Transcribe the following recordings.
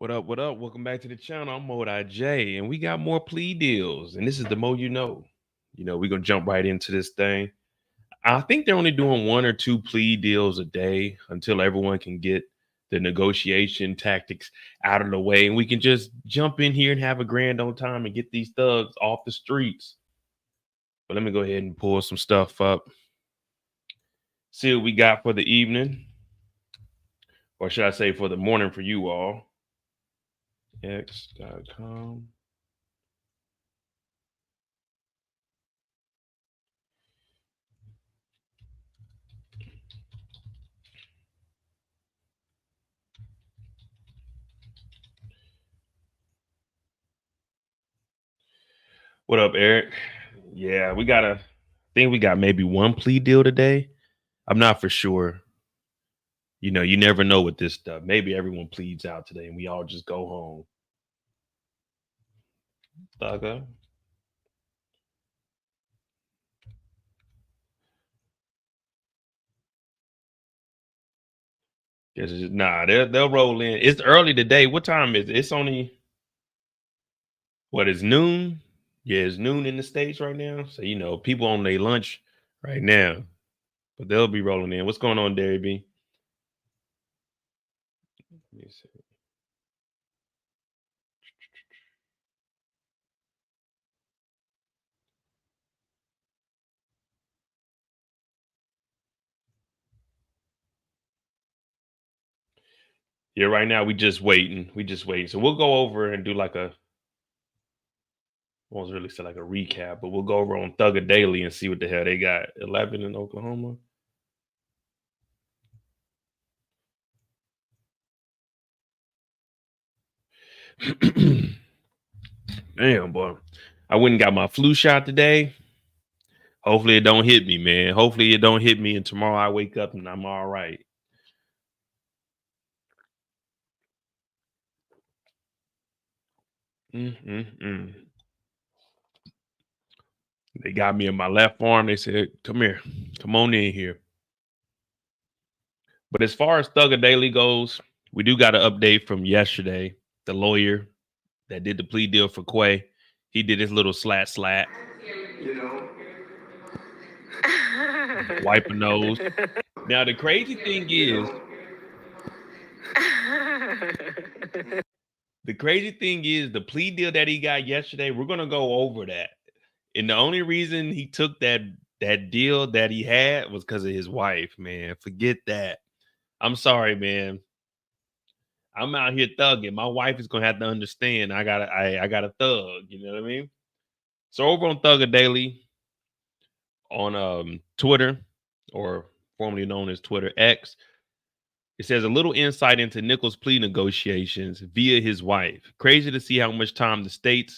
What up? What up? Welcome back to the channel. I'm Mode IJ, and we got more plea deals. And this is the more you know. We're gonna jump right into this thing. I think they're only doing one or two plea deals a day until everyone can get the negotiation tactics out of the way, and we can just jump in here and have a grand old time and get these thugs off the streets. But let me go ahead and pull some stuff up. See what we got for the evening, or should I say for the morning for you all. X.com. What up, Eric? Yeah, I think we got maybe one plea deal today. I'm not for sure. You never know with this stuff. Maybe everyone pleads out today and we all just go home. Thugger. Nah, they'll roll in. It's early today. What time is it? It's only it's noon? Yeah, it's noon in the States right now. So people on their lunch right now. But they'll be rolling in. What's going on, Derry B? Let me see. Yeah, right now we just waiting. So we'll go over and do like a won't really say like a recap, but we'll go over on Thugger Daily and see what the hell they got. 11 in Oklahoma. Damn, boy. I went and got my flu shot today. Hopefully it don't hit me, man. Hopefully it don't hit me, and tomorrow I wake up and I'm all right. Mm-mm-mm. They got me in my left arm. They said, come here. Come on in here. But as far as Thugger Daily goes, we do got an update from yesterday. The lawyer that did the plea deal for Quay, he did his little slat. You know, wipe a nose. Now the crazy thing is, the plea deal that he got yesterday, we're gonna go over that. And the only reason he took that deal that he had was because of his wife, man. Forget that. I'm sorry, man. I'm out here thugging. My wife is gonna have to understand. I got a thug. You know what I mean? So over on Thugger Daily on Twitter, or formerly known as Twitter X, it says a little insight into Nichols' plea negotiations via his wife. Crazy to see how much time the state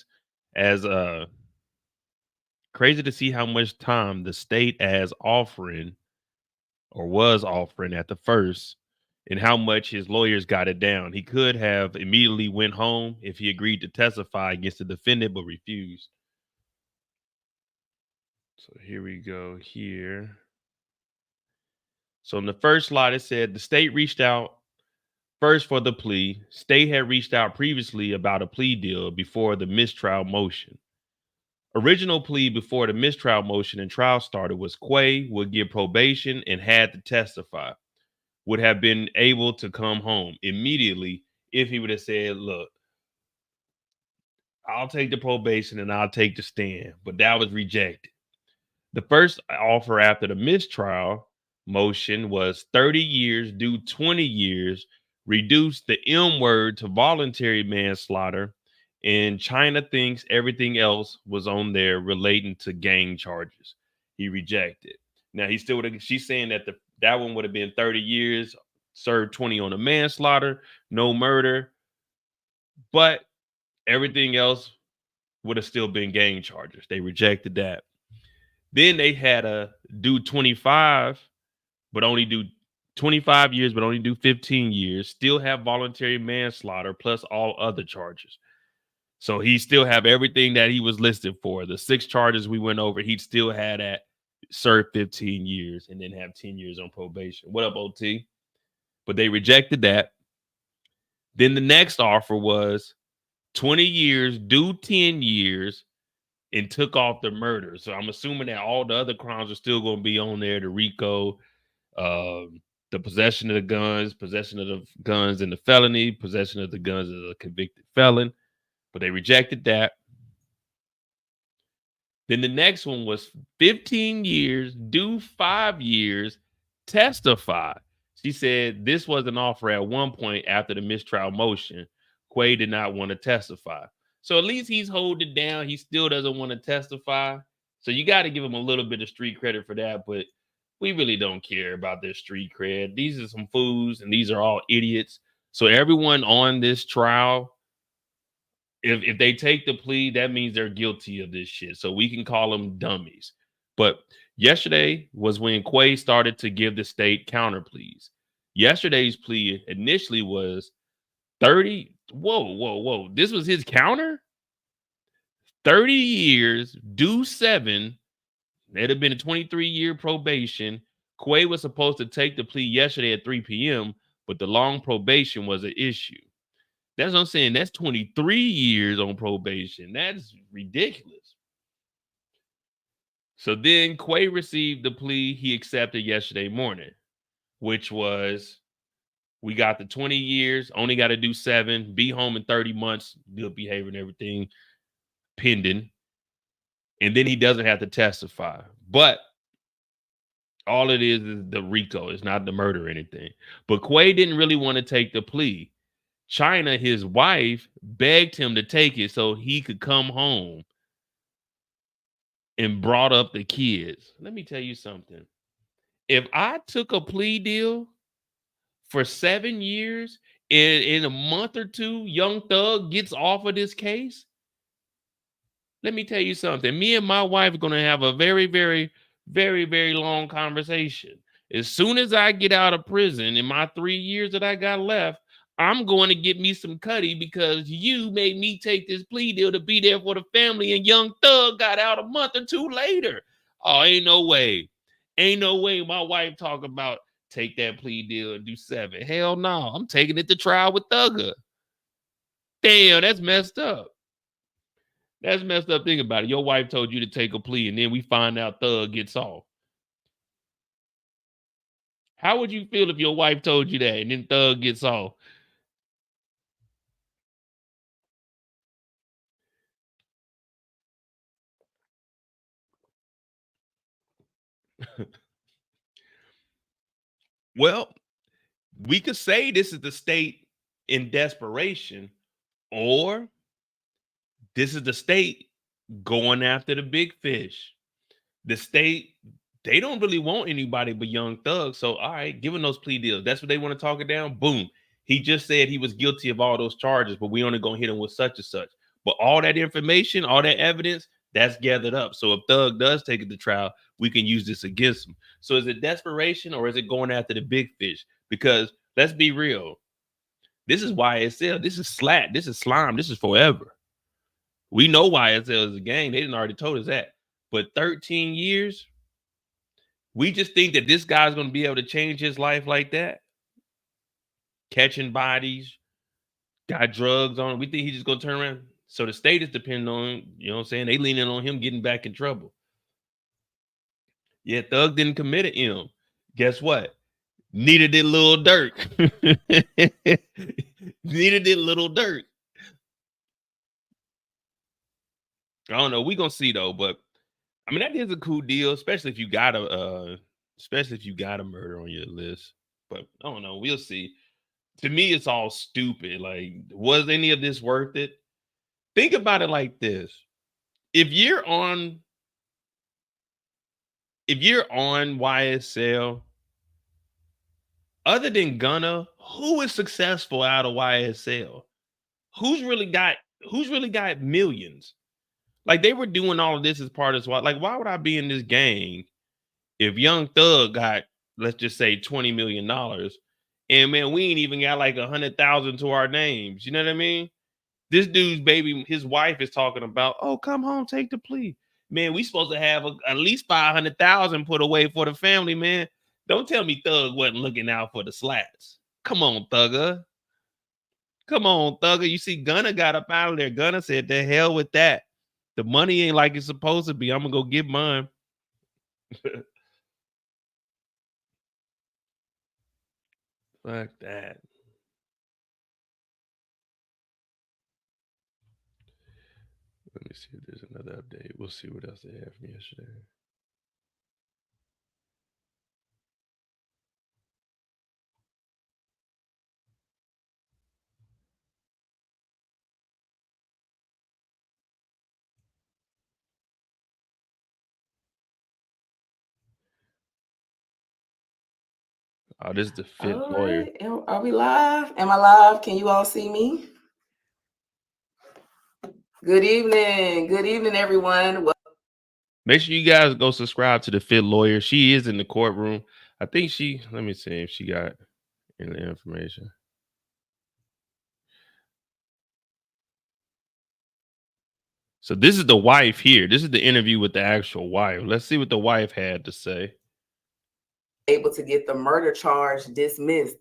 as offering or was offering at the first, and how much his lawyers got it down. He could have immediately went home if he agreed to testify against the defendant, but refused. So here we go here. So in the first slide, it said the state reached out first for the plea. State had reached out previously about a plea deal before the mistrial motion. Original plea before the mistrial motion and trial started was Quay would give probation and had to testify, would have been able to come home immediately if he would have said, look, I'll take the probation and I'll take the stand. But that was rejected. The first offer after the mistrial motion was 30 years, do 20 years, reduce the M word to voluntary manslaughter, and China thinks everything else was on there relating to gang charges. He rejected. Now she's saying that that one would have been 30 years, served 20 on the manslaughter, no murder, but everything else would have still been gang charges. They rejected that. Then they had a do 25, but only do 25 years, but only do 15 years, still have voluntary manslaughter plus all other charges. So he still have everything that he was listed for. The 6 charges we went over, he'd still had at serve 15 years and then have 10 years on probation. What up, OT? But they rejected that. Then the next offer was 20 years, do 10 years, and took off the murder. So I'm assuming that all the other crimes are still going to be on there. The RICO, the possession of the guns, possession of the guns and the felony, possession of the guns as a convicted felon. But they rejected that. Then the next one was 15 years, do 5 years, testify. She said this was an offer at one point after the mistrial motion. Quay did not want to testify. So at least he's holding it down. He still doesn't want to testify. So you got to give him a little bit of street credit for that. But we really don't care about their street cred. These are some fools and these are all idiots. So everyone on this trial, if they take the plea, that means they're guilty of this shit. So we can call them dummies. But yesterday was when Quay started to give the state counter pleas. Yesterday's plea initially was 30. Whoa. This was his counter? 30 years, do 7. It'd have been a 23-year probation. Quay was supposed to take the plea yesterday at 3 p.m., but the long probation was an issue. That's what I'm saying. That's 23 years on probation. That's ridiculous. So then Quay received the plea he accepted yesterday morning, which was, we got the 20 years, only got to do 7, be home in 30 months, good behavior and everything, pending. And then he doesn't have to testify. But all it is the RICO. It's not the murder or anything. But Quay didn't really want to take the plea. China, his wife, begged him to take it so he could come home and brought up the kids. Let me tell you something. If I took a plea deal for 7 years, in a month or two, Young Thug gets off of this case, let me tell you something. Me and my wife are going to have a very, very, very, very long conversation. As soon as I get out of prison in my 3 years that I got left, I'm going to get me some cutty because you made me take this plea deal to be there for the family, and Young Thug got out a month or two later. Oh, ain't no way. Ain't no way my wife talk about take that plea deal and do 7. Hell no. I'm taking it to trial with Thugger. Damn, that's messed up. That's messed up. Think about it. Your wife told you to take a plea, and then we find out Thug gets off. How would you feel if your wife told you that and then Thug gets off? Well, we could say this is the state in desperation, or this is the state going after the big fish. The state, they don't really want anybody but Young Thug. So, all right, give them those plea deals. That's what they want to talk it down. Boom. He just said he was guilty of all those charges, but we only gonna hit him with such and such. But all that information, all that evidence, that's gathered up. So if Thug does take it to trial, we can use this against him. So is it desperation or is it going after the big fish? Because let's be real. This is YSL. This is slat. This is slime. This is forever. We know YSL is a gang. They didn't already told us that. But 13 years, we just think that this guy's going to be able to change his life like that. Catching bodies, got drugs on him. We think he's just going to turn around. So the state is depending on, you know what I'm saying? They leaning on him getting back in trouble. Yeah, Thug didn't commit it him. Guess what? Neither did Lil Durk. Neither did Little Durk. I don't know. We're gonna see though, but I mean that is a cool deal, especially if you got a murder on your list. But I don't know, we'll see. To me, it's all stupid. Like, was any of this worth it? Think about it like this. If you're on YSL, other than Gunna, who is successful out of YSL? Who's really got millions? Like, they were doing all of this as part of what, like, why would I be in this gang if Young Thug got, let's just say, $20 million, and man, we ain't even got like 100,000 to our names. You know what I mean? This dude's baby, his wife is talking about, oh, come home, take the plea. Man, we supposed to have at least 500,000 put away for the family, man. Don't tell me Thug wasn't looking out for the slats. Come on, Thugger. Come on, Thugger. You see, Gunna got up out of there. Gunna said, "The hell with that. The money ain't like it's supposed to be. I'm gonna go get mine." Fuck that. Let me see if there's another update. We'll see what else they have from yesterday. Oh, this is the fifth lawyer. Right. Are we live? Am I live? Can you all see me? Good evening. Good evening, everyone. Make sure you guys go subscribe to the fifth lawyer. She is in the courtroom. I think let me see if she got any information. So this is the wife here. This is the interview with the actual wife. Let's see what the wife had to say. Able to get the murder charge dismissed.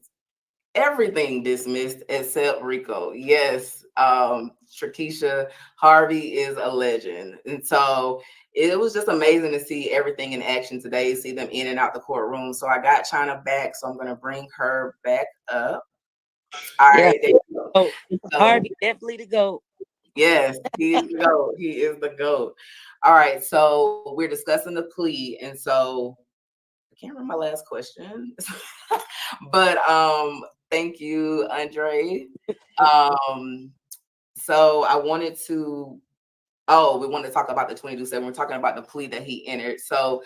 Everything dismissed except RICO. Yes, Shakisha Harvey is a legend. And so it was just amazing to see everything in action today, see them in and out the courtroom. So I got China back, so I'm going to bring her back up. All right. There you go. Oh, Harvey, definitely the GOAT. Yes, he is the GOAT. He is the GOAT. All right, so we're discussing the plea. And so I can't remember my last question. But thank you, Andre. So I wanted to, we wanted to talk about the 22-7. We're talking about the plea that he entered. So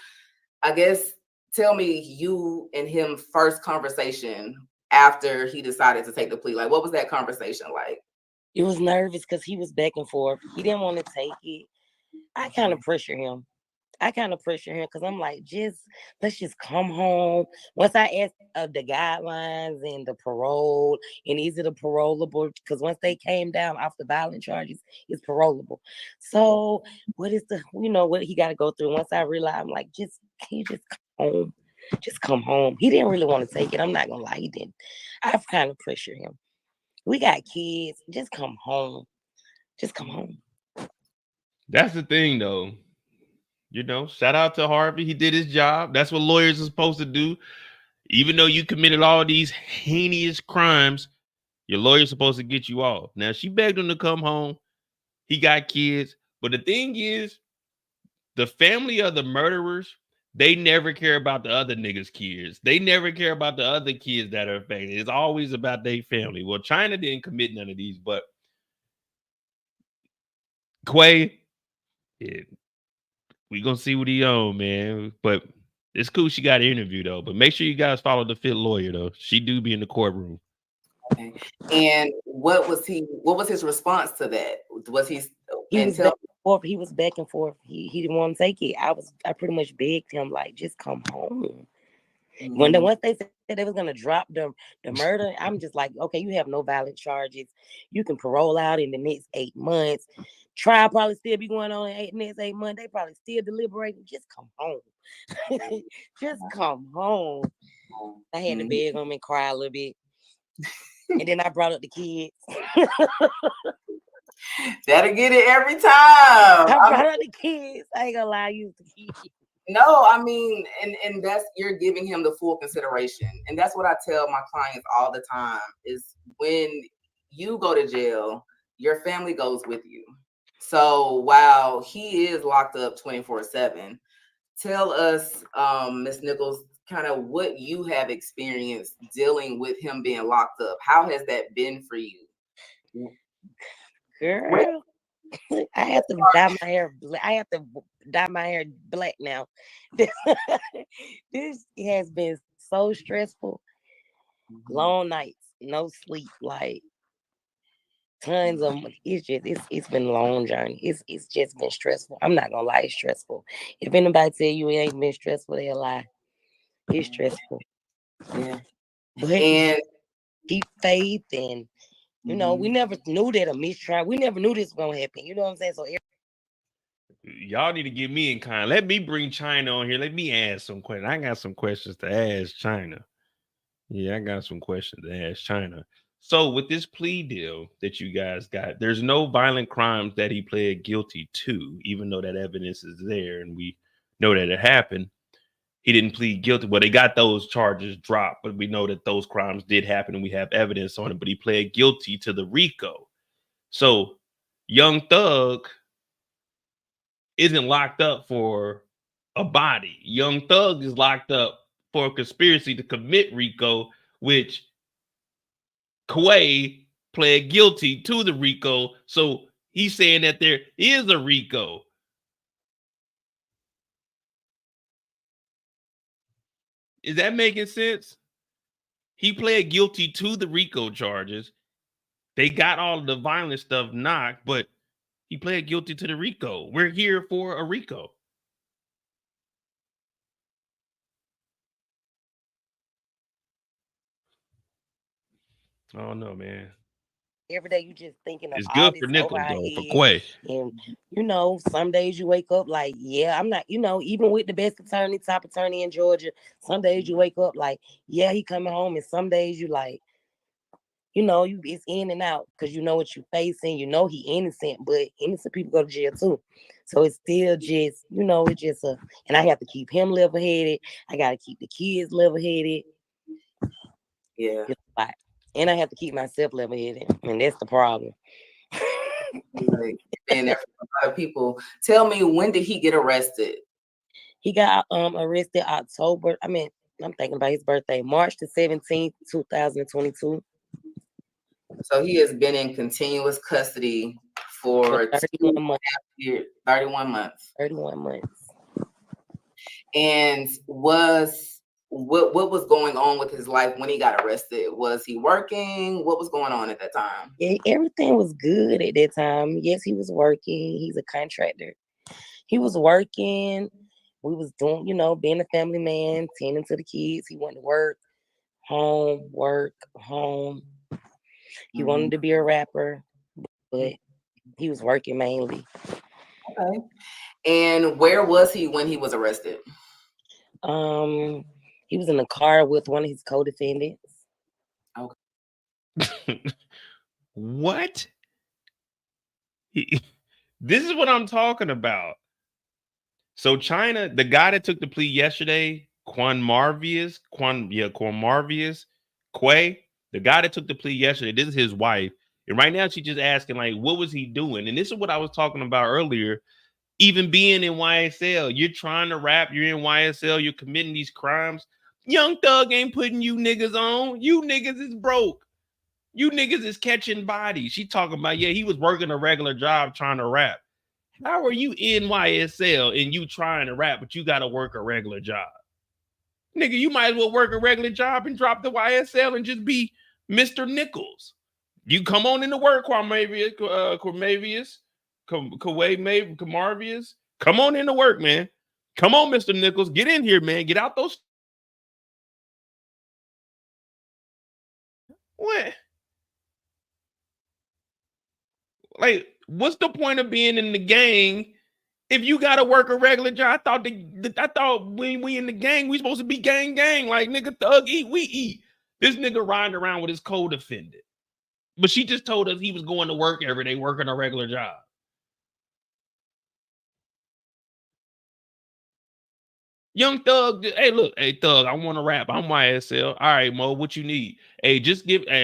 I guess tell me you and him first conversation after he decided to take the plea. Like, what was that conversation like? He was nervous because he was back and forth. He didn't want to take it. I kind of pressure him because I'm like, let's just come home. Once I asked the guidelines and the parole, and is it a parolable? Because once they came down off the violent charges, it's parolable. So what is what he got to go through? Once I realized, I'm like, can you just come home? Just come home. He didn't really want to take it. I'm not gonna lie, he didn't. I've kind of pressured him. We got kids. Just come home. Just come home. That's the thing, though. Shout out to Harvey. He did his job. That's what lawyers are supposed to do. Even though you committed all these heinous crimes, your lawyer's supposed to get you off. Now, she begged him to come home. He got kids. But the thing is, the family of the murderers, they never care about the other niggas' kids. They never care about the other kids that are affected. It's always about their family. Well, China didn't commit none of these, but Quay, we gonna see what he on, man. But it's cool she got an interview though. But make sure you guys follow the fifth lawyer though. She do be in the courtroom. Okay. And what was his response to that? Was he was back and forth. He didn't want to take it. I pretty much begged him, like, just come home. Mm-hmm. Once they said they was gonna drop the murder, I'm just like, okay, you have no violent charges. You can parole out in the next 8 months. Trial probably still be going on in next 8 months. They probably still deliberating. Just come home. Just come home. I had to beg him and cry a little bit. And then I brought up the kids. That'll get it every time. I brought up the kids. I ain't gonna lie, you the kids. No, I mean, and that's, you're giving him the full consideration. And that's what I tell my clients all the time is when you go to jail, your family goes with you. So while he is locked up 24/7, tell us, Ms. Nichols, kind of what you have experienced dealing with him being locked up. How has that been for you? Girl, I have to dye my hair. I have to dye my hair black now. This has been so stressful. Long nights, no sleep, like tons of. It's been a long journey. It's just been stressful. I'm not gonna lie, it's stressful. If anybody tell you it ain't been stressful, they'll lie. It's stressful. Yeah, but keep faith, and we never knew that a mistrial. We never knew this was gonna happen. You know what I'm saying? So y'all need to get me in kind. Let me bring China on here. Let me ask some questions. I got some questions to ask China. Yeah, I got some questions to ask China. So with this plea deal that you guys got, there's no violent crimes that he pled guilty to, even though that evidence is there and we know that it happened. He didn't plead guilty. Well, they got those charges dropped, but we know that those crimes did happen and we have evidence on it. But he pled guilty to the RICO. So Young Thug isn't locked up for a body. Young Thug is locked up for a conspiracy to commit RICO, which Quay pled guilty to the RICO. So he's saying that there is a RICO. Is that making sense? He pled guilty to the RICO charges. They got all of the violent stuff knocked, but he pled guilty to the RICO. We're here for a RICO. I don't know, man. Every day you just thinking of It's all good this for Nichols, over our though, for head. Quay. And some days you wake up like, yeah, I'm not, even with the best attorney, top attorney in Georgia, some days you wake up like, yeah, he coming home. And some days you like, it's in and out because you know what you're facing. You know he innocent, but innocent people go to jail too. So it's still just, it's just and I have to keep him level-headed. I got to keep the kids level-headed. Yeah. And I have to keep myself level-headed. And that's the problem. And a lot of people tell me, when did he get arrested? He got arrested October. I'm thinking about his birthday, March the 17th, 2022. So he has been in continuous custody for 31 months. 31 months. 31 months. And what was going on with his life when he got arrested? Was he working? What was going on at that time? Yeah, everything was good at that time. Yes, he was working. He's a contractor. He was working. We was doing, being a family man, tending to the kids. He went to work, home, home. He wanted to be a rapper, but he was working mainly. Okay. And where was he when he was arrested? He was in a car with one of his co-defendants. Okay. What? This is what I'm talking about. So China, the guy that took the plea yesterday, Quay, the guy that took the plea yesterday, this is his wife. And right now she's just asking, like, what was he doing? And this is what I was talking about earlier. Even being in YSL, you're trying to rap, you're in YSL, you're committing these crimes. Young Thug ain't putting you niggas on. You niggas is broke. You niggas is catching bodies. She talking about, yeah, he was working a regular job trying to rap. How are you in YSL and you trying to rap, but you got to work a regular job? Nigga, you might as well work a regular job and drop the YSL and just be Mr. Nichols. You come on into work, Camarvius. Come on into work, man. Come on, Mr. Nichols. Get in here, man. Get out those. What? Like, what's the point of being in the gang if you gotta work a regular job? I thought when we in the gang, we supposed to be gang. Like, nigga, thug eat, we eat. This nigga riding around with his co-defendant. But she just told us he was going to work every day, working a regular job. Young Thug, hey, look, hey, Thug, I want to rap. I'm YSL. All right, Mo, what you need? Hey,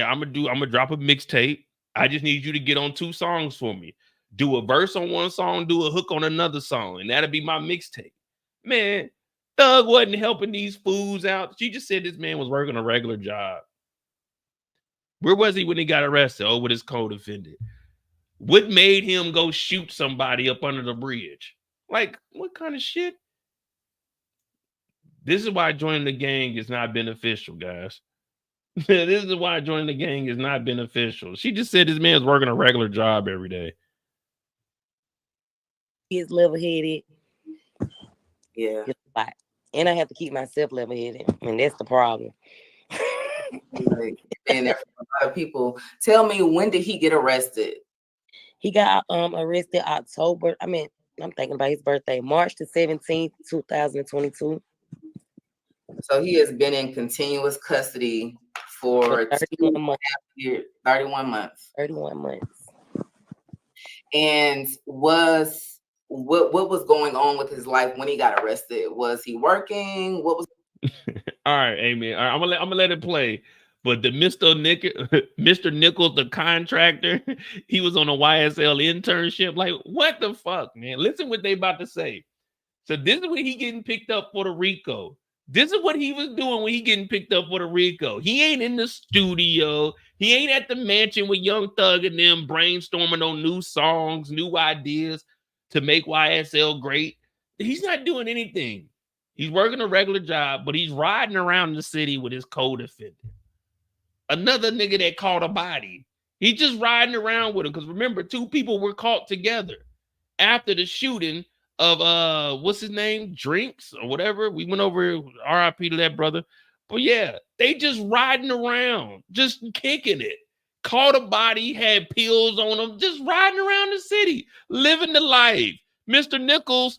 I'm gonna drop a mixtape. I just need you to get on 2 songs for me. Do a verse on one song, do a hook on another song, and that'll be my mixtape. Man, Thug wasn't helping these fools out. She just said this man was working a regular job. Where was he when he got arrested? Oh, with his co-defendant. What made him go shoot somebody up under the bridge? Like, what kind of shit? This is why joining the gang is not beneficial, guys. This is why joining the gang is not beneficial. She just said this man's working a regular job every day. He's level-headed. Yeah. And I have to keep myself level-headed. And that's the problem. And a lot of people tell me, when did he get arrested? He got arrested October. I'm thinking about his birthday, March the 17th, 2022. So he has been in continuous custody for 31 months. 31 months. 31 months. And what was going on with his life when he got arrested? Was he working? What was All right, amen. All right, I'm gonna let it play. But the Mr. Nichols, the contractor, he was on a YSL internship. Like, what the fuck, man? Listen what they about to say. So this is when he getting picked up for the RICO. This is what he was doing when he getting picked up for the RICO. He ain't in the studio. He ain't at the mansion with Young Thug and them brainstorming on new songs, new ideas to make YSL great. He's not doing anything. He's working a regular job, but he's riding around the city with his co-defendant. Another nigga that caught a body. He's just riding around with him. Because remember, 2 people were caught together after the shooting of what's his name? Drinks or whatever. We went over RIP to that brother. But yeah, they just riding around, just kicking it. Caught a body, had pills on them, just riding around the city, living the life. Mr. Nichols,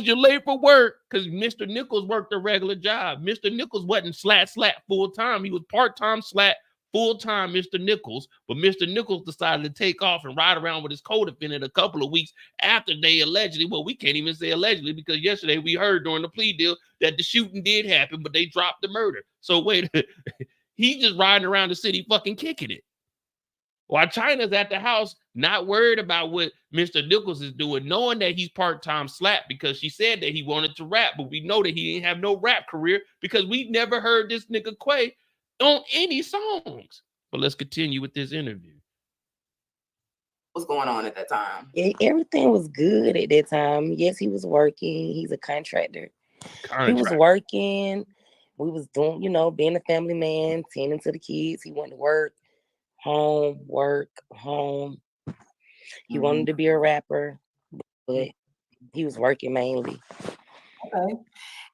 you're late for work because Mr. Nichols worked a regular job. Mr. Nichols wasn't slat full time. He was part-time slat full-time Mr. Nichols, but Mr. Nichols decided to take off and ride around with his co-defendant a couple of weeks after they allegedly, well, we can't even say allegedly because yesterday we heard during the plea deal that the shooting did happen, but they dropped the murder. So wait, he's just riding around the city fucking kicking it. While China's at the house, not worried about what Mr. Nichols is doing, knowing that he's part-time slap because she said that he wanted to rap, but we know that he didn't have no rap career because we never heard this nigga Quay on any songs. But let's continue with this interview. What's going on at that time? Everything was good at that time. Yes, he was working. He's a contractor. He was working. We was doing, being a family man, tending to the kids. He went to work, home, work, home. He wanted to be a rapper, but he was working mainly. Okay.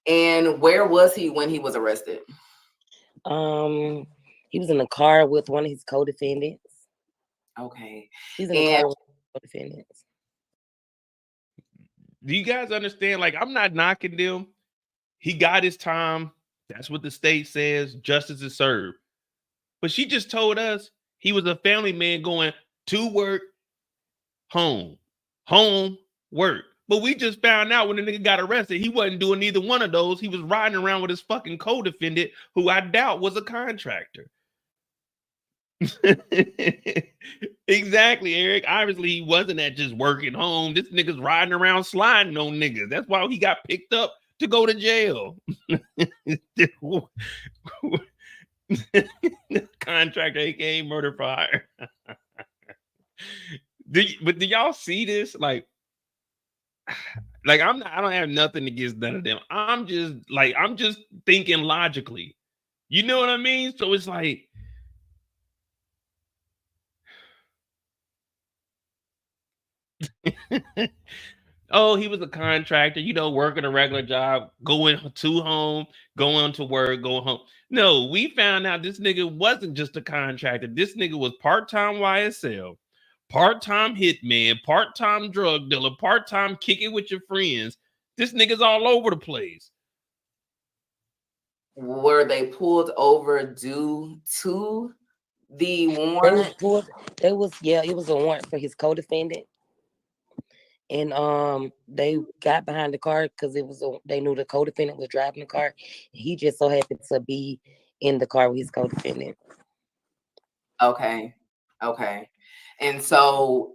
And where was he when he was arrested? He was in the car with one of his co-defendants. Okay. He's in the car with co-defendants. Do you guys understand? Like, I'm not knocking them. He got his time. That's what the state says. Justice is served. But she just told us he was a family man going to work, home, work. But we just found out when the nigga got arrested, he wasn't doing neither one of those. He was riding around with his fucking co-defendant, who I doubt was a contractor. Exactly, Eric. Obviously, he wasn't at just working home. This nigga's riding around sliding on niggas. That's why he got picked up to go to jail. Contractor, aka murder for hire. But do y'all see this? Like I don't have nothing against none of them. I'm just thinking logically. You know what I mean? So it's like, oh, he was a contractor, working a regular job, going to home, going to work, going home. No, we found out this nigga wasn't just a contractor. This nigga was part-time YSL, part-time hitman, part-time drug dealer, part-time kicking with your friends. This nigga's all over the place. Were they pulled over due to the warrant? It was a warrant for his co-defendant. And they got behind the car because they knew the co-defendant was driving the car. He just so happened to be in the car with his co-defendant. Okay. And so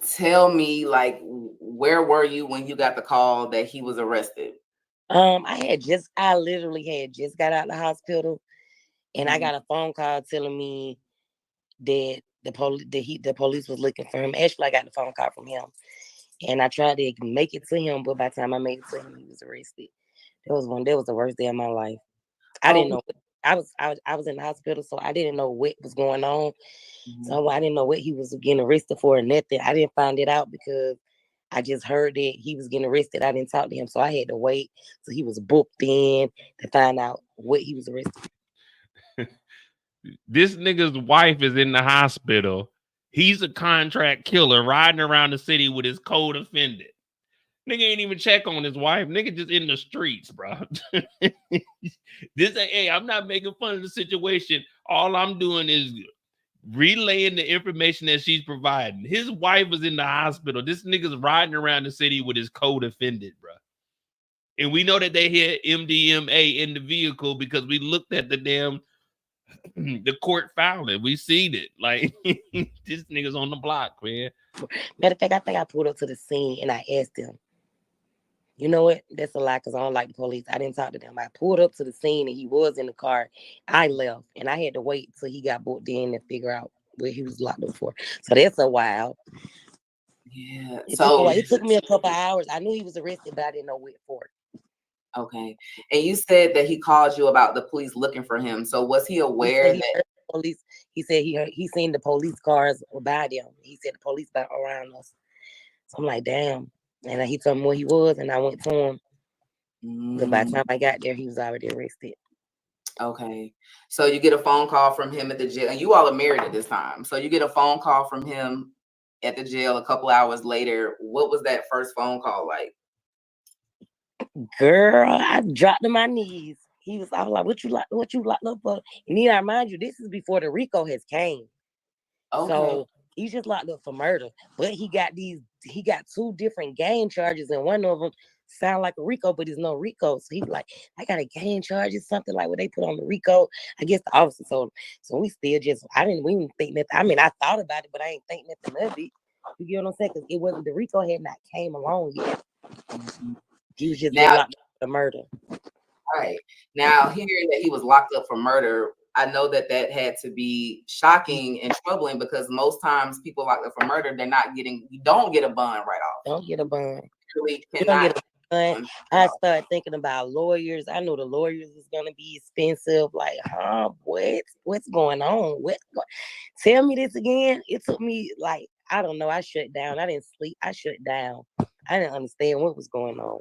tell me, like, where were you when you got the call that he was arrested? I literally had just got out of the hospital, and I got a phone call telling me that the police was looking for him. Actually, I got the phone call from him, and I tried to make it to him, but by the time I made it to him, he was arrested. That was the worst day of my life. I didn't know. I was in the hospital, so I didn't know what was going on. So I didn't know what he was getting arrested for or nothing. I didn't find it out because I just heard that he was getting arrested. I didn't talk to him, so I had to wait till he was booked in to find out what he was arrested. This nigga's wife is in the hospital. He's a contract killer riding around the city with his co-defendant. Nigga ain't even check on his wife. Nigga just in the streets, bro. Hey, I'm not making fun of the situation. All I'm doing is relaying the information that she's providing. His wife was in the hospital. This nigga's riding around the city with his co-defendant, bro. And we know that they had MDMA in the vehicle because we looked at the damn the court filing. We seen it. Like this nigga's on the block, man. Matter of fact, I think I pulled up to the scene and I asked him. You know what? That's a lie because I don't like the police. I didn't talk to them. I pulled up to the scene and he was in the car. I left and I had to wait till he got booked in and figure out where he was locked up for. So that's a while. Yeah. It took me a couple hours. I knew he was arrested, but I didn't know what for. Okay. And you said that he called you about the police looking for him. So was he aware that police? He said he seen the police cars by them. He said the police back around us. So I'm like, damn. And he told me where he was, and I went to him. But by the time I got there, he was already arrested. Okay. So you get a phone call from him at the jail, and you all are married at this time. So you get a phone call from him at the jail a couple hours later. What was that first phone call like? Girl, I dropped to my knees. I was like, what you locked up for? And then I remind you, this is before the RICO has came. Okay. So he's just locked up for murder. But he got 2 different gang charges, and one of them sound like a RICO, but it's no RICO. So he's like, I got a gang charge or something like what they put on the RICO. I guess the officer told him. So we still we didn't think nothing. I mean, I thought about it, but I ain't think nothing of it. You get what I'm saying? Because it wasn't, the RICO had not came along yet. He was just locked up for murder. All right. Now, hearing that he was locked up for murder, I know that had to be shocking and troubling because most times people locked up for murder, you don't get a bond right off. Don't get a bond. You don't get a bond. I started thinking about lawyers. I know the lawyers is going to be expensive. Like, what's going on? Tell me this again. It took me like, I don't know. I shut down. I didn't sleep. I shut down. I didn't understand what was going on.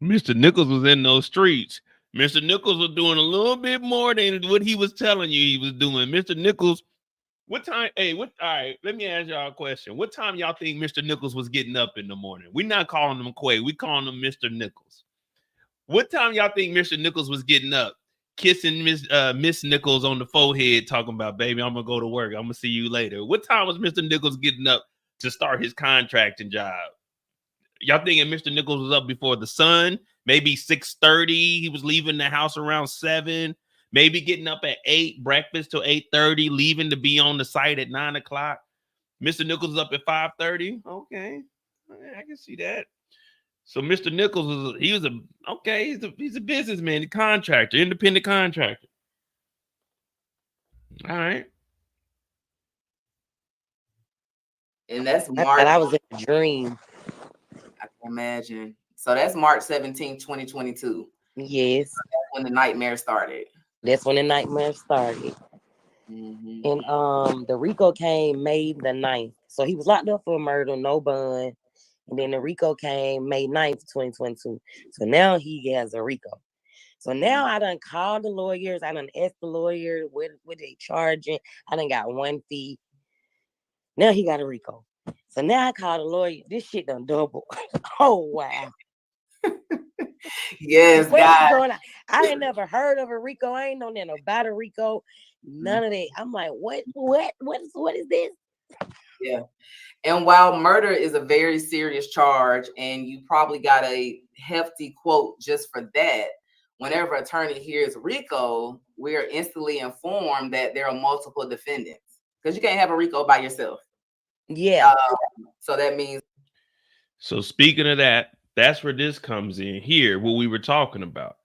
Mr. Nichols was in those streets. Mr. Nichols was doing a little bit more than what he was telling you he was doing. Mr. Nichols, what time? All right, let me ask y'all a question. What time y'all think Mr. Nichols was getting up in the morning? We're not calling him Quay. We calling him Mr. Nichols. What time y'all think Mr. Nichols was getting up, kissing Miss Nichols on the forehead, talking about, baby, I'm going to go to work. I'm going to see you later. What time was Mr. Nichols getting up to start his contracting job? Y'all thinking Mr. Nichols was up before the sun? Maybe 6:30. He was leaving the house around 7. Maybe getting up at 8, breakfast till 8:30, leaving to be on the site at 9 o'clock. Mr. Nichols is up at 5:30. Okay, I can see that. So Mr. Nichols he's a businessman, a contractor, independent contractor. All right. And that's March. I was in a dream. I can imagine. So that's March 17, 2022. Yes. So that's when the nightmare started. Mm-hmm. And the RICO came May the 9th. So he was locked up for murder, no bond. And then the RICO came May 9th, 2022. So now he has a RICO. So now I done called the lawyers. I done asked the lawyer what they charging. I done got one fee. Now he got a RICO. So now I called the lawyer. This shit done double. Oh, wow. Yes, God. I ain't never heard of a RICO. I ain't know nothing about a RICO. None of that. I'm like, what is this? Yeah. And while murder is a very serious charge, and you probably got a hefty quote just for that, whenever an attorney hears RICO, we're instantly informed that there are multiple defendants because you can't have a RICO by yourself. Yeah. So that means. So speaking of that, that's where this comes in here, what we were talking about.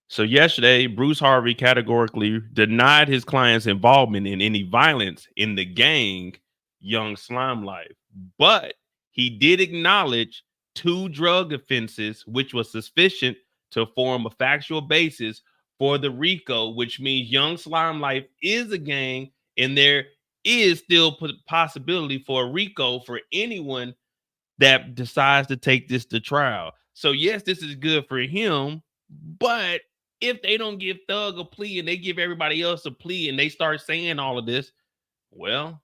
So yesterday, Bruce Harvey categorically denied his client's involvement in any violence in the gang Young Slime Life, but he did acknowledge 2 drug offenses, which was sufficient to form a factual basis for the RICO, which means Young Slime Life is a gang, and there is still possibility for a RICO for anyone that decides to take this to trial. So yes, this is good for him, but if they don't give Thug a plea and they give everybody else a plea and they start saying all of this, well,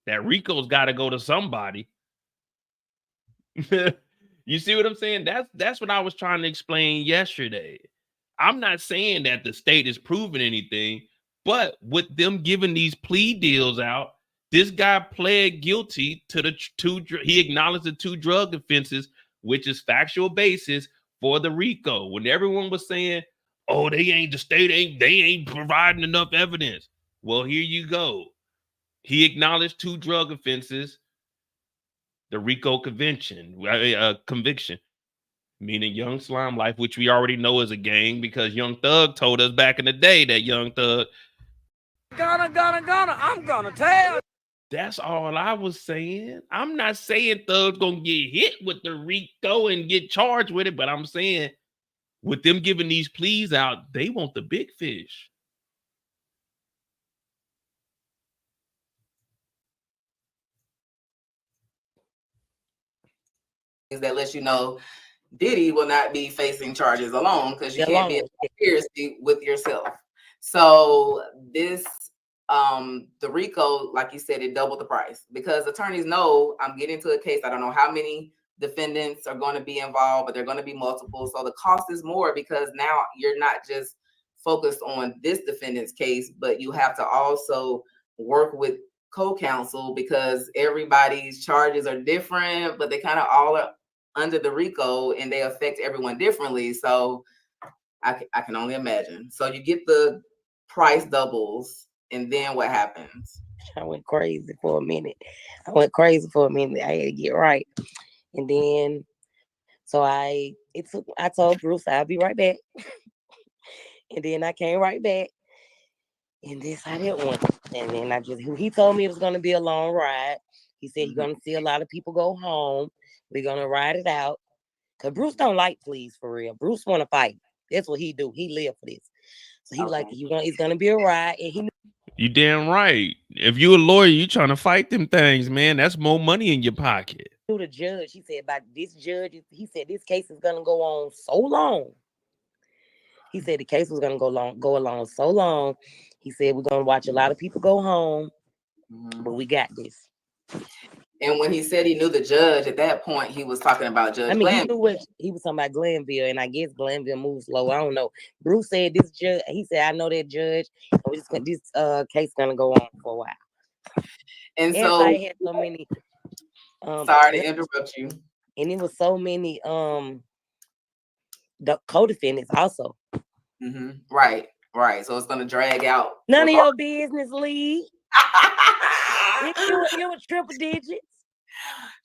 that RICO's got to go to somebody. You see what I'm saying? That's what I was trying to explain yesterday. I'm not saying that the state is proving anything, but with them giving these plea deals out, this guy pled guilty to the he acknowledged the 2 drug offenses, which is factual basis for the RICO. When everyone was saying, oh, they ain't providing enough evidence. Well, here you go. He acknowledged 2 drug offenses, the RICO conviction, meaning Young Slime Life, which we already know is a gang because Young Thug told us back in the day that Young Thug, I'm gonna tell. That's all I was saying. I'm not saying Thug's gonna get hit with the RICO and get charged with it, but I'm saying with them giving these pleas out, they want the big fish. That lets you know Diddy will not be facing charges alone because you can't be in conspiracy with yourself. So this, the RICO, like you said, it doubled the price because attorneys know I'm getting to a case. I don't know how many defendants are going to be involved, but they're going to be multiple. So the cost is more because now you're not just focused on this defendant's case, but you have to also work with co-counsel because everybody's charges are different, but they kind of all are under the RICO and they affect everyone differently. So I can only imagine. So you get the price doubles and then what happens? I went crazy for a minute. I had to get right. And then, so I told Bruce I'll be right back. And then I came right back. And this how that went. And then he told me it was going to be a long ride. He said, you're going to see a lot of people go home. We're going to ride it out. Because Bruce don't like pleas for real. Bruce want to fight. That's what he do. He live for this. So he was like, it's going to be a ride. And you damn right. If you a lawyer, you trying to fight them things, man. That's more money in your pocket. To the judge, he said about this judge, he said this case is going to go on so long. He said the case was going to go along so long. He said we're going to watch a lot of people go home, but we got this. And when he said he knew the judge, at that point, he was talking about Judge Glanville. He was talking about Glanville, and I guess Glanville moves slow. I don't know. Bruce said this judge, he said, I know that judge. And this case going to go on for a while. And so I had so many. Sorry to interrupt you. And it was so many the co-defendants also. Right. So it's going to drag out. None of your business, Lee. It was triple digits.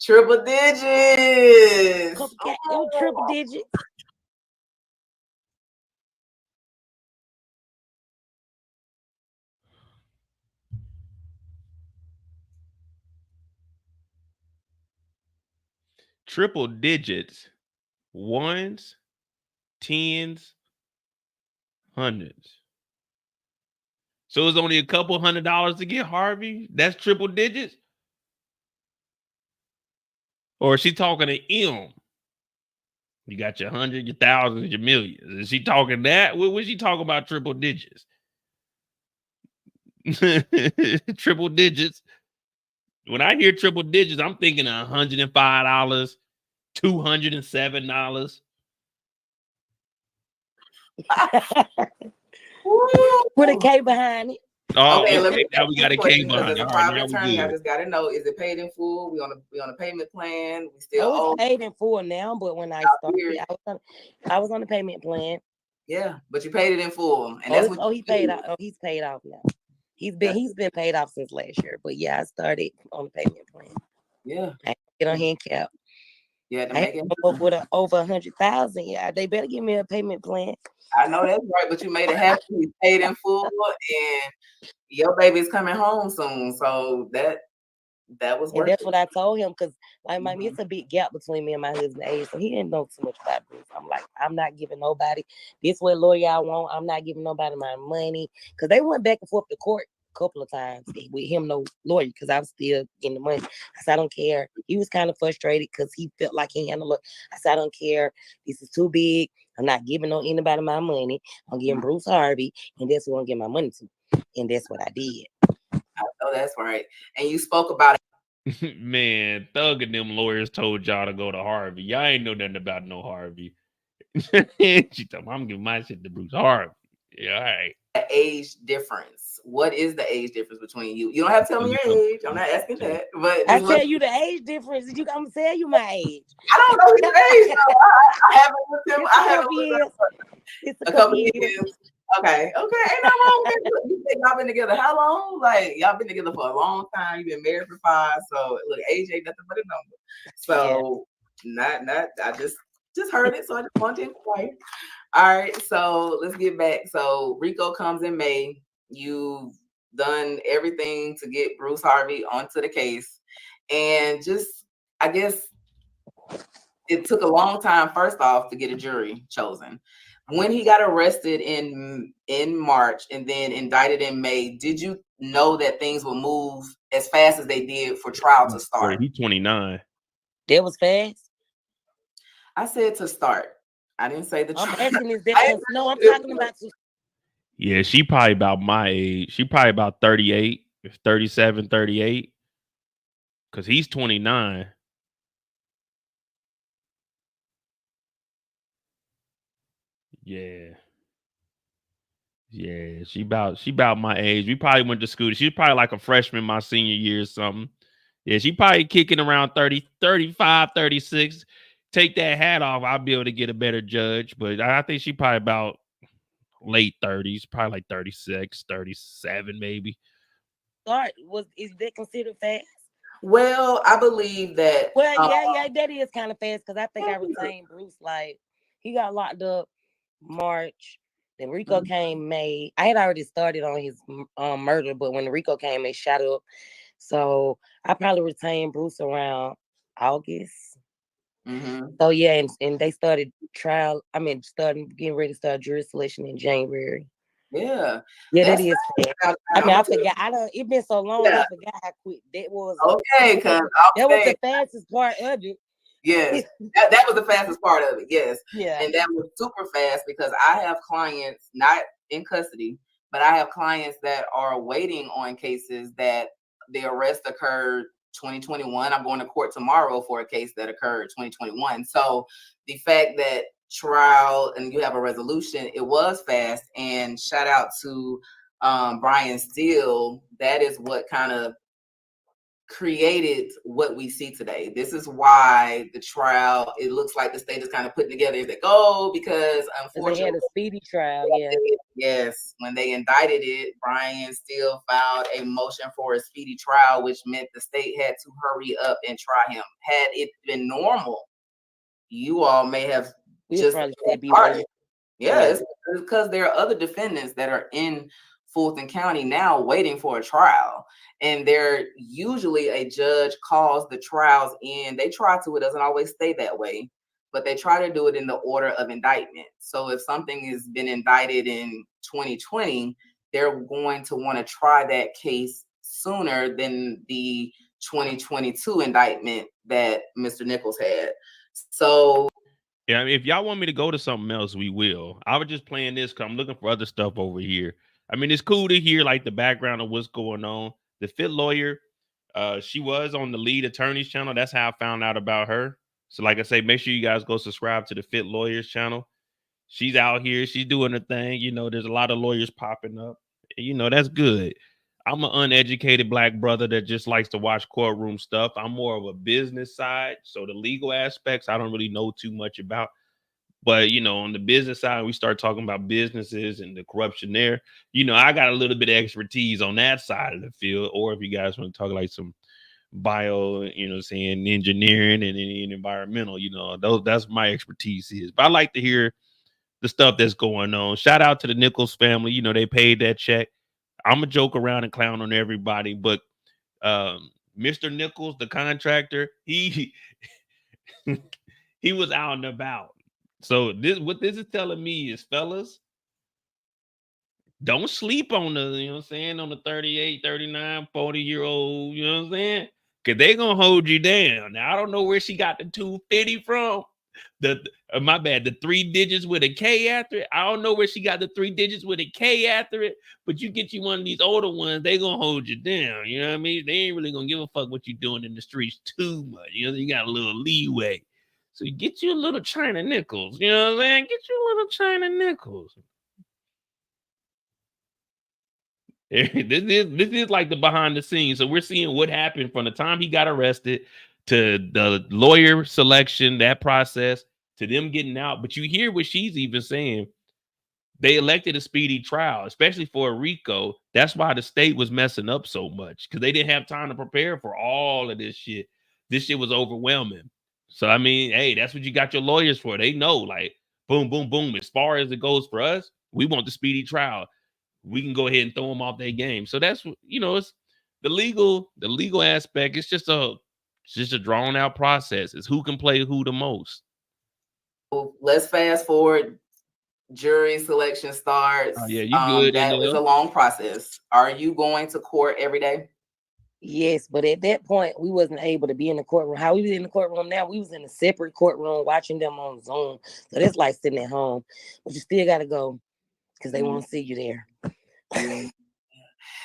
Triple digits. It was triple digits. Triple digits, ones, tens, hundreds. So it's only a couple $100 to get Harvey? That's triple digits? Or is she talking to M? You got your 100, your thousands, your millions. Is she talking that? What was she talking about triple digits? Triple digits. When I hear triple digits, I'm thinking $105, $207. Put a K behind it. Oh, okay. Let me. Now we got a K behind it. As a private attorney, I just got to know: is it paid in full? We on a payment plan? We still paid in full now, but when I started, I was on the payment plan. Yeah, but you paid it in full, and that's what. He paid off. Oh, he's paid off now. He's been paid off since last year. But yeah, I started on the payment plan. Yeah, I get on hand cap. Yeah, to make it up with over 100,000. Yeah, they better give me a payment plan. I know that's right, but you made it happen. You paid in full, and your baby's coming home soon. So that was. And that's what I told him because, like, it's a big gap between me and my husband's age, so he didn't know too much about this. I'm like, I'm not giving nobody this what lawyer I want. I'm not giving nobody my money because they went back and forth to court a couple of times with him, no lawyer, because I was still in the money. I said, I don't care. He was kind of frustrated because he felt like he handled it. I said, I don't care. This is too big. I'm not giving anybody my money. I'm giving Bruce Harvey, and that's who I'm going to give my money to. And that's what I did. I know that's right. And you spoke about Man, Thug and them lawyers told y'all to go to Harvey. Y'all ain't know nothing about no Harvey. She told me, I'm giving my shit to Bruce Harvey. Yeah, all right. Age difference. What is the age difference between you? You don't have to tell me your age. I'm not asking that. But I tell you the age difference. I'm gonna tell you my age. I don't know your age. No, I haven't with him. I haven't with him. It's A couple of years. Okay. Ain't nothing wrong with that. You think y'all been together how long? Like y'all been together for a long time. You've been married for 5. So look, age ain't nothing but a number. So not. I just heard it. So I just wanted to inquire. All right. So let's get back. So RICO comes in May. You've done everything to get Bruce Harvey onto the case, and just I guess it took a long time. First off, to get a jury chosen. When he got arrested in March and then indicted in May, did you know that things would move as fast as they did for trial to start? He's 29. That was fast. I said to start. I didn't say the I'm trial. asking is that no, I'm talking about to. Yeah, she probably about my age. She probably about 38, 37, 38. Because he's 29. Yeah. Yeah, she about my age. We probably went to school. She's probably like a freshman my senior year or something. Yeah, she probably kicking around 30, 35, 36. Take that hat off, I'll be able to get a better judge. But I think she probably about late 30s, probably like 36, 37 maybe. Is that considered fast? Well, I believe that. Well, yeah, that is kind of fast because I think I retained Bruce. Like he got locked up March. Then RICO came May. I had already started on his murder, but when RICO came, they shot up. So I probably retained Bruce around August. So yeah, and they started trial. Starting getting ready to start jury selection in January. Yeah, that is fast. I forgot. It been so long. I forgot how quick that was. Okay, because that was the fastest part of it. Yes, that was the fastest part of it. Yes, yeah, and that was super fast because I have clients not in custody, but I have clients that are waiting on cases that the arrest occurred 2021. I'm going to court tomorrow for a case that occurred 2021. So the fact that trial and you have a resolution, it was fast. And shout out to Brian Steele. That is what kind of created what we see today. This is why the trial, it looks like the state is kind of putting together as they go, because unfortunately they had a speedy trial. Yes, when they indicted it, Brian Steele filed a motion for a speedy trial, which meant the state had to hurry up and try him. Had it been normal, you all may have just started. Yes, because there are other defendants that are in Fulton County now waiting for a trial. And they're usually a judge calls the trials in. They try to, it doesn't always stay that way, but they try to do it in the order of indictment. So if something has been indicted in 2020, they're going to want to try that case sooner than the 2022 indictment that Mr. Nichols had. So yeah, I mean, if y'all want me to go to something else, we will. I was just playing this because I'm looking for other stuff over here. I mean, it's cool to hear like the background of what's going on. The Fit lawyer, she was on the lead attorney's channel. That's how I found out about her. So like I say, make sure you guys go subscribe to the Fit lawyer's channel. She's out here. She's doing her thing. You know, there's a lot of lawyers popping up. You know, that's good. I'm an uneducated black brother that just likes to watch courtroom stuff. I'm more of a business side. So the legal aspects, I don't really know too much about. But, you know, on the business side, we start talking about businesses and the corruption there. You know, I got a little bit of expertise on that side of the field. Or if you guys want to talk like some bio, you know, saying engineering and environmental, you know, that's my expertise is. But I like to hear the stuff that's going on. Shout out to the Nichols family. You know, they paid that check. I'm a joke around and clown on everybody, but Mr. Nichols, the contractor, he he was out and about. So what this is telling me is, fellas, don't sleep on the, you know what I'm saying, on the 38, 39, 40-year-old, you know what I'm saying? Because they're going to hold you down. Now, I don't know where she got the 250 from, My bad, the 3 digits with a K after it. I don't know where she got the 3 digits with a K after it, but you get you one of these older ones, they gonna hold you down. You know what I mean? They ain't really gonna give a fuck what you doing in the streets too much. You know, you got a little leeway. So you get you a little China nickels. You know what I'm saying? Get you a little China nickels. This is like the behind the scenes. So we're seeing what happened from the time he got arrested to the lawyer selection, that process, to them getting out. But you hear what she's even saying. They elected a speedy trial, especially for a RICO. That's why the state was messing up so much, because they didn't have time to prepare for all of this shit. This shit was overwhelming. So, I mean, hey, that's what you got your lawyers for. They know, like, boom, boom, boom. As far as it goes for us, we want the speedy trial. We can go ahead and throw them off their game. So that's, you know, it's the legal aspect. It's just a drawn out process. It's who can play who the most. Let's fast forward. Jury selection starts. Oh, yeah, you good. That is a long process. Are you going to court every day? Yes, but at that point, we wasn't able to be in the courtroom. How we was in the courtroom now, we was in a separate courtroom watching them on Zoom. So that's like sitting at home. But you still got to go because they won't see you there.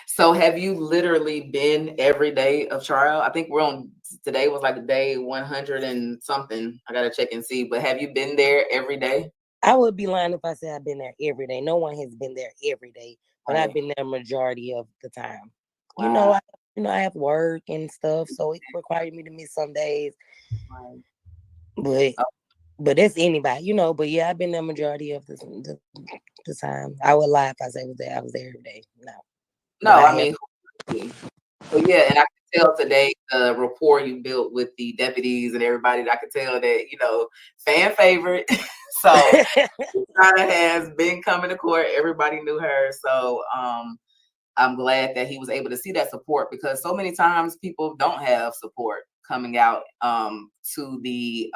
So have you literally been every day of trial? I think today was like day 100 and something. I got to check and see. But have you been there every day? I would be lying if I said I've been there every day. No one has been there every day, but I've been there majority of the time. Wow. I have work and stuff, so it required me to miss some days. But that's anybody, But yeah, I've been there majority of the time. I would lie if I said I was there every day. No, I mean, so yeah, and I can tell today the rapport you built with the deputies and everybody. I could tell that fan favorite. So China has been coming to court. Everybody knew her. So I'm glad that he was able to see that support, because so many times people don't have support coming out to the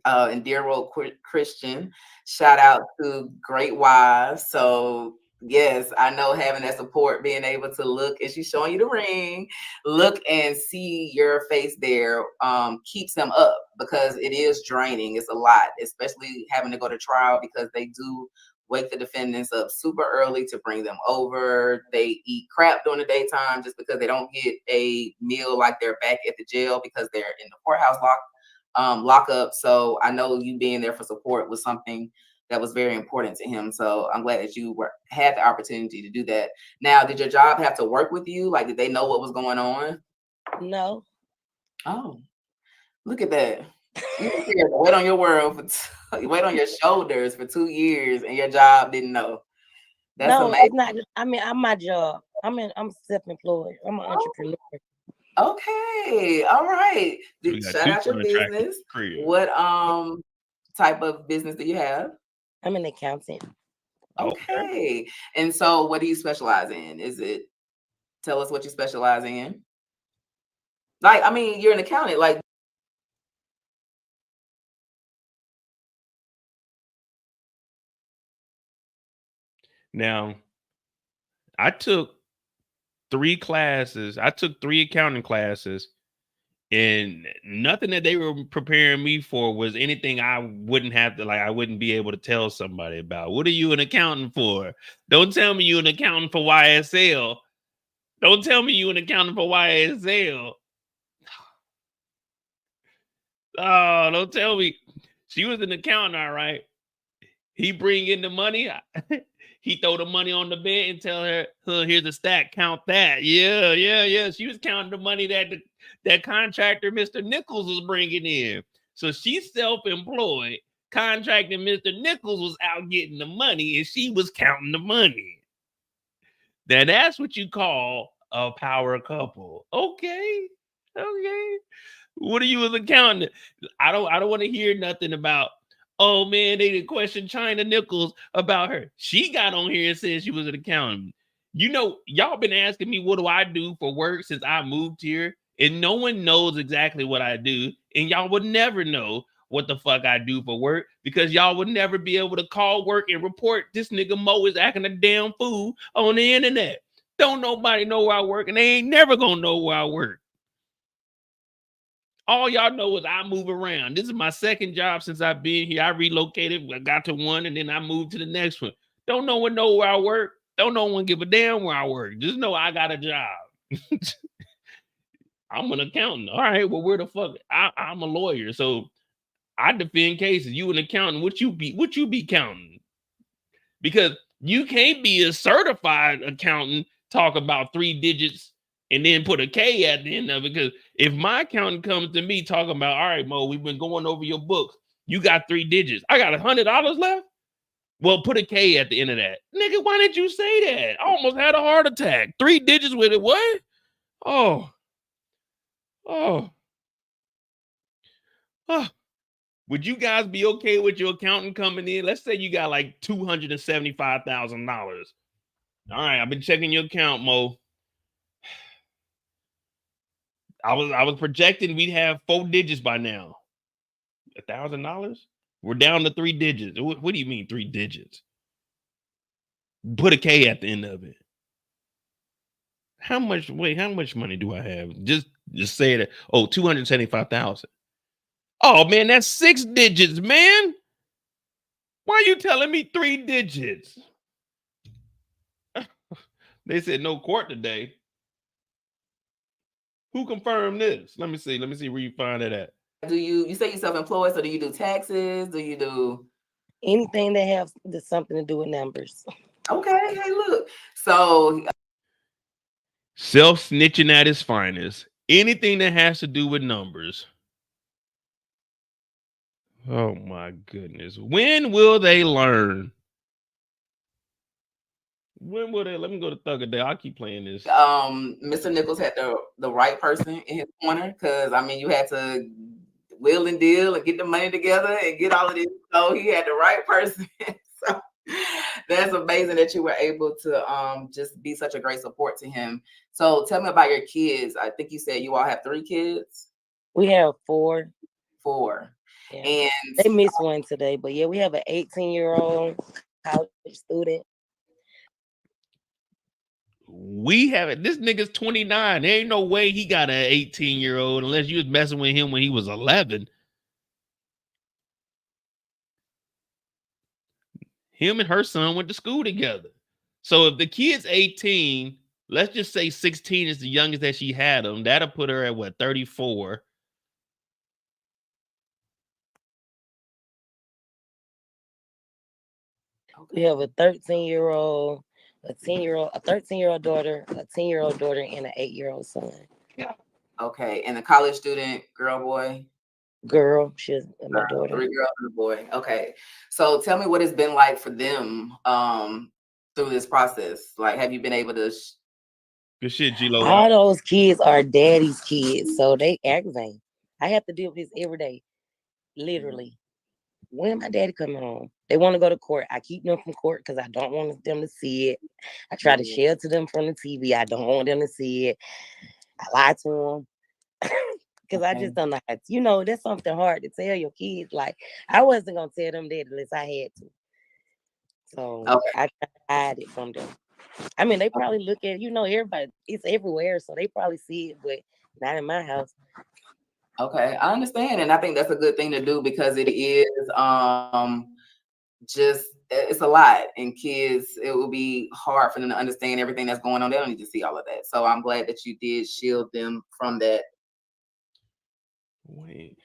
and dear old Christian. Shout out to Great Wives. So yes, I know having that support, being able to look, and she's showing you the ring, look and see your face there keeps them up, because it is draining. It's a lot, especially having to go to trial, because they do wake the defendants up super early to bring them over. They eat crap during the daytime just because they don't get a meal like they're back at the jail, because they're in the courthouse lockup. So I know you being there for support was something that was very important to him. So I'm glad that you had the opportunity to do that. Now, did your job have to work with you? Like, did they know what was going on? No. Oh, look at that. You wait on your wait on your shoulders for 2 years, and your job didn't know. That's amazing. It's not. I mean, I'm my job. I'm self-employed. I'm an entrepreneur. Okay, all right. Shout out your business. What type of business do you have? I'm an accountant. Okay. And so what do you specialize in? Tell us what you specialize in. Like, I mean, you're an accountant. Like, now, I took 3 classes. I took 3 accounting classes, and nothing that they were preparing me for was anything I wouldn't have to, I wouldn't be able to tell somebody about. What are you an accountant for? Don't tell me you an accountant for YSL. Don't tell me you an accountant for YSL. Oh, don't tell me. She was an accountant, all right. He bring in the money. He throw the money on the bed and tell her, here's the stack, count that. Yeah. She was counting the money that contractor, Mr. Nichols, was bringing in. So she's self-employed. Contractor Mr. Nichols was out getting the money, and she was counting the money. Now that's what you call a power couple. Okay. What are you as an accountant? I don't want to hear nothing about, oh man, they didn't question China Nichols about her. She got on here and said she was an accountant. Y'all been asking me what do I do for work since I moved here, and no one knows exactly what I do, and y'all would never know what the fuck I do for work, because y'all would never be able to call work and report this nigga Mo is acting a damn fool on the internet. Don't nobody know where I work, and they ain't never gonna know where I work. All y'all know is I move around. This is my second job since I've been here. I relocated, I got to one, and then I moved to the next one. Don't no one know where I work. Don't no one give a damn where I work. Just know I got a job. I'm an accountant. All right, well, where the fuck? I'm a lawyer, so I defend cases. You an accountant? What you be counting? Because you can't be a certified accountant, talk about 3 digits and then put a K at the end of it. Because if my accountant comes to me talking about, all right, Mo, we've been going over your books. You got 3 digits. I got $100 left. Well, put a K at the end of that. Nigga, why didn't you say that? I almost had a heart attack. 3 digits with it. What? Oh. Would you guys be okay with your accountant coming in? Let's say you got like $275,000. All right, I've been checking your account, Mo. I was projecting we'd have 4 digits by now. $1,000? We're down to 3 digits. What do you mean 3 digits? Put a K at the end of it. How much money do I have? Just say that. Oh, 275,000. Oh man, that's 6 digits, man. Why are you telling me 3 digits? They said no court today. Who confirmed this? Let me see where you find it at. Do you say you're self-employed? So do you do taxes? Do you do anything that has something to do with numbers? Okay, hey, look. So Self-snitching at its finest. Anything that has to do with numbers. Oh my goodness. When will they learn? When will they? Let me go to Thug a Day. I'll keep playing this. Mr. Nichols had the right person in his corner, because I mean you had to will and deal and get the money together and get all of this. So he had the right person. So that's amazing that you were able to just be such a great support to him. So tell me about your kids. I think you said you all have 3 kids. We have 4. 4. Yeah. And they missed one today, but yeah, we have an 18-year-old college student. We have it. This nigga's 29. There ain't no way he got an 18-year-old unless you was messing with him when he was 11. Him and her son went to school together. So if the kid's 18, let's just say 16 is the youngest that she had him. That'll put her at what, 34. We have a 13-year-old, a 10-year-old, a 13-year-old daughter, a 10-year-old daughter, and an 8-year-old son. Yeah. Okay. And a college student, girl, boy? Girl. She's my daughter. 3 girls and a boy. Okay. So tell me what it's been like for them through this process. Like, have you been able to Good shit, G-Lo. All those kids are daddy's kids, so they aggravate. I have to deal with this every day. Literally. When my daddy coming home? They want to go to court. I keep them from court because I don't want them to see it. I try to shelter them from the TV. I don't want them to see it. I lie to them because I just don't know how to, that's something hard to tell your kids. Like, I wasn't going to tell them that unless I had to. So I hide it from them. I mean, they probably look at, everybody, it's everywhere. So they probably see it, but not in my house. Okay, I understand. And I think that's a good thing to do, because it is just, it's a lot. And kids, it will be hard for them to understand everything that's going on. They don't need to see all of that. So I'm glad that you did shield them from that. Wait.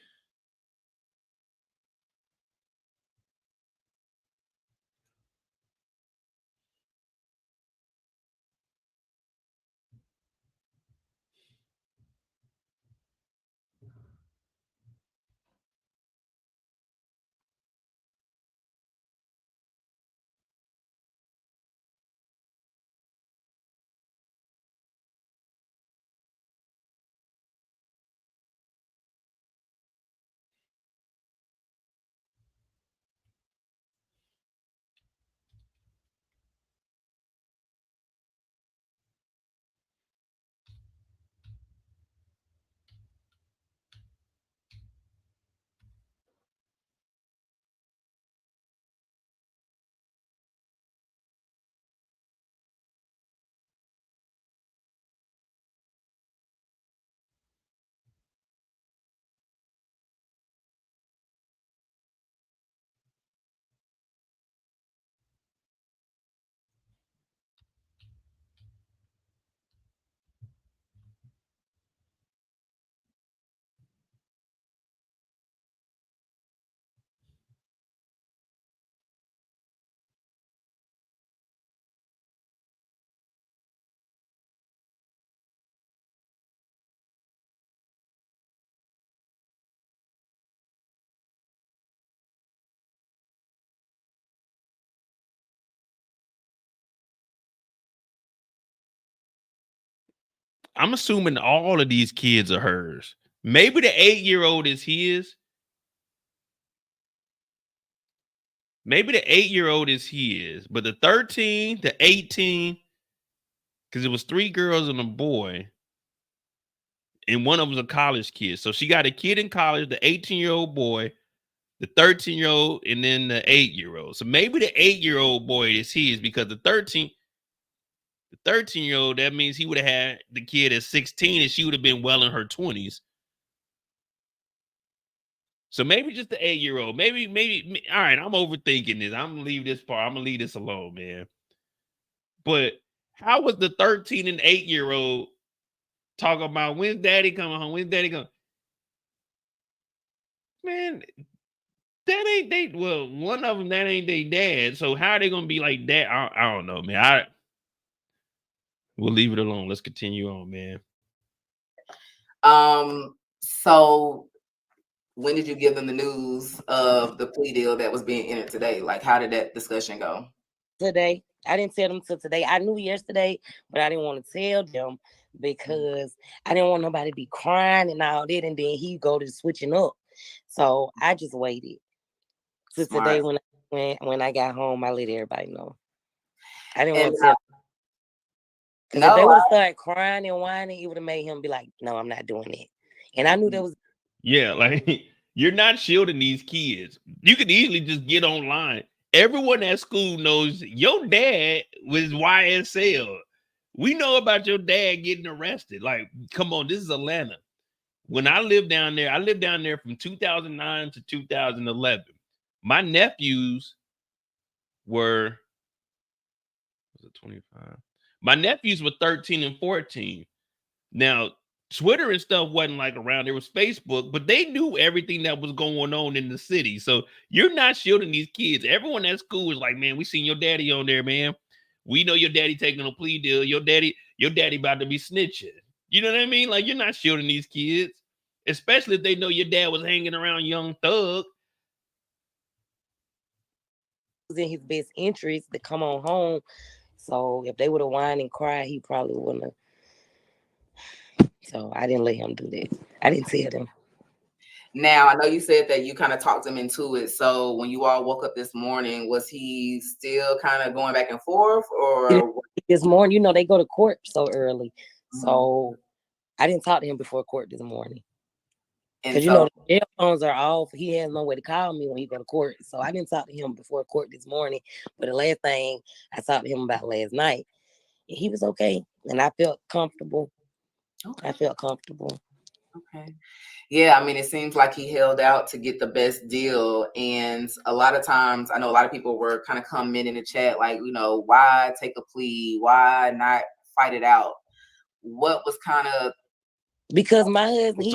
I'm assuming all of these kids are hers. Maybe the 8-year-old is his. Maybe the 8-year-old is his, but the 13, the 18, because it was 3 girls and a boy, and one of them was a college kid. So she got a kid in college, the 18-year-old boy, the 13-year-old, and then the 8-year-old. So maybe the 8-year-old boy is his because the 13-year-old, that means he would have had the kid at 16 and she would have been well in her 20s. So maybe just the 8-year-old. Maybe. All right, I'm overthinking this. I'm gonna leave this part. I'm gonna leave this alone, man. But how was the 13 and 8-year-old talking about when's daddy coming home? When's daddy coming? Man, that ain't they. Well, one of them that ain't their dad. So how are they gonna be like that? I don't know, man. We'll leave it alone. Let's continue on, man. So when did you give them the news of the plea deal that was being entered today? Like, how did that discussion go? Today. I didn't tell them till today. I knew yesterday, but I didn't want to tell them because I didn't want nobody to be crying and all that, and then he go to switching up. So I just waited till today when I got home. I let everybody know. I didn't want to tell. Because if they would have started crying and whining, it would have made him be like, "No, I'm not doing it." And I knew that was. Yeah, like you're not shielding these kids. You can easily just get online. Everyone at school knows your dad was YSL. We know about your dad getting arrested. Like, come on, this is Atlanta. When I lived down there from 2009 to 2011. My nephews were, was it 25? My nephews were 13 and 14. Now, Twitter and stuff wasn't like around. There was Facebook, but they knew everything that was going on in the city. So you're not shielding these kids. Everyone at school is like, man, we seen your daddy on there, man. We know your daddy taking a plea deal. Your daddy about to be snitching. You know what I mean? Like, you're not shielding these kids, especially if they know your dad was hanging around Young Thug. It was in his best interest to come on home. So if they would have whined and cried, he probably wouldn't have. So I didn't let him do that. I didn't tell them. Now, I know you said that you kind of talked him into it. So when you all woke up this morning, was he still kind of going back and forth? Or this morning, you know, they go to court so early. Mm-hmm. So I didn't talk to him before court this morning. Because, you know, the jail phones are off. He has no way to call me when he go to court. So I didn't talk to him before court this morning. But the last thing I talked to him about last night, he was okay. And I felt comfortable. Okay. I felt comfortable. Okay. Yeah, I mean, it seems like he held out to get the best deal. And a lot of times, I know a lot of people were kind of commenting in the chat, like, you know, why take a plea? Why not fight it out? What was kind of... Because my husband, he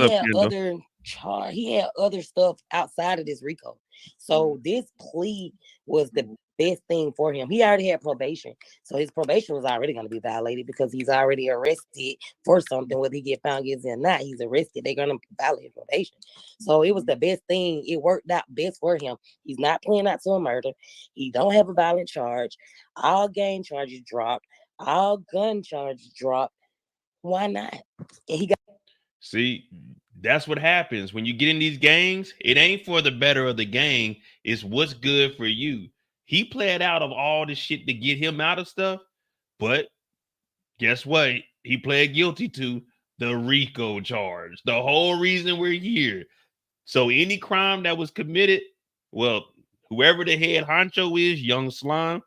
had other stuff outside of this RICO. So this plea was the best thing for him. He already had probation. So his probation was already going to be violated because he's already arrested for something. Whether he get found guilty or not, he's arrested. They're going to violate probation. So it was the best thing. It worked out best for him. He's not pleading out to a murder. He don't have a violent charge. All gang charges dropped. All gun charges dropped. Why not? And he got... See, that's what happens when you get in these gangs. It ain't for the better of the gang. It's what's good for you. He played out of all the shit to get him out of stuff. But guess what? He pled guilty to the RICO charge. The whole reason we're here. So any crime that was committed, well, whoever the head honcho is, Young Slime,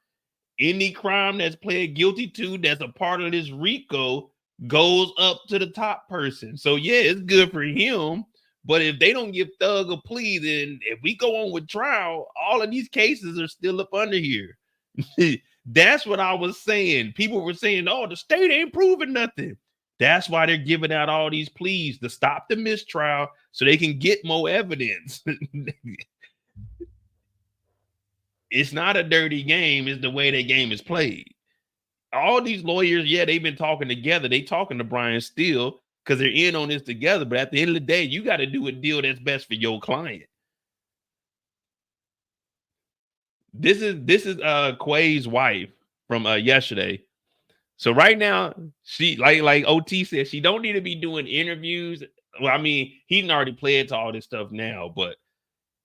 any crime that's pled guilty to that's a part of this RICO goes up to the top person. So yeah, it's good for him. But if they don't give Thug a plea, then if we go on with trial, all of these cases are still up under here. That's what I was saying. People were saying, oh, the state ain't proving nothing. That's why they're giving out all these pleas to stop the mistrial so they can get more evidence. It's not a dirty game. It's the way that game is played. All these lawyers, yeah, they've been talking together. They talking to Brian Steele because they're in on this together. But at the end of the day, you got to do a deal that's best for your client. This is Quay's wife from yesterday. So right now, she like OT said, she don't need to be doing interviews. Well, I mean, he didn't already play to all this stuff now, but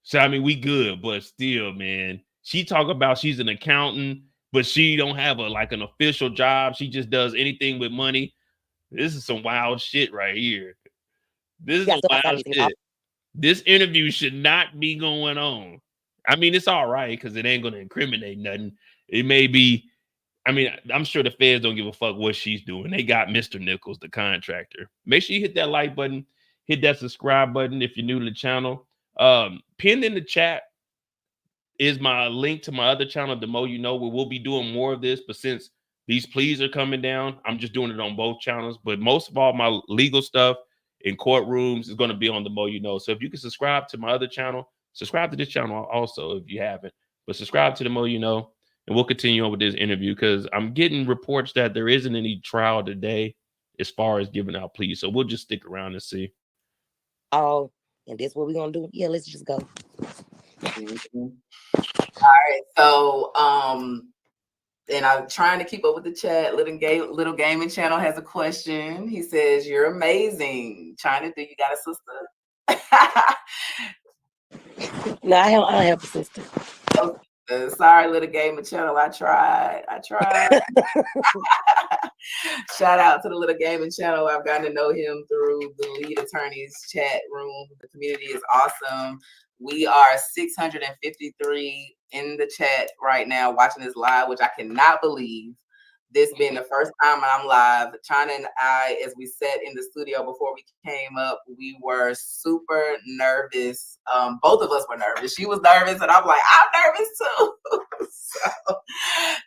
so I mean, we good, but still, man, she talk about she's an accountant, but she don't have an official job. She just does anything with money. This is some wild shit right here. This is some wild shit. This interview should not be going on. I mean, it's all right because it ain't going to incriminate nothing. It may be. I mean, I'm sure the feds don't give a fuck what she's doing. They got Mr. Nichols, the contractor. Make sure you hit that like button, hit that subscribe button if you're new to the channel. Pinned in the chat is my link to my other channel, The Mo You Know, where we'll be doing more of this. But since these pleas are coming down, I'm just doing it on both channels. But most of all, my legal stuff in courtrooms is going to be on The Mo You Know. So if you can subscribe to my other channel, subscribe to this channel also if you haven't. But subscribe to The Mo You Know. And we'll continue on with this interview because I'm getting reports that there isn't any trial today as far as giving out pleas. So we'll just stick around and see. Oh, and this what we're going to do? Yeah, let's just go. All right. So, and I'm trying to keep up with the chat. Little Gaming Channel has a question. He says, "You're amazing. China, do you got a sister?" No, I don't have a sister. Okay. Sorry, Little Gaming Channel. I tried. Shout out to the Little Gaming Channel. I've gotten to know him through the lead attorney's chat room. The community is awesome. We are 653 in the chat right now watching this live, which I cannot believe. This being the first time I'm live. China and I, as we sat in the studio before we came up, we were super nervous. Both of us were nervous. She was nervous, and I'm like, I'm nervous too. So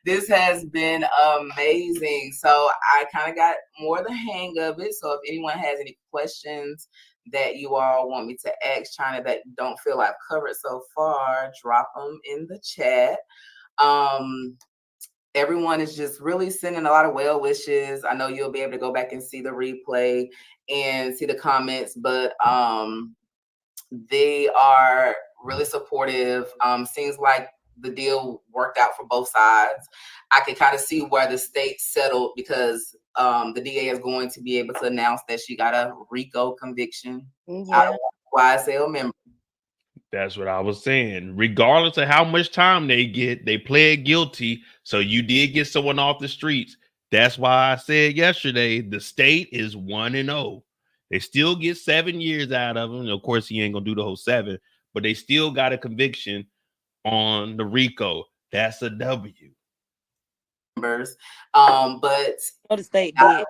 this has been amazing. So I kind of got more the hang of it. So if anyone has any questions that you all want me to ask China that don't feel I've covered so far, drop them in the chat. Everyone is just really sending a lot of well wishes. I know you'll be able to go back and see the replay and see the comments, but they are really supportive. Seems like the deal worked out for both sides. I can kind of see where the state settled because the DA is going to be able to announce that she got a RICO conviction out of YSL member. That's what I was saying. Regardless of how much time they get, they pled guilty. So you did get someone off the streets. That's why I said yesterday, the state is 1-0. They still get 7 years out of him. Of course, he ain't going to do the whole 7, but they still got a conviction on the RICO. That's a W. But the state did.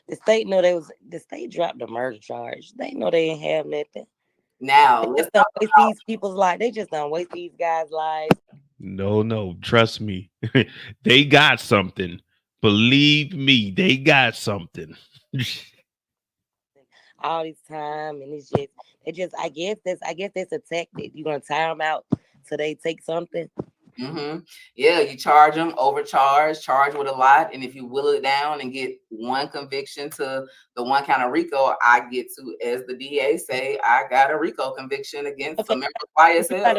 The state know the state dropped the murder charge. They know they didn't have nothing. Now let's don't waste these people's lives. They just don't waste these guys' lives. No, trust me. They got something. Believe me, they got something. All this time, and I guess that's a tactic. You're gonna tire them out so they take something. Yeah, you charge them, overcharge, charge with a lot, and if you will it down and get one conviction to the one count of RICO, I get to, as the DA say, I got a RICO conviction against a member of YSL.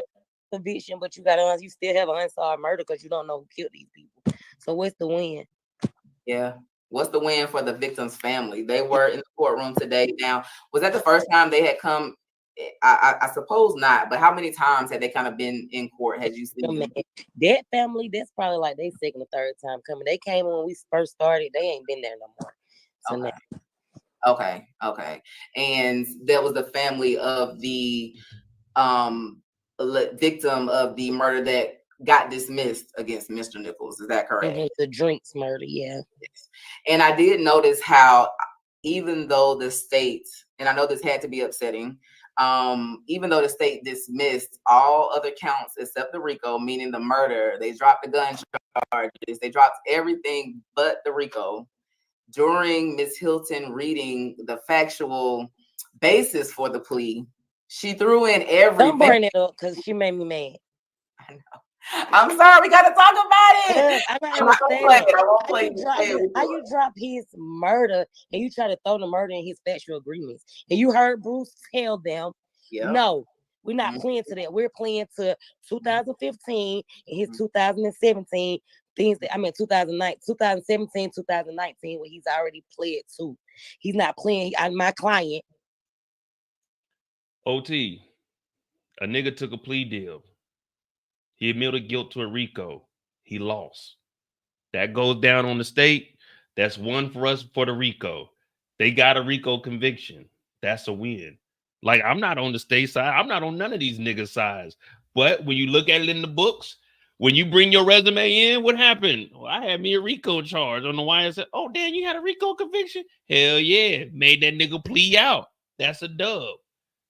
Conviction, but you still have an unsolved murder because you don't know who killed these people. So what's the win? Yeah. What's the win for the victim's family? They were in the courtroom today. Now, was that the first time they had come? I suppose not, but how many times had they kind of been in court? Had you seen them? That family? That's probably like they second or third time coming. They came when we first started. They ain't been there no more. So Okay. And that was the family of the victim of the murder that got dismissed against Mr. Nichols. Is that correct? The drinks murder, yeah. Yes. And I did notice how, even though the state, and I know this had to be upsetting, even though the state dismissed all other counts except the RICO, meaning the murder, they dropped the gun charges, they dropped everything but the RICO. During Ms. Hilton reading the factual basis for the plea, she threw in everything. Don't bring it up because she made me mad. I know. I'm sorry, we got to talk about it. I won't play it. How you drop his murder and you try to throw the murder in his factual agreements? And you heard Bruce tell them, no, we're not playing to that. We're playing to 2015 and his 2017 things that 2009, 2017, 2019, where he's already pled to. He's not playing. My client. OT, a nigga took a plea deal. He admitted guilt to a RICO. He lost. That goes down on the state. That's one for us for the RICO. They got a RICO conviction. That's a win. Like, I'm not on the state side. I'm not on none of these niggas' sides. But when you look at it in the books, when you bring your resume in, what happened? Well, I had me a RICO charge on the YSL. Oh, damn, you had a RICO conviction? Hell yeah. Made that nigga plea out. That's a dub.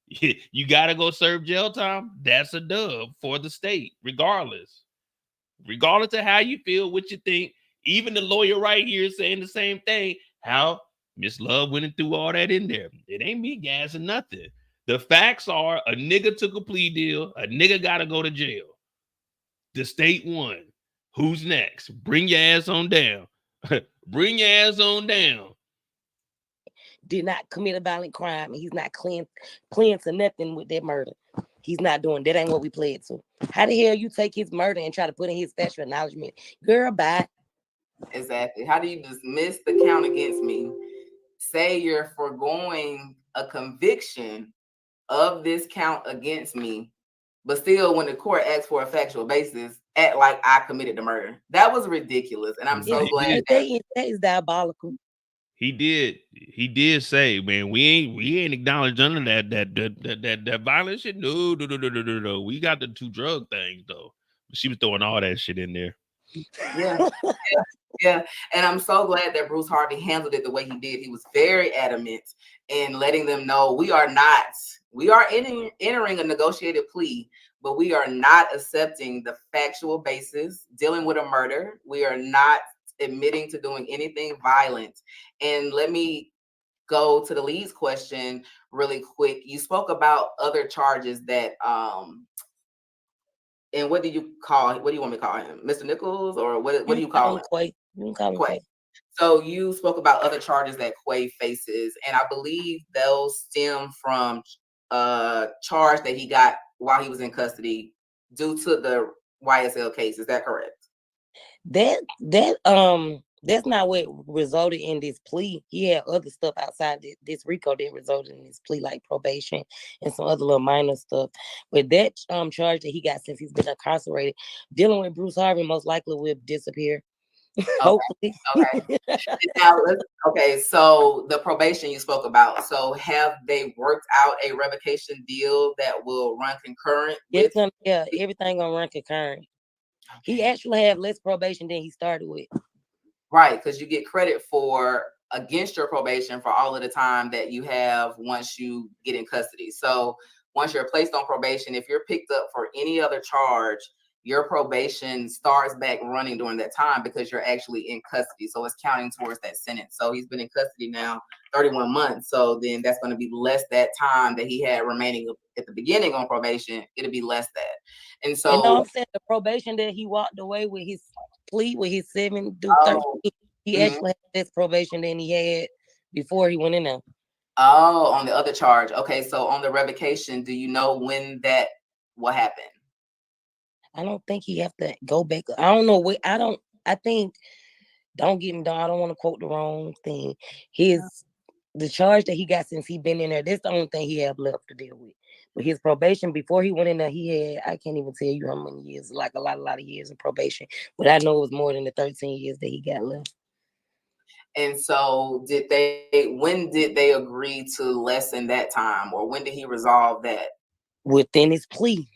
You got to go serve jail time. That's a dub for the state, regardless. Regardless of how you feel, what you think. Even the lawyer right here is saying the same thing. How Miss Love went through all that in there. It ain't me gassing nothing. The facts are a nigga took a plea deal. A nigga got to go to jail. The state won. Who's next? Bring your ass on down. Bring your ass on down. Did not commit a violent crime, and he's not pleading to nothing with that murder. He's not doing that. Ain't what we pled to. How the hell you take his murder and try to put in his factual acknowledgement? Girl, bye. Exactly. How do you dismiss the count against me? Say you're foregoing a conviction of this count against me, but still, when the court asks for a factual basis, act like I committed the murder. That was ridiculous, and I'm so glad that is diabolical. He did say, man, we ain't acknowledged none of that violent shit. No. We got the 2 drug things though. She was throwing all that shit in there. Yeah. And I'm so glad that Bruce Harvey handled it the way he did. He was very adamant in letting them know we are entering a negotiated plea, but we are not accepting the factual basis dealing with a murder. We are not admitting to doing anything violent. And let me go to the lead's question really quick. You spoke about other charges that and what do you want me to call him? Mr. Nichols, or what do you call him? Quay. You can call him Quay. So you spoke about other charges that Quay faces, and I believe those stem from a charge that he got while he was in custody due to the YSL case. Is that correct? That's not what resulted in this plea. He had other stuff outside this RICO that resulted in this plea, like probation and some other little minor stuff. But that charge that he got since he's been incarcerated, dealing with Bruce Harvey most likely will disappear. Hopefully. Okay. Now, so the probation you spoke about. So have they worked out a revocation deal that will run concurrent? Everything gonna run concurrent. He actually have less probation than he started with. Right, because you get credit for against your probation for all of the time that you have once you get in custody. So once you're placed on probation, if you're picked up for any other charge, your probation starts back running during that time because you're actually in custody. So it's counting towards that sentence. So he's been in custody now 31 months. So then that's going to be less that time that he had remaining at the beginning on probation. It'll be less that. And so I'm saying the probation that he walked away with his plea with his 7 through 13, he actually had less probation than he had before he went in there. Oh, on the other charge. Okay, so on the revocation, do you know when that will happen? I don't think he have to go back. I don't know. I think, don't get me down. I don't want to quote the wrong thing. The charge that he got since he been in there, that's the only thing he have left to deal with. But his probation before he went in there, he had, I can't even tell you how many years, like a lot of years in probation. But I know it was more than the 13 years that he got left. And so when did they agree to lessen that time, or when did he resolve that? Within his plea.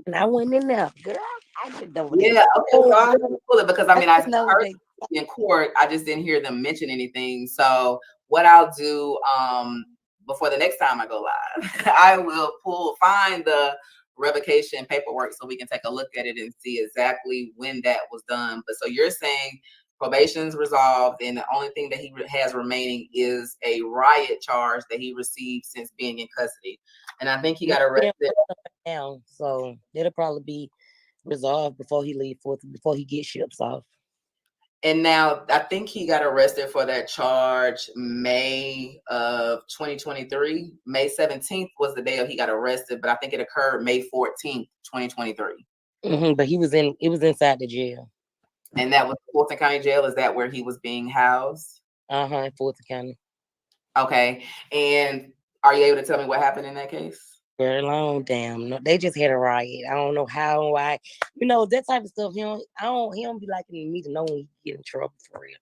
And I went in there, girl. I didn't know. Yeah, okay. So I pull it because I heard in court. I just didn't hear them mention anything. So what I'll do before the next time I go live, I will find the revocation paperwork so we can take a look at it and see exactly when that was done. But so you're saying probation's resolved, and the only thing that he has remaining is a riot charge that he received since being in custody. And I think he got arrested now, so it'll probably be resolved before he leaves, before he gets ships off. And now I think he got arrested for that charge May of 2023. May 17th was the day he got arrested, but I think it occurred May 14th, 2023. But it was inside the jail. And that was Fulton County Jail. Is that where he was being housed? In Fulton County. Okay. And are you able to tell me what happened in that case? Very long, damn. No, they just had a riot. I don't know how and why. That type of stuff. He don't be liking me to know when he get in trouble for real.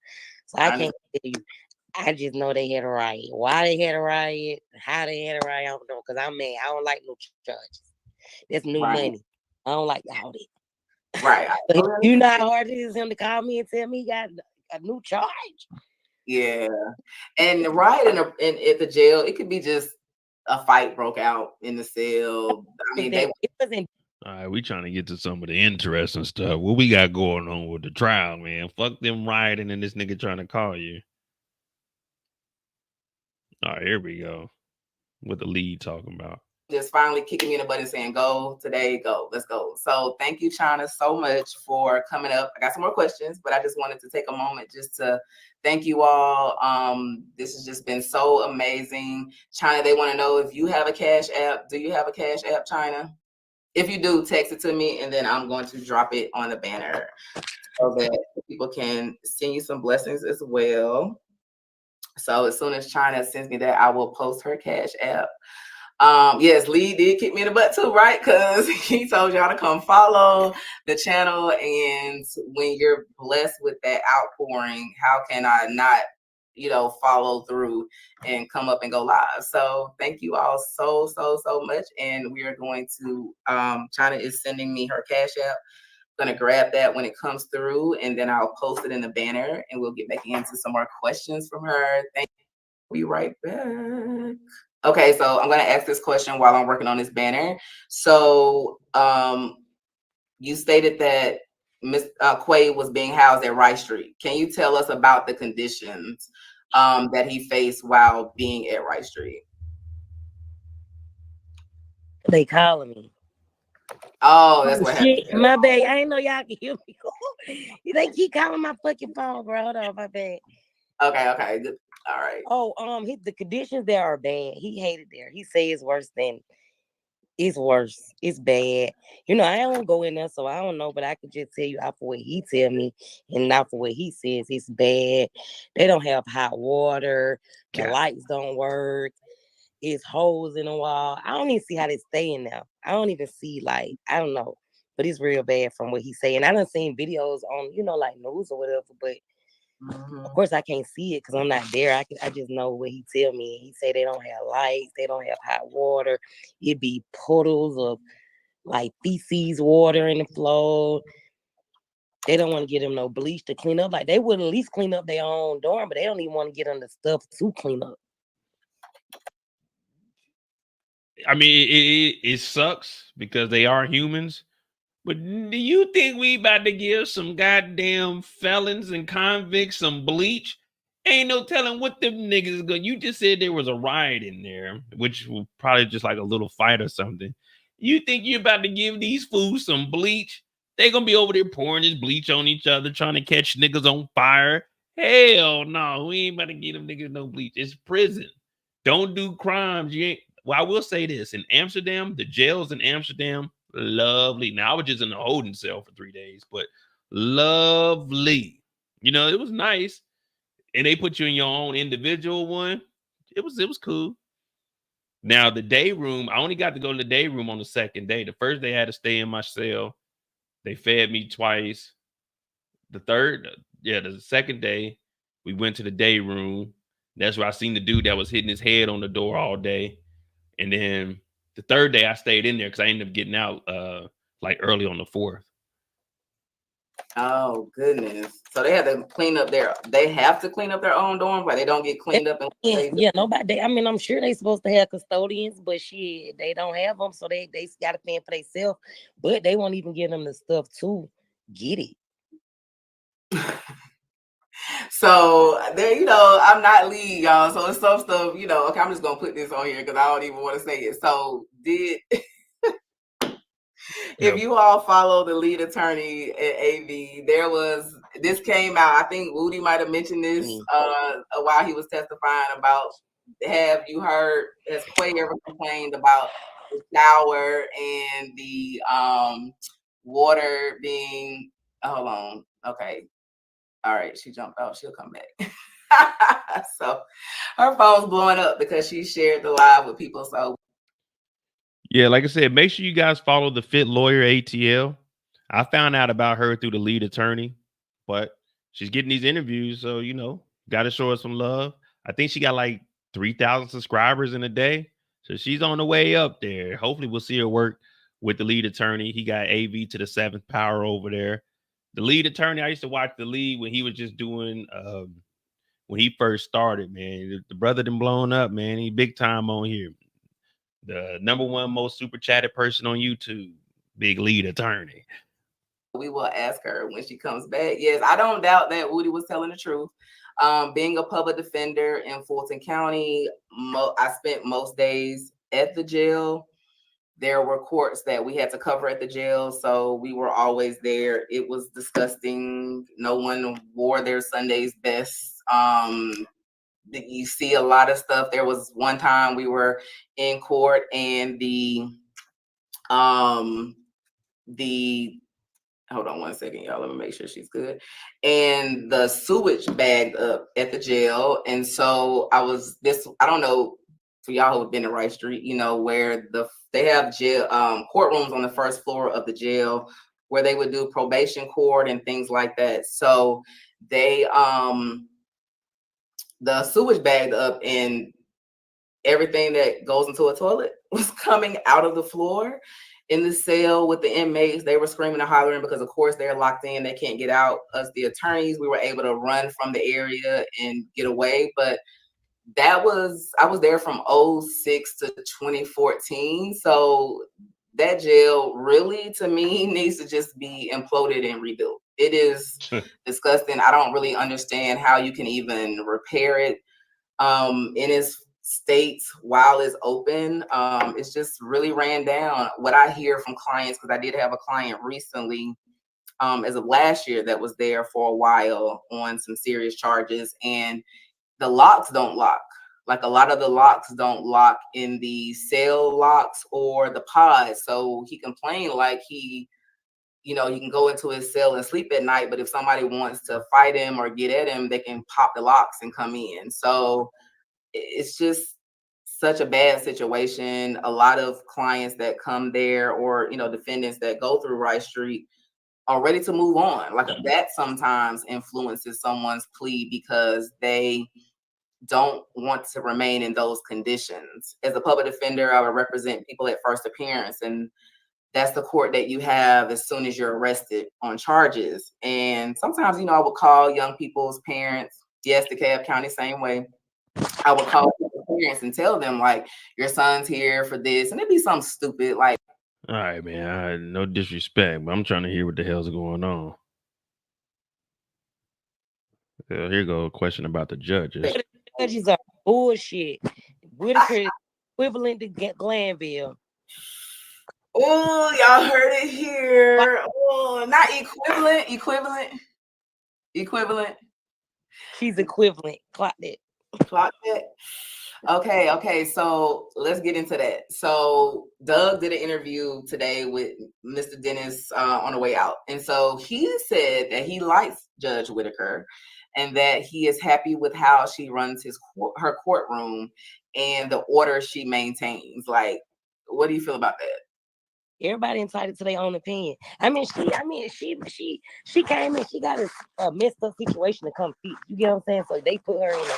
So I can't tell you. I just know they had a riot. Why they had a riot, how they had a riot, I don't know. Because I'm mad. I don't like no charges. That's new money. I don't like all that. Right. You know how hard it is him to call me and tell me he got a new charge? Yeah. And the riot at the jail, it could be just a fight broke out in the cell. I mean, it wasn't. All right, we trying to get to some of the interesting stuff. What we got going on with the trial, man? Fuck them rioting and this nigga trying to call you. All right, here we go. What the lead talking about? Just finally kicking me in the butt and saying, go today, go, let's go. So thank you, China, so much for coming up. I got some more questions, but I just wanted to take a moment just to thank you all. This has just been so amazing. China, they want to know if you have a Cash App. Do you have a Cash App, China? If you do, text it to me, and then I'm going to drop it on the banner so that people can send you some blessings as well. So as soon as China sends me that, I will post her Cash App. Yes, Lee did kick me in the butt too, right? Because he told y'all to come follow the channel. And when you're blessed with that outpouring, how can I not, follow through and come up and go live? So thank you all so much. And we are going to, China is sending me her Cash App. I'm going to grab that when it comes through, and then I'll post it in the banner, and we'll get back into some more questions from her. Thank you. We'll be right back. Okay, so I'm going to ask this question while I'm working on this banner. So you stated that Ms. Quay was being housed at Rice Street. Can you tell us about the conditions that he faced while being at Rice Street? They calling me. Oh, that's what happened. My bad. I didn't know y'all could hear me. They keep calling my fucking phone, bro. Hold on, my bad. Okay. Good. All right. Oh, the conditions there are bad. He hated there. He say it's worse. It's bad. I don't go in there, so I don't know, but I could just tell you out for what he tell me and not for what he says. It's bad. They don't have hot water. The lights don't work. It's holes in the wall. I don't even see how they stay in there. I don't even see, I don't know, but it's real bad from what he's saying. I done seen videos on, like news or whatever, but of course, I can't see it because I'm not there. I just know what he tell me. He say they don't have lights, they don't have hot water. It be puddles of feces water in the floor. They don't want to get them no bleach to clean up. They would at least clean up their own dorm, but they don't even want to get them the stuff to clean up. I mean, it sucks because they are humans. But do you think we about to give some goddamn felons and convicts some bleach? Ain't no telling what them niggas is going. You just said there was a riot in there, which was probably just like a little fight or something. You think you're about to give these fools some bleach? They gonna be over there pouring this bleach on each other, trying to catch niggas on fire. Hell no, we ain't about to give them niggas no bleach. It's prison. Don't do crimes. You ain't. Well, I will say this: in Amsterdam, the jails in Amsterdam, lovely. Now I was just in a holding cell for 3 days, but lovely. It was nice. And they put you in your own individual one. It was cool. Now the day room, I only got to go to the day room on the second day. The first day I had to stay in my cell. They fed me twice. The second day, we went to the day room. That's where I seen the dude that was hitting his head on the door all day. And then the third day I stayed in there because I ended up getting out early on the 4th. Oh goodness! So they have to clean up they have to clean up their own dorm, but they don't get cleaned up. Nobody. I mean, I'm sure they supposed to have custodians, but shit, they don't have them, so they got to pay for themselves. But they won't even give them the stuff to get it. So there, I'm not lead, y'all. So it's some stuff, okay, I'm just gonna put this on here because I don't even want to say it. So if you all follow the lead attorney at AV, this came out. I think Woody might have mentioned this while he was testifying about. Have you heard? Has Quay ever complained about the shower and the water being, hold on. Okay. All right. She jumped off. She'll come back. So her phone's blowing up because she shared the live with people. So Yeah, like I said, make sure you guys follow the Fit Lawyer ATL. I found out about her through the lead attorney, but she's getting these interviews, so got to show her some love. I think she got like 3,000 subscribers in a day, so she's on the way up there. Hopefully, we'll see her work with the lead attorney. He got AV to the seventh power over there. The lead attorney, I used to watch the lead when he was just doing when he first started. Man, the brother done blown up. Man, he big time on here. The number one most super chatted person on YouTube, big lead attorney. we will ask her when she comes back. Yes, I don't doubt that Woody was telling the truth. Being a public defender in Fulton County, I spent most days at the jail. There were courts that we had to cover at the jail, so we were always there. It was disgusting. No one wore their Sunday's best. You see a lot of stuff. There was one time we were in court and the hold on one second, y'all. Let me make sure she's good. And the sewage bagged up at the jail. And so I don't know for y'all who have been to Rice Street, where they have jail courtrooms on the first floor of the jail where they would do probation court and things like that. So they the sewage bagged up and everything that goes into a toilet was coming out of the floor. In the cell with the inmates, they were screaming and hollering because, of course, they're locked in. They can't get out. Us, the attorneys, we were able to run from the area and get away. But I was there from 2006 to 2014. So that jail really, to me, needs to just be imploded and rebuilt. It is disgusting. I don't really understand how you can even repair it. In its states while it's open, it's just really ran down. What I hear from clients, because I did have a client recently as of last year that was there for a while on some serious charges, and the locks don't lock. Like a lot of the locks don't lock in the cell locks or the pods. So he complained like he can go into his cell and sleep at night, but if somebody wants to fight him or get at him, they can pop the locks and come in. So it's just such a bad situation. A lot of clients that come there or, defendants that go through Rice Street are ready to move on. Like that sometimes influences someone's plea because they don't want to remain in those conditions. As a public defender, I would represent people at first appearance, and that's the court that you have as soon as you're arrested on charges. And sometimes, I would call young people's parents. Yes, DeKalb County, same way. I would call parents and tell them, like, your son's here for this. And it'd be something stupid like, all right, man. No disrespect, but I'm trying to hear what the hell's going on. Here go a question about the judges. The judges are bullshit. Whitaker is equivalent to Glanville. Oh, y'all heard it here. Oh, not equivalent. She's equivalent. Clock that. Okay. So let's get into that. So Doug did an interview today with Mr. Dennis on the way out. And so he said that he likes Judge Whitaker and that he is happy with how she runs her courtroom and the order she maintains. Like, what do you feel about that? Everybody entitled to their own opinion. She came in, she got a messed up situation to come fix. You get what I'm saying? So they put her in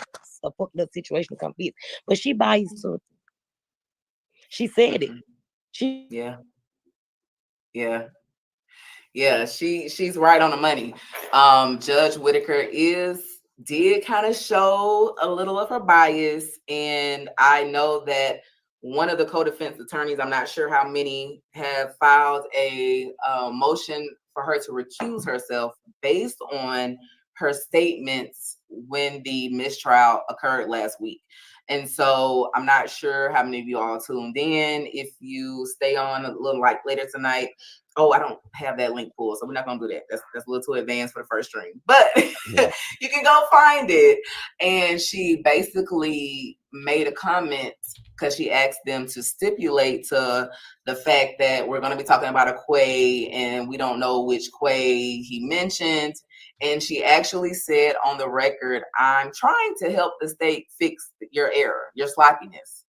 a fucked up situation to come fix. But she buys to. She said it. Yeah. She's right on the money. Judge Whitaker did kind of show a little of her bias, and I know that one of the co-defense attorneys, I'm not sure how many, have filed a motion for her to recuse herself based on her statements when the mistrial occurred last week. And so I'm not sure how many of you all tuned in. If you stay on a little like later tonight, oh, I don't have that link pulled, so we're not gonna do that. That's a little too advanced for the first stream. But Yeah. you can go find it. And she basically made a comment because she asked them to stipulate to the fact that we're going to be talking about a Quay and we don't know which Quay he mentioned. And she actually said on the record, I'm trying to help the state fix your error, your sloppiness.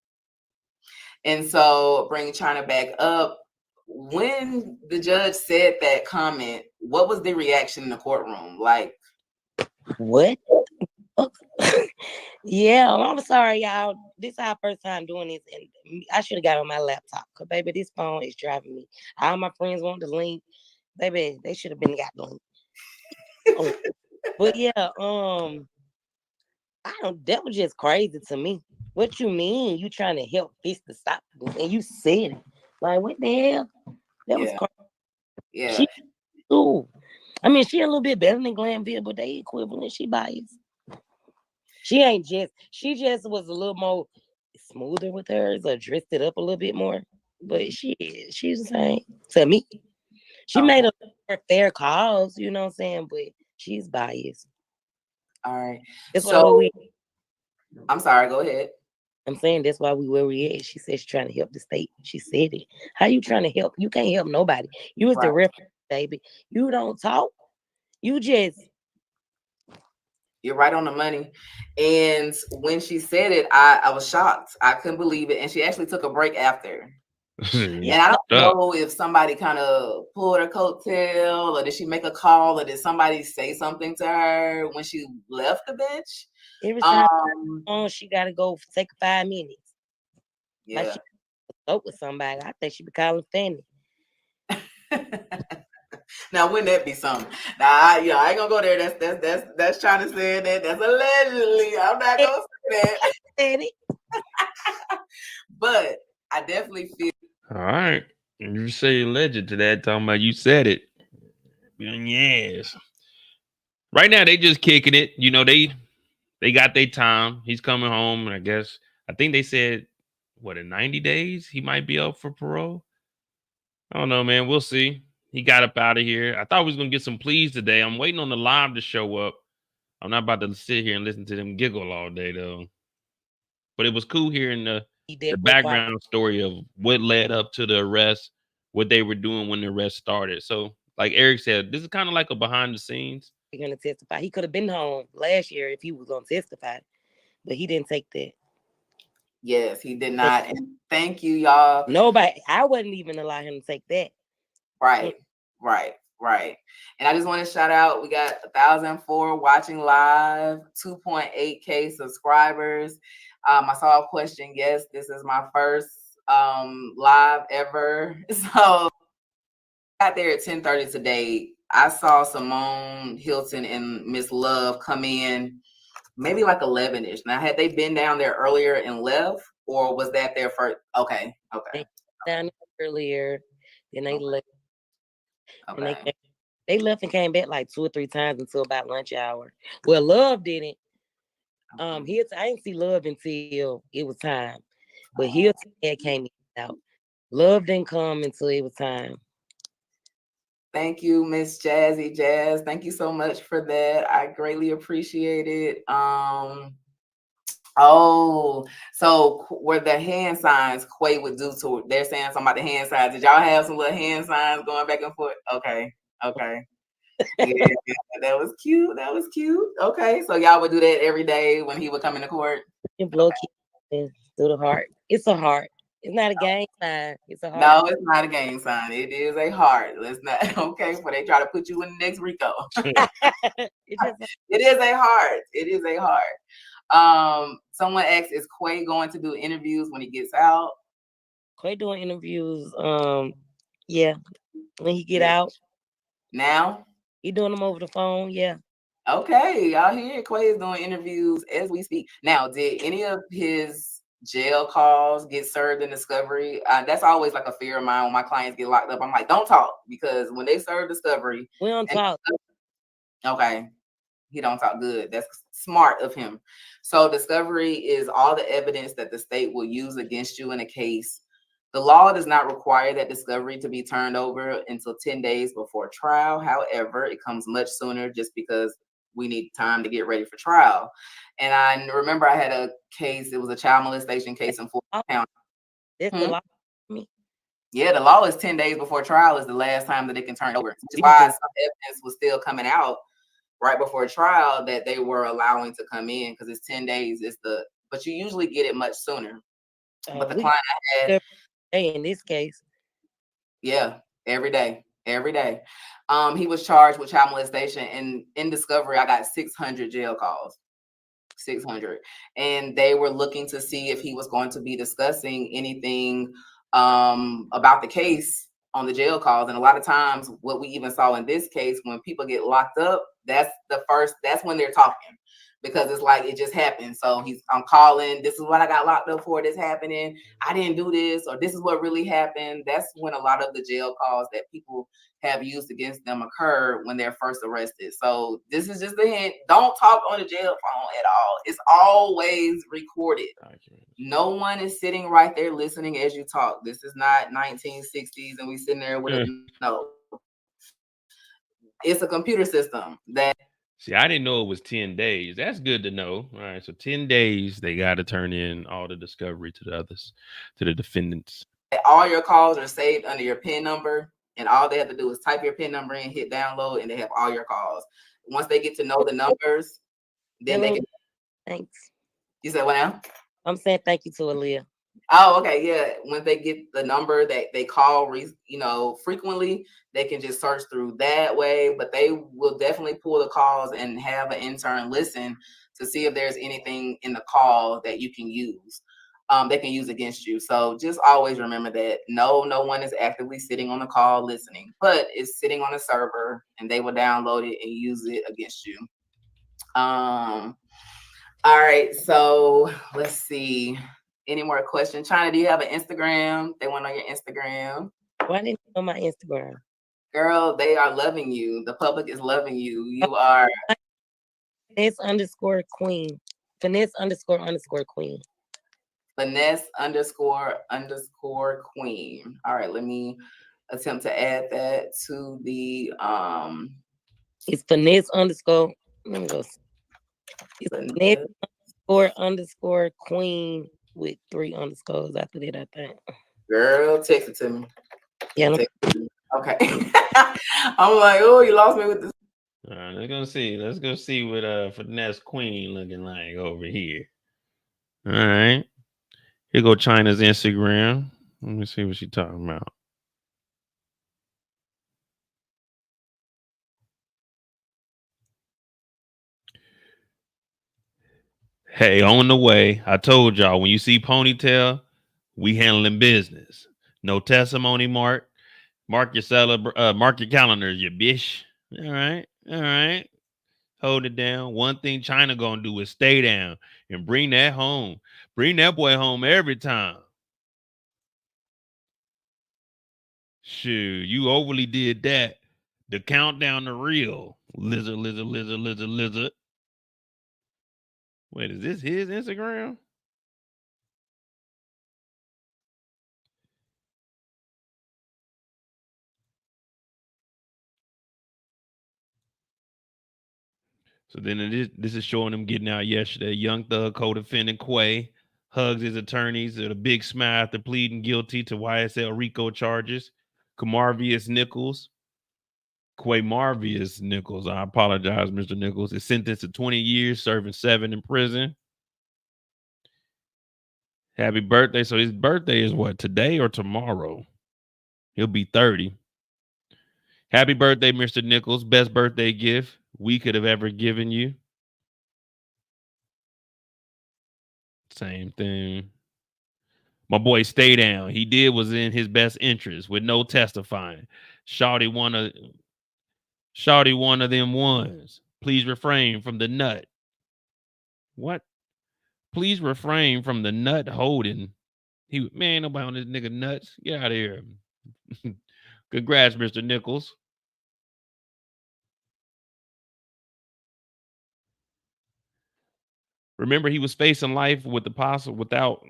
And so bringing China back up, when the judge said that comment, what was the reaction in the courtroom? Like, what? Yeah, I'm sorry, y'all. This is our first time doing this, and I should have got on my laptop. Cause baby, this phone is driving me. All my friends want the link. Baby, they should have been got the link. Oh, but yeah, I don't. That was just crazy to me. What you mean? You trying to help fix the stop, and you said it. Like what the hell? That was crazy. Yeah. She, ooh. I mean, she a little bit better than Glanville, but they equivalent. She biased. She just was a little more smoother with hers or dressed it up a little bit more. But she's the same to me. She made a fair calls, you know what I'm saying? But she's biased. All right. That's so I'm sorry, go ahead. I'm saying that's why we where we at. She said she's trying to help the state. She said it. How you trying to help? You can't help nobody. You was the reference, baby. You don't talk. You just You're right on the money. And when she said it, I was shocked. I couldn't believe it. And she actually took a break after. And I don't know if somebody kind of pulled her coattail, or did she make a call, or did somebody say something to her when she left the bench? Every time she got to go take 5 minutes. Yeah. Like she spoke with somebody. I think she be calling Fanny. Now, wouldn't that be something? Now, I ain't gonna go there. That's trying to say that. That's allegedly. I'm not gonna say that. But I definitely feel. All right, you say alleged to that, talking about you said it. Yes. Right now they just kicking it. You know they got their time. He's coming home, and I think they said in 90 days he might be up for parole. I don't know, man. We'll see. He got up out of here. I thought we was gonna get some pleas today. I'm waiting on the live to show up. I'm not about to sit here and listen to them giggle all day though. But it was cool hearing the background story of what led up to the arrest, what they were doing when the arrest started. So, like Eric said, this is kind of like a behind the scenes. He's gonna testify. He could have been home last year if he was gonna testify, but he didn't take that. Yes, he did not. And thank you, y'all. Nobody, I wouldn't even allow him to take that. Right. And I just want to shout out, we got 1,004 watching live, 2.8K subscribers. I saw a question. Yes, this is my first live ever. So I got there at 10:30 today. I saw Simone Hilton and Miss Love come in maybe like 11ish. Now, had they been down there earlier and left, or was that their first? Okay. They down earlier, then they left. Okay. And they left and came back like 2 or 3 times until about lunch hour. Well, Love didn't. I didn't see Love until it was time, but Hilton came out. Love didn't come until it was time. Thank you, Miss Jazzy Jazz. Thank you so much for that. I greatly appreciate it. So were the hand signs Quay would do to? They're saying something about the hand signs. Did y'all have some little hand signs going back and forth? Okay. Yeah, that was cute. Okay, so y'all would do that every day when he would come into court. And blow through the heart. It's a heart. It's not a gang sign. It's a heart. No, it's not a gang sign. It is a heart. Let's not. Okay, before they try to put you in the next RICO. It is a heart. It is a heart. Someone asked, is Quay going to do interviews when he gets out? Quay doing interviews. Yeah, when he get out. Now he doing them over the phone. Yeah. Okay, y'all hear Quay is doing interviews as we speak. Now, did any of his jail calls get served in discovery? That's always like a fear of mine when my clients get locked up. I'm like, don't talk, because when they serve discovery, we don't talk. Okay. He don't talk good. That's smart of him. So discovery is all the evidence that the state will use against you in a case. The law does not require that discovery to be turned over until 10 days before trial. However, it comes much sooner just because we need time to get ready for trial. And I remember I had a case, it was a child molestation case in Fulton County. That's the law. Yeah, the law is 10 days before trial is the last time that they can turn it over. Which is why some evidence was still coming out right before trial that they were allowing to come in, because it's 10 days. But you usually get it much sooner. But the client I had in this case. Yeah, every day. He was charged with child molestation, and in discovery, I got 600 jail calls. 600. And they were looking to see if he was going to be discussing anything about the case on the jail calls. And a lot of times what we even saw in this case, when people get locked up, that's when they're talking, because it's like it just happened. So I'm calling, this is what I got locked up for, this happening, I didn't do this, or this is what really happened. That's when a lot of the jail calls that people have used against them occur when they're first arrested. So this is just a hint. Don't talk on the jail phone at all. It's always recorded. No one is sitting right there listening as you talk. This is not 1960s and we sitting there with no. It's a computer system that. See, I didn't know it was 10 days. That's good to know. All right, so 10 days, they got to turn in all the discovery to the others, to the defendants. All your calls are saved under your PIN number, and all they have to do is type your PIN number in, hit download, and they have all your calls. Once they get to know the numbers, then they can. Thanks. You said what now? I'm saying thank you to Aaliyah. Oh, okay, yeah. When they get the number that they call, frequently, they can just search through that way. But they will definitely pull the calls and have an intern listen to see if there's anything in the call that you can use. They can use against you. So just always remember that no one is actively sitting on the call listening, but it's sitting on a server, and they will download it and use it against you. All right, so let's see. Any more questions? China, do you have an Instagram? They want to know your Instagram. Why didn't you know my Instagram? Girl, they are loving you. The public is loving you. You are Finesse_Queen. Finesse__Queen. Finesse__Queen. All right, let me attempt to add that to the It's Finesse_. Let me go. It's Finesse__Queen with 3 underscores after that, I think. Girl, text it to me. Yeah. Okay. I'm like, oh, you lost me with this. All right, let's go see what Finesse Queen looking like over here. All right. Here go China's Instagram. Let me see what she's talking about. Hey, on the way. I told y'all, when you see Ponytail, we handling business. No testimony, Mark. Mark your calendar, you bitch. All right. Hold it down. One thing China gonna do is stay down and bring that home. Bring that boy home every time. Shoot, you overly did that. The countdown to real. Lizard. Wait, is this his Instagram? So then this is showing him getting out yesterday. Young Thug co-defendant Quay hugs his attorneys at a big smile after pleading guilty to YSL RICO charges. Quaymarvius Nichols, I apologize, Mr. Nichols, is sentenced to 20 years, serving 7 in prison. Happy birthday. So his birthday is what, today or tomorrow? He'll be 30. Happy birthday, Mr. Nichols. Best birthday gift we could have ever given you. Same thing. My boy, stay down. He did was in his best interest with no testifying. Shawty one of them ones. Please refrain from the nut. What? Please refrain from the nut holding. Man, nobody on this nigga nuts. Get out of here. Congrats, Mr. Nichols. Remember, he was facing life with the possible without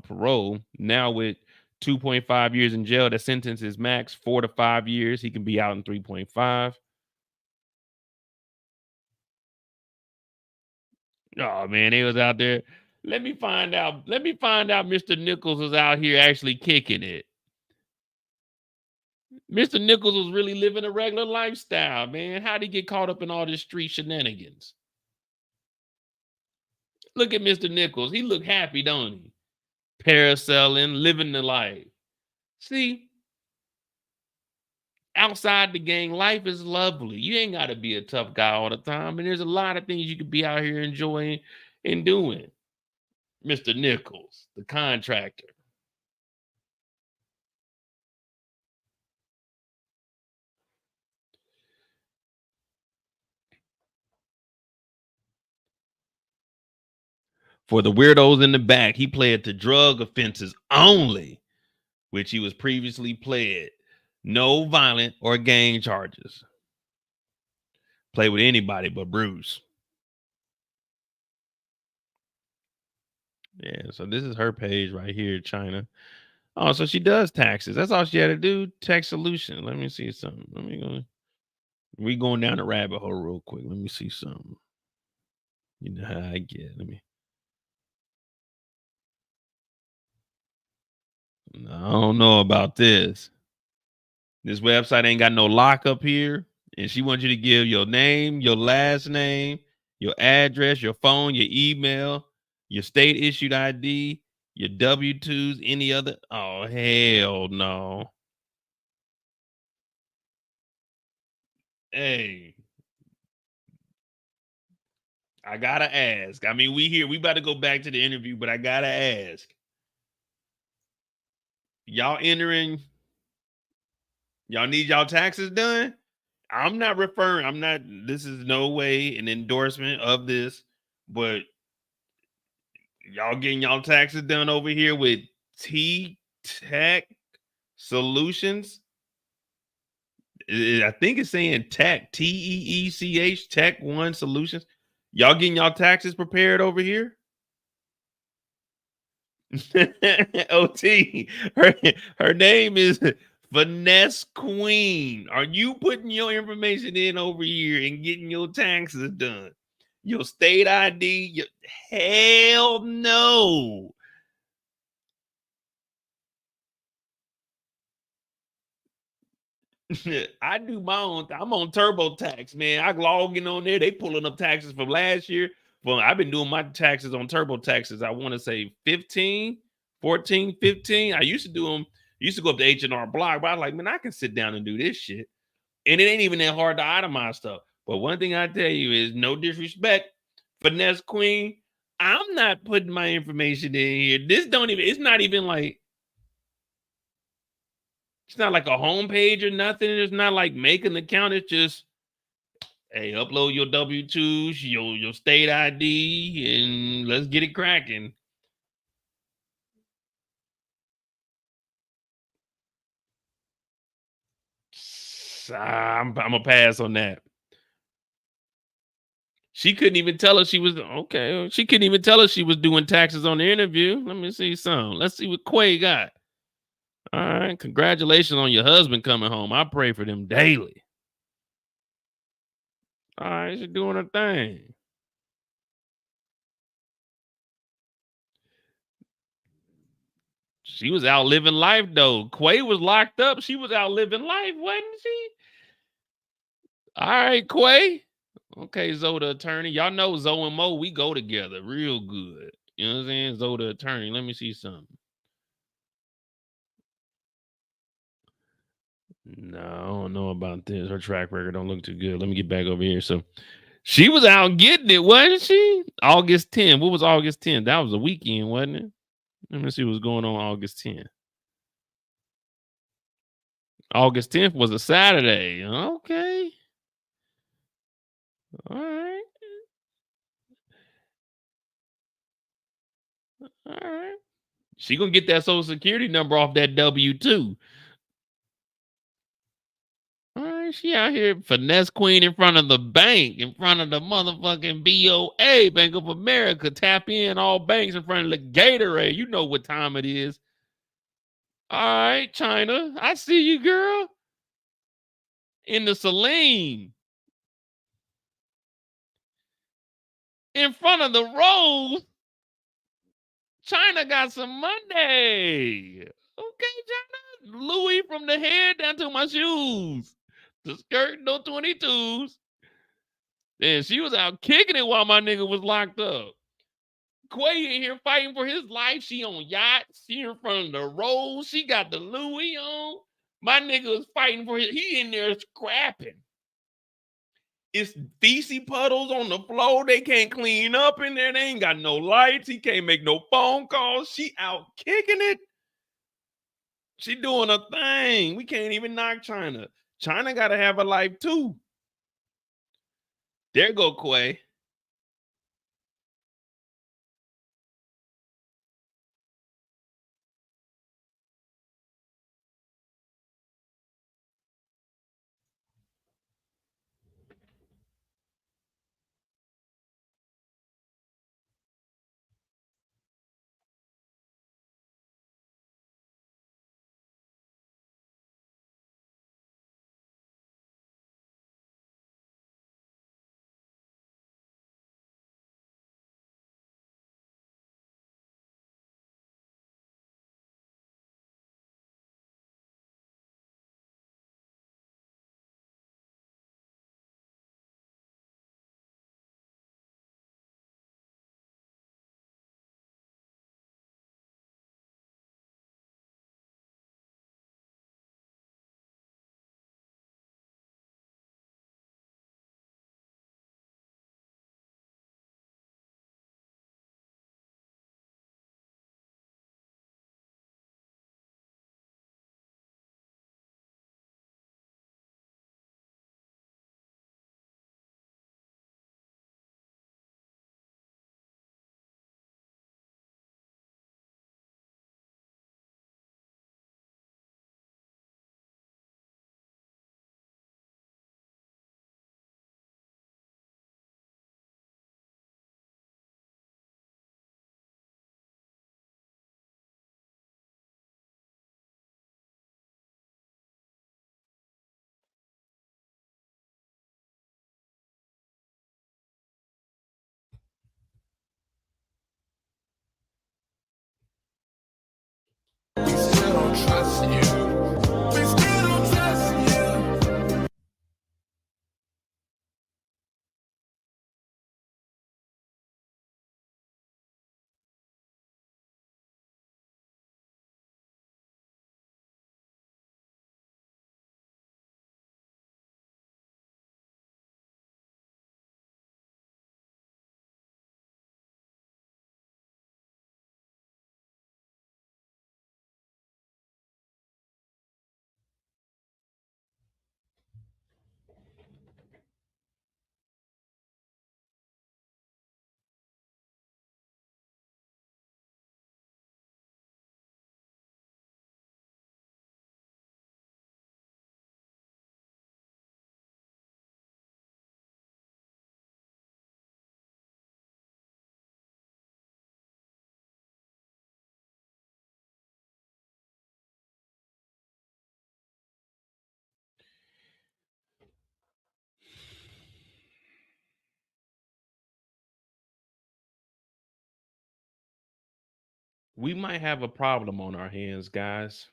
parole. Now with 2.5 years in jail, the sentence is max 4 to 5 years. He can be out in 3.5. Oh man, they was out there. Let me find out. Mr. Nichols was out here actually kicking it. Mr. Nichols was really living a regular lifestyle, man. How'd he get caught up in all this street shenanigans? Look at Mr. Nichols. He look happy, don't he? Parasailing, living the life. See, outside the gang, life is lovely. You ain't got to be a tough guy all the time. And there's a lot of things you could be out here enjoying and doing. Mr. Nichols, the contractor. For the weirdos in the back, he pled to drug offenses only, which he was previously pled. No violent or gang charges. Play with anybody but Bruce. Yeah, so this is her page right here, China. Oh, so she does taxes. That's all she had to do. Tax solution. Let me see something. Let me go. We going down the rabbit hole real quick. Let me see something. You know how I get. Let me. I don't know about this. This website ain't got no lock up here. And she wants you to give your name, your last name, your address, your phone, your email, your state issued ID, your W-2s, any other. Oh, hell no. Hey, I gotta ask. I mean, we about to go back to the interview, but I gotta ask. Y'all entering, y'all need y'all taxes done? This is no way an endorsement of this, but y'all getting y'all taxes done over here with T-Tech Solutions. I think it's saying Tech, T-E-E-C-H, Tech One Solutions. Y'all getting y'all taxes prepared over here? OT, her name is Finesse Queen. Are you putting your information in over here and getting your taxes done? Your state ID? Hell no. I do my own. I'm on TurboTax, man. I log in on there. They pulling up taxes from last year. Well, I've been doing my taxes on TurboTaxes. I want to say 15, 14, 15. I used to do them. Used to go up to H&R Block, but I was like, man, I can sit down and do this shit. And it ain't even that hard to itemize stuff. But one thing I tell you is no disrespect, Finesse Queen. I'm not putting my information in here. It's not even like, it's not like a homepage or nothing. It's not like make an account. It's just, hey, upload your W-2s, your state ID, and let's get it cracking. I'm gonna pass on that. She couldn't even tell us she was okay. She couldn't even tell us she was doing taxes on the interview. Let me see some. Let's see what Quay got. All right, congratulations on your husband coming home. I pray for them daily. All right, she's doing her thing. She was out living life though. Quay was locked up. She was out living life, wasn't she? All right, Quay. Okay, Zoe the attorney. Y'all know Zoe and Mo, we go together real good. You know what I'm saying? Zoe the attorney. Let me see something. No, I don't know about this. Her track record don't look too good. Let me get back over here. So she was out getting it, wasn't she? August 10th. What was August 10th? That was a weekend, wasn't it? Let me see what's going on August 10th. August 10th was a Saturday. Okay. All right. All right. She gonna get that social security number off that W-2. All right. She out here finesse queen in front of the bank, in front of the motherfucking BOA, Bank of America. Tap in all banks in front of the Gatorade. You know what time it is. All right, China. I see you, girl. In the Celine. In front of the Rose. China got some money. Okay, China. Louis from the head down to my shoes. The skirt, no 22s. And she was out kicking it while my nigga was locked up. Quay in here fighting for his life. She on yachts. She in front of the Rose. She got the Louis on. My nigga is fighting for his. He in there scrapping. It's feces puddles on the floor. They can't clean up in there. They ain't got no lights. He can't make no phone calls. She out kicking it. She doing a thing. We can't even knock China. China got to have a life too. There go Quay. We might have a problem on our hands, guys.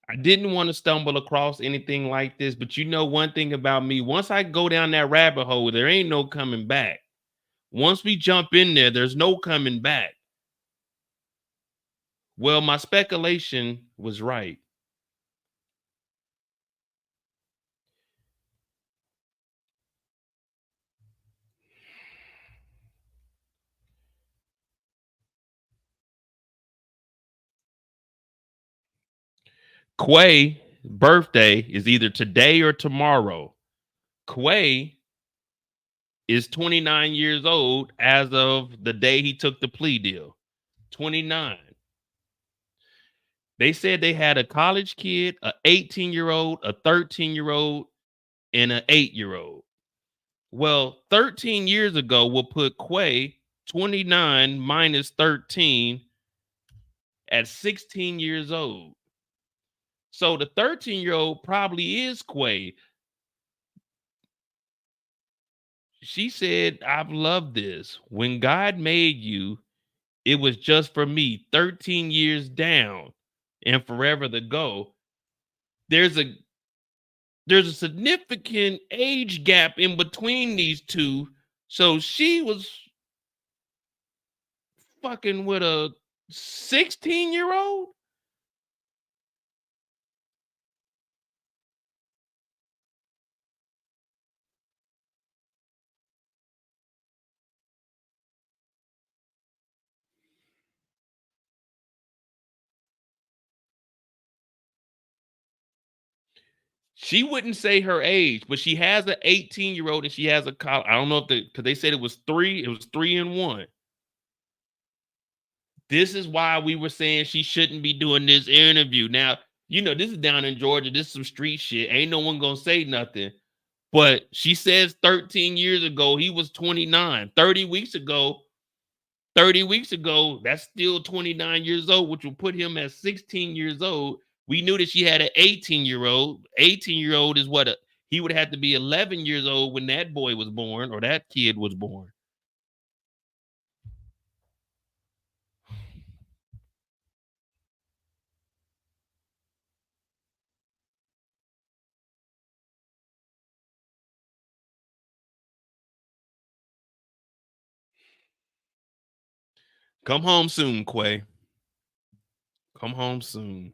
I didn't want to stumble across anything like this, but you know one thing about me, once I go down that rabbit hole, there ain't no coming back. Once we jump in there, there's no coming back. Well, my speculation was right. Quay birthday is either today or tomorrow. Quay is 29 years old as of the day he took the plea deal. 29. They said they had a college kid, a 18-year-old, a 13-year-old, and an 8-year-old. Well, 13 years ago, we'll put Quay 29 minus 13 at 16 years old. So the 13-year-old probably is Quay. She said, I've loved this. When God made you, it was just for me, 13 years down and forever to go. There's a significant age gap in between these two. So she was fucking with a 16-year-old? She wouldn't say her age, but she has an 18-year-old and she has a college. I don't know if because they said it was 3 and 1. This is why we were saying she shouldn't be doing this interview. Now, this is down in Georgia. This is some street shit. Ain't no one gonna say nothing. But she says 13 years ago, he was 29. 30 weeks ago, that's still 29 years old, which will put him at 16 years old. We knew that she had an 18-year-old. 18-year-old is what he would have to be 11 years old when that boy was born or that kid was born. Come home soon, Quay. Come home soon.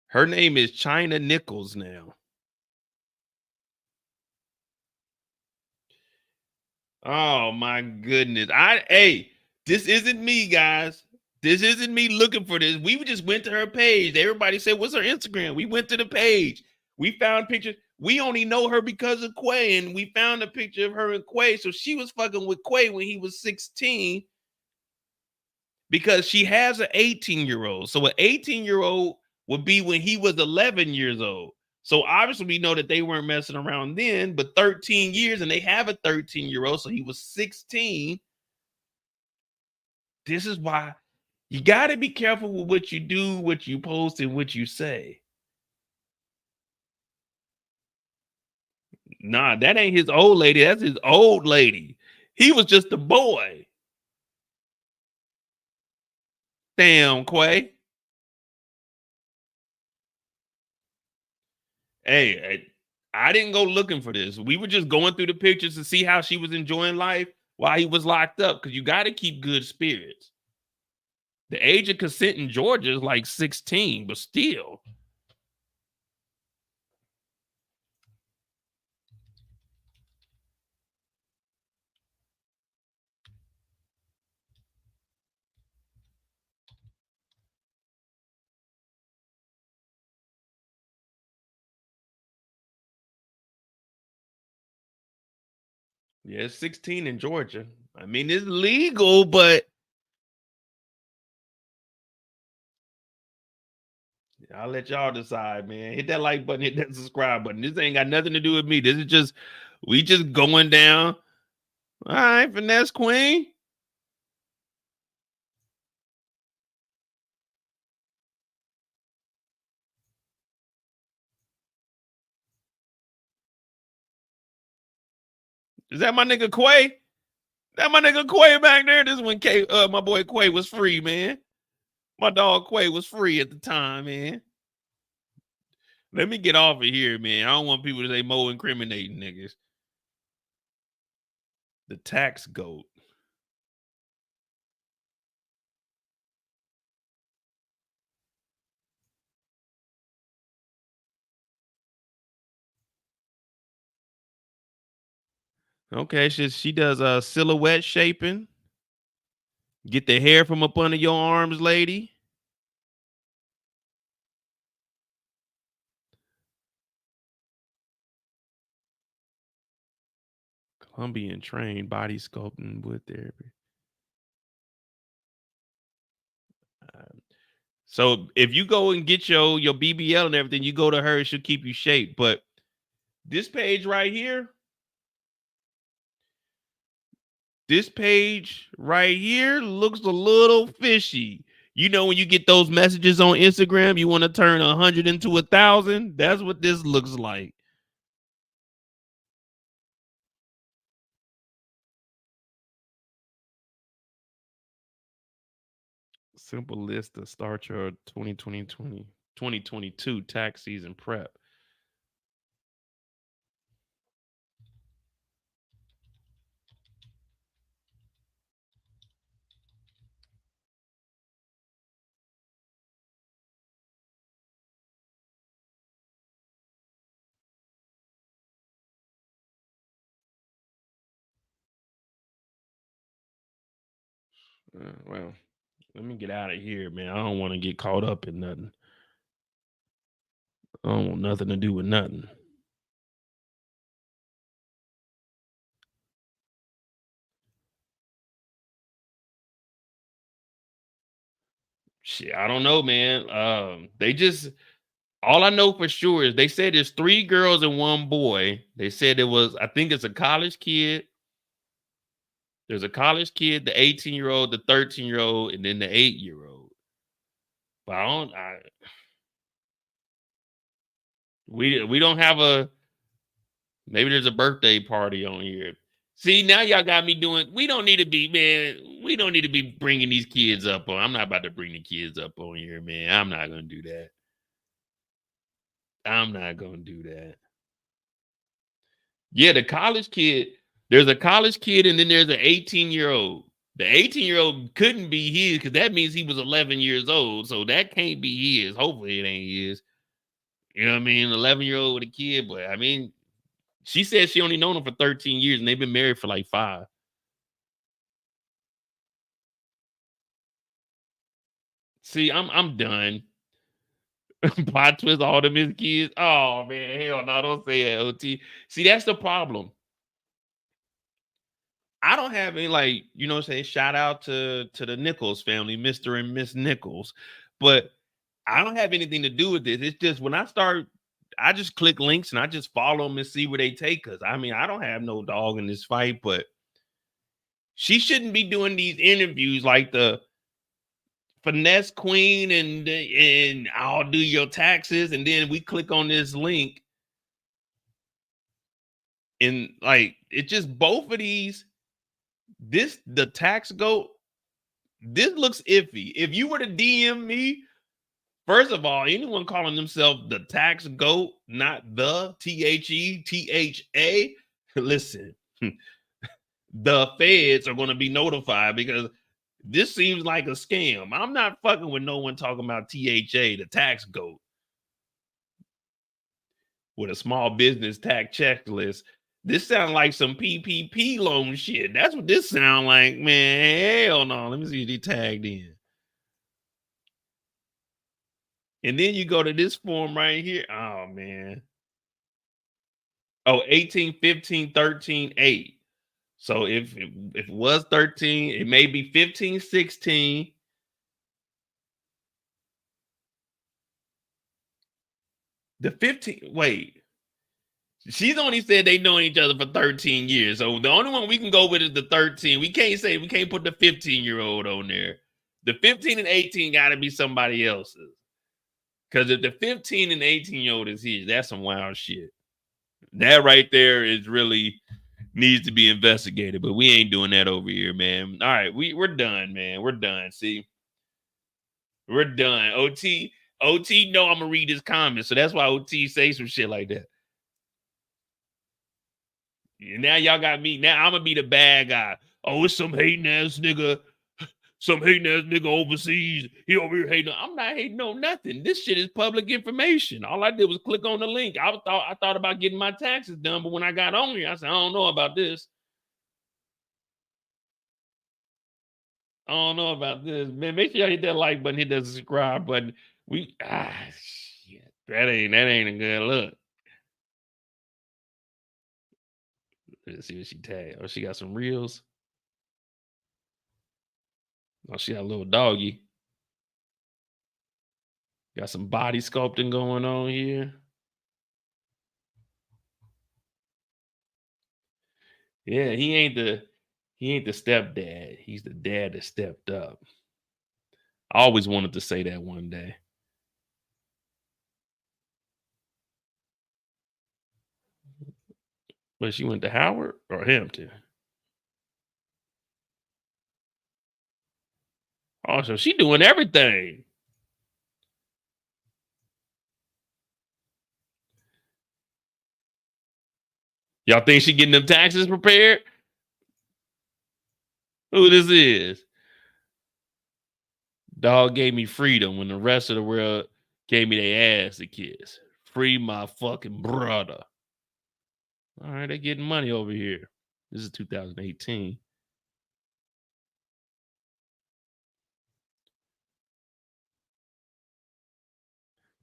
Her name is China Nichols now. Oh my goodness. This isn't me, guys. This isn't me looking for this. We just went to her page. Everybody said, what's her Instagram? We went to the page. We found pictures. We only know her because of Quay, and we found a picture of her and Quay. So she was fucking with Quay when he was 16 because she has an 18-year-old. So an 18-year-old would be when he was 11 years old. So obviously we know that they weren't messing around then, but 13 years and they have a 13-year-old. So he was 16. This is why you got to be careful with what you do, what you post, and what you say. Nah, that ain't his old lady. That's his old lady. He was just a boy. Damn, Quay. Hey, I didn't go looking for this. We were just going through the pictures to see how she was enjoying life while he was locked up, because you got to keep good spirits. The age of consent in Georgia is like 16, but still. Yeah, it's 16 in Georgia. I mean, it's legal, but I'll let y'all decide, man. Hit that like button, hit that subscribe button. This ain't got nothing to do with me. This is just, we just going down. All right, Finesse Queen. Is that my nigga Quay? That my nigga Quay back there. This is when my boy Quay was free, man. My dog Quay was free at the time, man. Let me get off of here, man. I don't want people to say Mo incriminating niggas. The tax goat. Okay, she does silhouette shaping. Get the hair from up under your arms, lady. Colombian trained body sculpting, wood therapy. So if you go and get your BBL and everything, you go to her, she'll keep you shaped. But this page right here, looks a little fishy. You know, when you get those messages on Instagram, you want to turn 100 into 1,000. That's what this looks like. Simple list to start your 2022 tax season prep. Well, let me get out of here, man. I don't want to get caught up in nothing. I don't want nothing to do with nothing. Shit, I don't know, man. They just, all I know for sure is they said there's 3 girls and 1 boy. They said it was, I think it's a college kid. There's a college kid, the 18-year-old, the 13-year-old, and then the 8-year-old. But we don't have a, maybe there's a birthday party on here. See, now y'all got me doing, we don't need to be bringing these kids up on. I'm not about to bring the kids up on here, man. I'm not going to do that. Yeah, the college kid, there's a college kid and then there's an 18-year-old. The 18-year-old couldn't be his because that means he was 11 years old. So that can't be his. Hopefully it ain't his. You know what I mean? 11-year-old with a kid, but I mean, she said she only known him for 13 years and they've been married for like 5. See, I'm done. Plot twist all them his kids. Oh man, hell no, don't say that, OT. See, that's the problem. I don't have any, like, you know what I'm saying, shout out to the Nichols family, Mr. and Miss Nichols. But I don't have anything to do with this. It's just when I just click links and I just follow them and see where they take us. I mean, I don't have no dog in this fight, but she shouldn't be doing these interviews like the finesse queen and I'll do your taxes. And then we click on this link and like, it just both of these, the tax goat, this looks iffy. If you were to DM me, first of all, anyone calling themselves the tax goat, not the THETHA, listen, the feds are going to be notified because this seems like a scam. I'm not fucking with no one talking about THA, the tax goat, with a small business tax checklist. This sounds like some PPP loan shit. That's what this sound like, man. Hell no. Let me see if they tagged in. And then you go to this form right here. Oh, man. Oh, 18, 15, 13, 8. So if it was 13, it may be 15, 16. The 15, wait. She's only said they known each other for 13 years. So the only one we can go with is the 13. We can't put the 15-year-old on there. The 15 and 18 got to be somebody else's. Because if the 15 and 18-year-old is his, that's some wild shit. That right there is really needs to be investigated. But we ain't doing that over here, man. All right, we're done, man. We're done. See, we're done. OT know I'm gonna read his comments, so that's why OT say some shit like that. Now y'all got me. Now I'm gonna be the bad guy. Oh, it's some hating ass nigga overseas. He over here hating. I'm not hating on nothing. This shit is public information. All I did was click on the link. I thought about getting my taxes done, but when I got on here, I said, I don't know about this. Man, make sure y'all hit that like button, hit that subscribe button. Shit. That ain't a good look. Let's see what she tagged. Oh, she got some reels. Oh, she got a little doggy. Got some body sculpting going on here. Yeah, he ain't the stepdad. He's the dad that stepped up. I always wanted to say that one day. But she went to Howard or Hampton? Oh, so she doing everything. Y'all think she getting them taxes prepared? Who this is? Dog gave me freedom when the rest of the world gave me their ass to kiss. Free my fucking brother. All right, they're getting money over here. This is 2018.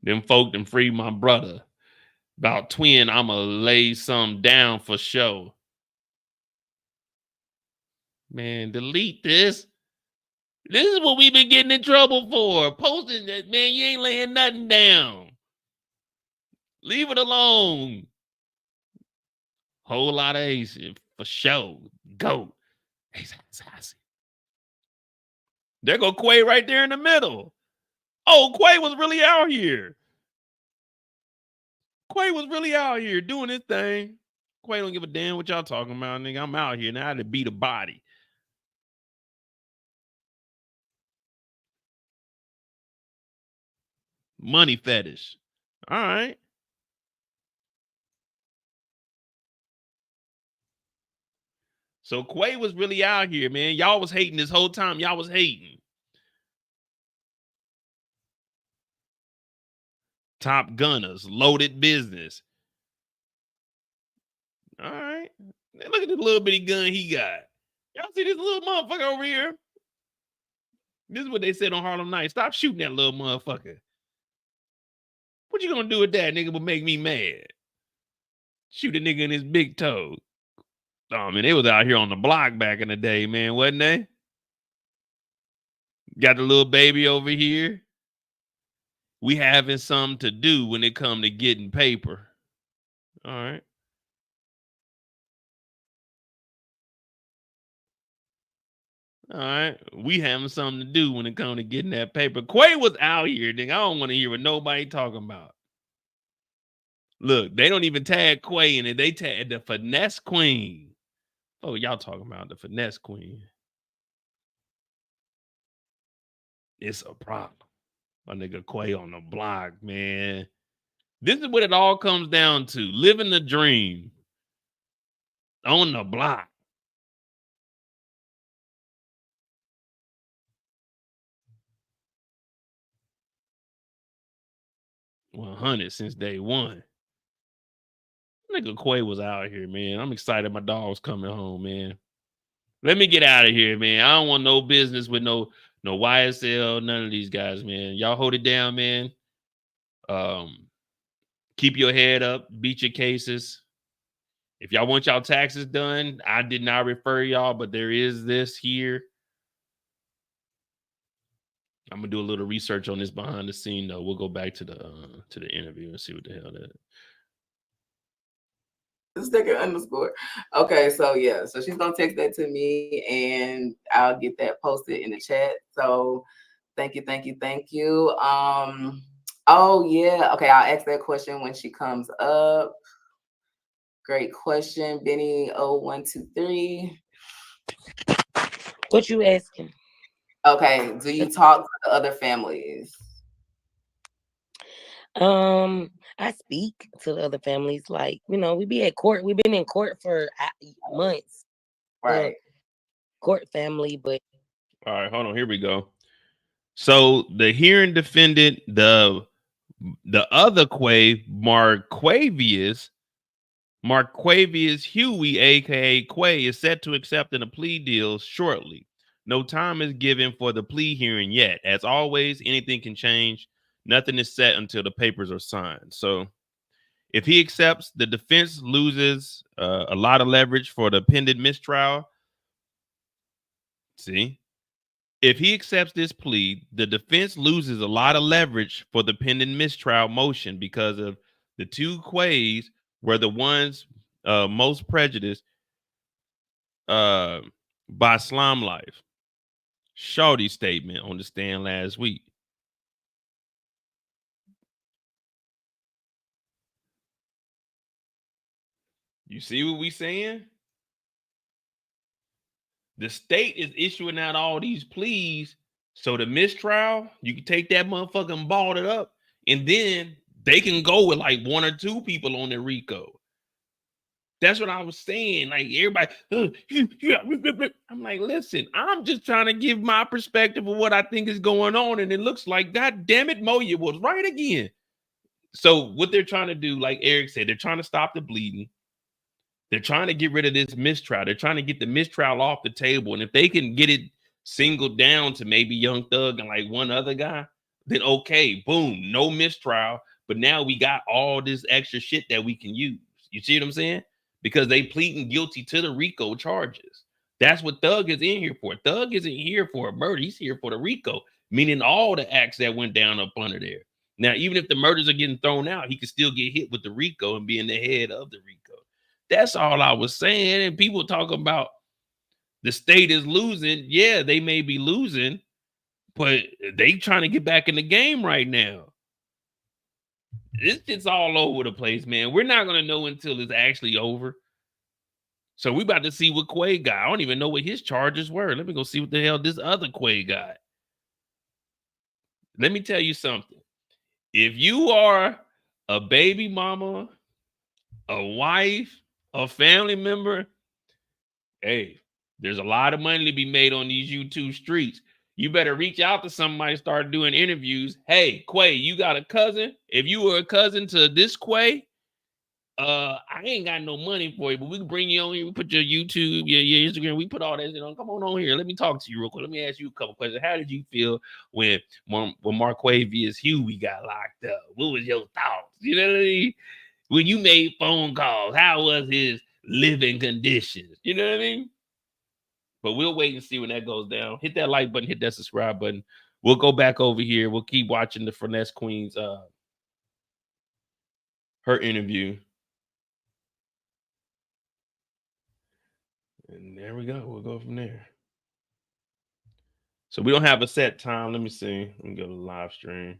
Them folk done free my brother. About twin, I'ma lay some down for show. Man, delete this. This is what we've been getting in trouble for. Posting that, man, you ain't laying nothing down. Leave it alone. Whole lot of ace for show. Go. There go Quay right there in the middle. Oh, Quay was really out here. Quay was really out here doing his thing. Quay don't give a damn what y'all talking about, nigga. I'm out here now to beat a body. Money fetish. All right. So Quay was really out here, man. Y'all was hating this whole time. Y'all was hating. Top gunners, loaded business. All right. Look at this little bitty gun he got. Y'all see this little motherfucker over here? This is what they said on Harlem Nights. Stop shooting that little motherfucker. What you gonna do with that nigga would make me mad? Shoot a nigga in his big toe. Oh, man, they was out here on the block back in the day, man, wasn't they? Got the little baby over here. We having something to do when it come to getting paper. All right. All right. We having something to do when it come to getting that paper. Quay was out here, nigga. I don't want to hear what nobody talking about. Look, they don't even tag Quay in it. They tag the finesse queen. Oh, y'all talking about the finesse queen. It's a problem. My nigga Quay on the block, man. This is what it all comes down to. Living the dream. On the block. $100 since day one. Nigga Quay was out here, man. I'm excited my dog's coming home, man. Let me get out of here, man. I don't want no business with no YSL, none of these guys, man. Y'all hold it down, man. Keep your head up, beat your cases. If y'all want y'all taxes done, I did not refer y'all, but there is this here. I'm gonna do a little research on this behind the scene, though. We'll go back to the interview and see what the hell that. Sticker underscore. Okay, so yeah, so she's gonna text that to me, and I'll get that posted in the chat. So thank you, thank you, thank you. Oh yeah, okay, I'll ask that question when she comes up. Great question, Benny 0123. What you asking? Okay, do you talk to the other families? I speak to the other families. Like, you know, we be at court. We've been in court for months. Right. Court family, but all right, hold on. Here we go. So the hearing defendant, the other Quay, Marquavius Huey, aka Quay, is set to accept in a plea deal shortly. No time is given for the plea hearing yet. As always, anything can change. Nothing is set until the papers are signed. So if he accepts, the defense loses a lot of leverage for the pending mistrial. See, If he accepts this plea, the defense loses a lot of leverage for the pending mistrial motion because of the two Quays were the ones most prejudiced by slum life. Shorty's statement on the stand last week. You see what we saying? The state is issuing out all these pleas, so the mistrial, you can take that motherfucker and ball it up, and then they can go with like one or two people on the RICO. That's what I was saying. Like everybody, I'm like, listen, I'm just trying to give my perspective of what I think is going on, and it looks like, God damn it, Moya was right again. So what they're trying to do, like Eric said, they're trying to stop the bleeding. They're trying to get rid of this mistrial. They're trying to get the mistrial off the table. And if they can get it singled down to maybe Young Thug and like one other guy, then okay, boom, no mistrial. But now we got all this extra shit that we can use. You see what I'm saying? Because they pleading guilty to the RICO charges. That's what Thug is in here for. Thug isn't here for a murder. He's here for the RICO, meaning all the acts that went down up under there. Now, even if the murders are getting thrown out, he could still get hit with the RICO and be in the head of the RICO. That's all I was saying. And people talk about the state is losing. Yeah, they may be losing, but they trying to get back in the game right now. It's all over the place, man. We're not going to know until it's actually over. So we about to see what Quay got. I don't even know what his charges were. Let me go see what the hell this other Quay got. Let me tell you something. If you are a baby mama, a wife, a family member, hey, there's a lot of money to be made on these YouTube streets. You better reach out to somebody, start doing interviews. Hey, Quay, you got a cousin? If you were a cousin to this Quay, I ain't got no money for you, but we can bring you on here. We put your YouTube, your Instagram. We put all that shit on. Come on here. Let me talk to you real quick. Let me ask you a couple questions. How did you feel when Marquavius Huey got locked up? What was your thoughts? You know what I mean? When you made phone calls, how was his living conditions? You know what I mean? But we'll wait and see when that goes down. Hit that like button, hit that subscribe button. We'll go back over here. We'll keep watching the Finesse Queen's her interview. And there we go. We'll go from there. So we don't have a set time. Let me see. Let me go to the live stream.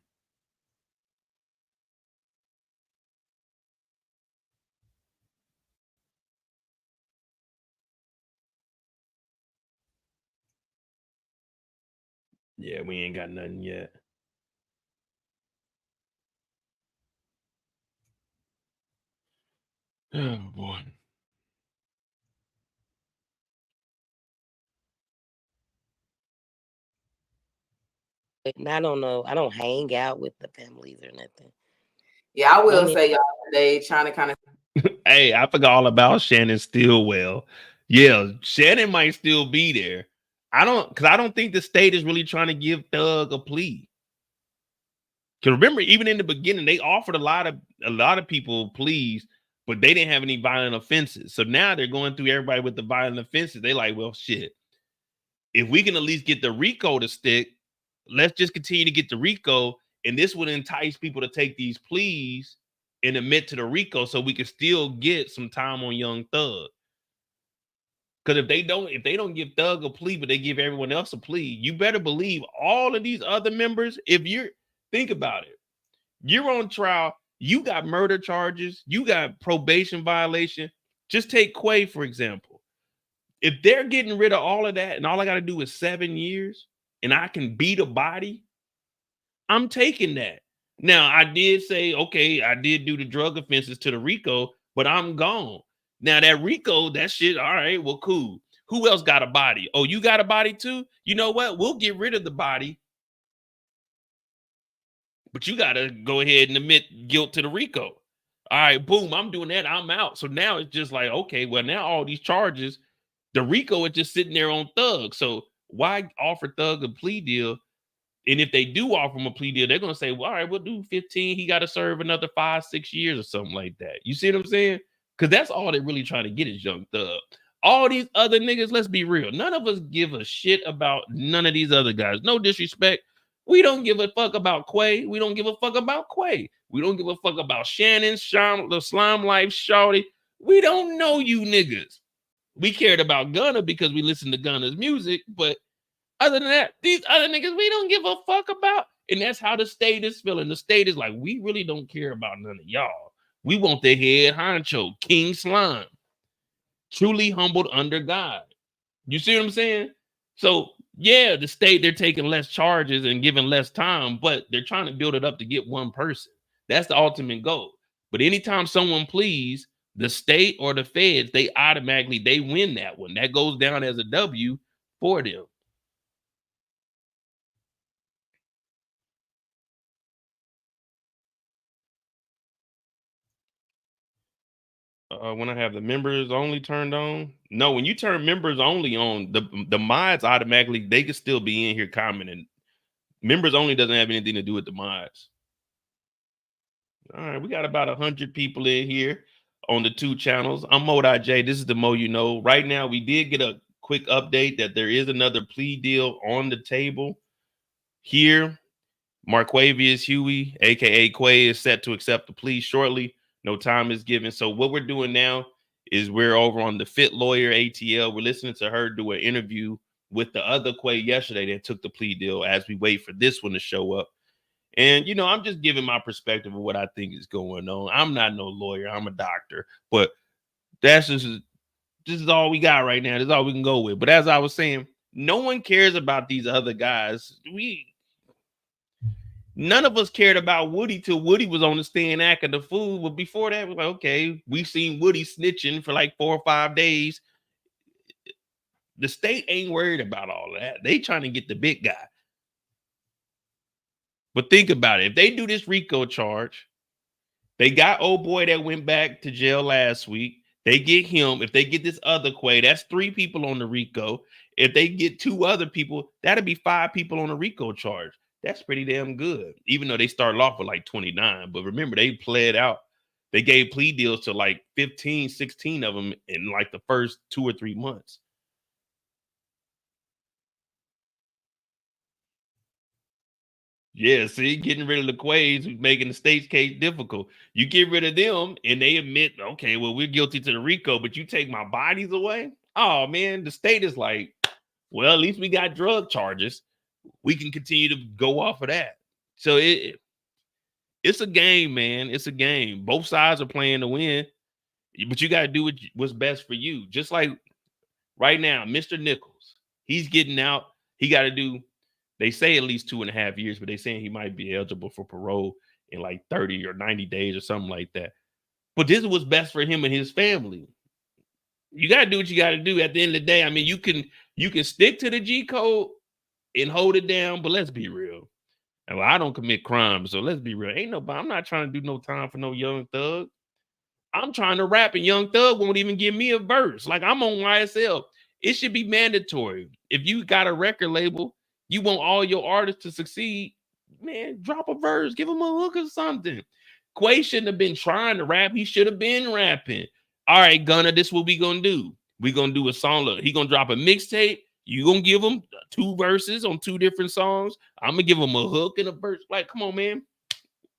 Yeah, we ain't got nothing yet. Oh, boy. And I don't know. I don't hang out with the families or nothing. Yeah, I will say y'all today trying to kind of. Hey, I forgot all about Shannon Stillwell. Yeah, Shannon might still be there. I don't think the state is really trying to give Thug a plea. Because remember, even in the beginning, they offered a lot of people pleas, but they didn't have any violent offenses. So now they're going through everybody with the violent offenses. They like, well, shit. If we can at least get the RICO to stick, let's just continue to get the RICO, and this would entice people to take these pleas and admit to the RICO, so we can still get some time on Young Thug. Because if they don't give Thug a plea, but they give everyone else a plea, you better believe all of these other members. Think about it, you're on trial, you got murder charges, you got probation violation. Just take Quay, for example. If they're getting rid of all of that and all I got to do is 7 years and I can beat a body, I'm taking that. Now, I did say, okay, I did do the drug offenses to the RICO, but I'm gone. Now, that RICO, that shit, all right, well, cool. Who else got a body? Oh, you got a body too? You know what? We'll get rid of the body, but you got to go ahead and admit guilt to the RICO. All right, boom, I'm doing that. I'm out. So now it's just like, okay, well, now all these charges, the RICO is just sitting there on Thug. So why offer Thug a plea deal? And if they do offer him a plea deal, they're going to say, well, all right, we'll do 15. He got to serve another 5-6 years or something like that. You see what I'm saying? Because that's all they're really trying to get is Young Thug. All these other niggas, let's be real. None of us give a shit about none of these other guys. No disrespect. We don't give a fuck about Quay. We don't give a fuck about Quay. We don't give a fuck about Shannon, the Slime Life, Shawty. We don't know you niggas. We cared about Gunna because we listened to Gunna's music, but other than that, these other niggas, we don't give a fuck about. And that's how the state is feeling. The state is like, we really don't care about none of y'all. We want the head honcho, King Slime. Truly humbled under God. You see what I'm saying? So, yeah, the state, they're taking less charges and giving less time, but they're trying to build it up to get one person. That's the ultimate goal. But anytime someone pleads, the state or the feds, they win that one. That goes down as a W for them. When I have the members only turned on. No, when you turn members only on, the mods automatically, they can still be in here commenting. Members only doesn't have anything to do with the mods. All right, we got about 100 people in here on the 2 channels. I'm Mo.J. This is the Mo You Know. Right now, we did get a quick update that there is another plea deal on the table here. Marquavius Huey, aka Quay, is set to accept the plea shortly. No time is given. So what we're doing now is we're over on the Fit Lawyer ATL. We're listening to her do an interview with the other Quay yesterday that took the plea deal as we wait for this one to show up. And, you know, I'm just giving my perspective of what I think is going on. I'm not no lawyer. I'm a doctor. But this is all we got right now. This is all we can go with. But as I was saying, no one cares about these other guys. None of us cared about Woody till Woody was on the stand acting the fool. But before that, we're like, okay, we've seen Woody snitching for like 4 or 5 days. The state ain't worried about all that. They trying to get the big guy. But think about it. If they do this RICO charge, they got old boy that went back to jail last week. They get him. If they get this other Quay, that's 3 people on the RICO. If they get 2 other people, that'll be 5 people on a RICO charge. That's pretty damn good, even though they started off with like 29. But remember, they pled out. They gave plea deals to like 15, 16 of them in like the first 2 or 3 months. Yeah, see, getting rid of the Quays who's making the state's case difficult. You get rid of them and they admit, okay, well, we're guilty to the RICO, but you take my bodies away? Oh, man, the state is like, well, at least we got drug charges. We can continue to go off of that. So it's a game, man. It's a game. Both sides are playing to win, but you got to do what's best for you. Just like right now, Mr. Nichols, he's getting out. He got to do, they say at least 2.5 years, but they're saying he might be eligible for parole in like 30 or 90 days or something like that. But this is what's best for him and his family. You got to do what you got to do at the end of the day. I mean, you can stick to the G code and hold it down, but let's be real. Well, I don't commit crimes, so let's be real. I'm not trying to do no time for no Young Thug. I'm trying to rap, and Young Thug won't even give me a verse. Like, I'm on YSL. It should be mandatory. If you got a record label, you want all your artists to succeed, man, drop a verse, give them a hook or something. Quay shouldn't have been trying to rap. He should have been rapping. All right, Gunna, this is what we gonna do. We gonna do a song. Look, he gonna drop a mixtape. You gonna give him 2 verses on 2 different songs. I'm gonna give him a hook and a verse. Like, come on, man.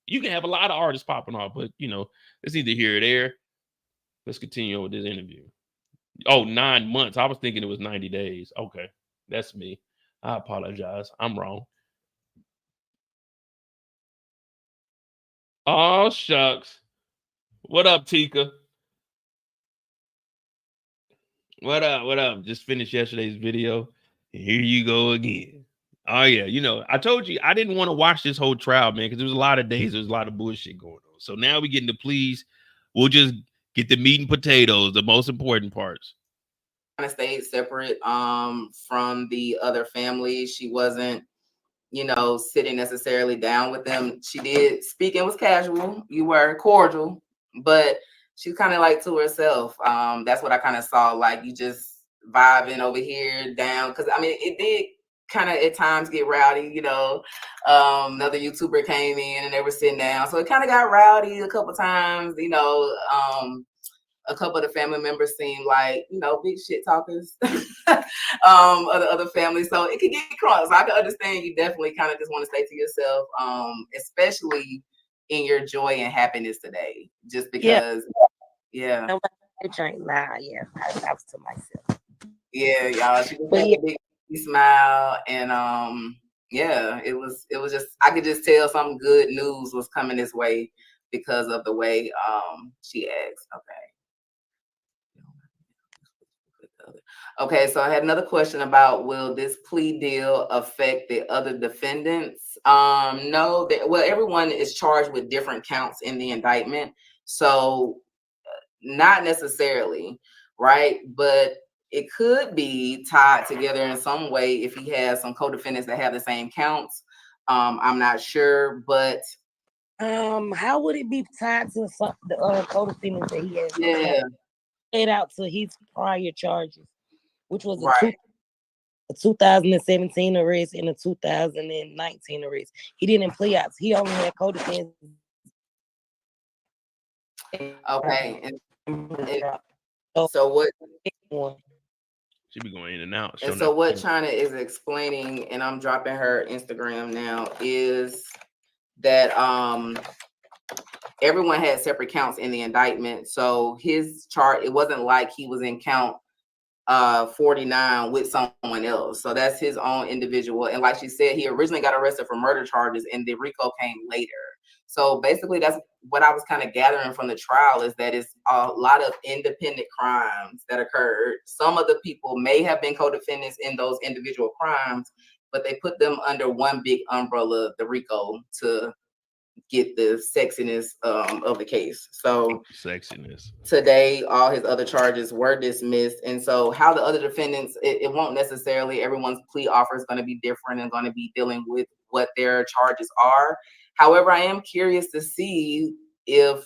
You can have a lot of artists popping off, but you know, it's either here or there. Let's continue with this interview. Oh, 9 months. I was thinking it was 90 days. Okay, that's me. I apologize. I'm wrong. Oh, shucks. What up, Tika? What up? What up? Just finished yesterday's video. Here you go again. Oh, yeah. You know, I told you I didn't want to watch this whole trial, man, because there was a lot of days. There was a lot of bullshit going on. So now we get into pleas. We'll just get the meat and potatoes, the most important parts. Kind of stayed separate from the other family. She wasn't, you know, sitting necessarily down with them. She did speak and was casual. You were cordial, but she's kind of like to herself. That's what I kind of saw. Like, you just vibing over here down. Cause I mean, it did kind of at times get rowdy, you know. Another YouTuber came in and they were sitting down. So it kind of got rowdy a couple times, you know. a couple of the family members seem like, big shit talkers, other families. So it could get crossed. So I can understand you definitely kind of just want to stay to yourself, especially in your joy and happiness today, just because, yeah. Nah, yeah, I was to myself. Yeah, y'all. She just had a big smile, and it was just, I could just tell some good news was coming this way because of the way she asked. Okay, so I had another question about, will this plea deal affect the other defendants? No, everyone is charged with different counts in the indictment, so not necessarily, right? But it could be tied together in some way if he has some co-defendants that have the same counts. I'm not sure, but how would it be tied to the other co-defendants that he has? Yeah, paid out to his prior charges, which was right. a 2017 arrest and a 2019 arrest. He didn't plea out. He only had co-defendants. Okay, so what? She be going in and out. And so what China is explaining, and I'm dropping her Instagram now, is that everyone had separate counts in the indictment. So his chart, it wasn't like he was in count 49 with someone else. So that's his own individual. And like she said, he originally got arrested for murder charges and the RICO came later. So basically that's what I was kind of gathering from the trial, is that it's a lot of independent crimes that occurred. Some of the people may have been co-defendants in those individual crimes, but they put them under one big umbrella, the RICO, to get the sexiness of the case. So today, all his other charges were dismissed. And so how the other defendants, it won't necessarily, everyone's plea offer is going to be different and going to be dealing with what their charges are. However, I am curious to see if,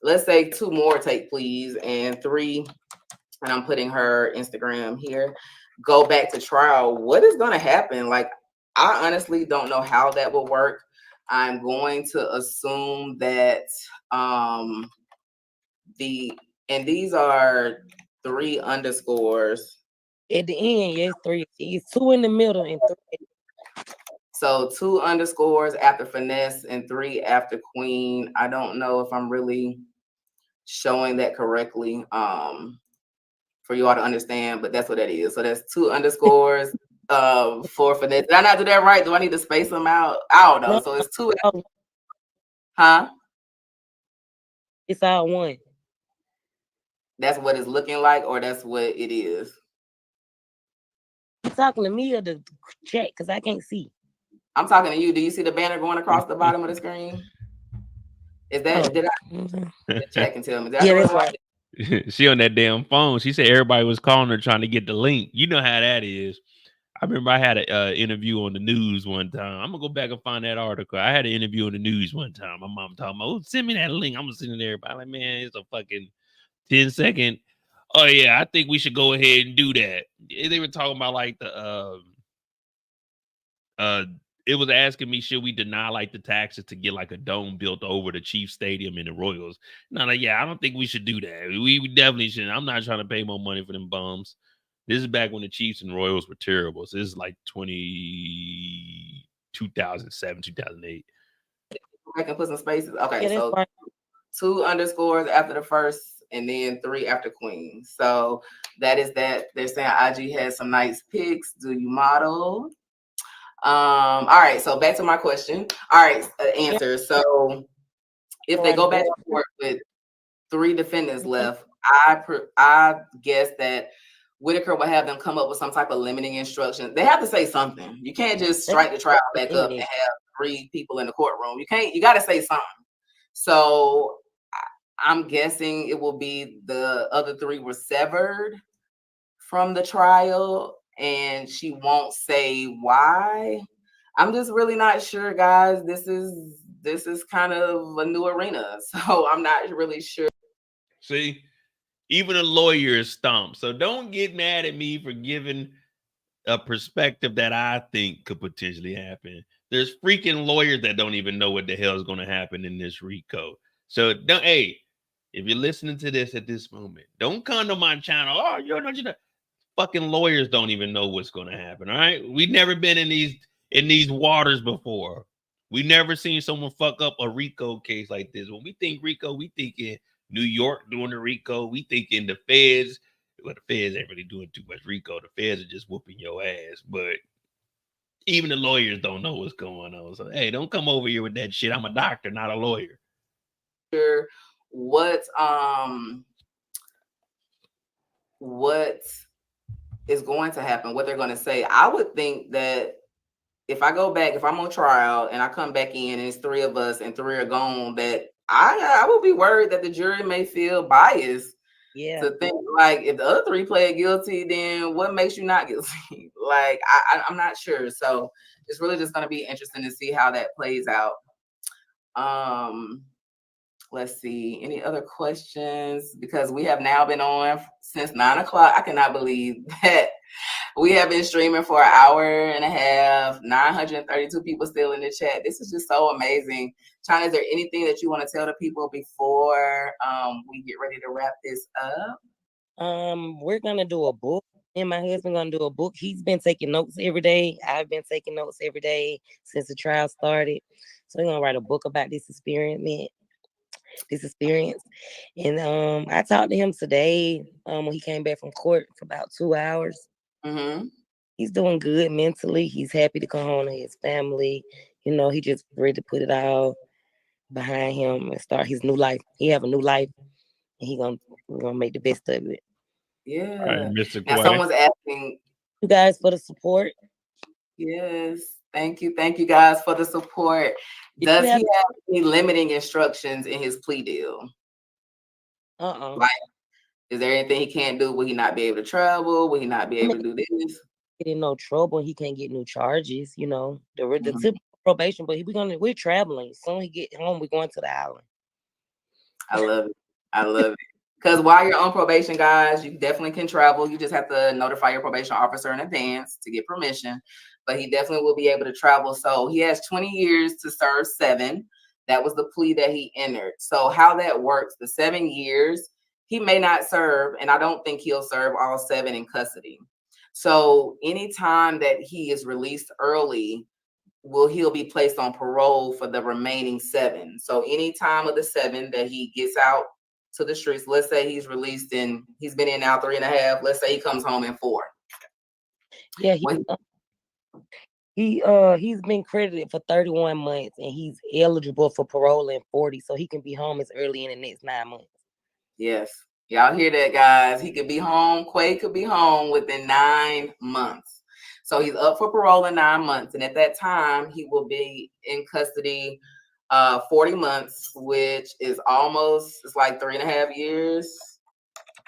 let's say 2 more take pleas and 3, and I'm putting her Instagram here, go back to trial, what is going to happen? Like, I honestly don't know how that will work. I'm going to assume that these are 3 underscores. At the end, yes, 3. It's 2 in the middle and 3. So 2 underscores after finesse and 3 after queen. I don't know if I'm really showing that correctly for you all to understand, but that's what that is. So that's 2 underscores for finesse. Did I not do that right? Do I need to space them out? I don't know. So it's 2. Huh? It's all 1. That's what it's looking like, or that's what it is? You talking to me or the chat? Because I can't see. I'm talking to you. Do you see the banner going across the bottom of the screen? Is that, did I check and tell me? Yeah, that's right. She on that damn phone. She said everybody was calling her trying to get the link. You know how that is. I remember I had an interview on the news one time. I'm gonna go back and find that article. I had an interview on the news one time. My mom told me, "Oh, send me that link." I'm gonna send it to everybody. Like, man, it's a fucking 10-second. Oh yeah, I think we should go ahead and do that. They were talking about like the it was asking me, should we deny like the taxes to get like a dome built over the Chiefs Stadium and the Royals? And I'm like, yeah, I don't think we should do that. We definitely shouldn't. I'm not trying to pay more money for them bums. This is back when the Chiefs and Royals were terrible. So this is like 2007, 2008. I can put some spaces. Okay, so 2 underscores after the first, and then 3 after queen. So that is that. They're saying IG has some nice pics. Do you model? All right, so back to my question. All right, answer. So if they go back to court with 3 defendants left, I guess that Whitaker will have them come up with some type of limiting instruction. They have to say something. You can't just strike the trial back up and have 3 people in the courtroom. You got to say something. So I'm guessing it will be the other 3 were severed from the trial, and she won't say why. I'm just really not sure, guys. This is kind of a new arena, so I'm not really sure. See, even a lawyer is stumped. So don't get mad at me for giving a perspective that I think could potentially happen. There's freaking lawyers that don't even know what the hell is going to happen in this RICO. So don't, hey, if you're listening to this at this moment, don't come to my channel. Oh, you know, fucking lawyers don't even know what's going to happen. All right, we've never been in these waters before. We never seen someone fuck up a RICO case like this. When we think RICO, we think in New York doing the RICO. We think in the feds. Well, the feds ain't really doing too much RICO. The feds are just whooping your ass. But even the lawyers don't know what's going on. So hey, don't come over here with that shit. I'm a doctor, not a lawyer. What is going to happen? What they're going to say? I would think that if I go back, if I'm on trial and I come back in and it's 3 of us and 3 are gone, that I would be worried that the jury may feel biased. Yeah. To think like if the other 3 pled guilty, then what makes you not guilty? Like I'm not sure. So it's really just going to be interesting to see how that plays out. Let's see. Any other questions? Because we have now been on since 9 o'clock. I cannot believe that we have been streaming for an hour and a half. 932 people still in the chat. This is just so amazing. China, is there anything that you want to tell the people before we get ready to wrap this up? We're gonna do a book. Me and my husband gonna do a book. He's been taking notes every day. I've been taking notes every day since the trial started. So we're gonna write a book about this experience. And I talked to him today when he came back from court for about 2 hours. Mm-hmm. He's doing good mentally. He's happy to come home to his family. You know, he just ready to put it all behind him and start his new life. He have a new life, and we're gonna make the best of it. Yeah. All right, Mr. Now someone's asking you guys for the support. Yes. Thank you guys for the support. Does he have any limiting instructions in his plea deal? Like, is there anything he can't do? Will he not be able to travel? Will he not be able to do this? Get in no trouble. He can't get new charges. You know, the typical probation. But we're traveling. As soon as he get home, we're going to the island. I love it. Because while you're on probation, guys, you definitely can travel. You just have to notify your probation officer in advance to get permission. But he definitely will be able to travel. So he has 20 years to serve 7. That was the plea that he entered. So how that works, the 7 years, he may not serve, and I don't think he'll serve all 7 in custody. So anytime that he is released early, he'll be placed on parole for the remaining 7. So any time of the 7 that he gets out to the streets, let's say he's released and he's been in now 3.5. Let's say he comes home in 4. Yeah, he's been credited for 31 months and he's eligible for parole in 40, so he can be home as early in the next 9 months. Yes, y'all hear that, guys? He could be home. Quay could be home within 9 months. So he's up for parole in 9 months, and at that time he will be in custody 40 months, which is it's like 3.5 years.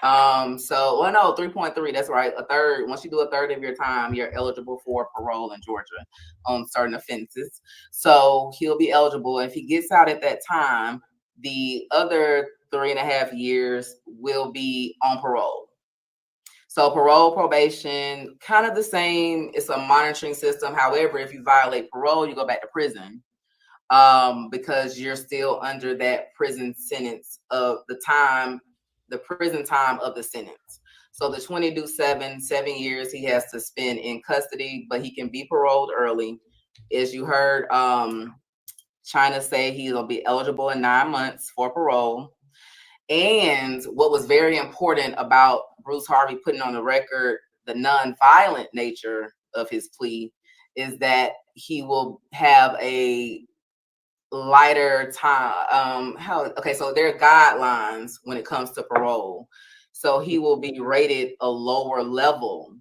So 3.3, that's right, a third. Once you do a third of your time, you're eligible for parole in Georgia on certain offenses. So he'll be eligible. If he gets out at that time, the other 3.5 years will be on parole. So parole, probation, kind of the same. It's a monitoring system. However, if you violate parole, you go back to prison because you're still under that prison sentence of the prison time of the sentence. So the 20 do 7 years he has to spend in custody, but he can be paroled early. As you heard China say, he'll be eligible in 9 months for parole. And what was very important about Bruce Harvey putting on the record the non-violent nature of his plea is that he will have a lighter time. So there are guidelines when it comes to parole. So he will be rated a lower level.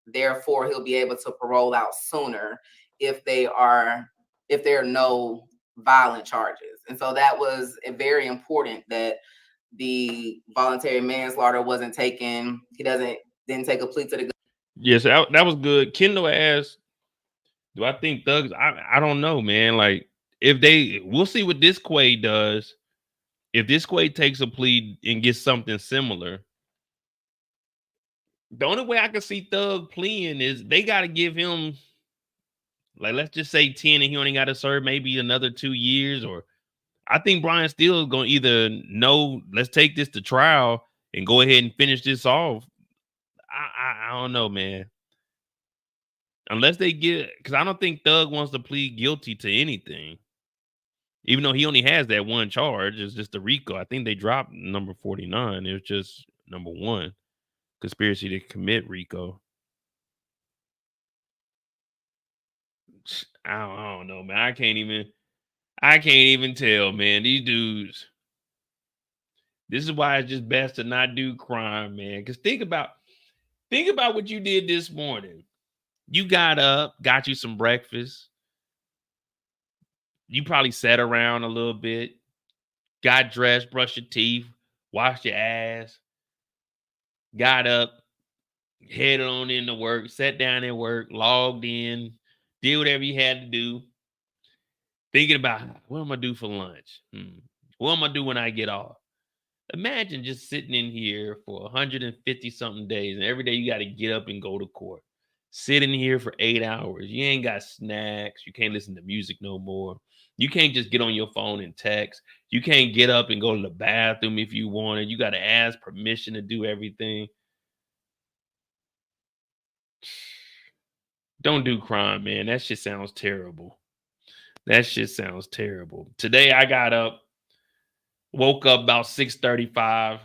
Therefore, he'll be able to parole out sooner if there are no violent charges. And so that was very important that the voluntary manslaughter wasn't taken. He didn't take a plea to the. Yes, that was good. Kendall asked, do I think thugs? I don't know, man. Like we'll see what this Quay does. If this Quay takes a plea and gets something similar, the only way I can see Thug pleading is they got to give him, like, let's just say 10, and he only got to serve maybe another 2 years, or I think Brian Steele is going to either no, let's take this to trial and go ahead and finish this off. I don't know, man. Unless they get, because I don't think Thug wants to plead guilty to anything. Even though he only has that one charge, it's just the RICO. I think they dropped number 49. It was just number 1, conspiracy to commit RICO. I don't know, man. I can't even tell, man. These dudes. This is why it's just best to not do crime, man. Because think about what you did this morning. You got up, got you some breakfast. You probably sat around a little bit, got dressed, brushed your teeth, washed your ass, got up, headed on into work, sat down at work, logged in, did whatever you had to do. Thinking about what I'm going to do for lunch? What am I going to do when I get off? Imagine just sitting in here for 150 something days, and every day you got to get up and go to court. Sitting here for 8 hours. You ain't got snacks. You can't listen to music no more. You can't just get on your phone and text. You can't get up and go to the bathroom if you want it. You got to ask permission to do everything. Don't do crime, man. That shit sounds terrible. That shit sounds terrible. Today I got up, woke up about 6:35,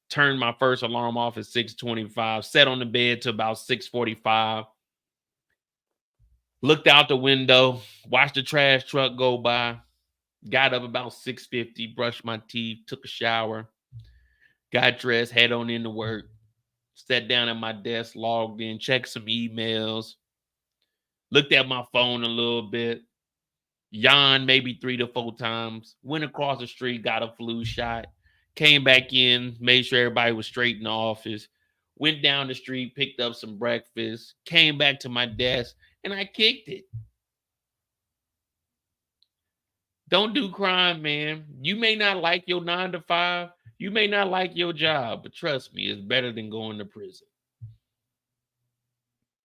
turned my first alarm off at 6:25, sat on the bed till about 6:45. Looked out the window, watched the trash truck go by, got up about 6:50, brushed my teeth, took a shower, got dressed, head on into work, sat down at my desk, logged in, checked some emails, looked at my phone a little bit, yawned maybe 3 to 4 times, went across the street, got a flu shot, came back in, made sure everybody was straight in the office, went down the street, picked up some breakfast, came back to my desk, and I kicked it. Don't do crime, man. You may not like your 9 to 5. You may not like your job, but trust me, it's better than going to prison.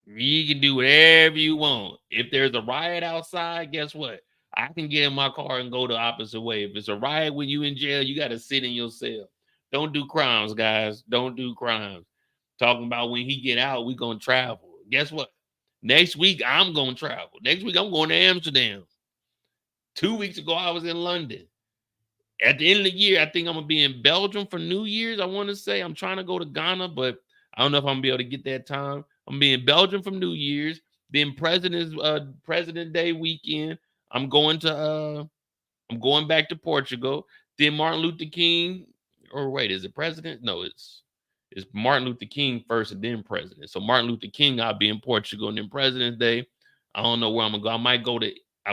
You can do whatever you want. If there's a riot outside, guess what? I can get in my car and go the opposite way. If it's a riot when you in jail, you got to sit in your cell. Don't do crimes, guys. Don't do crimes. Talking about when he get out, we going to travel. Guess what? Next week, I'm going to travel. Next week, I'm going to Amsterdam. 2 weeks ago, I was in London. At the end of the year, I think I'm going to be in Belgium for New Year's, I want to say. I'm trying to go to Ghana, but I don't know if I'm going to be able to get that time. I'm being in Belgium for New Year's. Then President Day weekend. I'm going back to Portugal. Then Martin Luther King, or wait, is it president? No, it's Martin Luther King first and then president. So Martin Luther King, I'll be in Portugal, and then President's Day, I don't know where I'm gonna go. I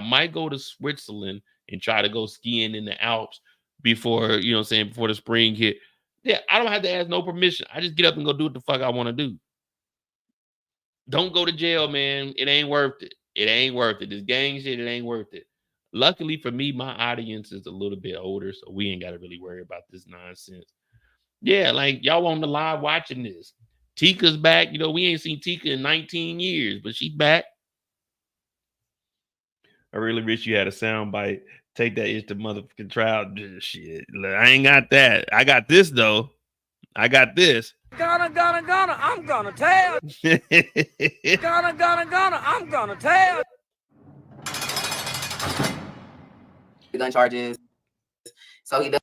might go to Switzerland and try to go skiing in the Alps before the spring hit. Yeah, I don't have to ask no permission. I just get up and go do what the fuck I want to do. Don't go to jail, man. It ain't worth it. It ain't worth it. This gang shit, it ain't worth it. Luckily for me, my audience is a little bit older, so we ain't got to really worry about this nonsense. Yeah, like y'all on the live watching this. Tika's back. We ain't seen Tika in 19 years, but she's back. I really wish you had a sound bite. Take that itch to motherfucking trial. Shit. I ain't got that. I got this, though. I got this. Gonna, I'm gonna tell. Gonna, I'm gonna tell. Gun charges. So he does.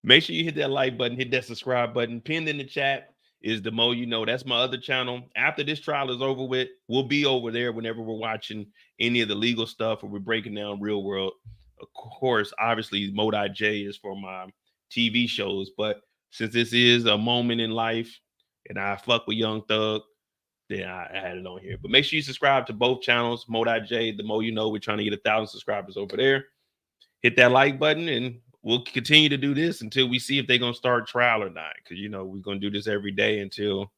Make sure you hit that like button, hit that subscribe button. Pinned in the chat is the Mo You Know. That's my other channel. After this trial is over with, we'll be over there whenever we're watching any of the legal stuff or we're breaking down real world. Of course, obviously, Mo.J is for my TV shows. But since this is a moment in life and I fuck with Young Thug, then I had it on here. But make sure you subscribe to both channels, Mo.J, the Mo You Know. We're trying to get 1,000 subscribers over there. Hit that like button and we'll continue to do this until we see if they're gonna start trial or not. Because we're gonna do this every day until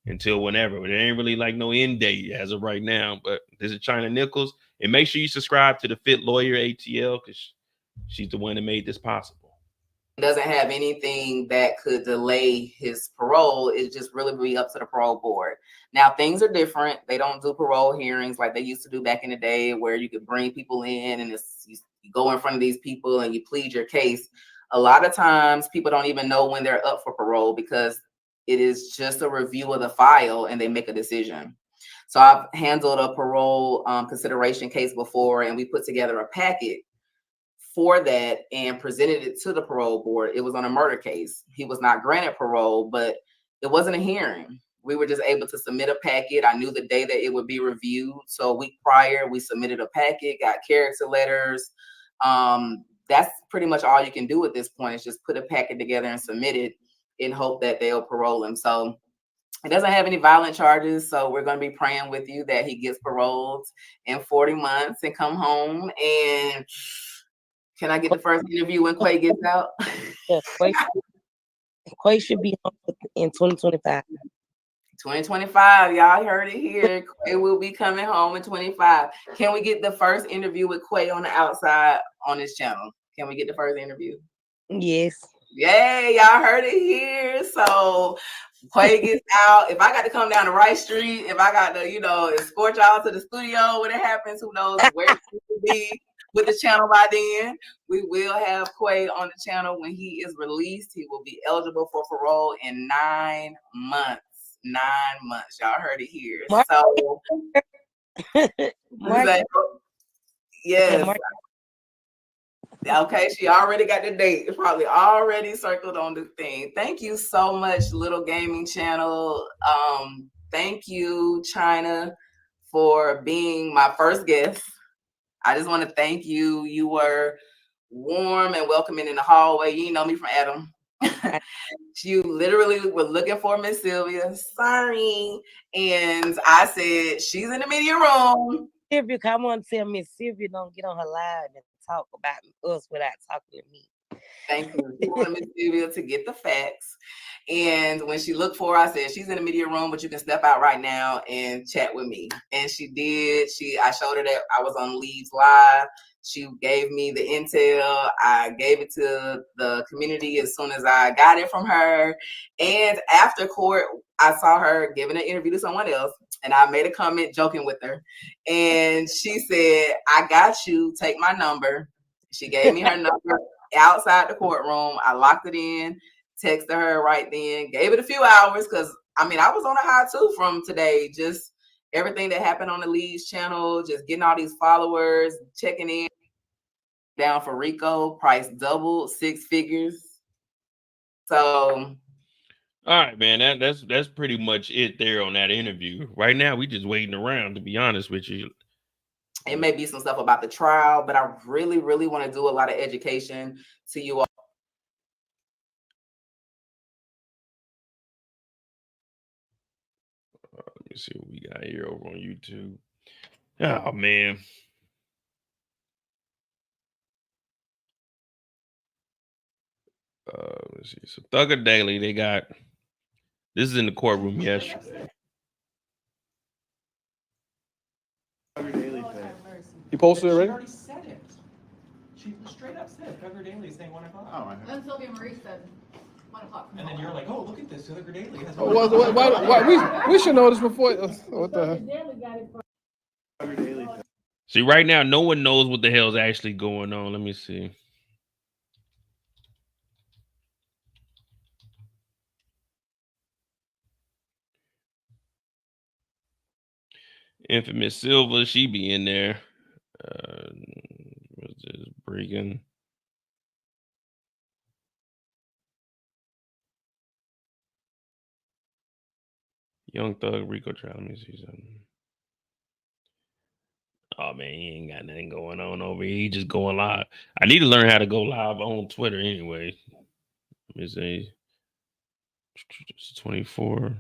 whenever. There ain't really like no end date as of right now. But this is China Nichols, and make sure you subscribe to the Fit Lawyer ATL because she's the one that made this possible. Doesn't have anything that could delay his parole. It just really be up to the parole board. Now things are different. They don't do parole hearings like they used to do back in the day, where you could bring people in and you you go in front of these people and you plead your case, a lot of times people don't even know when they're up for parole because it is just a review of the file and they make a decision. So I've handled a parole consideration case before, and we put together a packet for that and presented it to the parole board. It was on a murder case. He was not granted parole, but it wasn't a hearing. We were just able to submit a packet. I knew the day that it would be reviewed. So a week prior, we submitted a packet, got character letters. That's pretty much all you can do at this point is just put a packet together and submit it in hope that they'll parole him. So it doesn't have any violent charges. So we're going to be praying with you that he gets paroled in 40 months and come home. And can I get the first interview when Quay gets out? Yeah, Quay should be home in 2025. 2025, y'all heard it here. Quay will be coming home in 25. Can we get the first interview with Quay on the outside on this channel? Can we get the first interview? Yes. Yay, y'all heard it here. So Quay gets out. If I got to come down the right street, if I got to, escort y'all to the studio when it happens, who knows where it will be with the channel by then. We will have Quay on the channel when he is released. He will be eligible for parole in 9 months. 9 months. Y'all heard it here. So yes. Okay, she already got the date. It's probably already circled on the thing. Thank you so much, Little Gaming Channel. Thank you, China, for being my first guest. I just want to thank you. You were warm and welcoming in the hallway. You know me from Adam. You literally were looking for Miss Sylvia. Sorry. And I said, she's in the media room. Sylvia, come on, tell Miss Sylvia don't get on her live and talk about us without talking to me. Thank you. She wanted Miss Sylvia to get the facts. And when she looked for her, I said, she's in the media room, but you can step out right now and chat with me. And she did. I showed her that I was on Leaves Live. She gave me the intel. I gave it to the community as soon as I got it from her. And after court, I saw her giving an interview to someone else. And I made a comment joking with her. And she said, I got you. Take my number. She gave me her number outside the courtroom. I locked it in, texted her right then, gave it a few hours because, I was on a high too from today. Just everything that happened on the Leads channel, just getting all these followers, checking in. Down for RICO, price doubled, 6 figures. So, all right, man, that's pretty much it there on that interview. Right now, we just waiting around, to be honest with you. It may be some stuff about the trial, but I really, really want to do a lot of education to you all. Let me see what we got here over on YouTube. Oh, man. Let's see. So Thugger Daily, they got this is in the courtroom yesterday. You posted it already? She already said it. She straight up said Thugger Daily is saying 1 o'clock. Oh, right. And Sylvia Marie said 1 o'clock. And then you're like, oh, look at this. Thugger Daily has We should know this before. What the heck? See, right now, no one knows what the hell is actually going on. Let me see. Infamous Silva, she be in there. What's this? Bregan. Young Thug, Rico trial. Let me see something. Oh man, he ain't got nothing going on over here. He just going live. I need to learn how to go live on Twitter anyway. Let me see. It's 24.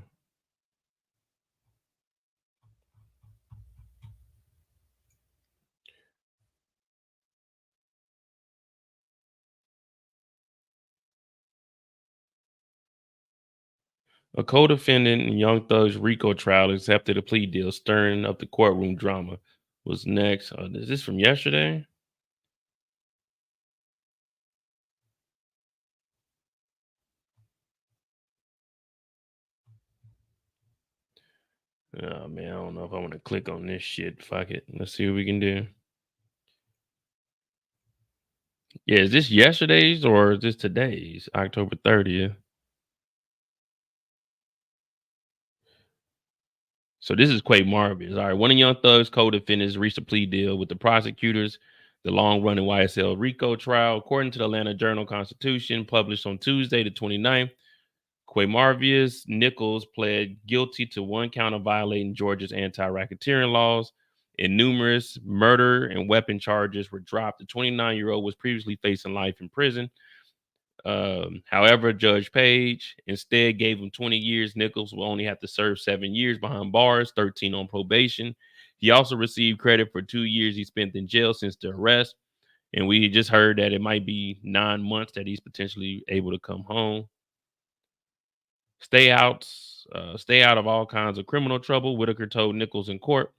A co-defendant in Young Thug's RICO trial accepted a plea deal, stirring up the courtroom drama. What's next? Is this from yesterday? Oh man, I don't know if I want to click on this shit. Fuck it. Let's see what we can do. Yeah, is this yesterday's or is this today's? October 30th. So this is Quay Marvis. All right, one of Young Thug's co-defendants reached a plea deal with the prosecutors. The long-running YSL RICO trial, according to the Atlanta Journal-Constitution, published on Tuesday, the 29th. Quay Marvius Nichols pled guilty to one count of violating Georgia's anti-racketeering laws, and numerous murder and weapon charges were dropped. The 29-year-old was previously facing life in prison. However, Judge Page instead gave him 20 years. Nichols will only have to serve 7 years behind bars, 13 on probation. He also received credit for 2 years he spent in jail since the arrest. And we just heard that it might be 9 months that he's potentially able to come home. Stay out of all kinds of criminal trouble, Whitaker told Nichols in court.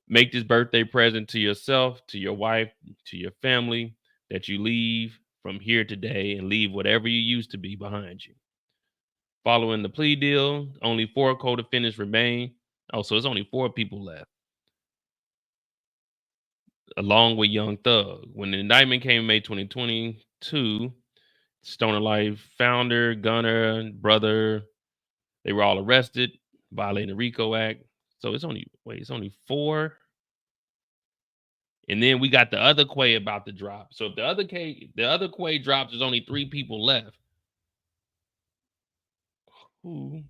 Make this birthday present to yourself, to your wife, to your family, that you leave from here today and leave whatever you used to be behind you. Following the plea deal, only 4 co-defendants remain. Oh, so it's only 4 people left, along with Young Thug. When the indictment came in May 2022, Stoner Life founder, gunner, brother, they were all arrested, violating the RICO Act. So it's only 4. And then we got the other Quay about to drop. So if the other Quay drops, there's only 3 people left. Ooh.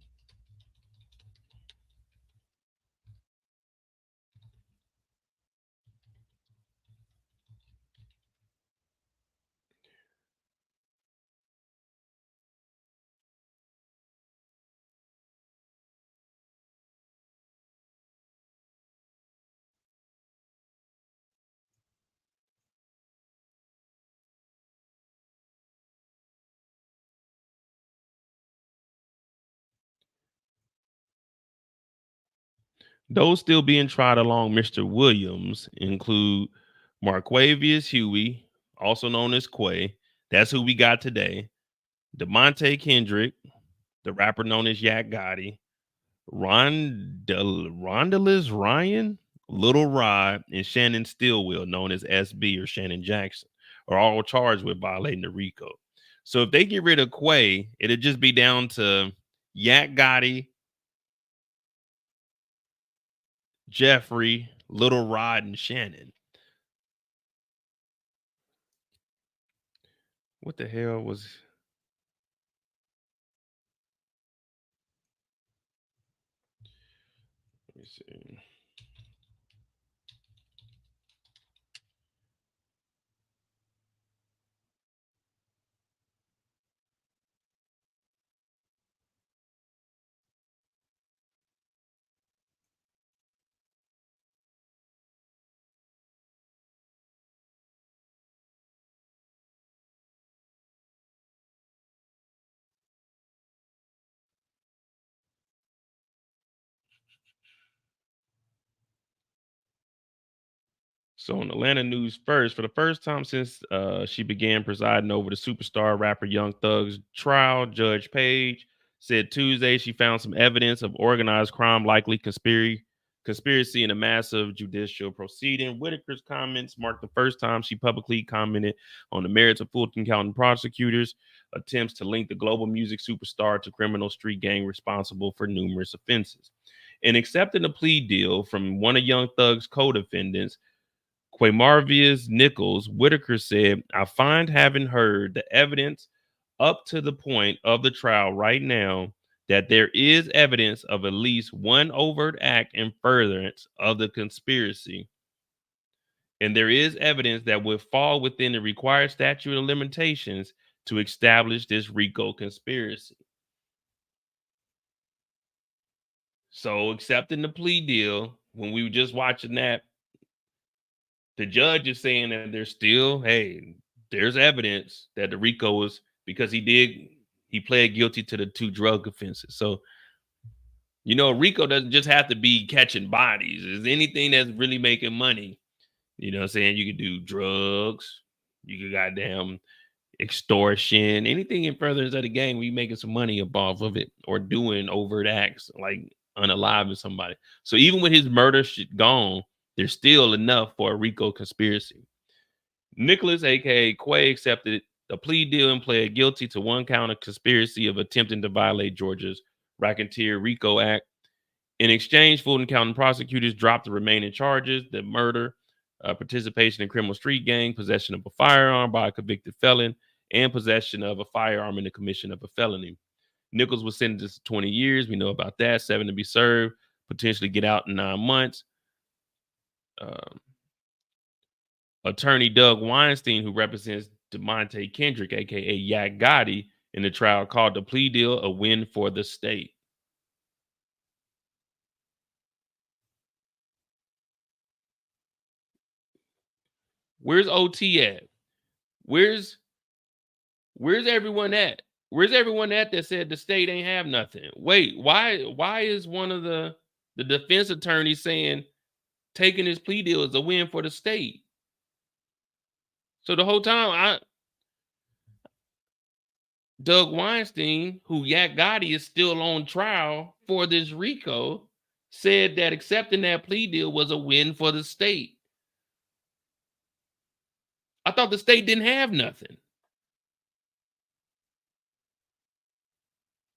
Those still being tried along Mr. Williams include Marquavius Huey, also known as Quay. That's who we got today. DeMonte Kendrick, the rapper known as Yak Gotti. Rodalius Ryan, Little Rod, and Shannon Stillwell, known as SB or Shannon Jackson, are all charged with violating the RICO. So if they get rid of Quay, it'll just be down to Yak Gotti, Jeffrey, Little Rod, and Shannon. What the hell was... Let me see. So in Atlanta news first, for the first time since she began presiding over the superstar rapper Young Thug's trial, Judge Page said Tuesday she found some evidence of organized crime, likely conspiracy in a massive judicial proceeding. Whitaker's comments marked the first time she publicly commented on the merits of Fulton County prosecutors' attempts to link the global music superstar to criminal street gang responsible for numerous offenses. In accepting a plea deal from one of Young Thug's co-defendants, Quamarvius Nichols, Whitaker said, I find, having heard the evidence up to the point of the trial right now, that there is evidence of at least one overt act in furtherance of the conspiracy. And there is evidence that would fall within the required statute of limitations to establish this RICO conspiracy. So accepting the plea deal, when we were just watching that, the judge is saying that there's still, there's evidence that the RICO was, because he pled guilty to the 2 drug offenses. So, RICO doesn't just have to be catching bodies. Is anything that's really making money. You know what I'm saying? You could do drugs, you could goddamn extortion, anything in furtherance of the gang, we making some money off of it, or doing overt acts like unaliving somebody. So even with his murder shit gone, there's still enough for a RICO conspiracy. Nicholas, aka Quay, accepted a plea deal and pled guilty to one count of conspiracy of attempting to violate Georgia's Racketeer RICO Act. In exchange, Fulton County prosecutors dropped the remaining charges: the murder, participation in criminal street gang, possession of a firearm by a convicted felon, and possession of a firearm in the commission of a felony. Nichols was sentenced to 20 years. We know about that. 7 to be served, potentially get out in 9 months. Attorney Doug Weinstein, who represents DeMonte Kendrick, aka Yak Gotti, in the trial, called the plea deal a win for the state. Where's OT at? Where's everyone at? Where's everyone at that said the state ain't have nothing? Wait, why is one of the defense attorneys saying taking this plea deal is a win for the state? So the whole time, Doug Weinstein, who Yak Gotti is still on trial for this RICO, said that accepting that plea deal was a win for the state. I thought the state didn't have nothing.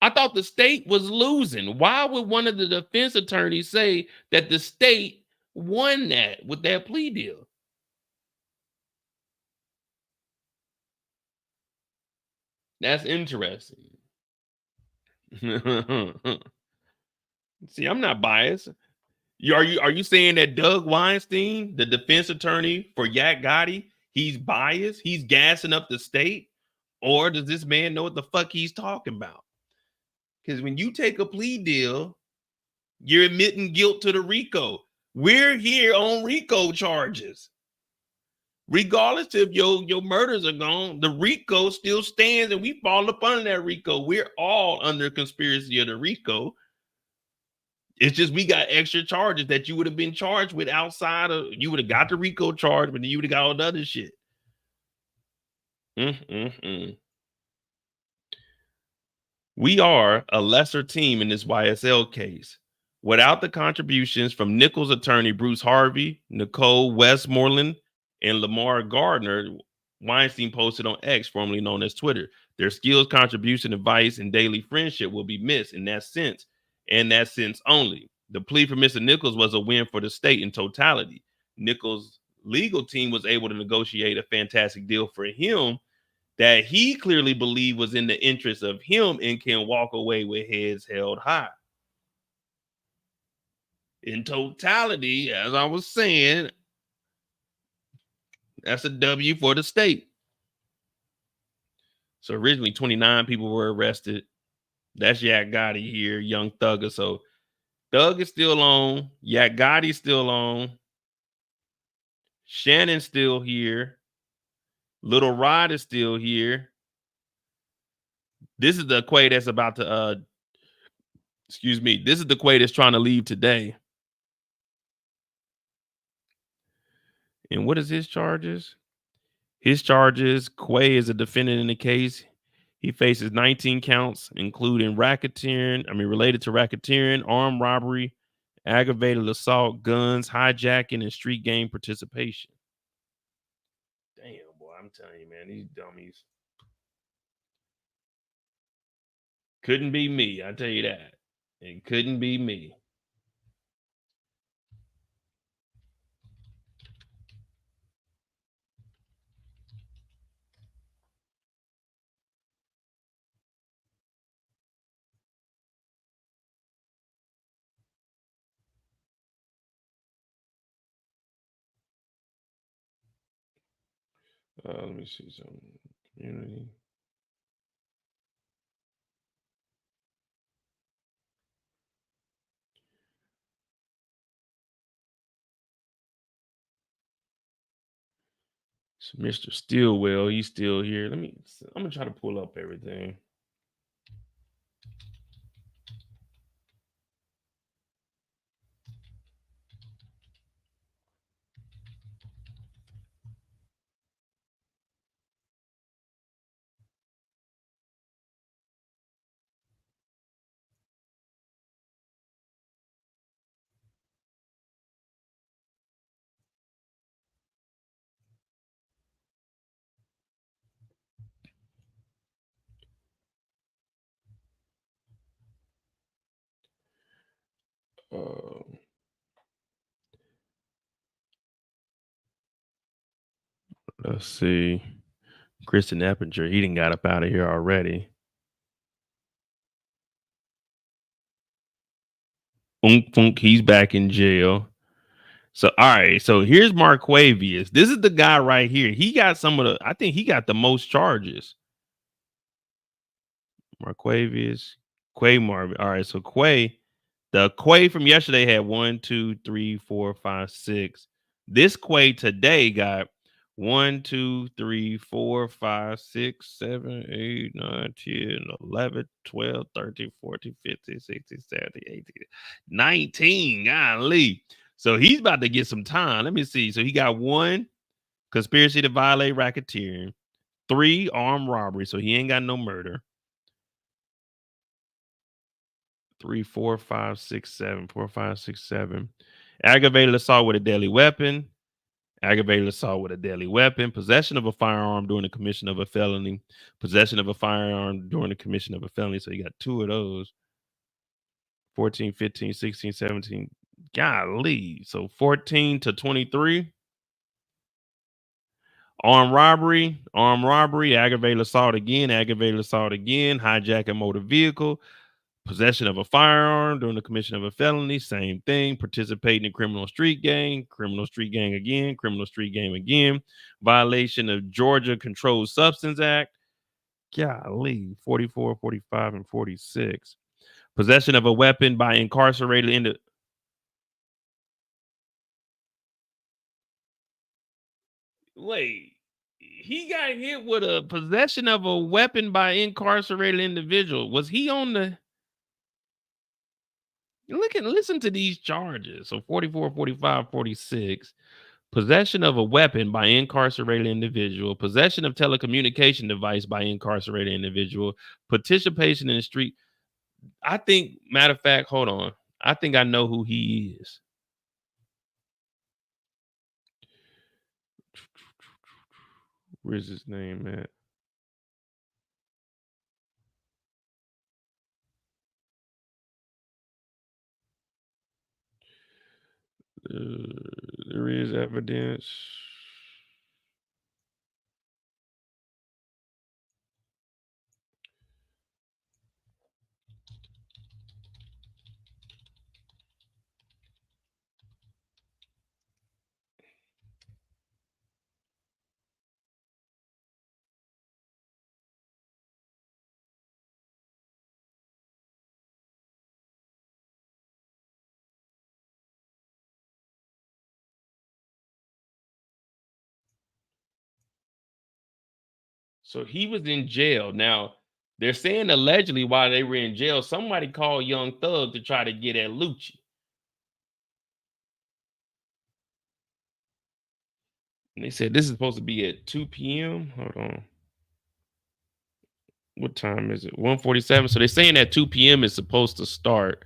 I thought the state was losing. Why would one of the defense attorneys say that the state won that with that plea deal? That's interesting. See, I'm not biased. Are you saying that Doug Weinstein, the defense attorney for Yak Gotti, he's biased? He's gassing up the state? Or does this man know what the fuck he's talking about? Because when you take a plea deal, you're admitting guilt to the RICO. We're here on RICO charges. Regardless if your murders are gone, the RICO still stands and we fall up under that RICO. We're all under conspiracy of the RICO. It's just we got extra charges that you would have been charged with outside of, you would have got the RICO charge, but then you would have got all the other shit. We are a lesser team in this YSL case. Without the contributions from Nichols' attorney Bruce Harvey, Nicole Westmoreland, and Lamar Gardner, Weinstein posted on X, formerly known as Twitter, their skills, contribution, advice, and daily friendship will be missed in that sense, and that sense only. The plea for Mr. Nichols was a win for the state in totality. Nichols' legal team was able to negotiate a fantastic deal for him that he clearly believed was in the interest of him and can walk away with heads held high. In totality, as I was saying, that's a W for the state. So originally 29 people were arrested. That's Yak Gotti here, Young Thugger. So Thug is still on. Yak Gotti's still on. Shannon's still here. Little Rod is still here. This is the Quay that's about to this is the Quay that's trying to leave today. And what is his charges? His charges, Quay is a defendant in the case. He faces 19 counts, including related to racketeering, armed robbery, aggravated assault, guns, hijacking, and street gang participation. Damn, boy, I'm telling you, man, these dummies. Couldn't be me, I tell you that. It couldn't be me. Let me see some community. So Mr. Stillwell, he's still here. I'm gonna try to pull up everything. Let's see. Kristen Eppinger, he didn't got up out of here already. Funk, he's back in jail. So, all right. So here's Marquavius. This is the guy right here. He got I think he got the most charges. Marquavius, Quay Marvin. All right. So the Quay from yesterday had 1, 2, 3, 4, 5, 6. This Quay today got 1, 2, 3, 4, 5, 6, 7, 8, 9, 10, 11, 12, 13, 14, 15, 16, 17, 18, 19. Golly. So he's about to get some time. Let me see. So he got 1 conspiracy to violate racketeering, 3 armed robbery. So he ain't got no murder. 3, 4, 5, 6, 7. 4, 5, 6, 7. Aggravated assault with a deadly weapon. Aggravated assault with a deadly weapon. Possession of a firearm during the commission of a felony. Possession of a firearm during the commission of a felony. So you got 2 of those. 14, 15, 16, 17. Golly. So 14 to 23. Armed robbery, aggravated assault again, hijack a motor vehicle, possession of a firearm during the commission of a felony, same thing, participating in criminal street gang again, violation of Georgia Controlled Substance Act, golly, 44, 45, and 46. Possession of a weapon by incarcerated Wait, he got hit with a possession of a weapon by incarcerated individual. Was he on the listen to these charges? So 44, 45, 46. Possession of a weapon by incarcerated individual, possession of telecommunication device by incarcerated individual, participation in the street. I think, matter of fact, hold on. I think I know who he is. Where's his name at? There is evidence. So he was in jail. Now, they're saying allegedly while they were in jail, somebody called Young Thug to try to get at Lucci. And they said this is supposed to be at 2 p.m. Hold on. What time is it? 1:47. So they're saying that 2 p.m. is supposed to start.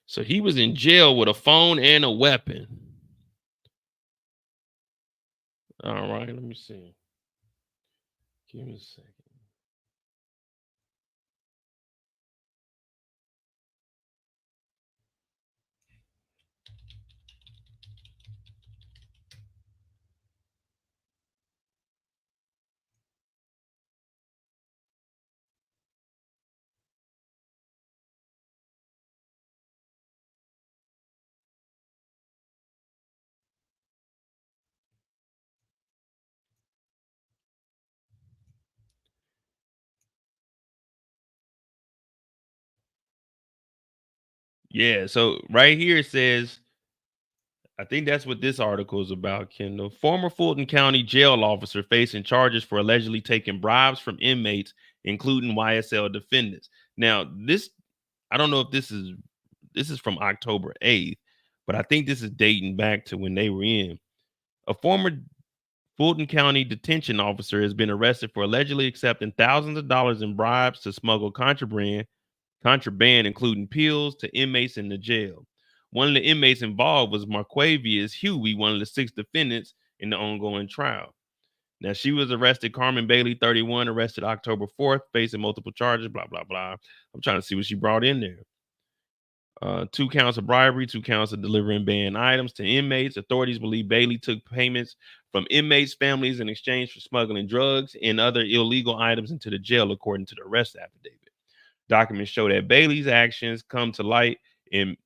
So he was in jail with a phone and a weapon. All right, let me see. Give me a second. Yeah, so right here it says, I think that's what this article is about, Kendall. Former Fulton County jail officer facing charges for allegedly taking bribes from inmates, including YSL defendants. Now, I don't know if this is from October 8th, but I think this is dating back to when they were in. A former Fulton County detention officer has been arrested for allegedly accepting thousands of dollars in bribes to smuggle contraband, including pills, to inmates in the jail. One of the inmates involved was Marquavius Huey, one of the 6 defendants in the ongoing trial. Now, she was arrested. Carmen Bailey, 31, arrested October 4th, facing multiple charges, blah, blah, blah. I'm trying to see what she brought in there. 2 counts of bribery, 2 counts of delivering banned items to inmates. Authorities believe Bailey took payments from inmates' families in exchange for smuggling drugs and other illegal items into the jail, according to the arrest affidavit. Documents show that Bailey's actions came to light in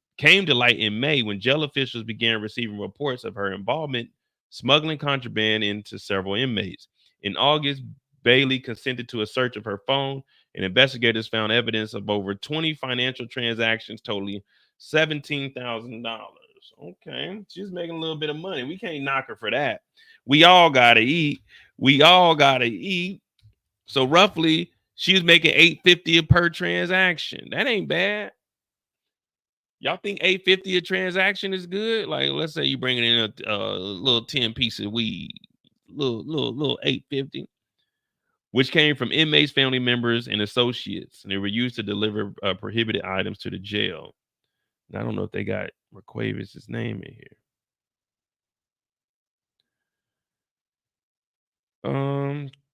May when jail officials began receiving reports of her involvement smuggling contraband into several inmates. In August, Bailey consented to a search of her phone, and investigators found evidence of over 20 financial transactions totaling $17,000. Okay, she's making a little bit of money. We can't knock her for that. We all gotta eat. So roughly, she was making $850 per transaction. That ain't bad. Y'all think $850 a transaction is good? Like, let's say you bringing in a little 10 piece of weed, little $850, which came from inmates, family members, and associates, and they were used to deliver prohibited items to the jail. And I don't know if they got Marquavius' name in here.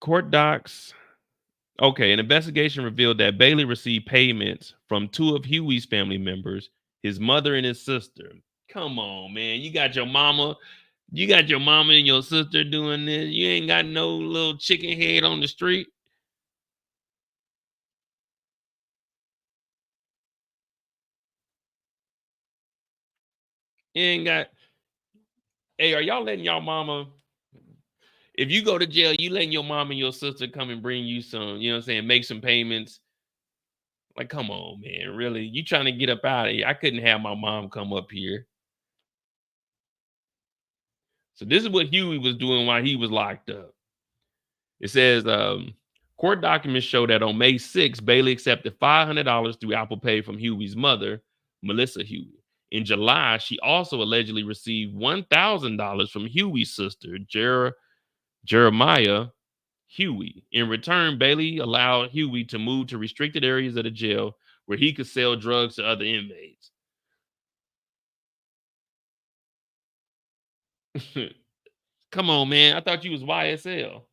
Court docs. Okay, an investigation revealed that Bailey received payments from 2 of Huey's family members, his mother and his sister. Come on, man. You got your mama and your sister doing this. You ain't got no little chicken head on the street. You ain't got. Hey, are y'all letting y'all mama? If you go to jail, you letting your mom and your sister come and bring you some, you know what I'm saying, make some payments. Like, come on, man. Really? You trying to get up out of here? I couldn't have my mom come up here. So this is what Huey was doing while he was locked up. It says court documents show that on May 6th, Bailey accepted $500 through Apple Pay from Huey's mother, Melissa Huey. In July, she also allegedly received $1,000 from Huey's sister, Jeremiah Huey. In return, Bailey allowed Huey to move to restricted areas of the jail where he could sell drugs to other inmates. Come on, man. I thought you was YSL.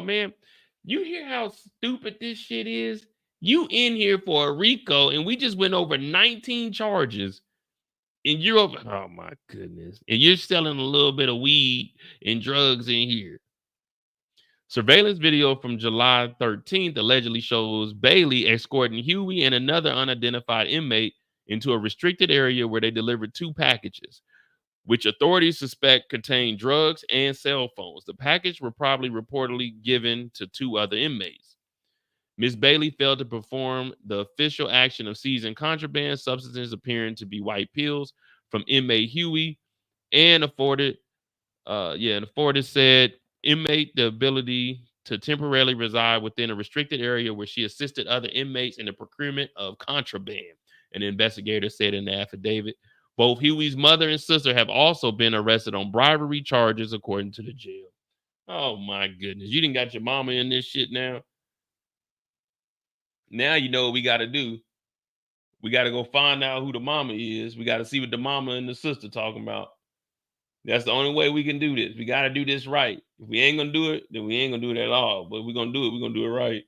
Man. You hear how stupid this shit is? You in here for a RICO, and we just went over 19 charges. And you're over, oh my goodness. And you're selling a little bit of weed and drugs in here. Surveillance video from July 13th allegedly shows Bailey escorting Huey and another unidentified inmate into a restricted area where they delivered 2 packages, which authorities suspect contained drugs and cell phones. The package were probably reportedly given to 2 other inmates. Ms. Bailey failed to perform the official action of seizing contraband substances appearing to be white pills from inmate Huey and afforded said inmate the ability to temporarily reside within a restricted area where she assisted other inmates in the procurement of contraband. An investigator said in the affidavit. Both Huey's mother and sister have also been arrested on bribery charges, according to the jail. Oh my goodness. You didn't got your mama in this shit now. Now you know what we got to do. We got to go find out who the mama is. We got to see what the mama and the sister talking about. That's the only way we can do this. We got to do this right. If we ain't going to do it, then we ain't going to do it at all. But if we're going to do it, we're going to do it right.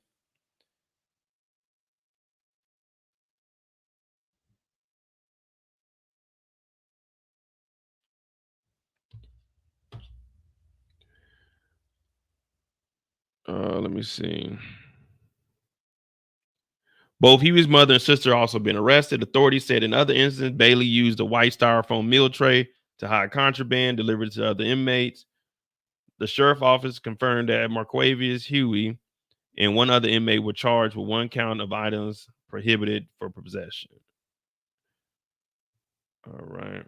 Let me see. Both Huey's mother and sister also been arrested. Authorities said in other instances, Bailey used a white styrofoam meal tray to hide contraband delivered to other inmates. The sheriff office confirmed that Marquavius Huey and one other inmate were charged with 1 count of items prohibited for possession. All right.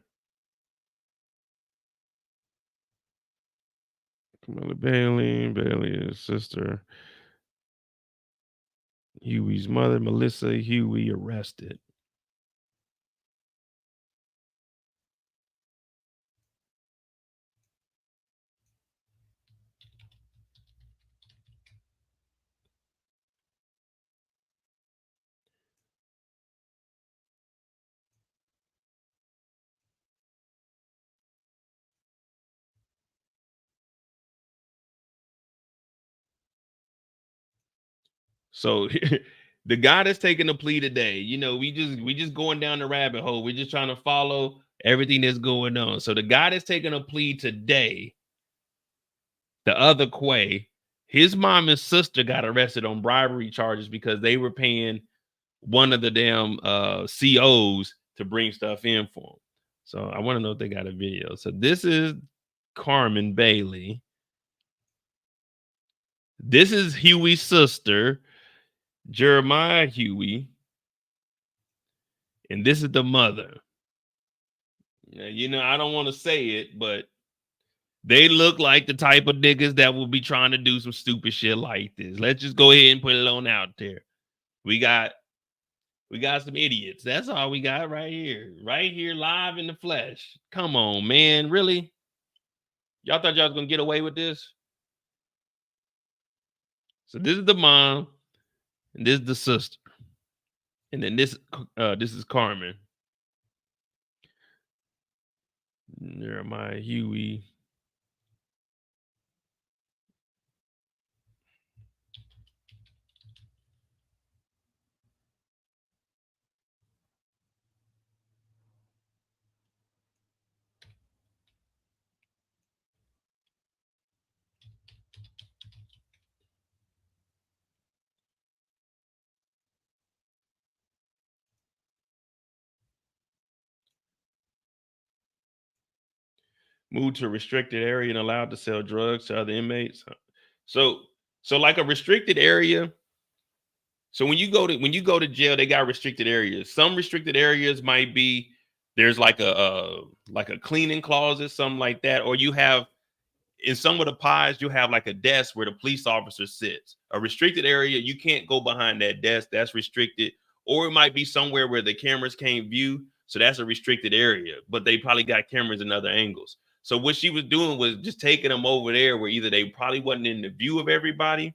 Camilla Bailey's sister, Huey's mother, Melissa Huey, arrested. So the guy that's taking a plea today, you know, we just going down the rabbit hole. We're just trying to follow everything that's going on. So the guy that's taking a plea today, the other Quay, his mom and sister got arrested on bribery charges because they were paying one of the damn COs to bring stuff in for them. So I want to know if they got a video. So this is Carmen Bailey. This is Huey's sister, Jeremiah Huey. And this is the mother. You know, I don't want to say it, but they look like the type of niggas that will be trying to do some stupid shit like this. Let's just go ahead and put it on out there. We got some idiots. That's all we got right here. Right here, live in the flesh. Come on, man. Really? Y'all thought y'all was gonna get away with this? So this is the mom, and this is the sister. And then this is Carmen. Jeremiah Huey. Moved to a restricted area and allowed to sell drugs to other inmates. So like a restricted area. So when you go to jail, they got restricted areas. Some restricted areas might be there's like a cleaning closet, something like that, or you have in some of the pies you have like a desk where the police officer sits. A restricted area, you can't go behind that desk. That's restricted. Or it might be somewhere where the cameras can't view. So that's a restricted area, but they probably got cameras in other angles. So what she was doing was just taking them over there where either they probably wasn't in the view of everybody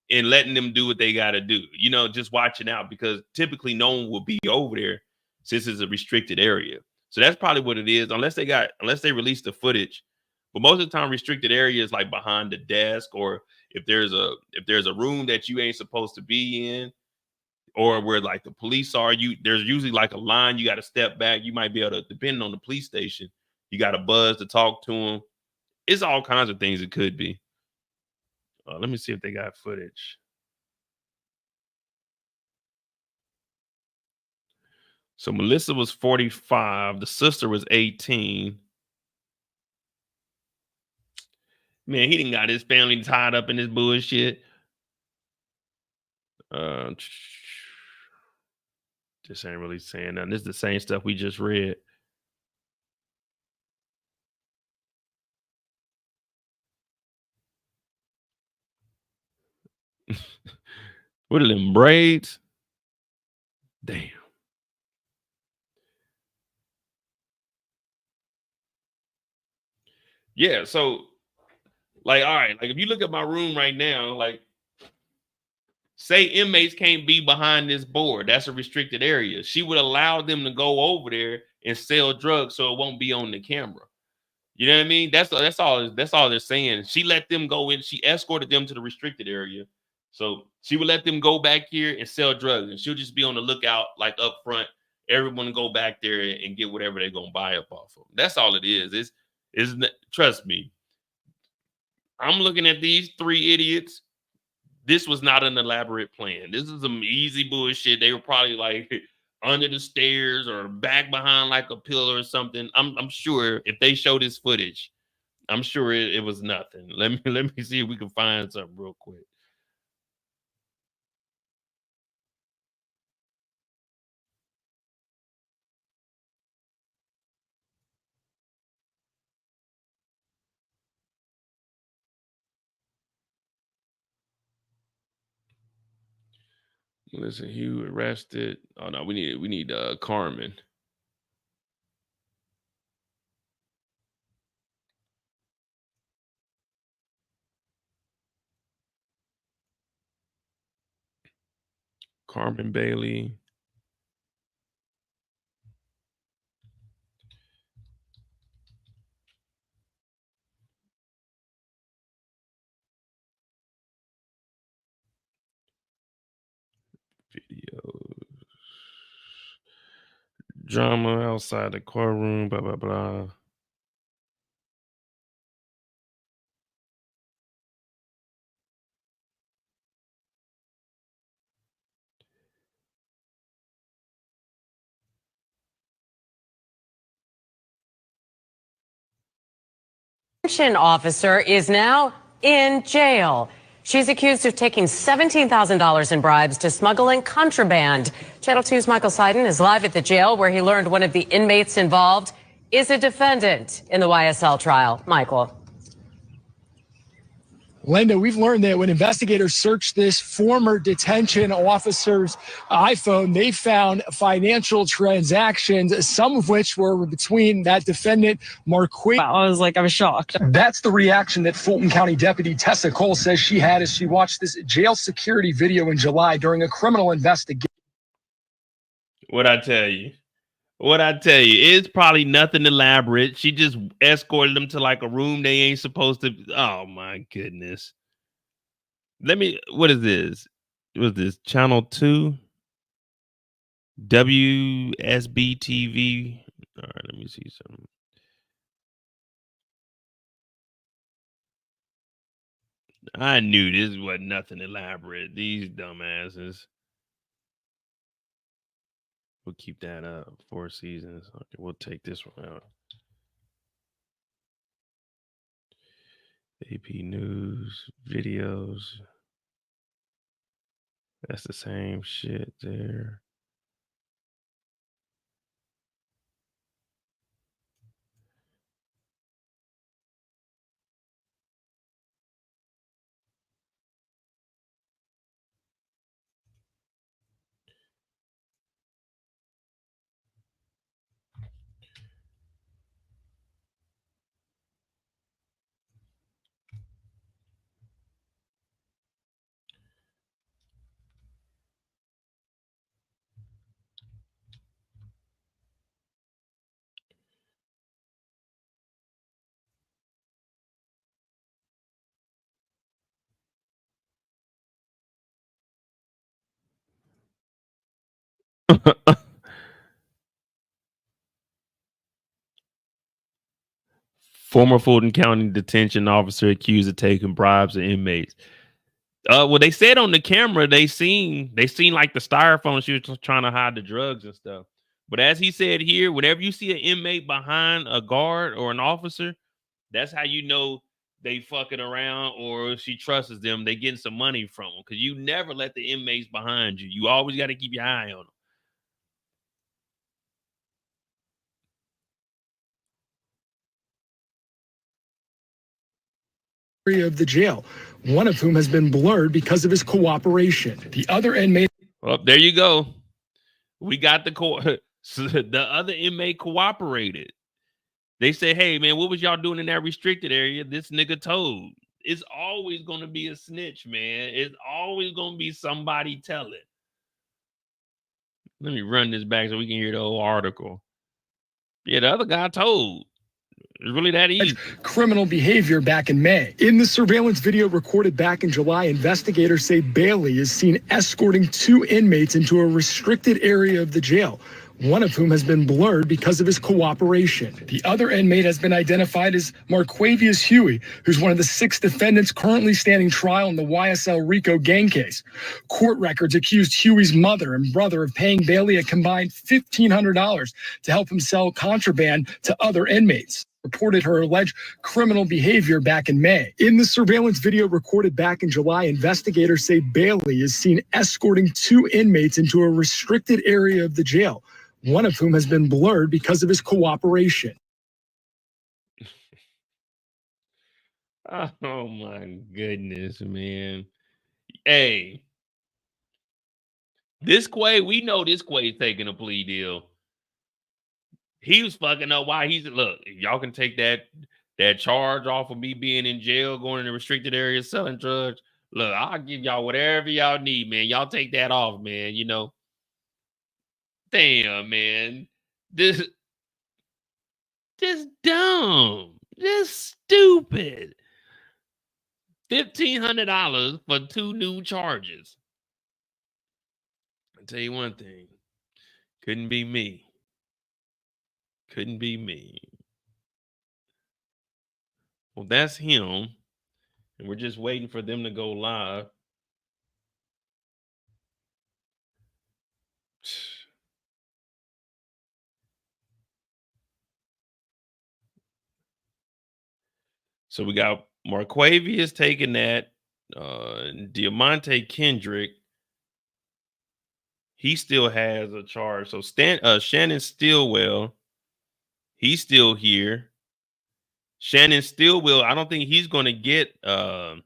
and letting them do what they got to do, you know, just watching out because typically no one will be over there since it's a restricted area. So that's probably what it is, unless they release the footage. But most of the time, restricted areas like behind the desk, or if there's a room that you ain't supposed to be in, or where like the police are, there's usually like a line you got to step back. You might be able to, depending on the police station, you got a buzz to talk to them. It's all kinds of things it could be. Let me see if they got footage. So Melissa was 45. The sister was 18. Man, he didn't got his family tied up in this bullshit. This ain't really saying nothing. This is the same stuff we just read. What are them braids? Damn. Yeah, so like, all right, like if you look at my room right now, like say inmates can't be behind this board. That's a restricted area. She would allow them to go over there and sell drugs so it won't be on the camera. You know what I mean? That's all they're saying. She let them go in. She escorted them to the restricted area. So she would let them go back here and sell drugs. And she'll just be on the lookout, like up front. Everyone go back there and get whatever they're gonna buy up off of. That's all it is. Trust me. I'm looking at these three idiots. This was not an elaborate plan. This is some easy bullshit. They were probably like under the stairs or back behind like a pillar or something. I'm sure if they show this footage, I'm sure it was nothing. Let me see if we can find something real quick. Listen, Hugh arrested. Oh no, we need Carmen. Carmen Bailey. Drama outside the courtroom, blah, blah, blah. Officer is now in jail. She's accused of taking $17,000 in bribes to smuggle in contraband. Channel 2's Michael Seiden is live at the jail where he learned one of the inmates involved is a defendant in the YSL trial. Michael. Linda, we've learned that when investigators searched this former detention officer's iPhone, they found financial transactions, some of which were between that defendant, Marquis. Wow, I was shocked. That's the reaction that Fulton County Deputy Tessa Cole says she had as she watched this jail security video in July during a criminal investigation. What I tell you? It's probably nothing elaborate. She just escorted them to like a room they ain't supposed to. Oh my goodness. What is this? Was this Channel 2? WSB TV. All right, let me see something. I knew this was nothing elaborate. These dumbasses. We'll keep that up. 4 seasons. Okay, we'll take this one out. AP News, videos. That's the same shit there. Former Fulton County detention officer accused of taking bribes of inmates. Well, they said on the camera they seen like the styrofoam she was trying to hide the drugs and stuff. But as he said here, whenever you see an inmate behind a guard or an officer, that's how you know they fucking around or she trusts them. They getting some money from them because you never let the inmates behind you. You always got to keep your eye on them. Of the jail, one of whom has been blurred because of his cooperation. The other inmate. Well, there you go. We got so the other inmate cooperated. They said, hey, man, what was y'all doing in that restricted area? This nigga told. It's always going to be a snitch, man. It's always going to be somebody telling. Let me run this back so we can hear the whole article. Yeah, the other guy told. It's really that easy. Criminal behavior back in May. In the surveillance video recorded back in July, investigators say Bailey is seen escorting 2 inmates into a restricted area of the jail, one of whom has been blurred because of his cooperation. The other inmate has been identified as Marquavius Huey, who's one of the 6 defendants currently standing trial in the YSL RICO gang case. Court records accused Huey's mother and brother of paying Bailey a combined $1,500 to help him sell contraband to other inmates. Reported her alleged criminal behavior back in May. In the surveillance video recorded back in July, investigators say Bailey is seen escorting 2 inmates into a restricted area of the jail, one of whom has been blurred because of his cooperation. Oh my goodness, man. Hey, this Quay, we know this Quay's taking a plea deal. He was fucking up why he's look, y'all can take that charge off of me being in jail, going in a restricted area, selling drugs. Look, I'll give y'all whatever y'all need, man. Y'all take that off, man. You know. Damn, man. This dumb. This stupid. $1,500 for 2 new charges. I'll tell you one thing. Couldn't be me. Couldn't be me. Well, that's him. And we're just waiting for them to go live. So we got Marquavius taking that. Diamante Kendrick. He still has a charge. So Shannon Stillwell, he's still here. Shannon Stillwell, I don't think he's going to get a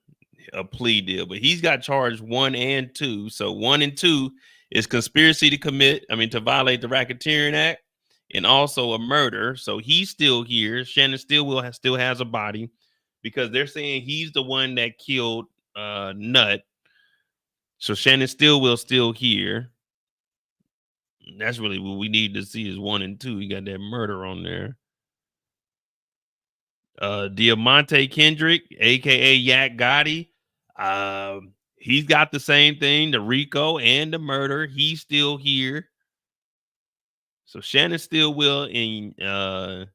plea deal, but he's got charged 1 and 2. So 1 and 2 is conspiracy to violate the Racketeering Act and also a murder. So he's still here. Shannon Stillwell still has a body because they're saying he's the one that killed Nut. So Shannon Stillwell's still here. That's really what we need to see is 1 and 2. You got that murder on there. Diamante Kendrick, aka Yak Gotti. He's got the same thing, the RICO and the murder. He's still here. So Shannon Stillwell and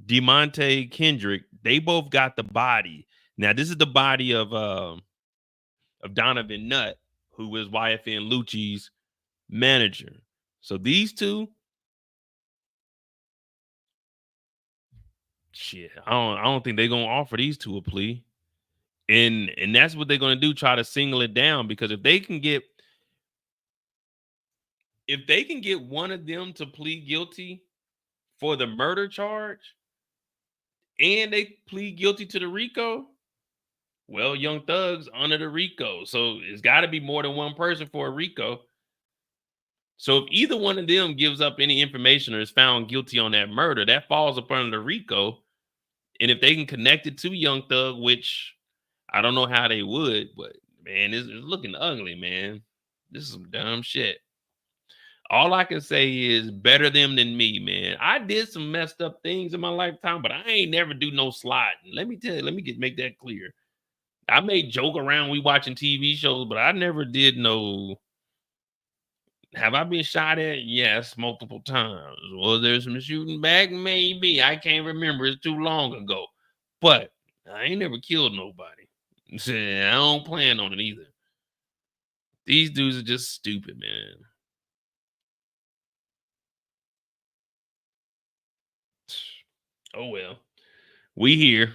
Diamante Kendrick, they both got the body. Now, this is the body of Donovan Nutt, who was YFN Lucci's manager. So these two, shit, I don't think they're gonna offer these two a plea, and that's what they're gonna do, try to single it down, because if they can get one of them to plead guilty for the murder charge, and they plead guilty to the RICO, well, Young Thug's under the RICO, so it's got to be more than one person for a RICO. So if either one of them gives up any information or is found guilty on that murder, that falls upon the RICO. And if they can connect it to Young Thug, which I don't know how they would, but man, it's looking ugly, man. This is some dumb shit. All I can say is better them than me, man. I did some messed up things in my lifetime, but I ain't never do no sliding. Let me tell you, make that clear. I may joke around we watching TV shows, but I never did no. Have I been shot at? Yes, multiple times. Was there some shooting back? Maybe. I can't remember. It's too long ago. But I ain't never killed nobody. I don't plan on it either. These dudes are just stupid, man. Oh, well. We here.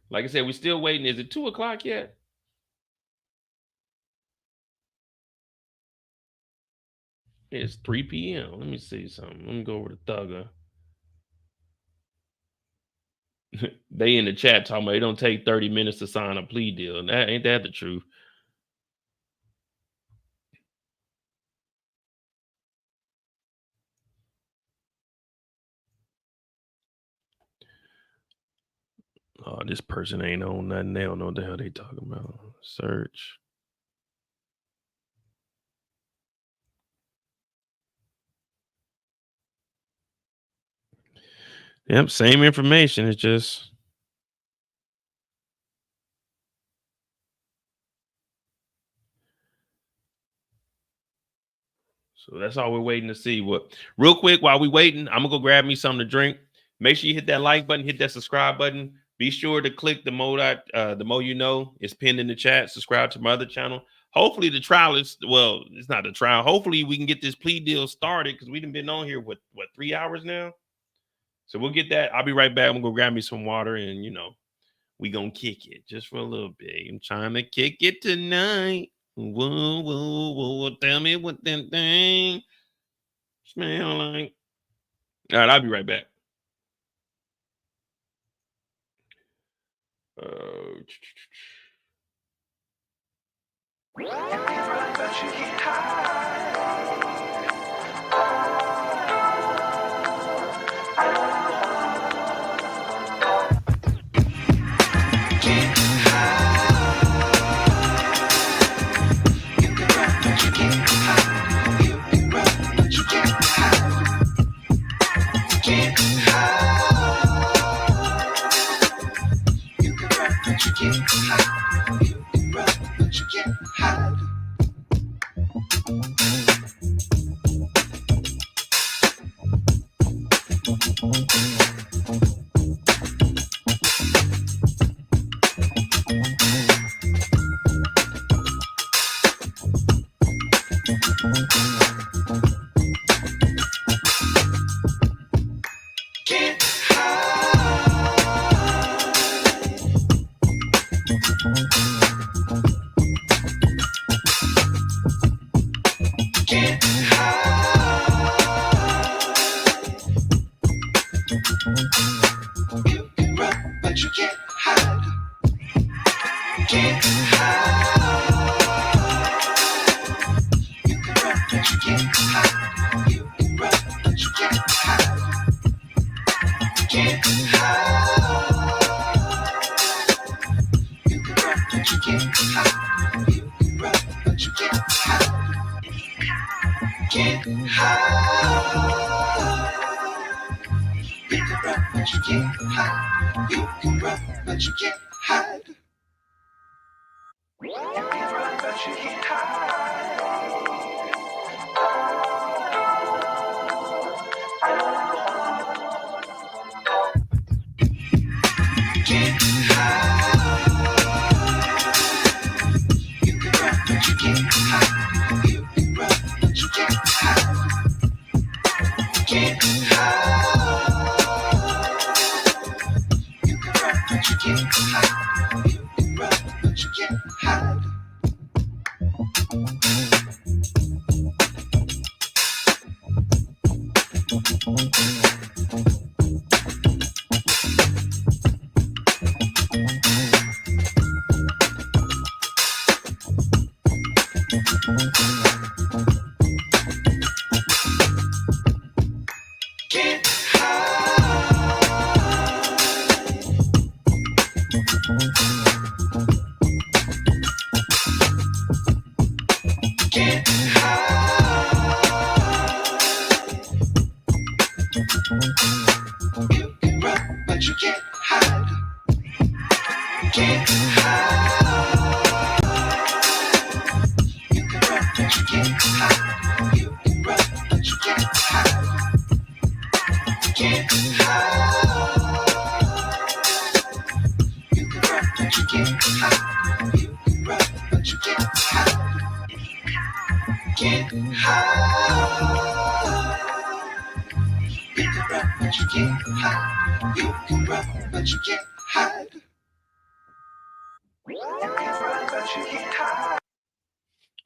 Like I said, we're still waiting. Is it 2 o'clock yet? It's 3 p.m. Let me see something. Let me go over to Thugger. They in the chat talking about it don't take 30 minutes to sign a plea deal. Ain't that the truth? Oh, this person ain't on nothing. They don't know what the hell they talking about. Search. Yep, same information. It's just so that's all we're waiting to see. What real quick while we waiting, I'm gonna go grab me something to drink. Make sure you hit that like button, hit that subscribe button. Be sure to click the Mo You Know. It's pinned in the chat. Subscribe to my other channel. Hopefully the trial is it's not the trial. Hopefully we can get this plea deal started because we've been on here what 3 hours now. So we'll get that. I'll be right back. I'm gonna go grab me some water and we gonna kick it just for a little bit. I'm trying to kick it tonight. Whoa, whoa, whoa. Tell me what that thing smell like. All right, I'll be right back.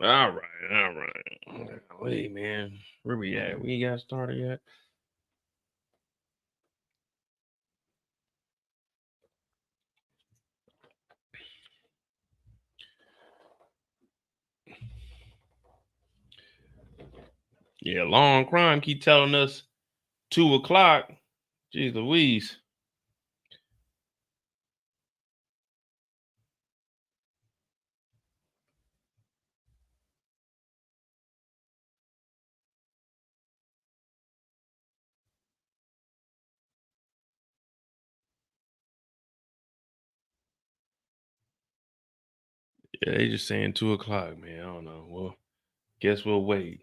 All right. Wait, man. Where we at? We ain't got started yet. Yeah, long crime keep telling us 2 o'clock. Jeez Louise. Yeah, they just saying 2 o'clock, man. I don't know. Well, guess we'll wait.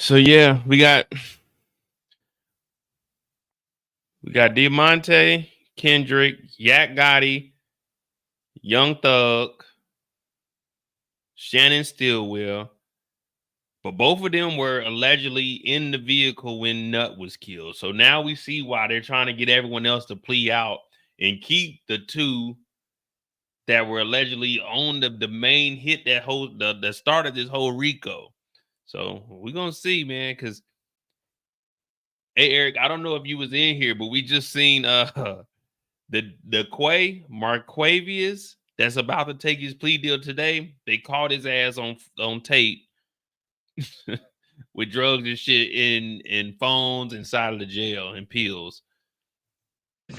So yeah, we got Diamante, Kendrick, Yak Gotti, Young Thug, Shannon Stillwell. But both of them were allegedly in the vehicle when Nut was killed. So now we see why they're trying to get everyone else to plea out and keep the 2 that were allegedly on the main hit that started this whole RICO. So we're gonna see, man, because hey Eric, I don't know if you was in here, but we just seen the Marquavius that's about to take his plea deal today. They caught his ass on tape with drugs and shit in phones inside of the jail and pills.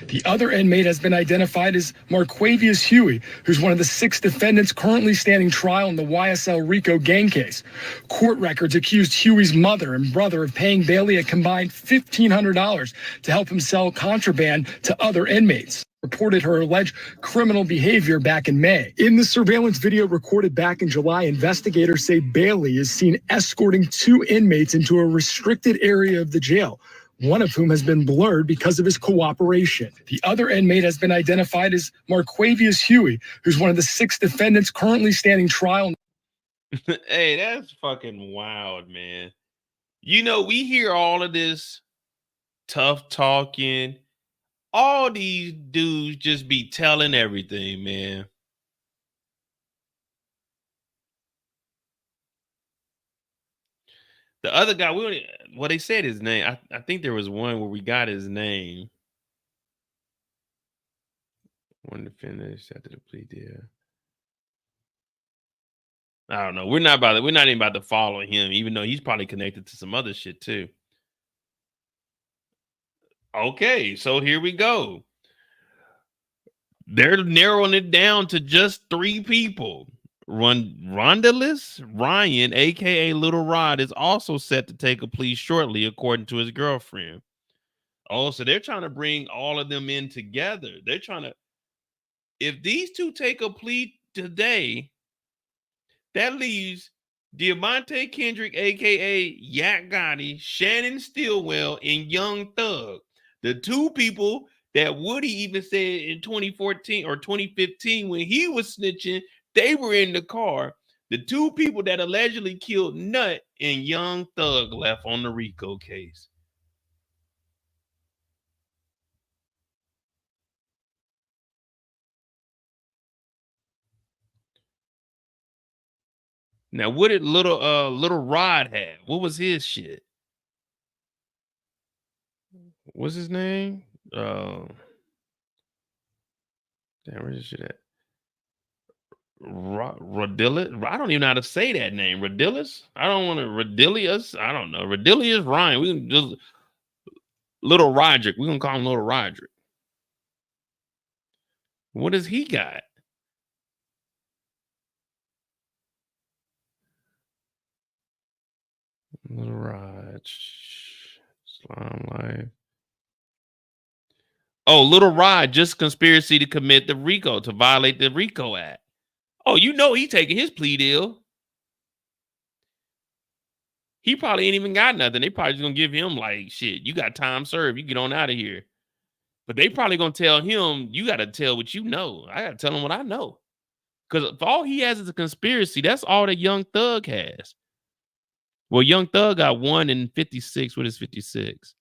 The other inmate has been identified as Marquavius Huey, who's one of the 6 defendants currently standing trial in the YSL RICO gang case. Court records accused Huey's mother and brother of paying Bailey a combined $1,500 to help him sell contraband to other inmates. Reported her alleged criminal behavior back in May. In the surveillance video recorded back in July, investigators say Bailey is seen escorting 2 inmates into a restricted area of the jail, one of whom has been blurred because of his cooperation. The other inmate has been identified as Marquavius Huey, who's one of the 6 defendants currently standing trial. Hey, that's fucking wild, man. You know, we hear all of this tough talking. All these dudes just be telling everything, man. The other guy, they said his name. I think there was one where we got his name. One defendant accepted a plea deal. I don't know. We're not even about to follow him, even though he's probably connected to some other shit too. Okay, so here we go. They're narrowing it down to just 3 people. Rodalius Ryan, aka Little Rod, is also set to take a plea shortly, according to his girlfriend. Oh, so they're trying to bring all of them in together. They're trying to, if these 2 take a plea today, that leaves Diamante Kendrick, aka Yak Gotti, Shannon Stillwell, and Young Thug. The 2 people that Woody even said in 2014 or 2015 when he was snitching, they were in the car. The 2 people that allegedly killed Nut and Young Thug left on the RICO case. Now, what did little Rod have? What was his shit? What's his name? Damn, where's his shit at? Rodalius? I don't even know how to say that name. Rodalius? I don't want to. Rodalius? I don't know. Rodalius Ryan. We can just Little Roderick. We're gonna call him Little Roderick. What does he got? Little Rod. Slime Life. Oh, Little Rod, just conspiracy to commit the RICO, to violate the RICO Act. Oh, you know he taking his plea deal. He probably ain't even got nothing. They probably just gonna give him like, shit, you got time served. You get on out of here. But they probably gonna tell him, you got to tell what you know. I got to tell him what I know. Because if all he has is a conspiracy, that's all that Young Thug has. Well, Young Thug got 1 in 56. What is 56?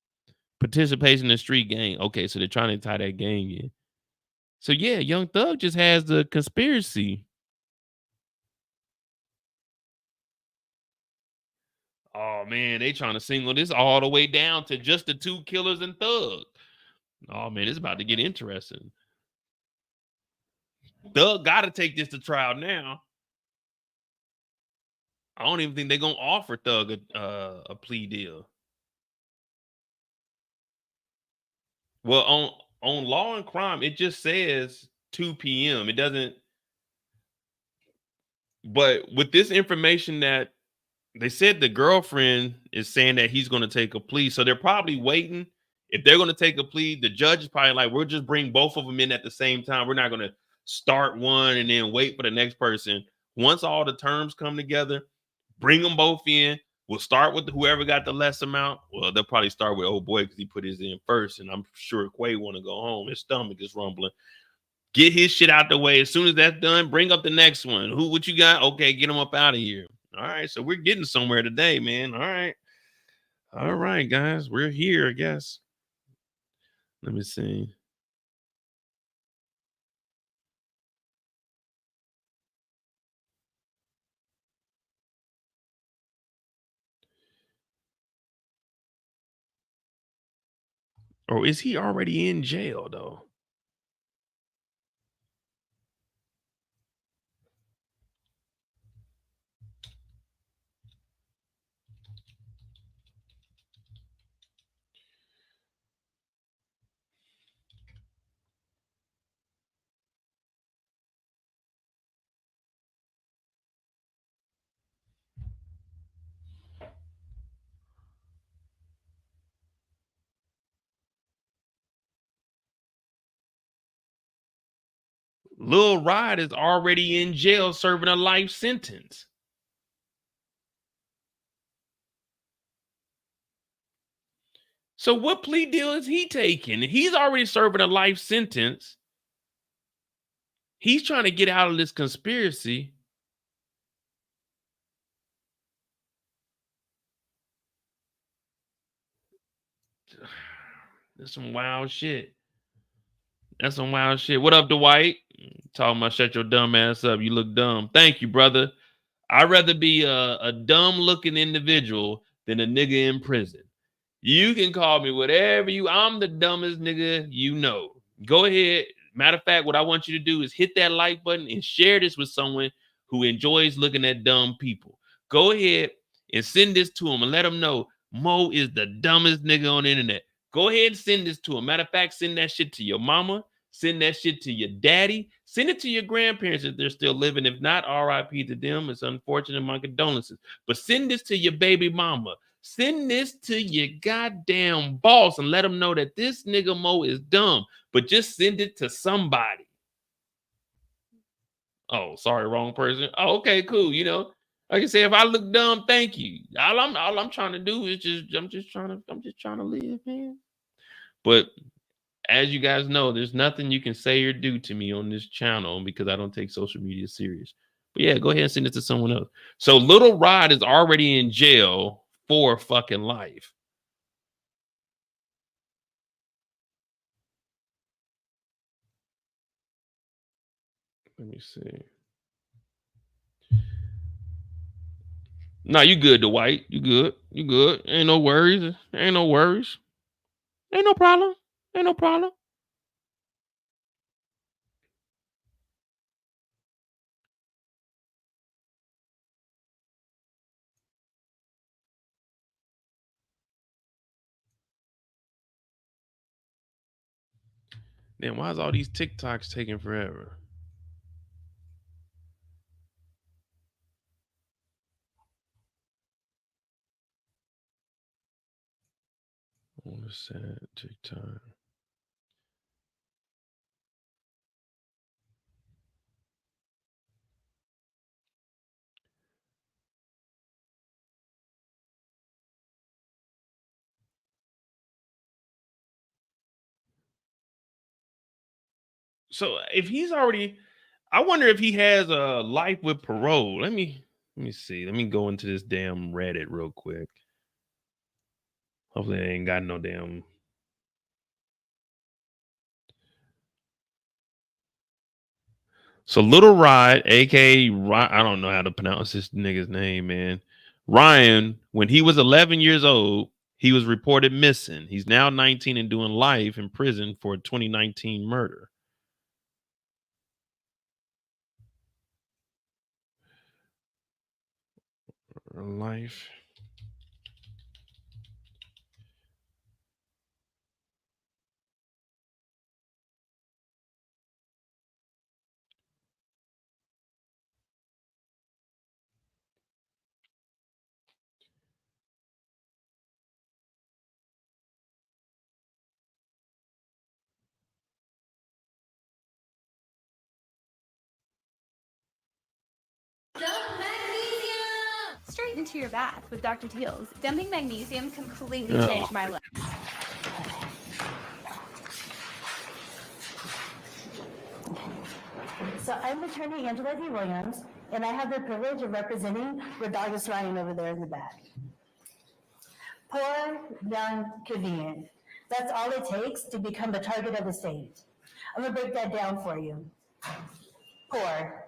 Participation in street gang. Okay, so they're trying to tie that gang in. So yeah, Young Thug just has the conspiracy. Oh man, they trying to single this all the way down to just the 2 killers and Thug. Oh man, it's about to get interesting. Thug got to take this to trial now. I don't even think they're gonna offer Thug a plea deal. Well, on Law and Crime, it just says 2 p.m. It doesn't. But with this information that they said, the girlfriend is saying that he's going to take a plea, so they're probably waiting. If they're going to take a plea, the judge is probably like, we'll just bring both of them in at the same time. We're not going to start one and then wait for the next person. Once all the terms come together, bring them both in. We'll start with whoever got the less amount. Well, they'll probably start with old boy because he put his in first, and I'm sure Quay want to go home. His stomach is rumbling. Get his shit out the way. As soon as that's done, bring up the next one. What you got? Okay, get him up out of here. All right, so we're getting somewhere today, man. All right, guys, we're here, I guess. Let me see. Or is he already in jail, though? Lil Rod is already in jail serving a life sentence. So what plea deal is he taking? He's already serving a life sentence. He's trying to get out of this conspiracy. That's some wild shit. That's some wild shit. What up, Dwight? Talking about shut your dumb ass up. You look dumb. Thank you, brother. I'd rather be a dumb looking individual than a nigga in prison. You can call me whatever I'm the dumbest nigga you know. Go ahead. Matter of fact, what I want you to do is hit that like button and share this with someone who enjoys looking at dumb people. Go ahead and send this to them and let them know Mo is the dumbest nigga on the internet. Go ahead and send this to them. Matter of fact, send that shit to your mama. Send that shit to your daddy. Send it to your grandparents if they're still living. If not, RIP to them. It's unfortunate. My condolences. But send this to your baby mama. Send this to your goddamn boss and let them know that this nigga Mo is dumb. But just send it to somebody. Oh, sorry, wrong person. Oh, okay, cool. You know, like I say, if I look dumb, thank you. All I'm trying to do is I'm just trying to live, man. But as you guys know, there's nothing you can say or do to me on this channel because I don't take social media serious. But yeah, go ahead and send it to someone else. So Little Rod is already in jail for fucking life. Let me see. No, you good, Dwight. You good. You good. Ain't no worries. Ain't no worries. Ain't no problem. Ain't no problem. Then why is all these TikToks taking forever? What's that TikTok? So if he's already, I wonder if he has a life with parole. Let me see. Let me go into this damn Reddit real quick. Hopefully I ain't got no damn. So Little Rod, aka I don't know how to pronounce this nigga's name, man. Ryan, when he was 11 years old, he was reported missing. He's now 19 and doing life in prison for a 2019 murder. Life. Straight into your bath with Dr. Teal's. Dumping magnesium completely changed my life. So I'm attorney Angela D. Williams, and I have the privilege of representing Rodalius Ryan over there in the back. Poor, young, convenient. That's all it takes to become the target of the state. I'm gonna break that down for you. Poor.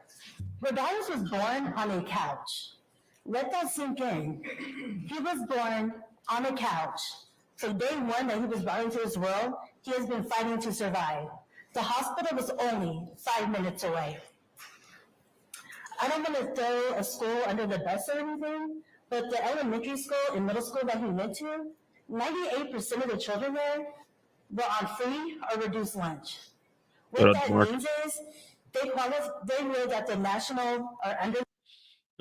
Rodalius was born on a couch. Let that sink in. He was born on a couch. From day one that he was brought into this world, he has been fighting to survive. The hospital was only 5 minutes away. I don't want to throw a school under the bus or anything, but the elementary school and middle school that he went to, 98% of the children there were on free or reduced lunch. What that means is they know that the national or under.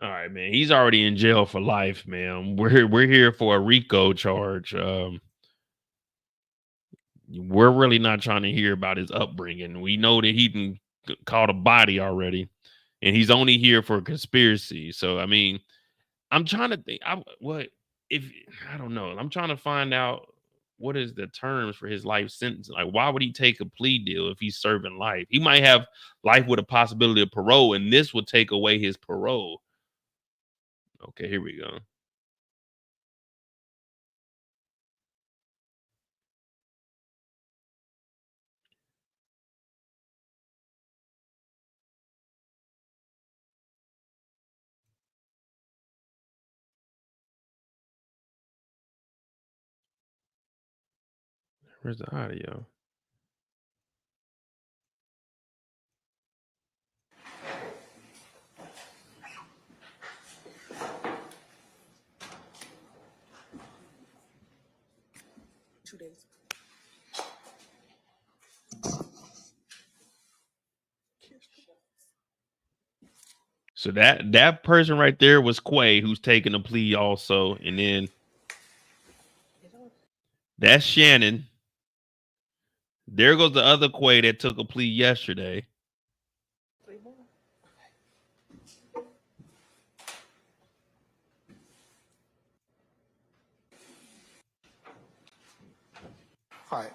All right, man. He's already in jail for life, man. We're here for a RICO charge. We're really not trying to hear about his upbringing. We know that he caught a body already, and he's only here for conspiracy. So I mean, I'm trying to think. I don't know. I'm trying to find out what is the terms for his life sentence. Like, why would he take a plea deal if he's serving life? He might have life with a possibility of parole, and this would take away his parole. Okay, here we go. Where's the audio? days. So that person right there was Quay, who's taking a plea also, and then that's Shannon. There goes the other Quay that took a plea yesterday. Hi,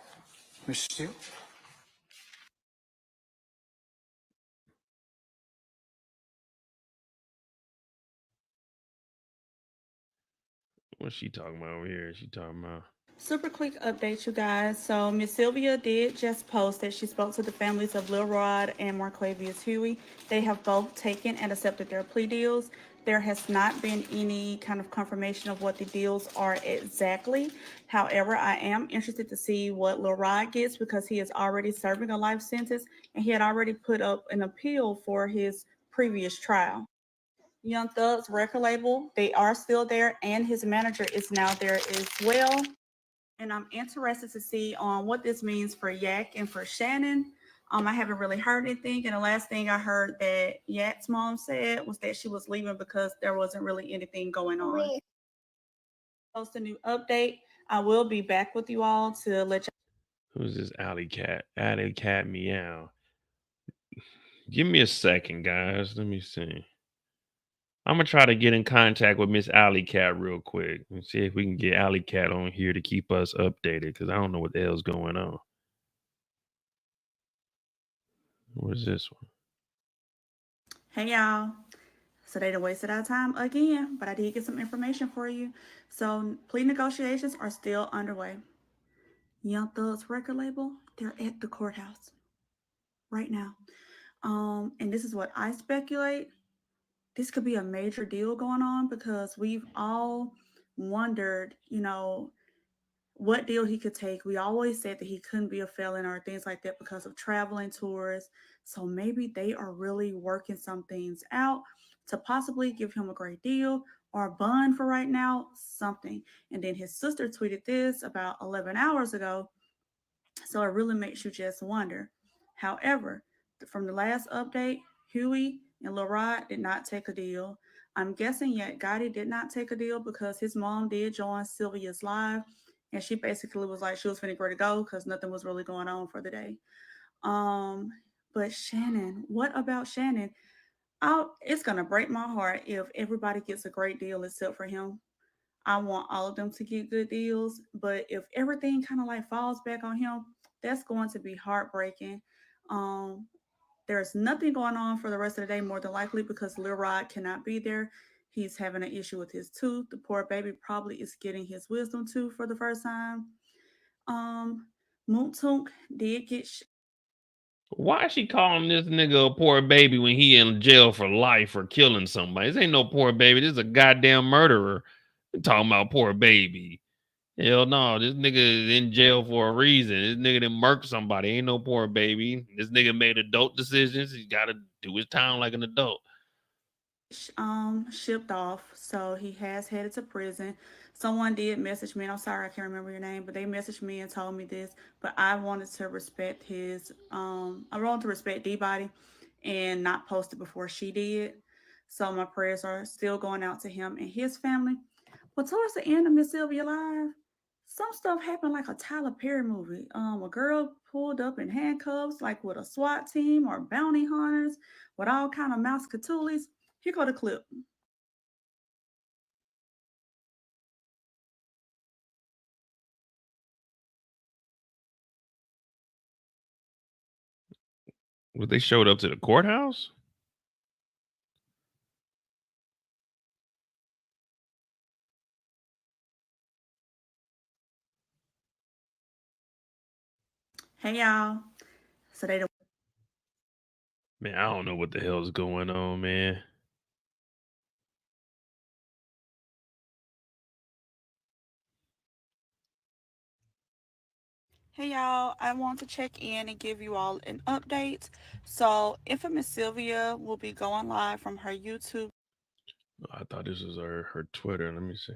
Mr. Steele. What's she talking about over here? She talking about Super quick update, you guys. So Miss Sylvia did just post that she spoke to the families of Lil Rod and Marquavius Huey. They have both taken and accepted their plea deals. There has not been any kind of confirmation of what the deals are exactly. However, I am interested to see what Lil Rod gets because he is already serving a life sentence and he had already put up an appeal for his previous trial. Young Thug's record label, they are still there, and his manager is now there as well. And I'm interested to see on what this means for Yak and for Shannon. I haven't really heard anything, and the last thing I heard that Yak's mom said was that she was leaving because there wasn't really anything going on. Post a new update. I will be back with you all to let you. who's this alley cat? Alley cat meow. Give me a second, guys. Let me see. I'm gonna try to get in contact with Miss Alley Cat real quick and see if we can get Alley Cat on here to keep us updated because I don't know what the hell's going on. What is this one? Hey y'all. So they done wasted our time again, but I did get some information for you. So plea negotiations are still underway. Young Thug's record label, they're at the courthouse right now. And this is what I speculate. This could be a major deal going on because we've all wondered, what deal he could take. We always said that he couldn't be a felon or things like that because of traveling tours. So maybe they are really working some things out to possibly give him a great deal or a bond for right now, something. And then his sister tweeted this about 11 hours ago. So it really makes you just wonder. However, from the last update, Huey and Lil Rod did not take a deal. I'm guessing yet Gotti did not take a deal because his mom did join Sylvia's live, and she basically was like she was finna ready to go because nothing was really going on for the day. But Shannon, what about Shannon? It's gonna break my heart if everybody gets a great deal except for him. I want all of them to get good deals, but if everything kind of like falls back on him, that's going to be heartbreaking. Um, there's nothing going on for the rest of the day, more than likely, because Lil Rod cannot be there. He's having an issue with his tooth. The poor baby probably is getting his wisdom tooth for the first time. Moontunk did get. Why is she calling this nigga a poor baby when he in jail for life for killing somebody? This ain't no poor baby. This is a goddamn murderer. I'm talking about poor baby. Hell no, this nigga is in jail for a reason. This nigga done murked somebody. Ain't no poor baby. This nigga made adult decisions. He got to do his time like an adult. Shipped off, so he has headed to prison. Someone did message me, and I'm sorry I can't remember your name, but they messaged me and told me this. But I wanted to respect his I wanted to respect D-Body and not post it before she did. So my prayers are still going out to him and his family. But towards the end of Miss Sylvia Live, some stuff happened like a Tyler Perry movie. A girl pulled up in handcuffs, like with a SWAT team or bounty hunters, with all kind of mouse catulies. Here go the clip. Well, they showed up to the courthouse? Hey y'all. So they don't. Man, I don't know what the hell's going on, man. Hey y'all, I want to check in and give you all an update. So Infamous Sylvia will be going live from her YouTube. I thought this was her Twitter. Let me see.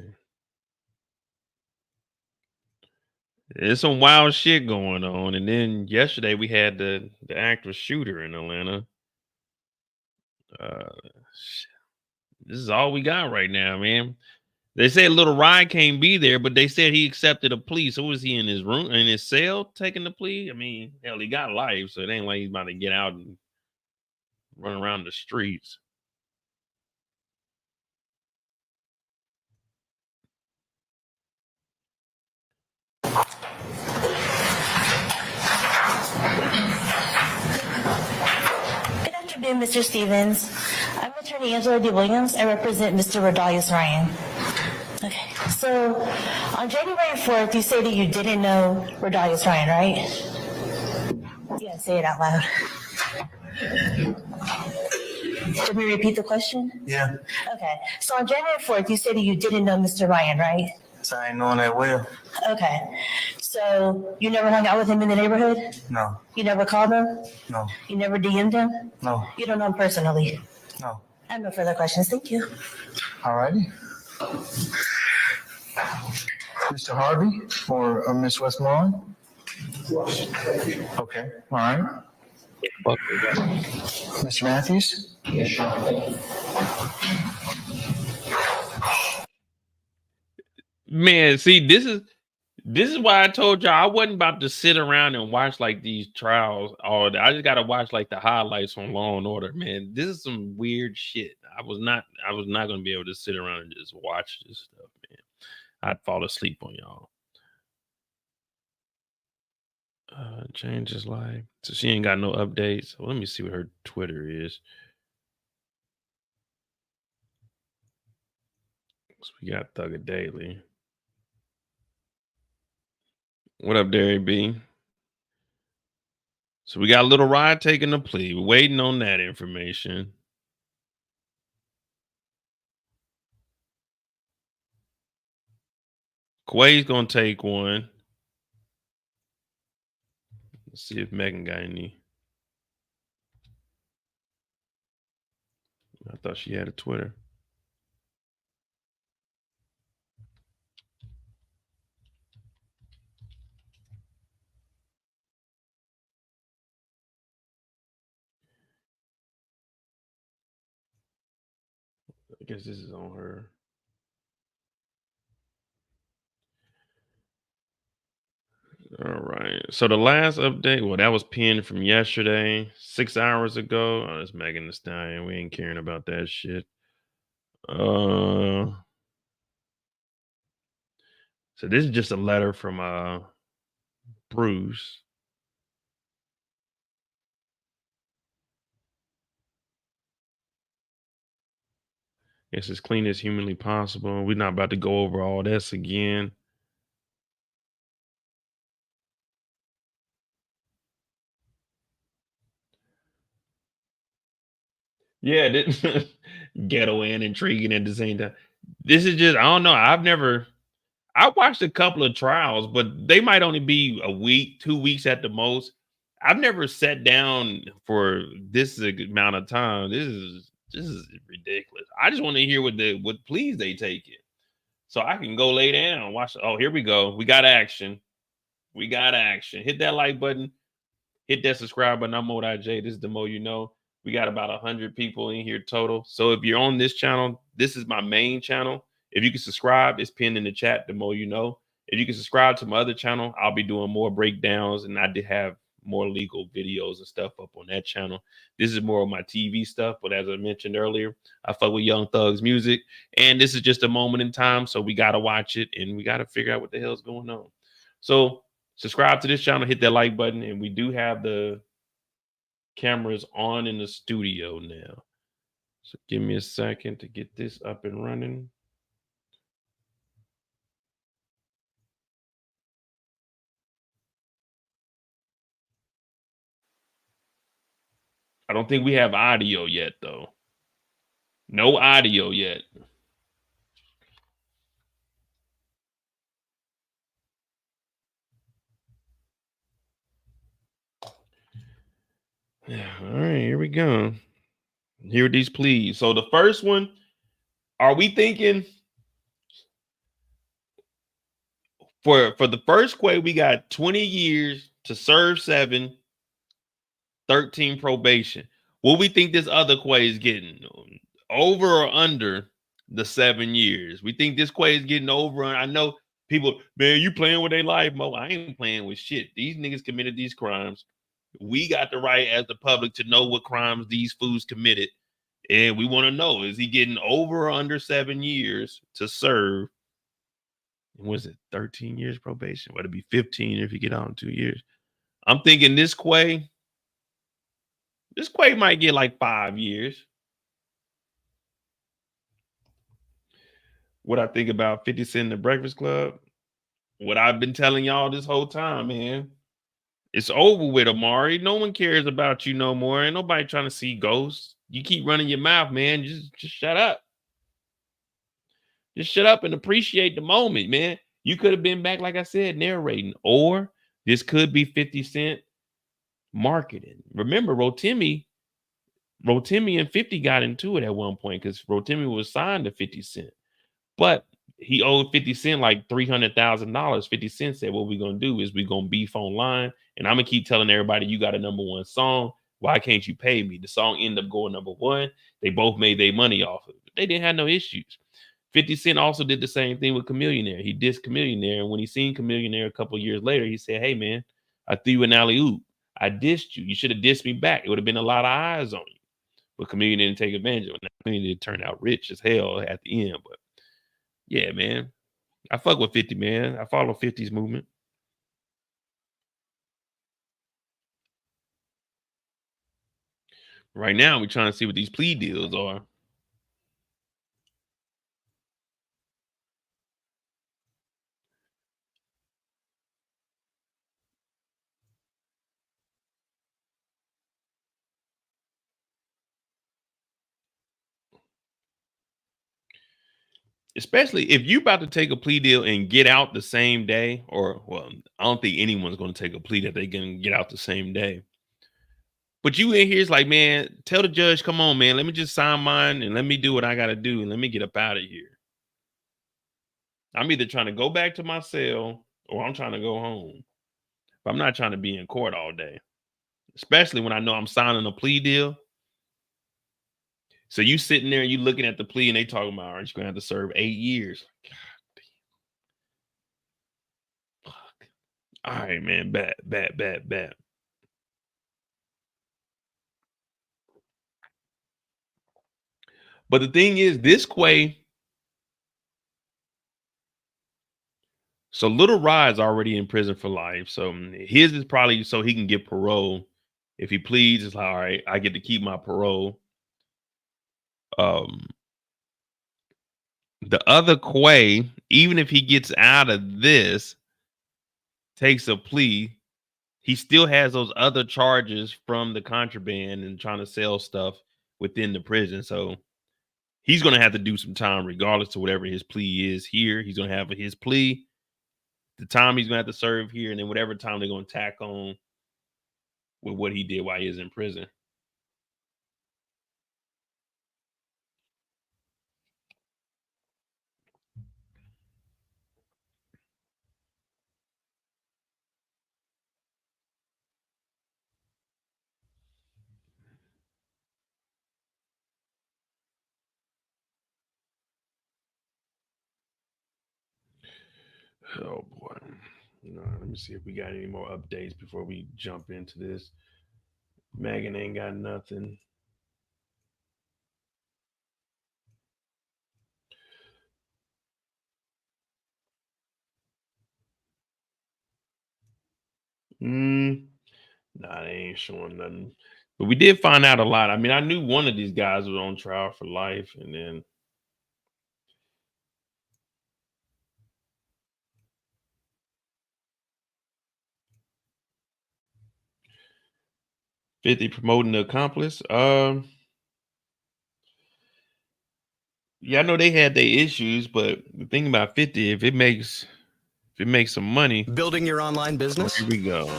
There's some wild shit going on. And then yesterday we had the active shooter in Atlanta. This is all we got right now, man. They said Little Rod can't be there, but they said he accepted a plea. So was he in his room, in his cell, taking the plea? I mean, hell, he got life, so it ain't like he's about to get out and run around the streets. Good afternoon, Mr. Stevens. I'm Attorney Angela D. Williams. I represent Mr. Rodalius Ryan. Okay, so on January 4th, you say that you didn't know Rodalius Ryan, right? Yeah, say it out loud. Let me repeat the question? Yeah. Okay, so on January 4th, you said that you didn't know Mr. Ryan, right? So I ain't knowing that well. Okay, so you never hung out with him in the neighborhood? No. You never called him? No. You never DM'd him? No. You don't know him personally? No. I have no further questions, thank you. Alrighty. Mr. Harvey or Miss Westmoreland? Okay, all right. Mr. Matthews? Man, see, this is why I told y'all I wasn't about to sit around and watch like these trials all day. I just gotta watch like the highlights on Law and Order, man. This is some weird shit. I was not gonna be able to sit around and just watch this stuff, man. I'd fall asleep on y'all. Change his life. So she ain't got no updates. So let me see what her Twitter is. So we got Thugger Daily. What up, Derry B? So we got Little Rod taking the plea. We're waiting on that information. Quay's gonna take one. Let's see if Megan got any. I thought she had a Twitter. I guess this is on her. All right. So the last update, well, that was pinned from yesterday, 6 hours ago. Oh, that's Megan Thee Stallion. We ain't caring about that shit. So this is just a letter from Bruce. It's as clean as humanly possible. We're not about to go over all this again. Yeah, ghetto and intriguing at the same time. This is just, I don't know. I watched a couple of trials, but they might only be a week, 2 weeks at the most. I've never sat down for this amount of time. This is ridiculous. I just want to hear what pleas they take it. So I can go lay down and watch. Oh, here we go. We got action. We got action. Hit that like button. Hit that subscribe button. I'm Mo.J. This is the Mo You Know. We got about 100 people in here total. So if you're on this channel, this is my main channel. If you can subscribe, it's pinned in the chat, the Mo You Know. If you can subscribe to my other channel, I'll be doing more breakdowns, and I did have more legal videos and stuff up on that channel. This is more of my TV stuff, but as I mentioned earlier, I fuck with Young Thug's music, and this is just a moment in time, so we got to watch it, and we got to figure out what the hell's going on. So subscribe to this channel, hit that like button, and we do have the cameras on in the studio now. So give me a second to get this up and running. I don't think we have audio yet, though. No audio yet. Yeah, all right, here we go. Here are these pleas. So the first one, are we thinking For the first Quay, we got 20 years to serve 7, 13 probation. What we think this other Quay is getting? Over or under the 7 years? We think this Quay is getting over. I know people, man, you playing with their life, Mo. I ain't playing with shit. These niggas committed these crimes. We got the right as the public to know what crimes these fools committed. And we want to know, is he getting over or under 7 years to serve? Was it 13 years probation? Would it be 15 if you get out in 2 years? I'm thinking this Quay might get like 5 years. What I think about 50 Cent in the Breakfast Club, what I've been telling y'all this whole time, man, it's over with, Amari. No one cares about you no more. Ain't nobody trying to see ghosts. You keep running your mouth, man. Just shut up. Just shut up and appreciate the moment, man. You could have been back, like I said, narrating. Or this could be 50 Cent marketing. Remember, Rotimi and 50 got into it at one point because Rotimi was signed to 50 Cent. But he owed 50 Cent like $300,000. 50 Cent said, what we're going to do is we're going to beef online. And I'm going to keep telling everybody, you got a #1 song. Why can't you pay me? The song ended up going #1. They both made their money off of it. They didn't have no issues. 50 Cent also did the same thing with Chamillionaire. He dissed Chamillionaire. And when he seen Chamillionaire a couple of years later, he said, hey, man, I threw you an alley-oop. I dissed you. You should have dissed me back. It would have been a lot of eyes on you. But Chamillionaire didn't take advantage of it. Chamillionaire turned out rich as hell at the end. But yeah, man. I fuck with 50, man. I follow 50's movement. Right now, we're trying to see what these plea deals are. Especially if you're about to take a plea deal and get out the same day, or, well, I don't think anyone's going to take a plea that they can get out the same day. But you in here is like, man, tell the judge, come on, man, let me just sign mine and let me do what I got to do and let me get up out of here. I'm either trying to go back to my cell or I'm trying to go home. But I'm not trying to be in court all day, especially when I know I'm signing a plea deal. So you sitting there and you looking at the plea and they talking about, aren't you going to have to serve 8 years? God damn. Fuck. All right, man. Bad. But the thing is, this Quay, so Little Rod's already in prison for life. So his is probably so he can get parole. If he pleads, it's like, all right, I get to keep my parole. The other Quay, even if he gets out of this, takes a plea, he still has those other charges from the contraband and trying to sell stuff within the prison. So he's going to have to do some time regardless of whatever his plea is here. He's going to have his plea, the time he's going to have to serve here, and then whatever time they're going to tack on with what he did while he was in prison. Oh boy. Let me see if we got any more updates before we jump into this. Megan ain't got nothing. Nah, they ain't showing nothing. But we did find out a lot. I mean, I knew one of these guys was on trial for life, and then $50 promoting the accomplice. Yeah, I know they had their issues, but the thing about 50, if it makes some money. Building your online business? Here we go.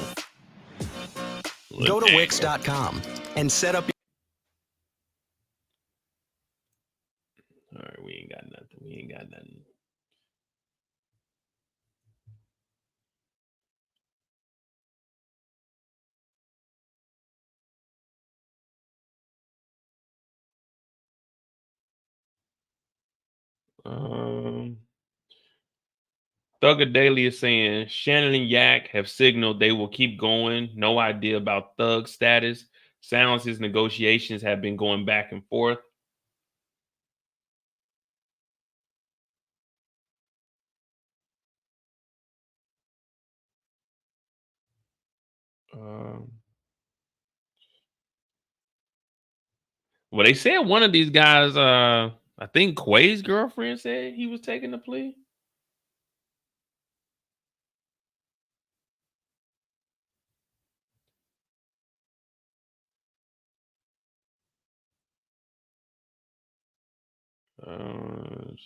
Go to Wix.com and set up. All right, we ain't got nothing. Thugger Daily is saying Shannon and Yak have signaled they will keep going. No idea about Thug's status. Sounds his negotiations have been going back and forth. Well, they said one of these guys, I think Quay's girlfriend said he was taking the plea.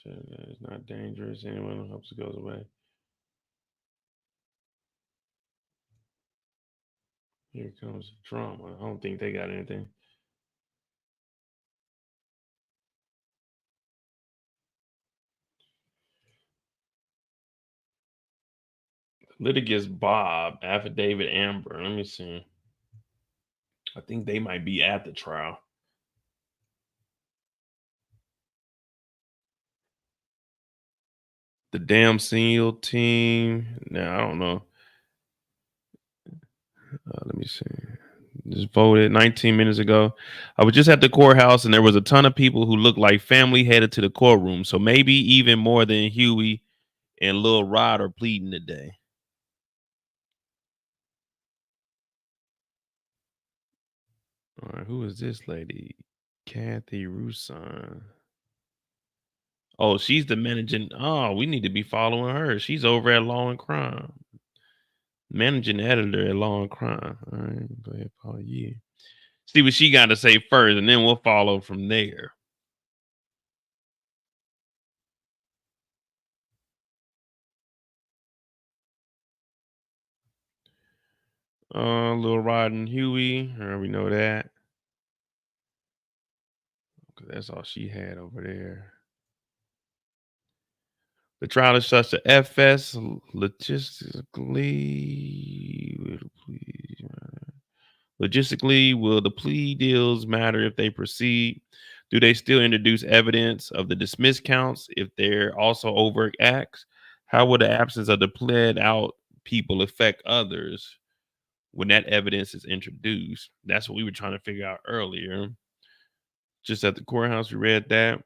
It's not dangerous. Anyone who hopes it goes away. Here comes drama. I don't think they got anything. Litigants Bob, affidavit Amber. Let me see. I think they might be at the trial. The damn SEAL team. Now I don't know. Let me see. Just voted 19 minutes ago. I was just at the courthouse and there was a ton of people who looked like family headed to the courtroom. So maybe even more than Huey and Lil Rod are pleading today. All right, who is this lady? Kathy Roussan. Oh, she's the managing. Oh, we need to be following her. She's over at Law and Crime. Managing editor at Law and Crime. All right, go ahead, follow you. See what she got to say first, and then we'll follow from there. Lil Rod and Huey. We know that. That's all she had over there. The trial is such a FS logistically, will the plea deals matter if they proceed? Do they still introduce evidence of the dismissed counts if they're also overt acts? How will the absence of the pled out people affect others when that evidence is introduced? That's what we were trying to figure out earlier. Just at the courthouse, we read that.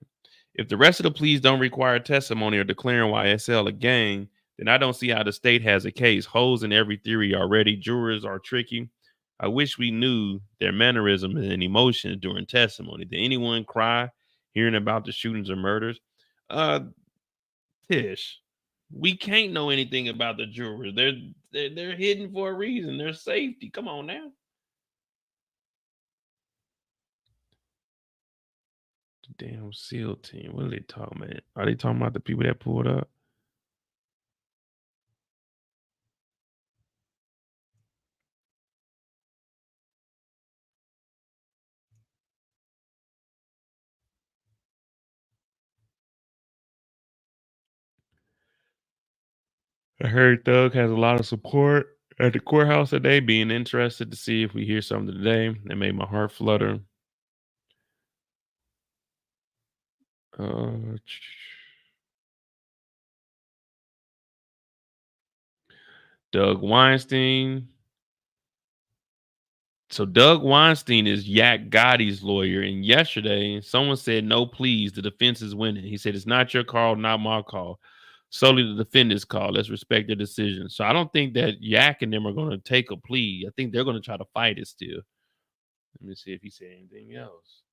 If the rest of the pleas don't require testimony or declaring YSL a gang, then I don't see how the state has a case. Holes in every theory already. Jurors are tricky. I wish we knew their mannerisms and emotions during testimony. Did anyone cry hearing about the shootings or murders? Tish, we can't know anything about the jurors. They're hidden for a reason. Their safety. Come on now. Damn SEAL team. What are they talking about? Are they talking about the people that pulled up? I heard Thug has a lot of support at the courthouse today. Being interested to see if we hear something today. That made my heart flutter. Doug Weinstein. So Doug Weinstein is Yak Gotti's lawyer. And yesterday, someone said, no, please, the defense is winning. He said, it's not your call, not my call. Solely the defendant's call. Let's respect their decision. So I don't think that Yak and them are going to take a plea. I think they're going to try to fight it still. Let me see if he said anything else.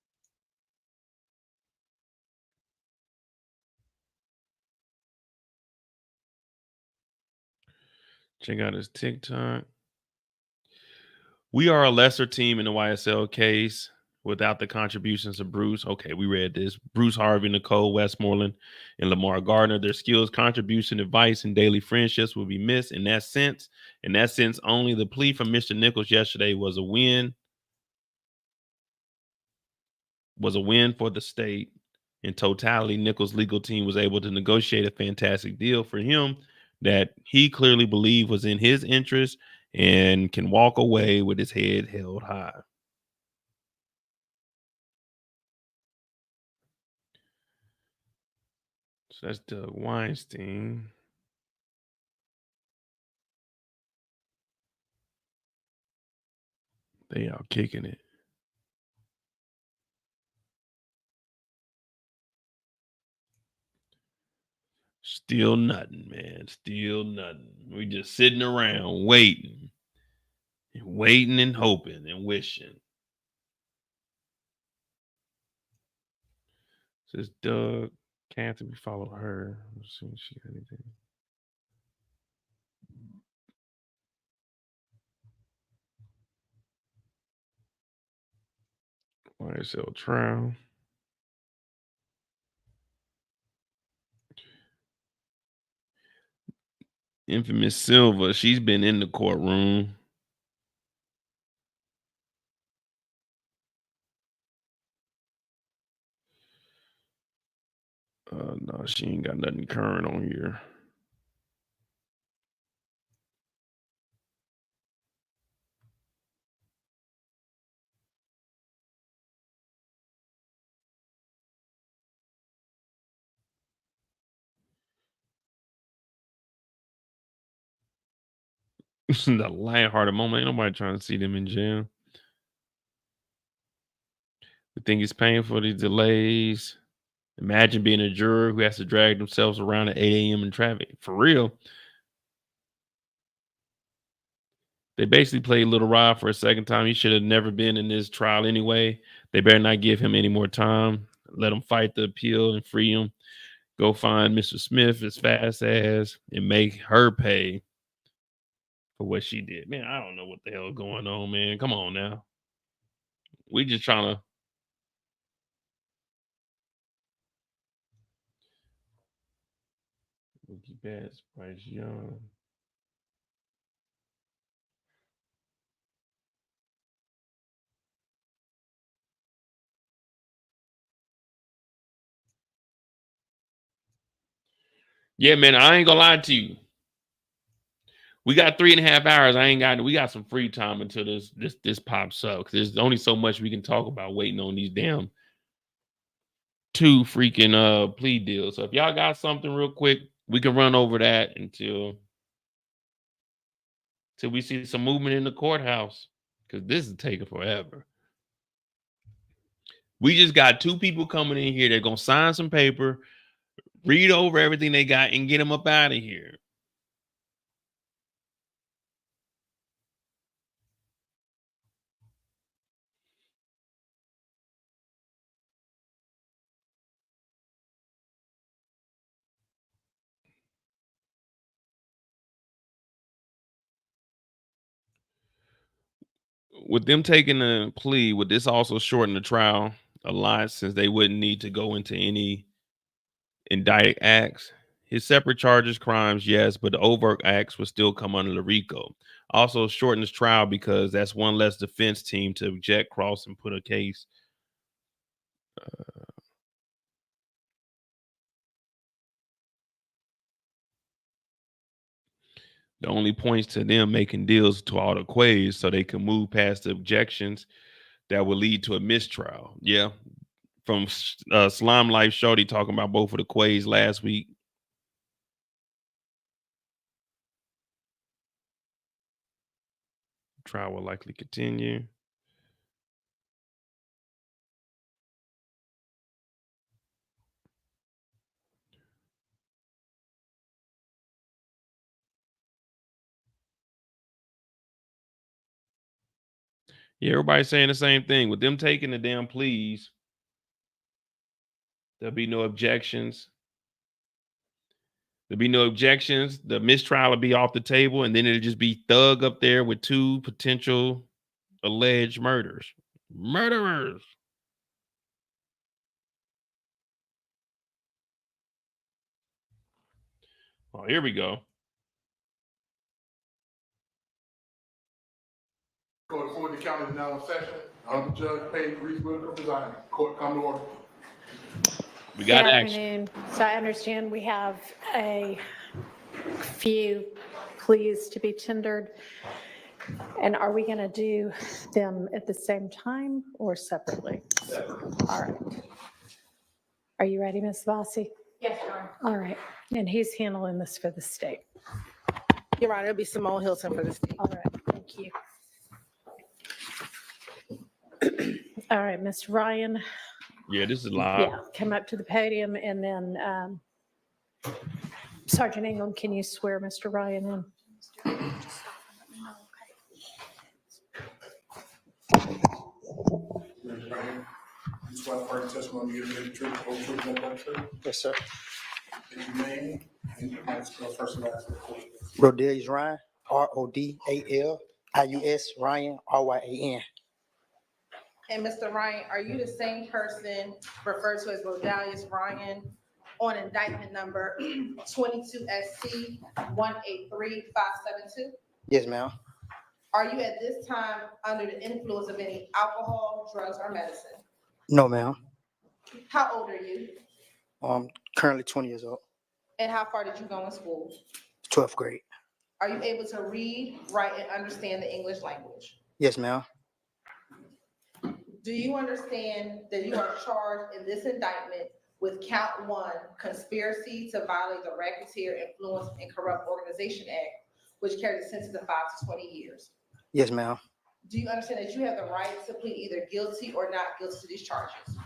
Check out his TikTok. We are a lesser team in the YSL case without the contributions of Bruce. Okay, we read this. Bruce Harvey, Nicole Westmoreland, and Lamar Gardner. Their skills, contribution, advice, and daily friendships will be missed. In that sense, only the plea from Mr. Nichols yesterday was a win. Was a win for the state. In totality, Nichols' legal team was able to negotiate a fantastic deal for him that he clearly believed was in his interest and can walk away with his head held high. So that's Doug Weinstein. They out kicking it. Still nothing, man. Still nothing. We just sitting around waiting and hoping and wishing. Says Doug Canton. We follow her. Let's see if she got anything. YSL trial. Infamous Silva. She's been in the courtroom. No, she ain't got nothing current on here. The lighthearted moment. Ain't nobody trying to see them in jail. We think it's painful, these delays. Imagine being a juror who has to drag themselves around at 8 a.m. in traffic. For real. They basically played Little Rod for a second time. He should have never been in this trial anyway. They better not give him any more time. Let him fight the appeal and free him. Go find Mr. Smith as fast as and make her pay for what she did. Man, I don't know what the hell is going on, man. Come on now. We just trying to. Wookie Bats, Bryce Young. Yeah, man, I ain't gonna lie to you. We got 3.5 hours. We got some free time until this pops up. Cause there's only so much we can talk about waiting on these damn 2 freaking plea deals. So if y'all got something real quick, we can run over that until we see some movement in the courthouse. Cause this is taking forever. We just got 2 people coming in here. They're gonna sign some paper, read over everything they got, and get them up out of here. With them taking a plea, would this also shorten the trial a lot since they wouldn't need to go into any indicted acts? His separate charges, crimes, yes, but the overt acts would still come under the RICO. Also shortens trial because that's one less defense team to object, cross, and put a case. The only points to them making deals to all the Quays so they can move past the objections that would lead to a mistrial. Yeah. From Slime Life Shorty talking about both of the Quays last week. Trial will likely continue. Yeah, everybody's saying the same thing. With them taking the damn pleas, there'll be no objections. There'll be no objections. The mistrial will be off the table, and then it'll just be Thug up there with 2 potential alleged murderers. Murderers. Oh, here we go. Going forward, the county is now in session. Honorable Judge Page Reese Whitaker presiding. Court come to order. We got Good action. afternoon. So I understand we have a few pleas to be tendered. And are we going to do them at the same time or separately? All right. Are you ready, Ms. Vossi? Yes, Your All right, and he's handling this for the state. You're right. It'll be Simone Hilton for the state. All right, thank you. All right, Ms. Ryan. Yeah, this is live. Yeah, come up to the podium, and then Sergeant Ingram, can you swear Mr. Ryan in? You swear the first testimony you give the truth, whole truth, and nothing but the truth? Yes, sir. State your name and you might spell first and last name. Rodalius Ryan, Rodalius Ryan, Ryan. And Mr. Ryan, are you the same person referred to as Rodalius Ryan on indictment number 22 SC 183572? Yes, ma'am. Are you at this time under the influence of any alcohol, drugs, or medicine? No, ma'am. How old are you? Currently 20 years old, And how far did you go in school? 12th grade. Are you able to read, write, and understand the English language? Yes, ma'am. Do you understand that you are charged in this indictment with count 1, conspiracy to violate the Racketeer, Influence, and Corrupt Organization Act, which carries a sentence of 5 to 20 years? Yes, ma'am. Do you understand that you have the right to plead either guilty or not guilty to these charges?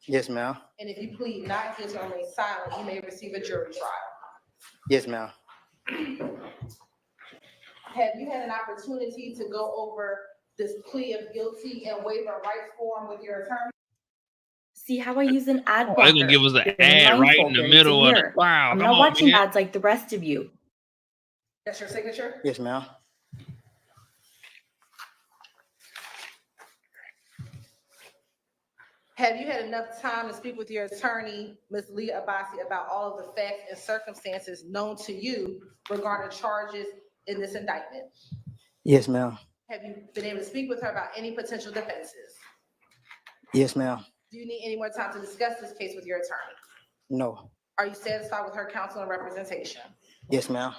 Yes, ma'am. And if you plead not guilty or remain silent, you may receive a jury trial. Yes, ma'am. Have you had an opportunity to go over this plea of guilty and waiver of rights form with your attorney? See how I use an ad Oh, blocker? they're gonna give us an Being ad right in mindful the during middle of the year. wow. I'm Come not on, watching man. ads like the rest of you. That's your signature? Yes, ma'am. Have you had enough time to speak with your attorney, Ms. Leah Abbasi, about all of the facts and circumstances known to you regarding charges in this indictment? Yes, ma'am. Have you been able to speak with her about any potential defenses? Yes, ma'am. Do you need any more time to discuss this case with your attorney? No. Are you satisfied with her counsel and representation? Yes, ma'am.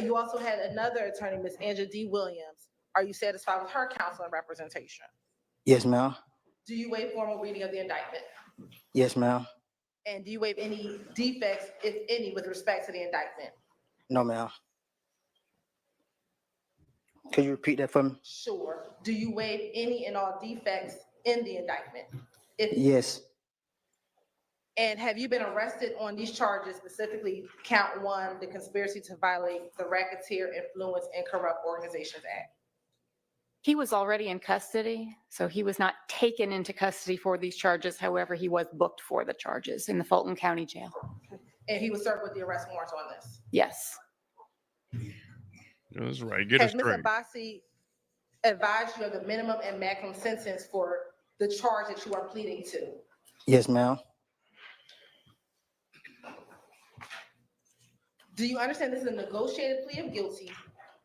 You also had another attorney, Ms. Angela D. Williams. Are you satisfied with her counsel and representation? Yes, ma'am. Do you waive formal reading of the indictment? Yes, ma'am. And do you waive any defects, if any, with respect to the indictment? No, ma'am. Could you repeat that for me? Sure. Do you waive any and all defects in the indictment? Yes. And have you been arrested on these charges, specifically count 1, the conspiracy to violate the Racketeer, Influence, and Corrupt Organizations Act? He was already in custody, so he was not taken into custody for these charges. However, he was booked for the charges in the Fulton County Jail. And he was served with the arrest warrant on this? Yes. That's right. Get it Has Ms. straight. Abbasi advised you of the minimum and maximum sentence for the charge that you are pleading to? Yes, ma'am. Do you understand this is a negotiated plea of guilty,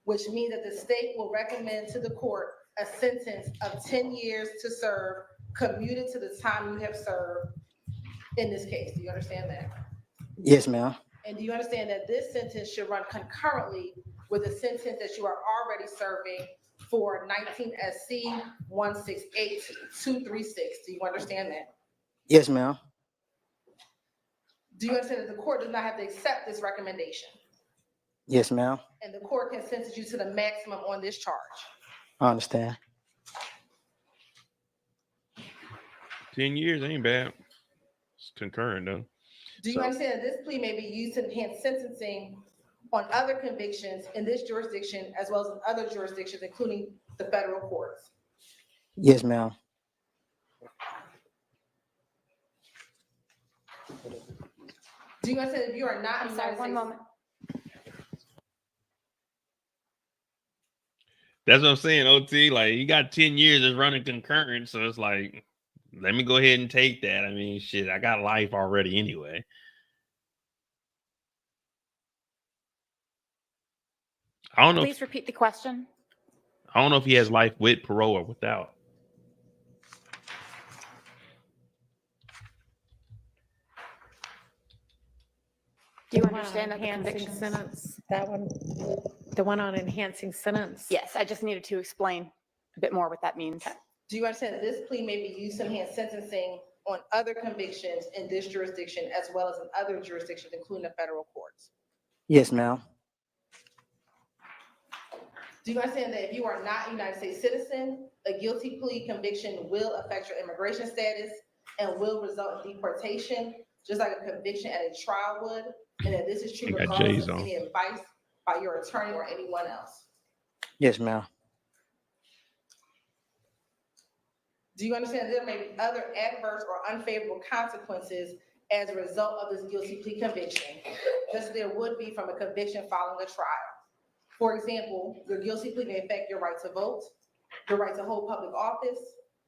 which means that the state will recommend to the court a sentence of 10 years to serve, commuted to the time you have served in this case? Do you understand that? Yes, ma'am. And do you understand that this sentence should run concurrently with the sentence that you are already serving for 19 SC 168236? Do you understand that? Yes, ma'am. Do you understand that the court does not have to accept this recommendation? Yes, ma'am. And the court can sentence you to the maximum on this charge? I understand. 10 years ain't bad. It's concurrent though. Do you understand that this plea may be used to enhance sentencing on other convictions in this jurisdiction as well as in other jurisdictions, including the federal courts? Yes, ma'am. Do you understand if you are not in the United One States? moment. That's what I'm saying, OT. Like, you got 10 years that's running concurrent, so it's like, let me go ahead and take that. I mean, shit, I got life already anyway. I don't know. Please repeat the question. I don't know if he has life with parole or without. Do you understand that the enhancing conviction sentence? That one, the one on enhancing sentence? Yes, I just needed to explain a bit more what that means. Do you understand that this plea may be used to enhance sentencing on other convictions in this jurisdiction as well as in other jurisdictions, including the federal courts? Yes, ma'am. Do you understand that if you are not a United States citizen, a guilty plea conviction will affect your immigration status and will result in deportation, just like a conviction at a trial would, and that this is true regardless of any advice by your attorney or anyone else? Yes, ma'am. Do you understand that there may be other adverse or unfavorable consequences as a result of this guilty plea conviction, just as there would be from a conviction following a trial? For example, your guilty plea may affect your right to vote, your right to hold public office,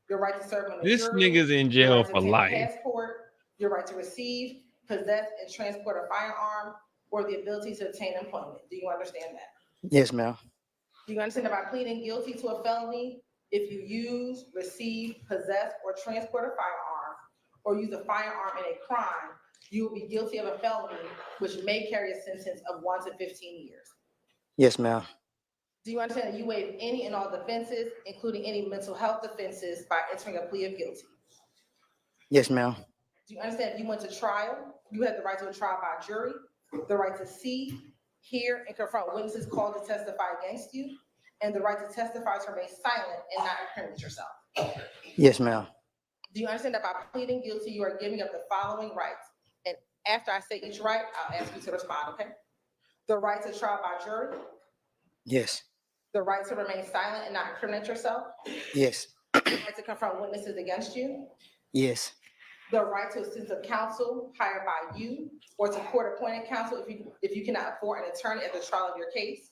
your right to serve on a This jury, nigga's in your jail right to for obtain a life. passport, your right to receive, possess, and transport a firearm, or the ability to obtain employment. Do you understand that? Yes, ma'am. Do you understand that by pleading guilty to a felony, if you use, receive, possess, or transport a firearm, or use a firearm in a crime, you will be guilty of a felony, which may carry a sentence of 1 to 15 years. Yes, ma'am. Do you understand that you waive any and all defenses, including any mental health defenses, by entering a plea of guilty? Yes, ma'am. Do you understand if you went to trial, you have the right to a trial by jury, the right to see, hear, and confront witnesses called to testify against you, and the right to testify to remain silent and not incriminate yourself? Yes, ma'am. Do you understand that by pleading guilty, you are giving up the following rights? And after I say each right, I'll ask you to respond, okay? The right to trial by jury, Yes. the right to remain silent and not incriminate yourself, Yes. the right to confront witnesses against you, Yes. the right to assist of counsel hired by you or to court-appointed counsel if you cannot afford an attorney at the trial of your case,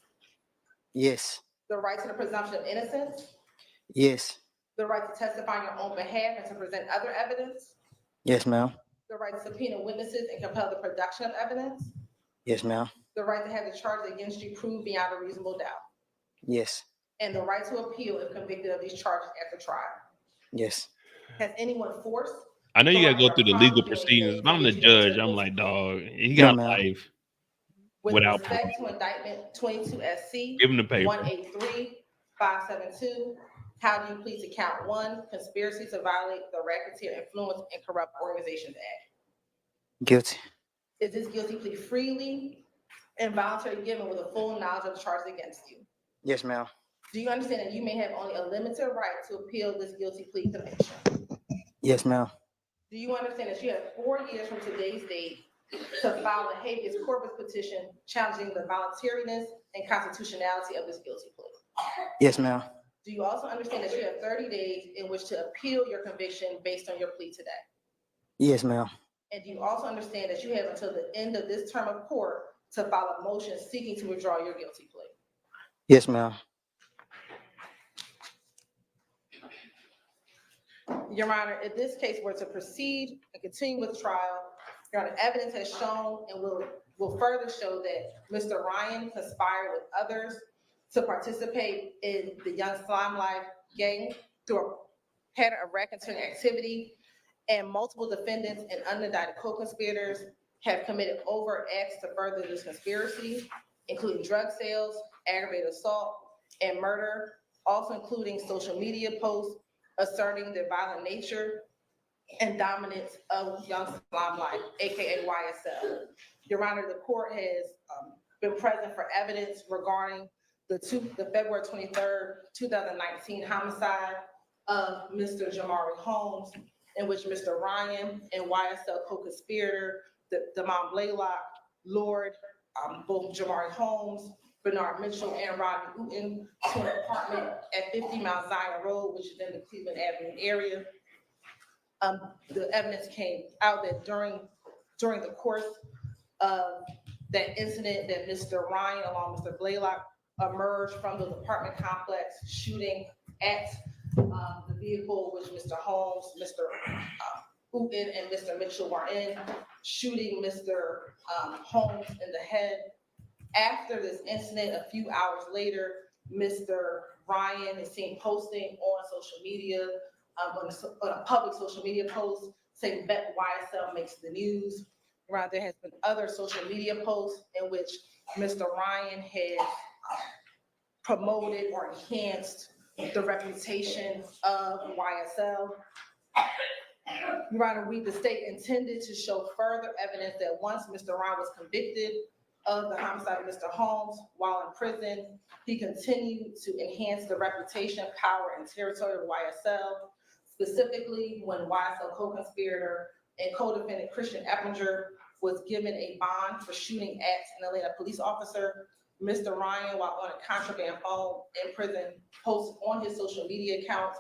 Yes. the right to the presumption of innocence, Yes. the right to testify on your own behalf and to present other evidence, Yes, ma'am. the right to subpoena witnesses and compel the production of evidence, Yes, ma'am. the right to have the charges against you proved beyond a reasonable doubt, Yes. and the right to appeal if convicted of these charges after trial. Yes. Has anyone forced? I know you gotta go through the legal proceedings. If I'm the judge, I'm like, dog, he got No, ma'am. life With without respect to indictment 22 SC Give him the paper. 183-572, how do you plead to count 1, conspiracy to violate the Racketeer Influence and Corrupt Organizations Act? Guilty. Is this guilty plea freely and voluntarily given with a full knowledge of the charges against you? Yes, ma'am. Do you understand that you may have only a limited right to appeal this guilty plea conviction? Yes, ma'am. Do you understand that you have 4 years from today's date to file a habeas corpus petition challenging the voluntariness and constitutionality of this guilty plea? Yes, ma'am. Do you also understand that you have 30 days in which to appeal your conviction based on your plea today? Yes, ma'am. And do you also understand that you have until the end of this term of court to file a motion seeking to withdraw your guilty plea? Yes, ma'am. Your Honor, if this case were to proceed and continue with trial, Your Honor, evidence has shown and will further show that Mr. Ryan conspired with others to participate in the Young Slime Life gang through a pattern of racketeering activity, and multiple defendants and unindicted co-conspirators have committed overt acts to further this conspiracy, including drug sales, aggravated assault, and murder, also including social media posts asserting the violent nature and dominance of Young Slime Life, aka YSL. Your Honor, the court has been present for evidence regarding the February 23rd, 2019 homicide of Mr. Jamari Holmes, in which Mr. Ryan and YSL co-conspirator, Damone Blalock, lured both Jamari Holmes, Bernard Mitchell, and Rodney Uten to an apartment at 50 Mount Zion Road, which is in the Cleveland Avenue area. The evidence came out that during the course of that incident, that Mr. Ryan, along with Mr. Blalock, emerged from the apartment complex, shooting at the vehicle which Mr. Holmes, Mr. Uten, and Mr. Mitchell were in, shooting Mr. Holmes in the head. After this incident, a few hours later, Mr. Ryan is seen posting on social media, on a public social media post, saying that YSL makes the news. Right, there has been other social media posts in which Mr. Ryan has promoted or enhanced the reputation of YSL. Your Honor, the state intended to show further evidence that once Mr. Ryan was convicted of the homicide of Mr. Holmes while in prison, he continued to enhance the reputation, power, and territory of YSL, specifically when YSL co-conspirator and co-defendant Christian Eppinger was given a bond for shooting at an Atlanta police officer. Mr. Ryan, while on a contraband phone in prison, posted on his social media accounts,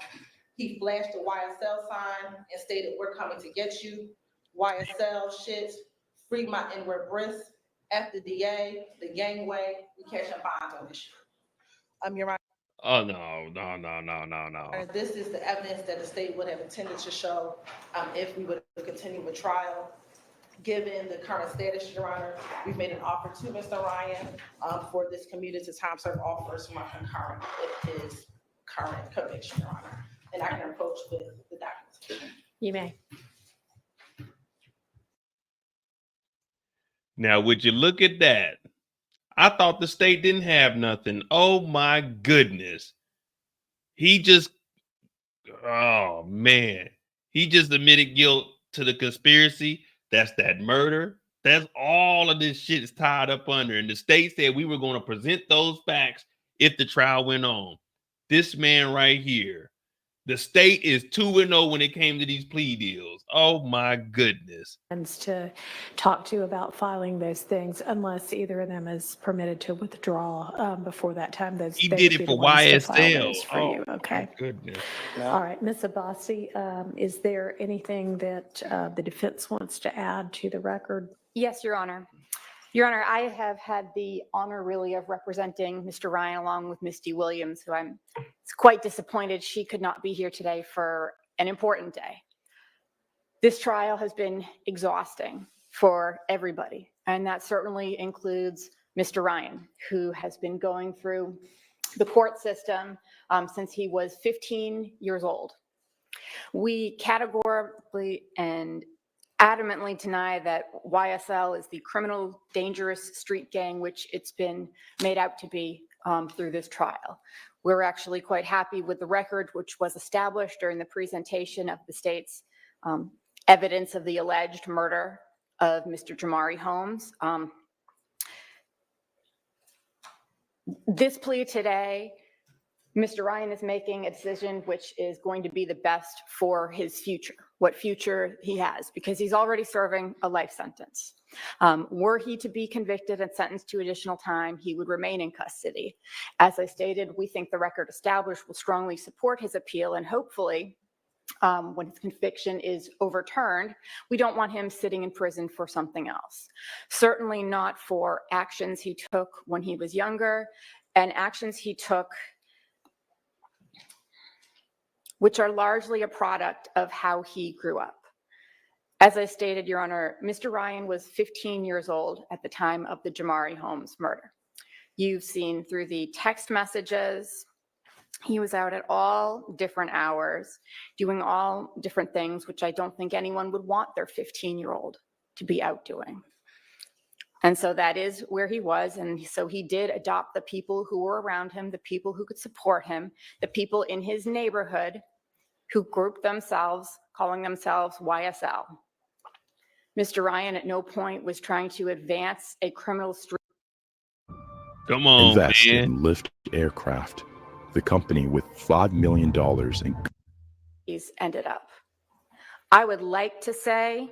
he flashed the YSL sign and stated, "We're coming to get you. YSL shit, free my N-word breasts, F the DA, the gangway, we catching bonds on this shit." Your Honor. Oh no. This is the evidence that the state would have intended to show if we would continue with trial. Given the current status, Your Honor, we've made an offer to Mr. Ryan for this commuted to time served offers from concurrent with his current conviction, Your Honor. And I can approach with the documents. You may. Now, would you look at that? I thought the state didn't have nothing. Oh my goodness. Oh man. He just admitted guilt to the conspiracy. That's that murder. That's all of this shit is tied up under. And the state said we were going to present those facts if the trial went on. This man right here, the state is 2-0 when it came to these plea deals. Oh my goodness. To talk to about filing those things, unless either of them is permitted to withdraw before that time. He did it for YSL. For you. Okay. Goodness. All right, Ms. Abbasi, is there anything that the defense wants to add to the record? Yes, Your Honor. Your Honor, I have had the honor really of representing Mr. Ryan along with Misty Williams, who I'm quite disappointed she could not be here today for an important day. This trial has been exhausting for everybody, and that certainly includes Mr. Ryan, who has been going through the court system since he was 15 years old. We categorically and adamantly deny that YSL is the criminal, dangerous street gang, which it's been made out to be through this trial. We're actually quite happy with the record, which was established during the presentation of the state's evidence of the alleged murder of Mr. Jamari Holmes. This plea today, Mr. Ryan is making a decision which is going to be the best for his future, what future he has, because he's already serving a life sentence. Were he to be convicted and sentenced to additional time, he would remain in custody. As I stated, we think the record established will strongly support his appeal, and hopefully, when his conviction is overturned, we don't want him sitting in prison for something else. Certainly not for actions he took when he was younger, and actions he took which are largely a product of how he grew up. As I stated, Your Honor, Mr. Ryan was 15 years old at the time of the Jamari Holmes murder. You've seen through the text messages, he was out at all different hours, doing all different things, which I don't think anyone would want their 15-year-old to be out doing. And so that is where he was. And so he did adopt the people who were around him, the people who could support him, the people in his neighborhood who grouped themselves, calling themselves YSL. Mr. Ryan at no point was trying to advance a criminal street. Come on, Invest man. in Lift Aircraft, the company with $5 million in. He's ended up. I would like to say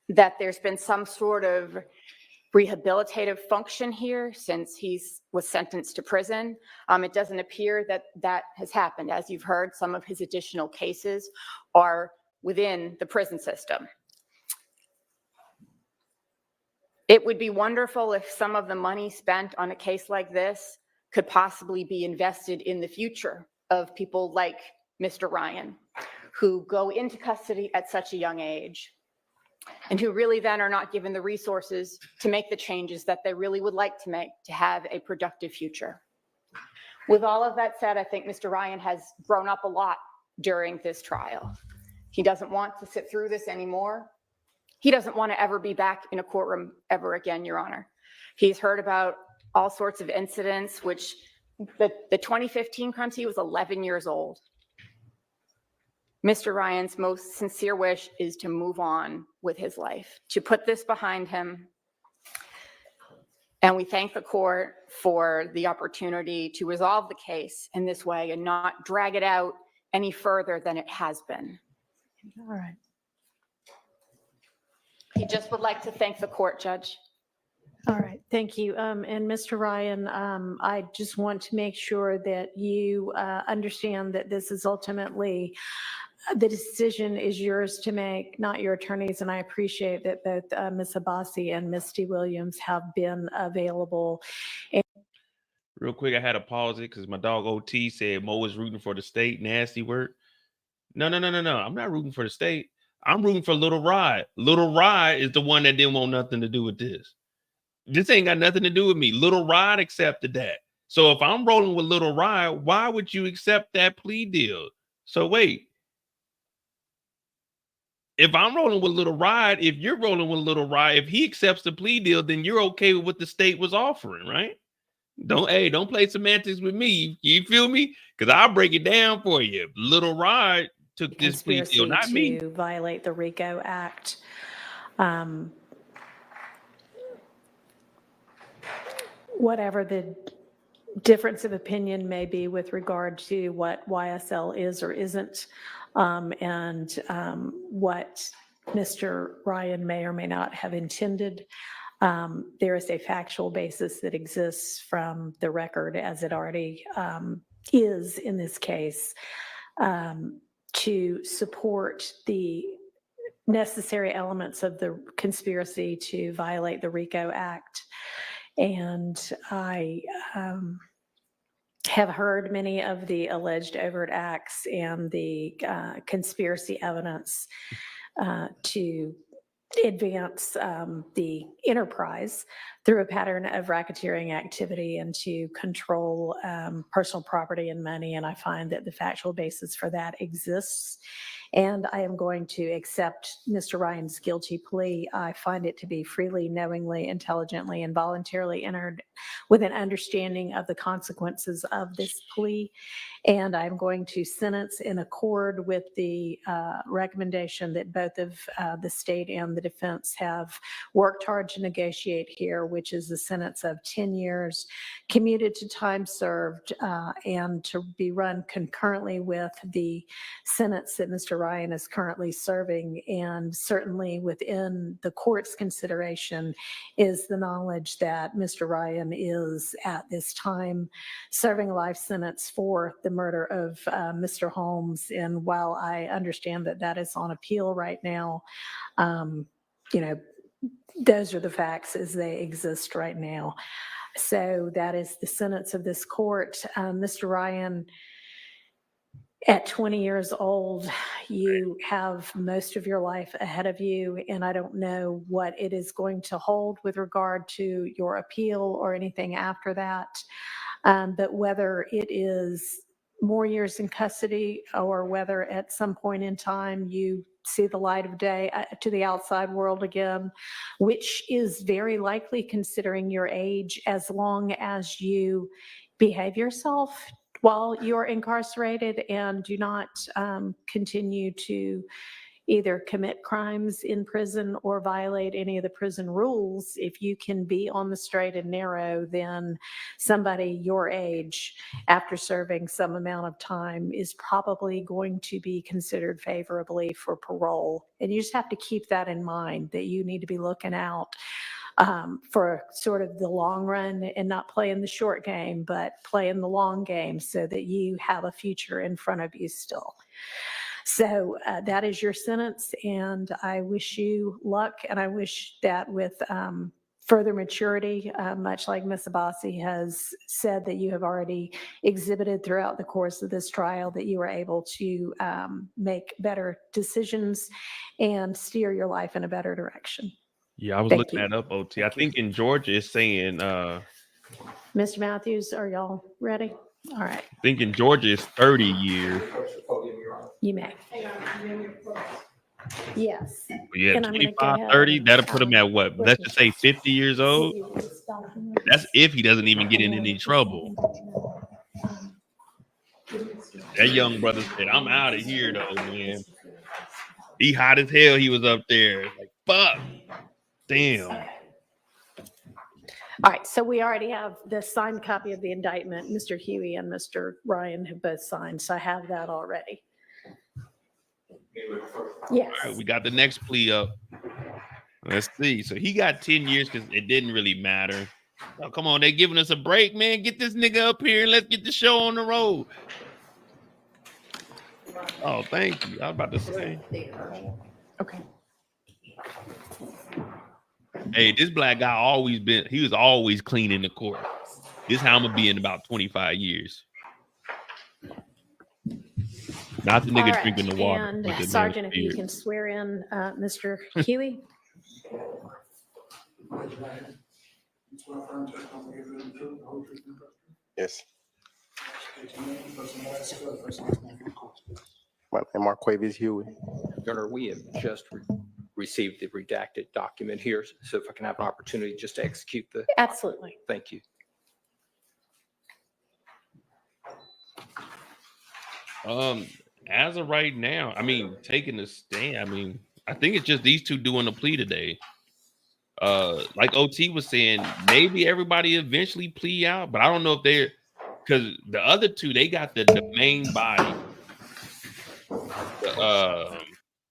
that there's been some sort of rehabilitative function here since he was sentenced to prison. It doesn't appear that that has happened. As you've heard, some of his additional cases are within the prison system. It would be wonderful if some of the money spent on a case like this could possibly be invested in the future of people like Mr. Ryan, who go into custody at such a young age, and who really then are not given the resources to make the changes that they really would like to make to have a productive future. With all of that said, I think Mr. Ryan has grown up a lot during this trial. He doesn't want to sit through this anymore. He doesn't want to ever be back in a courtroom ever again, Your Honor. He's heard about all sorts of incidents, which the 2015 crimes, he was 11 years old. Mr. Ryan's most sincere wish is to move on with his life, to put this behind him. And we thank the court for the opportunity to resolve the case in this way and not drag it out any further than it has been. All right. He just would like to thank the court, Judge. All right, thank you. And Mr. Ryan, I just want to make sure that you understand that this is ultimately, the decision is yours to make, not your attorneys. And I appreciate that both Ms. Abbasi and Misty Williams have been available. Real quick, I had to pause it because my dog OT said Mo is rooting for the state. Nasty work. No. I'm not rooting for the state. I'm rooting for Little Rod. Little Rod is the one that didn't want nothing to do with this. This ain't got nothing to do with me. Little Rod accepted that. So if I'm rolling with Little Rod, why would you accept that plea deal? So wait. If I'm rolling with Little Rod, if you're rolling with Little Rod, if he accepts the plea deal, then you're okay with what the state was offering, right? Don't play semantics with me. You feel me? Because I'll break it down for you. Little Rod took this plea deal, not me. To violate the RICO Act. Whatever the difference of opinion may be with regard to what YSL is or isn't, and what Mr. Ryan may or may not have intended, there is a factual basis that exists from the record as it already is in this case to support the necessary elements of the conspiracy to violate the RICO Act. And I have heard many of the alleged overt acts and the conspiracy evidence to advance the enterprise through a pattern of racketeering activity and to control personal property and money. And I find that the factual basis for that exists. And I am going to accept Mr. Ryan's guilty plea. I find it to be freely, knowingly, intelligently, and voluntarily entered with an understanding of the consequences of this plea. And I'm going to sentence in accord with the recommendation that both of the state and the defense have worked hard to negotiate here, which is a sentence of 10 years commuted to time served and to be run concurrently with the sentence that Mr. Ryan is currently serving. And certainly within the court's consideration is the knowledge that Mr. Ryan is at this time serving a life sentence for the murder of Mr. Holmes. And while I understand that that is on appeal right now, you know, those are the facts as they exist right now. So that is the sentence of this court. Mr. Ryan, at 20 years old, you have most of your life ahead of you, and I don't know what it is going to hold with regard to your appeal or anything after that. But whether it is more years in custody or whether at some point in time you see the light of day to the outside world again, which is very likely considering your age, as long as you behave yourself while you're incarcerated and do not continue to either commit crimes in prison or violate any of the prison rules. If you can be on the straight and narrow, then somebody your age, after serving some amount of time, is probably going to be considered favorably for parole. And you just have to keep that in mind, that you need to be looking out for sort of the long run and not playing the short game, but playing the long game so that you have a future in front of you still. So that is your sentence, and I wish you luck, and I wish that with further maturity, much like Ms. Abbasi has said that you have already exhibited throughout the course of this trial, that you are able to make better decisions and steer your life in a better direction. Yeah, I was looking that up, OT. I think in Georgia it's saying Mr. Matthews, are y'all ready? All right. I think in Georgia it's 30 years. You may. Yes. Yeah, 25, 30, that'll put him at what? Let's just say 50 years old. That's if he doesn't even get in any trouble. That young brother said, "I'm out of here, though, man." He hot as hell. He was up there, like, fuck, damn. All right, so we already have the signed copy of the indictment. Mr. Huey and Mr. Ryan have both signed, so I have that already. Yes. All right, we got the next plea up. Let's see. So he got 10 years because it didn't really matter. Oh, come on, they giving us a break, man. Get this nigga up here and let's get the show on the road. Oh, thank you. I was about to say. Okay. Hey, this black guy he was always cleaning the court. This is how I'm gonna be in about 25 years. Not the nigga drinking the water. And Sergeant, if you can swear in Mr. Huey. Yes. My name is Marquavius Huey. Governor, we have just received the redacted document here, so if I can have an opportunity just to execute the. Absolutely. Thank you. As of right now, I mean, taking the stand, I mean, I think it's just these two doing the plea today. Like OT was saying, maybe everybody eventually plea out, but I don't know if they're, because the other two, they got the main body,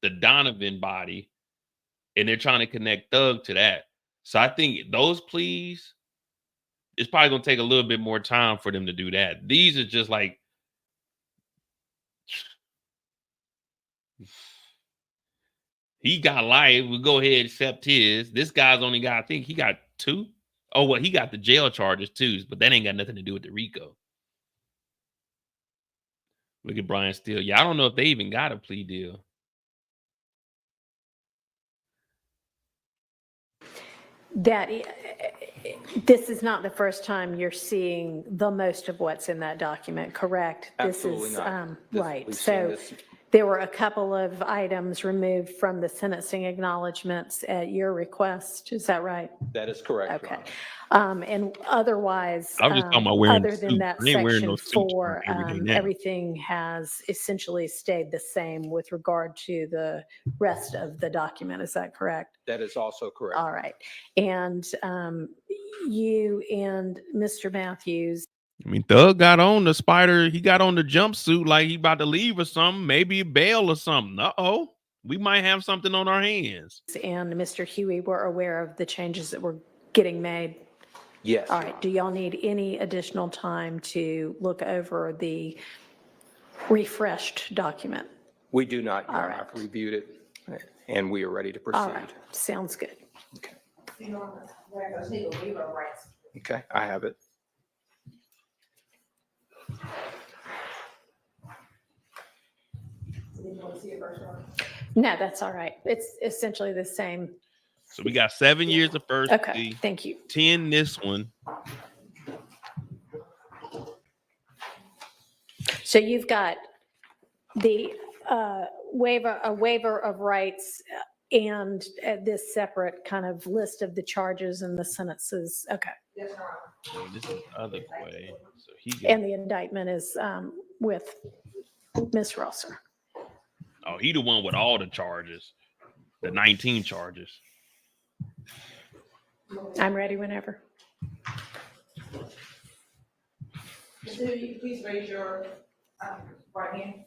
the Donovan body, and they're trying to connect Thug to that. So I think those pleas, it's probably gonna take a little bit more time for them to do that. These are just like, he got life. We'll go ahead and accept his. This guy's only got, I think he got 2. Oh, well, he got the jail charges too, but that ain't got nothing to do with the RICO. Look at Brian Steele. Yeah, I don't know if they even got a plea deal. This is not the first time you're seeing the most of what's in that document, correct? Absolutely this is not. right. We've seen So this. there were a couple of items removed from the sentencing acknowledgments at your request. Is that right? That is correct. Okay. And otherwise, I was just talking about wearing other the than suit. that I ain't wearing section no suits 4, every day now. everything has essentially stayed the same with regard to the rest of the document. Is that correct? That is also correct. All right. And you and Mr. Matthews. I mean, Thug got on the spider. He got on the jumpsuit like he about to leave or something. Maybe bail or something. Uh-oh. We might have something on our hands. And Mr. Huey were aware of the changes that were getting made. Yes. All right. Do y'all need any additional time to look over the refreshed document? We do not. All right. I've reviewed it, and we are ready to proceed. All right. Sounds good. Okay. Okay, I have it. No, that's all right. It's essentially the same. So we got 7 years of first Okay, plea, thank you. 10 this one. So you've got the waiver of rights and this separate kind of list of the charges and the sentences. Okay. Oh, this is the other way. So And the indictment is with Ms. Rosser. Oh, he the one with all the charges, the 19 charges. I'm ready whenever. Please raise your right hand.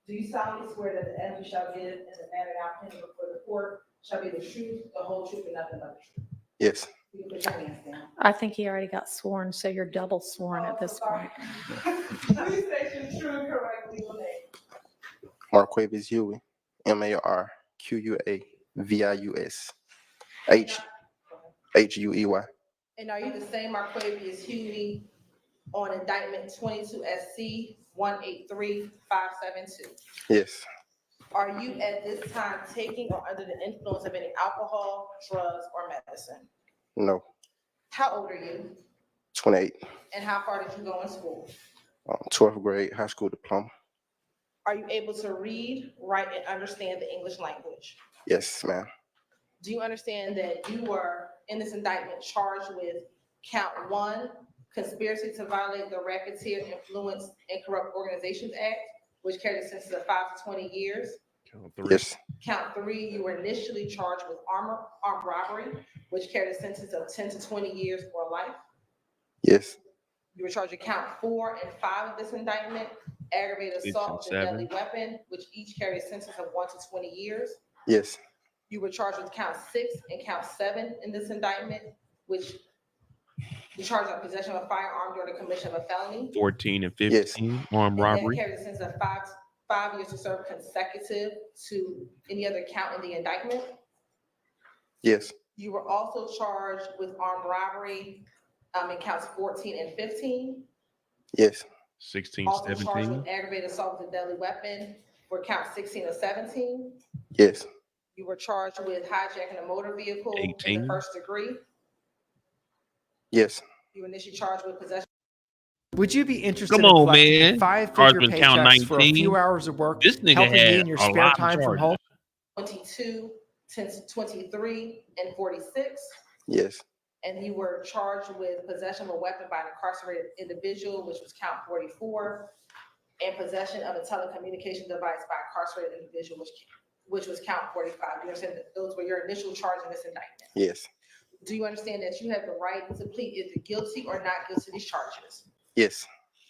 Do you solemnly swear that the evidence shall give in the manner now pending before the court shall be the truth, the whole truth, and nothing but the truth? Yes. You can put your hands down. I think he already got sworn, so you're double sworn at this point. Please state your true and correct legal name. Marquavius Huey, MARQUAVIUS, HUEY. And are you the same Marquavius Huey on indictment 22 SC 183572? Yes. Are you at this time taking or under the influence of any alcohol, drugs, or medicine? No. How old are you? 28. And how far did you go in school? 12th grade high school diploma. Are you able to read, write, and understand the English language? Yes, ma'am. Do you understand that you were in this indictment charged with count 1, conspiracy to violate the Racketeer Influence and Corrupt Organizations Act, which carried a sentence of 5 to 20 years. Count 3. Yes. Count 3, you were initially charged with armed robbery, which carried a sentence of 10 to 20 years or life. Yes. You were charged with count 4 and 5 of this indictment, aggravated 6 assault and with a 7. deadly weapon, which each carried a sentence of 1 to 20 years. Yes. You were charged with count 6 and count 7 in this indictment, which you charged of possession of a firearm during the commission of a felony. 14 and 15. Armed robbery. And that carried a sentence of 5 years to serve consecutive to any other count in the indictment. Yes. You were also charged with armed robbery in counts 14 and 15. Yes. 16, Also charged 17. with aggravated assault with a deadly weapon for count 16 or 17. Yes. You were charged with hijacking a motor vehicle in 18. the first degree. Yes. You were initially charged with possession. Would you be interested Come in on, collecting man. 5-figure Charged with count paychecks for a 19. few hours of work, This nigga helping you had in your a spare lot of time from charges. home? 22, 23, and 46. Yes. And you were charged with possession of a weapon by an incarcerated individual, which was count 44, and possession of a telecommunication device by an incarcerated individual, which was count 45. You understand that those were your initial charges in this indictment? Yes. Do you understand that you have the right to plead either guilty or not guilty to these charges? Yes.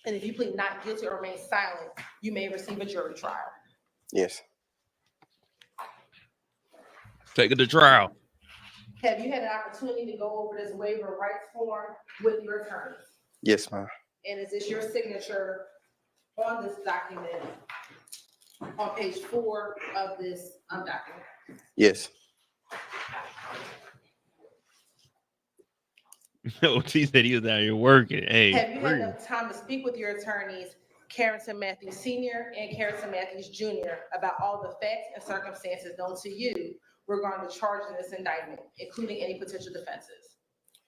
And if you plead not guilty or remain silent, you may receive a jury trial. Yes. Take it to trial. Have you had an opportunity to go over this waiver of rights form with your attorney? Yes, ma'am. And is this your signature on this document on page 4 of this document? Yes. He said he was out here working. Hey, Have you had enough time to speak with your attorneys, Carrington Matthews Sr. and Carrington Matthews Jr., about all the facts and circumstances known to you regarding the charges in this indictment, including any potential defenses?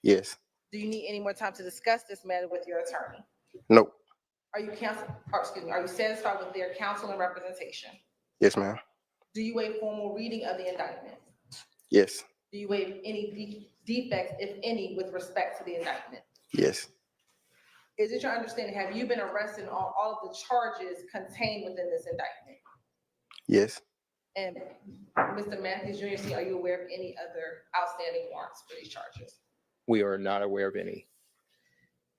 Yes. Do you need any more time to discuss this matter with your attorney? Nope. Are you are you satisfied with their counsel and representation? Yes, ma'am. Do you waive formal reading of the indictment? Yes. Do you waive any defects, if any, with respect to the indictment? Yes. Is it your understanding, have you been arrested on all of the charges contained within this indictment? Yes. And Mr. Matthews Jr., are you aware of any other outstanding warrants for these charges? We are not aware of any.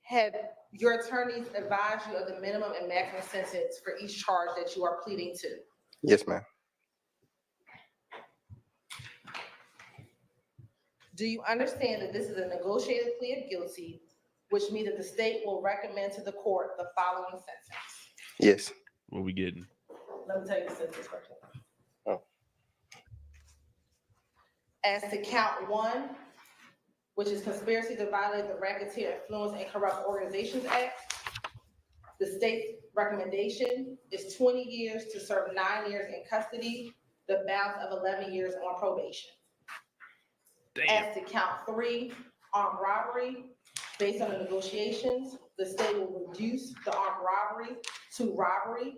Have your attorneys advised you of the minimum and maximum sentence for each charge that you are pleading to? Yes, ma'am. Do you understand that this is a negotiated plea of guilty, which means that the state will recommend to the court the following sentence? Yes. What we getting? Let me tell you the sentence first. Oh. As to count 1, which is conspiracy to violate the Racketeer Influence and Corrupt Organizations Act, the state's recommendation is 20 years to serve 9 years in custody, the balance of 11 years on probation. Damn. As to count 3, armed robbery, based on the negotiations, the state will reduce the armed robbery to robbery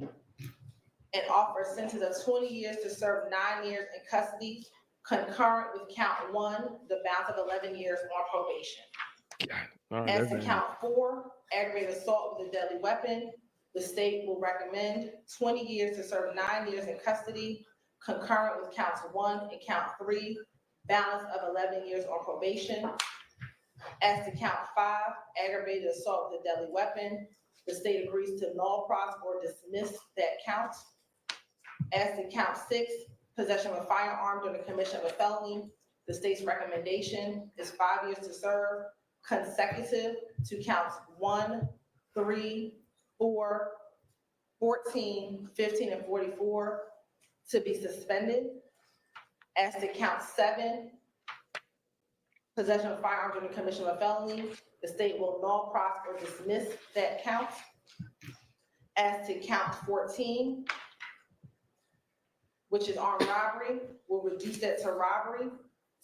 and offer a sentence of 20 years to serve 9 years in custody, concurrent with count 1, the balance of 11 years on probation. All right, As to count 4, aggravated assault with a deadly weapon, the state will recommend 20 years to serve 9 years in custody, concurrent with counts 1 and count 3, balance of 11 years on probation. As to count 5, aggravated assault with a deadly weapon, the state agrees to null pros or dismiss that count. As to count 6, possession of a firearm during the commission of a felony, the state's recommendation is 5 years to serve, consecutive to counts 1, 3, 4, 14, 15, and 44 to be suspended. As to count 7, possession of firearms during the commission of a felony, the state will null pros or dismiss that count. As to count 14, which is armed robbery, will reduce that to robbery,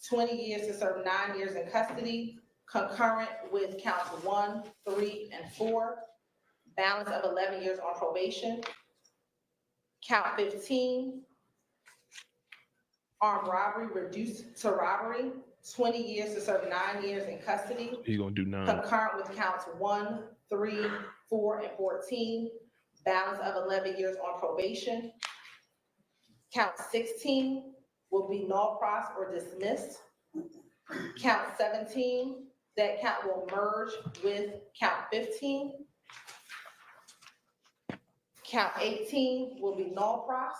20 years to serve 9 years in custody, concurrent with counts 1, 3, and 4, balance of 11 years on probation. Count 15, armed robbery, reduced to robbery, 20 years to serve 9 years in custody. He's gonna do 9. Concurrent with counts 1, 3, 4, and 14, balance of 11 years on probation. Count 16 will be null pros or dismissed. Count 17, that count will merge with count 15. Count 18 will be null pros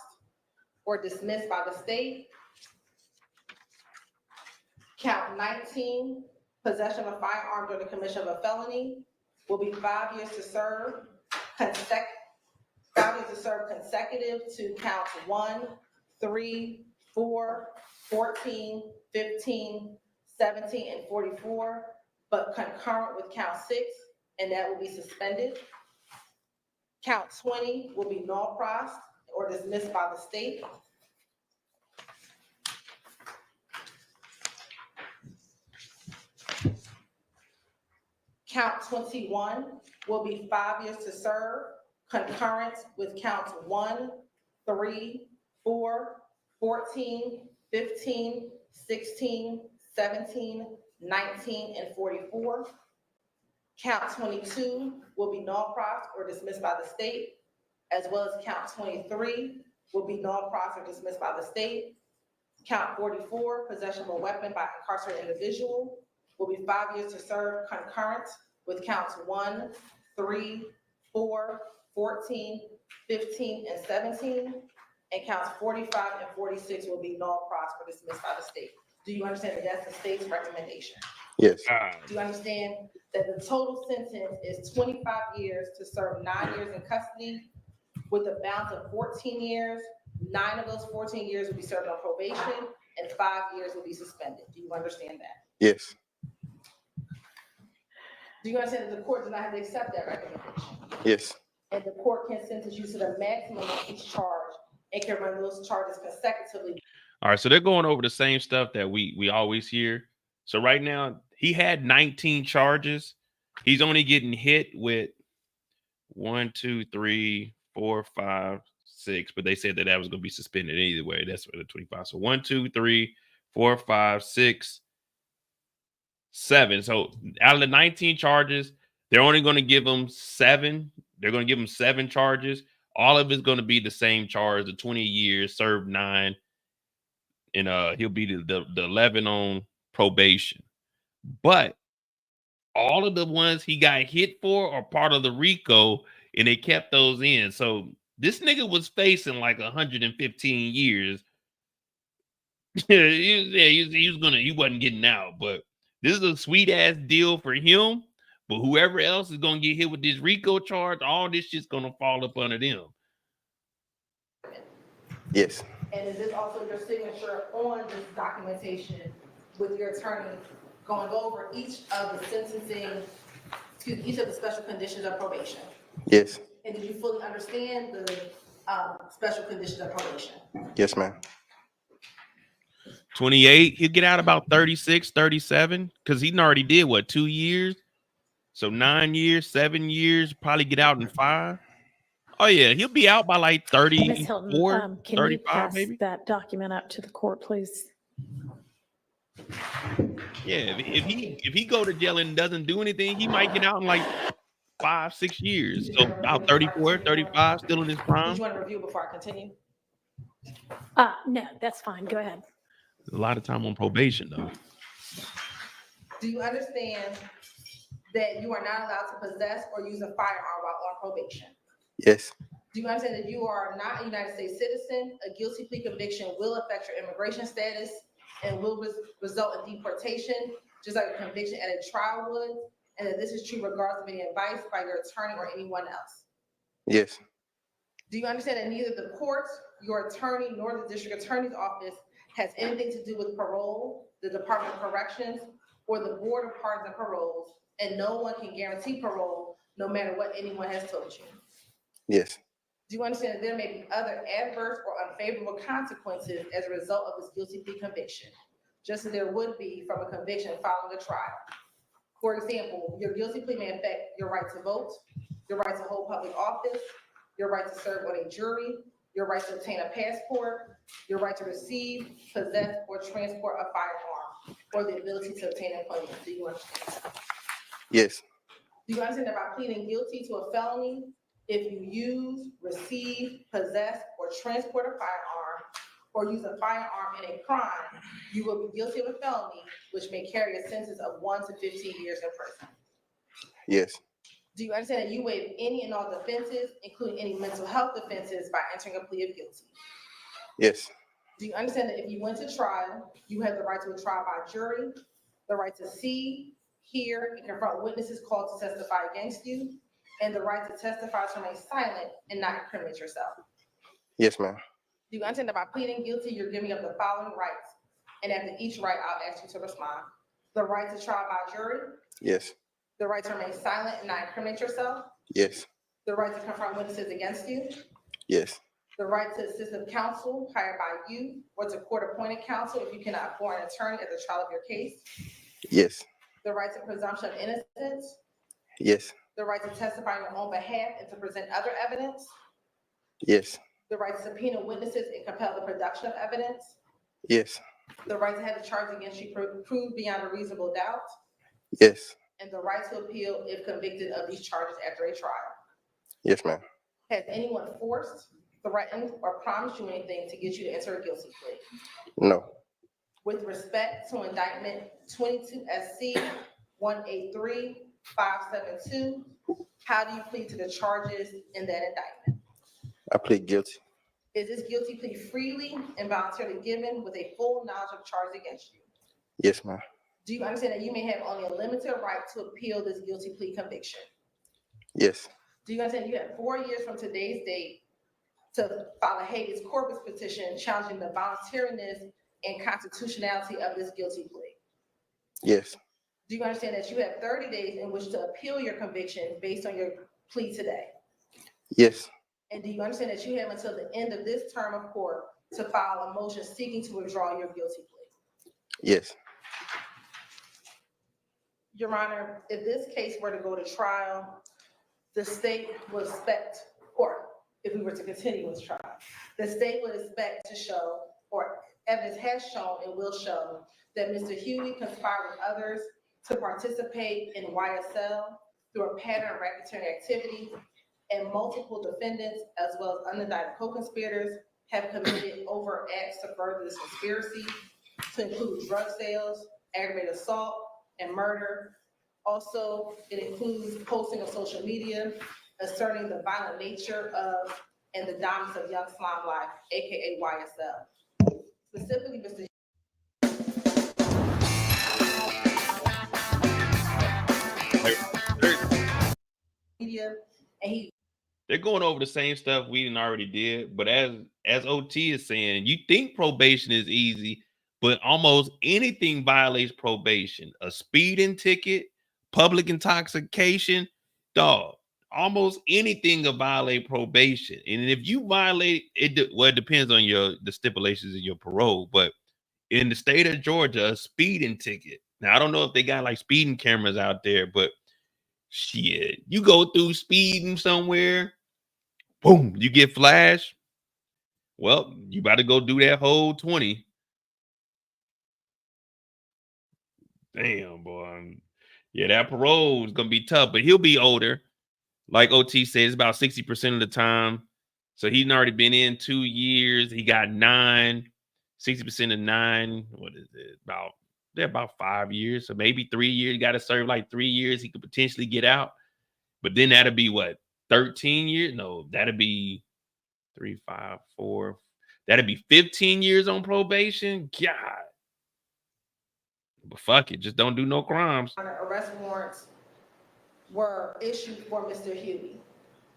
or dismissed by the state. Count 19, possession of a firearm during the commission of a felony, will be 5 years to serve, 5 years to serve consecutive to counts 1, 3, 4, 14, 15, 17, and 44, but concurrent with count 6, and that will be suspended. Count 20 will be null pros or dismissed by the state. Count 21 will be 5 years to serve, concurrent with counts 1, 3, 4, 14, 15, 16, 17, 19, and 44. Count 22 will be null pros or dismissed by the state, as well as count 23 will be null pros or dismissed by the state. Count 44, possession of a weapon by an incarcerated individual, will be 5 years to serve, concurrent with counts 1, 3, 4, 14, 15, and 17. And counts 45 and 46 will be null pros or dismissed by the state. Do you understand that that's the state's recommendation? Yes. Do you understand that the total sentence is 25 years to serve 9 years in custody with a balance of 14 years? 9 of those 14 years will be served on probation and 5 years will be suspended. Do you understand that? Yes. Do you understand that the court does not have to accept that recommendation? Yes. And the court can sentence you to the maximum of each charge and can run those charges consecutively. All right, so they're going over the same stuff that we always hear. So right now, he had 19 charges. He's only getting hit with 1, 2, 3, 4, 5, 6. But they said that was going to be suspended either way. That's for the 25. So 1, 2, 3, 4, 5, 6, 7. So out of the 19 charges, they're only going to give him 7. They're going to give him 7 charges. All of it's going to be the same charge, the 20 years, served 9. And he'll be the 11 on probation. But all of the ones he got hit for are part of the RICO, and they kept those in. So this nigga was facing like 115 years. He wasn't getting out, but this is a sweet ass deal for him. But whoever else is gonna get hit with this RICO charge, all this shit's gonna fall up under them. Yes. And is this also your signature on this documentation with your attorney going over each of the sentencing, each of the special conditions of probation? Yes. And did you fully understand the special conditions of probation? Yes, ma'am. 28, he'll get out about 36, 37, because he already did what, 2 years? So 9 years, 7 years, probably get out in 5. Oh yeah, he'll be out by like 34, Ms. Hilton, can 35 you pass maybe. that document up to the court, please? Yeah, if he go to jail and doesn't do anything, he might get out in like 5, 6 years. So about 34, 35, still in his prime. Did you want to review before I continue? No, that's fine. Go ahead. A lot of time on probation though. Do you understand that you are not allowed to possess or use a firearm while on probation? Yes. Do you understand that you are not a United States citizen? A guilty plea conviction will affect your immigration status and will result in deportation, just like a conviction at a trial would, and that this is true regardless of any advice by your attorney or anyone else? Yes. Do you understand that neither the court, your attorney, nor the district attorney's office has anything to do with parole, the Department of Corrections, or the Board of Pardons and Paroles, and no one can guarantee parole no matter what anyone has told you? Yes. Do you understand that there may be other adverse or unfavorable consequences as a result of this guilty plea conviction, just as there would be from a conviction following a trial? For example, your guilty plea may affect your right to vote, your right to hold public office, your right to serve on a jury, your right to obtain a passport, your right to receive, possess, or transport a firearm, or the ability to obtain employment. Do you understand? Yes. Do you understand that by pleading guilty to a felony, if you use, receive, possess, or transport a firearm, or use a firearm in a crime, you will be guilty of a felony, which may carry a sentence of 1 to 15 years in prison. Yes. Do you understand that you waive any and all defenses, including any mental health defenses, by entering a plea of guilty? Yes. Do you understand that if you went to trial, you have the right to a trial by jury, the right to see, hear, and confront witnesses called to testify against you, and the right to testify to remain silent and not incriminate yourself? Yes, ma'am. Do you understand that by pleading guilty, you're giving up the following rights? And after each right, I'll ask you to respond. The right to trial by jury, Yes. the right to remain silent and not incriminate yourself, Yes. the right to confront witnesses against you, Yes. the right to assistive counsel hired by you or to court-appointed counsel if you cannot afford an attorney at the trial of your case, Yes. the right to presumption of innocence, Yes. the right to testify on your own behalf and to present other evidence, Yes. the right to subpoena witnesses and compel the production of evidence, Yes. the right to have the charge against you proved beyond a reasonable doubt, Yes. and the right to appeal if convicted of these charges after a trial. Yes, ma'am. Has anyone forced, threatened, or promised you anything to get you to enter a guilty plea? No. With respect to indictment 22 SC 183572, how do you plead to the charges in that indictment? I plead guilty. Is this guilty plea freely and voluntarily given with a full knowledge of charges against you? Yes, ma'am. Do you understand that you may have only a limited right to appeal this guilty plea conviction? Yes. Do you understand you have 4 years from today's date to file a habeas corpus petition challenging the voluntariness and constitutionality of this guilty plea? Yes. Do you understand that you have 30 days in which to appeal your conviction based on your plea today? Yes. And do you understand that you have until the end of this term of court to file a motion seeking to withdraw your guilty plea? Yes. Your Honor, if this case were to go to trial, the state would expect, or if we were to continue with trial, the state would expect to show, or evidence has shown and will show, that Mr. Huey conspired with others to participate in YSL through a pattern of racketeering activity, and multiple defendants, as well as unindicted co-conspirators, have committed overt acts to further this conspiracy, to include drug sales, aggravated assault, and murder. Also, it includes posting on social media, asserting the violent nature of and the dominance of Young Slime Life, aka YSL. Specifically, Mr. Media, and he. They're going over the same stuff we didn't already did, but as OT is saying, you think probation is easy, but almost anything violates probation. A speeding ticket, public intoxication, dog. Almost anything will violate probation. And if you violate it, well, it depends on the stipulations in your parole. But in the state of Georgia, a speeding ticket. Now I don't know if they got like speeding cameras out there, but shit, you go through speeding somewhere, boom, you get flashed. Well, you about to go do that whole 20. Damn, boy. Yeah, that parole is gonna be tough, but he'll be older. Like OT says, about 60% of the time. So he's already been in 2 years. He got 9, 60% of 9. What is it? About 5 years. So maybe 3 years. You got to serve like 3 years. He could potentially get out. But then that'd be what? 13 years? No, that'd be 3, 5, 4. That'd be 15 years on probation. God. But fuck it. Just don't do no crimes. Arrest warrants were issued for Mr. Huey.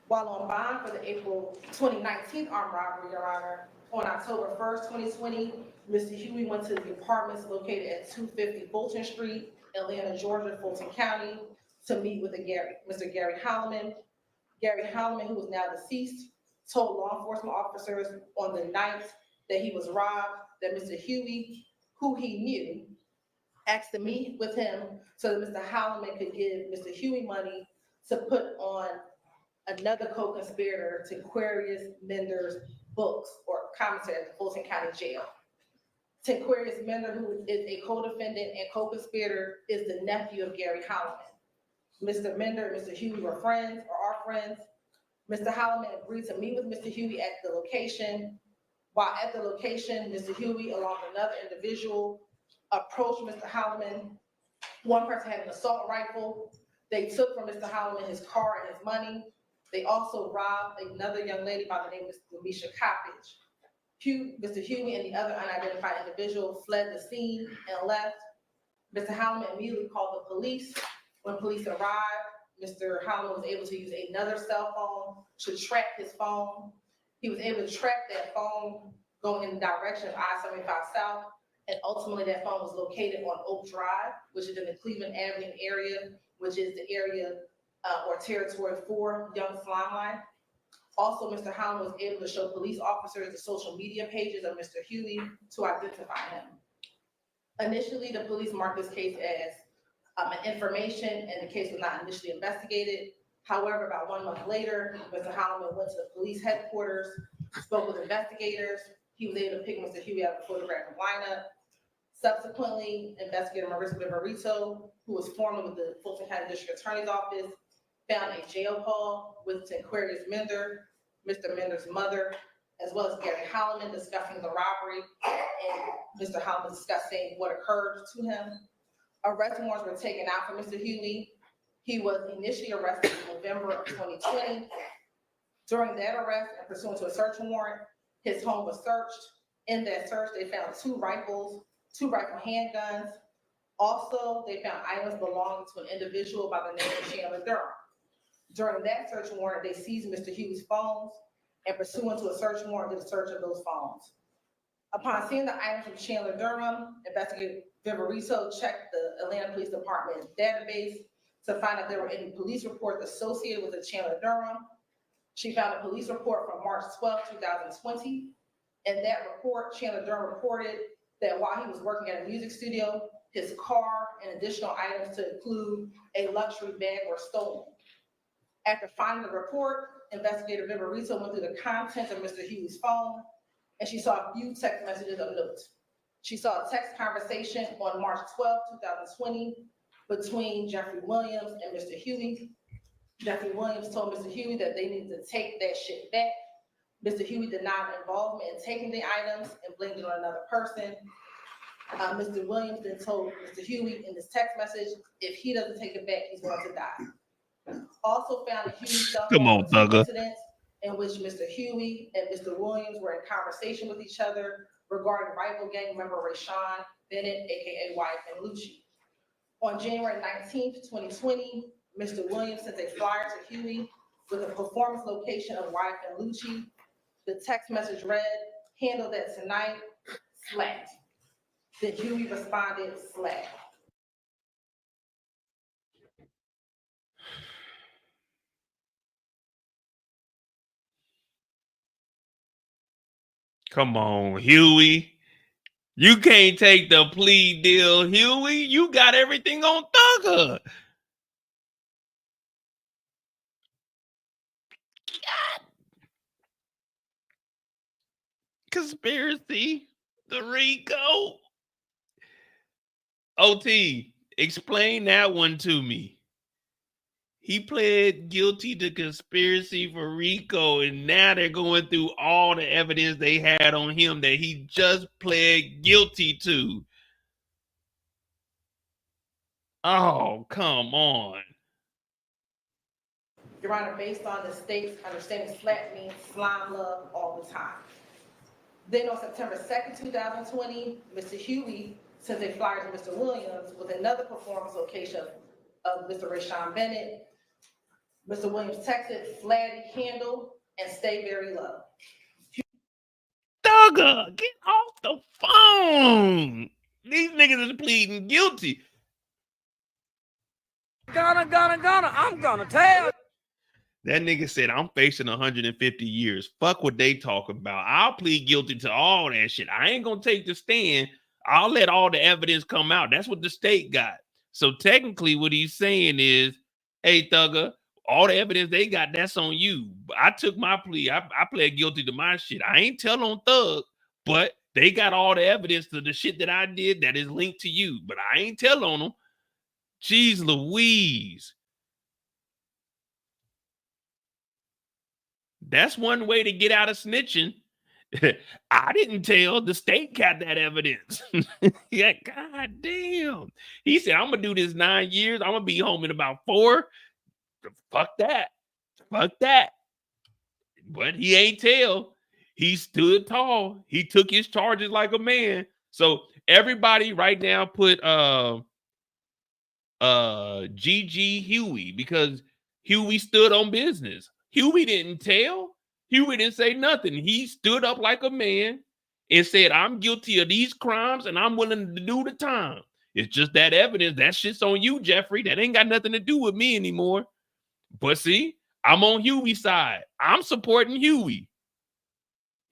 While on bond for the April 2019 armed robbery, Your Honor, on October 1st, 2020, Mr. Huey went to the apartments located at 250 Fulton Street, Atlanta, Georgia, Fulton County, to meet with Mr. Gary Holloman. Gary Holloman, who is now deceased, told law enforcement officers on the night that he was robbed that Mr. Huey, who he knew, asked to meet with him so that Mr. Holloman could give Mr. Huey money to put on another co-conspirator to Quarius Mender's books or commentary at the Fulton County Jail. Quarius Mender, who is a co-defendant and co-conspirator, is the nephew of Gary Holloman. Mr. Mender and Mr. Huey were friends or are friends. Mr. Holloman agreed to meet with Mr. Huey at the location. While at the location, Mr. Huey, along with another individual, approached Mr. Holloman. One person had an assault rifle. They took from Mr. Holloman his car and his money. They also robbed another young lady by the name of Lamisha Coppage. Mr. Huey and the other unidentified individual fled the scene and left. Mr. Holloman immediately called the police. When police arrived, Mr. Holloman was able to use another cell phone to track his phone. He was able to track that phone going in the direction of I-75 South, and ultimately that phone was located on Oak Drive, which is in the Cleveland Avenue area, which is the area or territory for Young Slime Line. Also, Mr. Holland was able to show police officers the social media pages of Mr. Huey to identify him. Initially, the police marked this case as an information, and the case was not initially investigated. However, about 1 month later, Mr. Holloman went to the police headquarters, spoke with investigators. He was able to pick Mr. Huey out of the photographic lineup. Subsequently, investigator Marissa Viverito, who was formerly with the Fulton County District Attorney's Office, found a jail call with Aquarius Mender, Mr. Mender's mother, as well as Gary Holloman discussing the robbery, and Mr. Holloman discussing what occurred to him. Arrest warrants were taken out for Mr. Huey. He was initially arrested in November of 2020. During that arrest, and pursuant to a search warrant, his home was searched. In that search, they found two rifle handguns. Also, they found items belonging to an individual by the name of Chandler Durham. During that search warrant, they seized Mr. Huey's phones, and pursuant to a search warrant, did a search of those phones. Upon seeing the items from Chandler Durham, investigator Viverito checked the Atlanta Police Department database to find out if there were any police reports associated with the Chandler Durham. She found a police report from March 12, 2020. In that report, Chandler Durham reported that while he was working at a music studio, his car and additional items to include a luxury bag were stolen. After finding the report, investigator Viverito went through the contents of Mr. Huey's phone, and she saw a few text messages of note. She saw a text conversation on March 12, 2020 between Jeffrey Williams and Mr. Huey. Jeffrey Williams told Mr. Huey that they needed to take that shit back. Mr. Huey denied involvement in taking the items and blamed it on another person. Mr. Williams then told Mr. Huey in this text message, if he doesn't take it back, he's going to die. Also found a Huey's cell phone incidents in which Mr. Huey and Mr. Williams were in conversation with each other regarding rival gang member Rashawn Bennett, aka YSL Lucci. On January 19th, 2020, Mr. Williams sent a flyer to Huey with a performance location of YSL Lucci. The text message read, handle that tonight, slat. Then Huey responded, slat. Come on, Huey. You can't take the plea deal, Huey. You got everything on Thugger. God. Conspiracy, the RICO. OT, explain that one to me. He pled guilty to conspiracy for RICO, and now they're going through all the evidence they had on him that he just pled guilty to. Oh, come on. Your Honor, based on the state's understanding, slat means slime love all the time. Then on September 2nd, 2020, Mr. Huey sent a flyer to Mr. Williams with another performance location of Mr. Rashawn Bennett. Mr. Williams texted, flatty handle and stay very low. Thugger, get off the phone. These niggas is pleading guilty. I'm gonna tell. That nigga said, I'm facing 150 years. Fuck what they talking about. I'll plead guilty to all that shit. I ain't gonna take the stand. I'll let all the evidence come out. That's what the state got. So technically what he's saying is, hey, Thugger, all the evidence they got, that's on you. I took my plea. I pled guilty to my shit. I ain't tell on Thug, but they got all the evidence to the shit that I did that is linked to you. But I ain't tell on them. Jeez Louise. That's one way to get out of snitching. I didn't tell. The state got that evidence. Yeah, god damn. He said, I'm gonna do this 9 years. I'm gonna be home in about 4. Fuck that. Fuck that. But he ain't tell. He stood tall. He took his charges like a man. So everybody right now put GG Huey, because Huey stood on business. Huey didn't tell. Huey didn't say nothing. He stood up like a man and said, I'm guilty of these crimes and I'm willing to do the time. It's just that evidence. That shit's on you, Jeffrey. That ain't got nothing to do with me anymore. But see, I'm on Huey's side. I'm supporting Huey.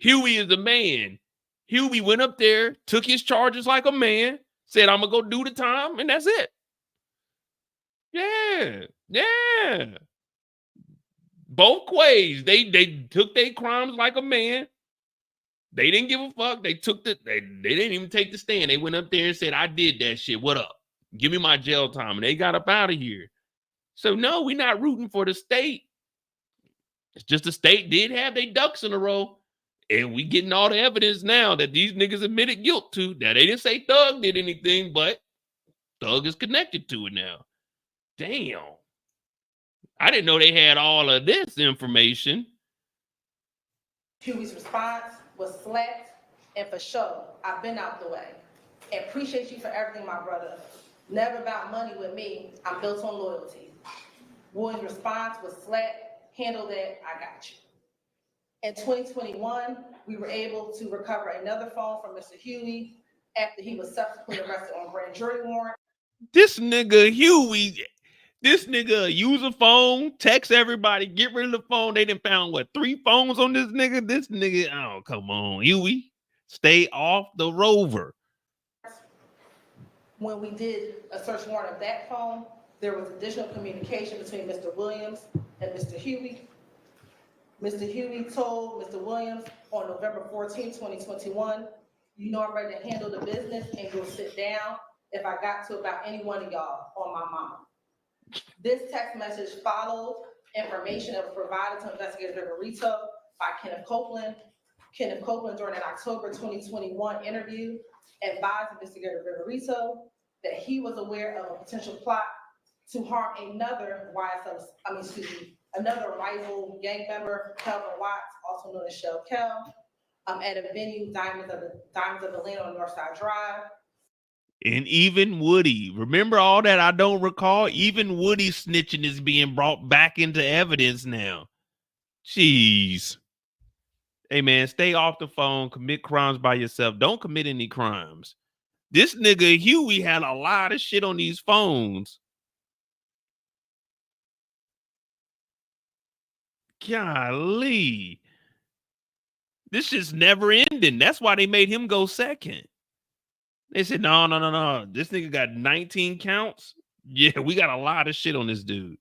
Huey is a man. Huey went up there, took his charges like a man, said, I'm going to go do the time, and that's it. Yeah. Yeah. Both ways. They took their crimes like a man. They didn't give a fuck. They took they didn't even take the stand. They went up there and said, I did that shit. What up? Give me my jail time. And they got up out of here. So no, we're not rooting for the state. It's just the state did have their ducks in a row. And we getting all the evidence now that these niggas admitted guilt to. Now, they didn't say Thug did anything, but Thug is connected to it now. Damn. I didn't know they had all of this information. Huey's response was slapped and for sure, I've been out the way. And appreciate you for everything, my brother. Never about money with me. I'm built on loyalty. Williams' response was slapped, handle that, I got you. In 2021, we were able to recover another phone from Mr. Huey after he was subsequently arrested on grand jury warrant. This nigga Huey, this nigga use a phone, text everybody, get rid of the phone. They done found, what, 3 phones on this nigga? This nigga, oh, come on, Huey. Stay off the rover. When we did a search warrant of that phone, there was additional communication between Mr. Williams and Mr. Huey. Mr. Huey told Mr. Williams on November 14, 2021, you know I'm ready to handle the business and go sit down if I got to about any one of y'all on my mama. This text message followed information that was provided to Investigator Viverito by Kenneth Copeland. Kenneth Copeland, during an October 2021 interview, advised Investigator Viverito that he was aware of a potential plot to harm another another rival gang member, Kelvin Watts, also known as Shell Kel, at a venue, Diamonds of Atlanta on Northside Drive. And even Woody, remember all that I don't recall? Even Woody snitching is being brought back into evidence now. Jeez. Hey, man, stay off the phone. Commit crimes by yourself. Don't commit any crimes. This nigga Huey had a lot of shit on these phones. Golly. This shit's never ending. That's why they made him go second. They said, no. This nigga got 19 counts. Yeah, we got a lot of shit on this dude.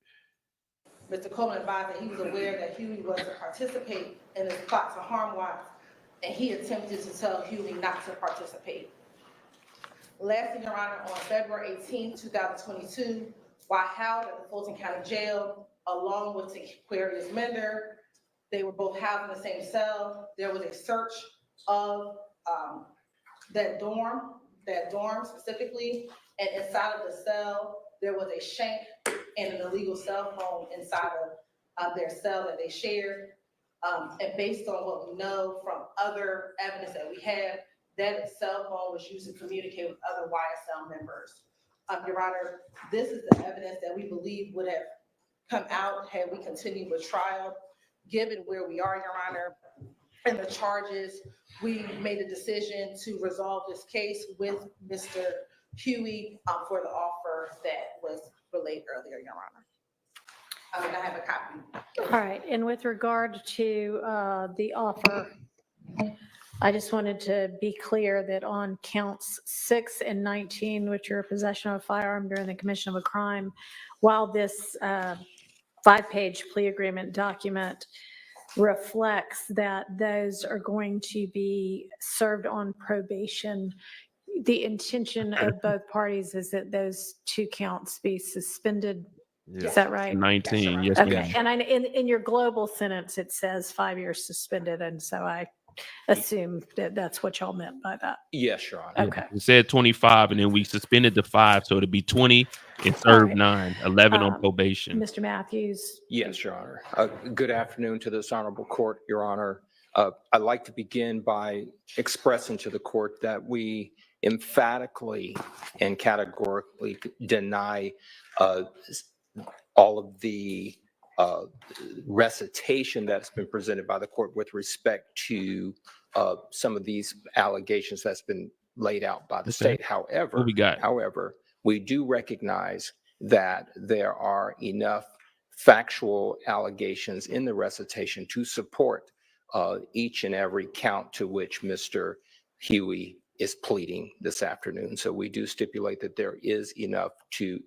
Mr. Coleman advised that he was aware that Huey was to participate in this plot to harm Watts, and he attempted to tell Huey not to participate. Lastly, Your Honor, on February 18, 2022, while housed at the Fulton County Jail, along with Aquarius Mender, they were both housed in the same cell. There was a search of that dorm specifically, and inside of the cell, there was a shank and an illegal cell phone inside of their cell that they shared. And based on what we know from other evidence that we have, that cell phone was used to communicate with other YSL members. Your Honor, this is the evidence that we believe would have come out had we continued with trial. Given where we are, Your Honor, and the charges, we made a decision to resolve this case with Mr. Huey for the offer that was relayed earlier, Your Honor. I have a copy. All right, and with regard to the offer, I just wanted to be clear that on counts 6 and 19, which are possession of a firearm during the commission of a crime, while this 5-page plea agreement document reflects that those are going to be served on probation, the intention of both parties is that those 2 counts be suspended Is that right? 19. Yes, Okay, ma'am. and in your global sentence, it says 5 years suspended, and so I assume that that's what y'all meant by that. Yes, Your Honor. Yeah, Okay. it said 25, and then we suspended the 5, so it'd be 20 and All serve right. 9, 11 on Um, probation. Mr. Matthews? Yes, Your Honor. Good afternoon to this honorable court, Your Honor. I'd like to begin by expressing to the court that we emphatically and categorically deny all of the recitation that's been presented by the court with respect to some of these allegations that's been laid out by the state. However, What we got? We do recognize that there are enough factual allegations in the recitation to support each and every count to which Mr. Huey is pleading this afternoon. So we do stipulate that there is enough to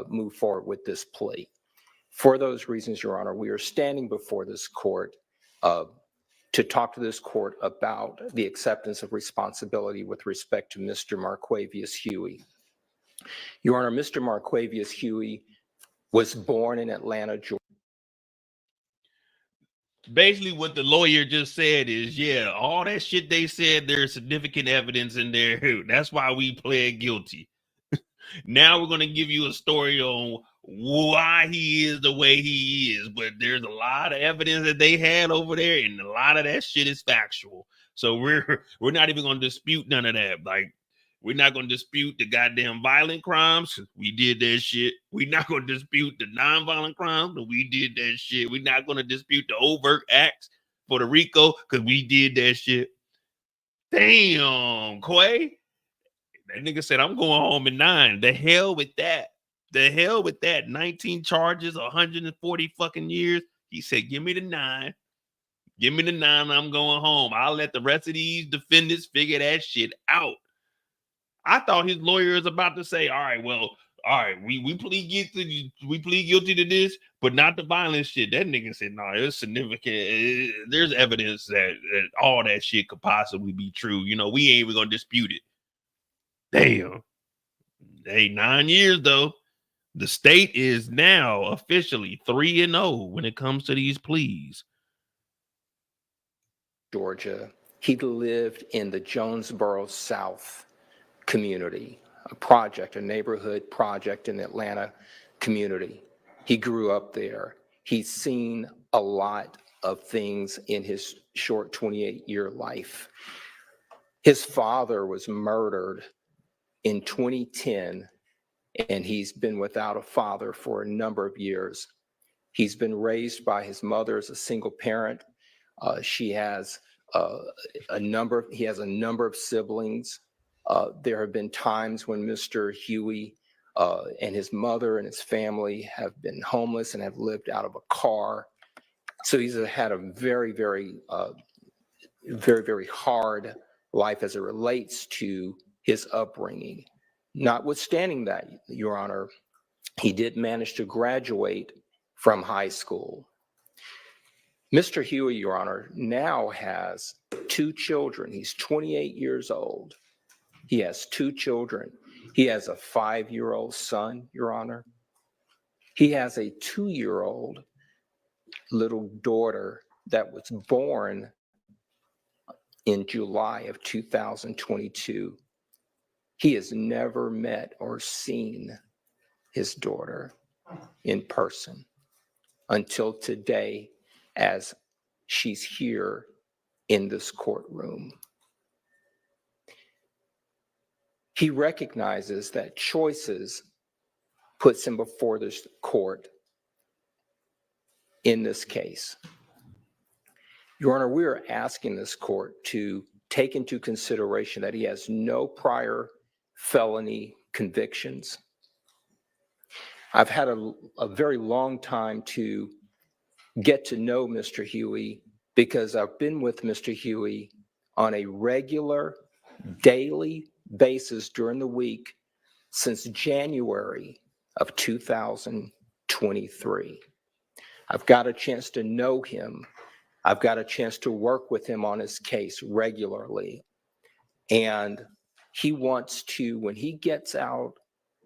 move forward with this plea. For those reasons, Your Honor, we are standing before this court to talk to this court about the acceptance of responsibility with respect to Mr. Marquavius Huey. Your Honor, Mr. Marquavius Huey was born in Atlanta, Georgia. Basically, what the lawyer just said is, yeah, all that shit they said, there's significant evidence in there. That's why we pled guilty. Now we're going to give you a story on why he is the way he is, but there's a lot of evidence that they had over there, and a lot of that shit is factual. So we're not even going to dispute none of that. Like, we're not going to dispute the goddamn violent crimes. We did that shit. We're not going to dispute the nonviolent crimes. But we did that shit. We're not going to dispute the overt acts for the RICO because we did that shit. Damn, Quay. That nigga said, I'm going home in 9. The hell with that. The hell with that. 19 charges, 140 fucking years. He said, give me the 9. Give me the 9. I'm going home. I'll let the rest of these defendants figure that shit out. I thought his lawyer is about to say, all right, we plead guilty to this, but not the violent shit. That nigga said, no, it's significant. There's evidence that all that shit could possibly be true. You know, we ain't even gonna dispute it. Damn. Hey, 9 years though. The state is now officially 3-0 when it comes to these pleas. Georgia. He lived in the Jonesboro South community, a neighborhood project in the Atlanta community. He grew up there. He's seen a lot of things in his short 28-year life. His father was murdered in 2010, and he's been without a father for a number of years. He's been raised by his mother as a single parent. He has a number of siblings. There have been times when Mr. Huey and his mother and his family have been homeless and have lived out of a car. So he's had a very, very hard life as it relates to his upbringing. Notwithstanding that, Your Honor, he did manage to graduate from high school. Mr. Huey, Your Honor, now has 2 children. He's 28 years old. He has 2 children. He has a 5-year-old son, Your Honor. He has a 2-year-old little daughter that was born in July of 2022. He has never met or seen his daughter in person until today, as she's here in this courtroom. He recognizes that choices puts him before this court in this case. Your Honor, we are asking this court to take into consideration that he has no prior felony convictions. I've had a very long time to get to know Mr. Huey because I've been with Mr. Huey on a regular daily basis during the week since January of 2023. I've got a chance to know him. I've got a chance to work with him on his case regularly. And he wants to, when he gets out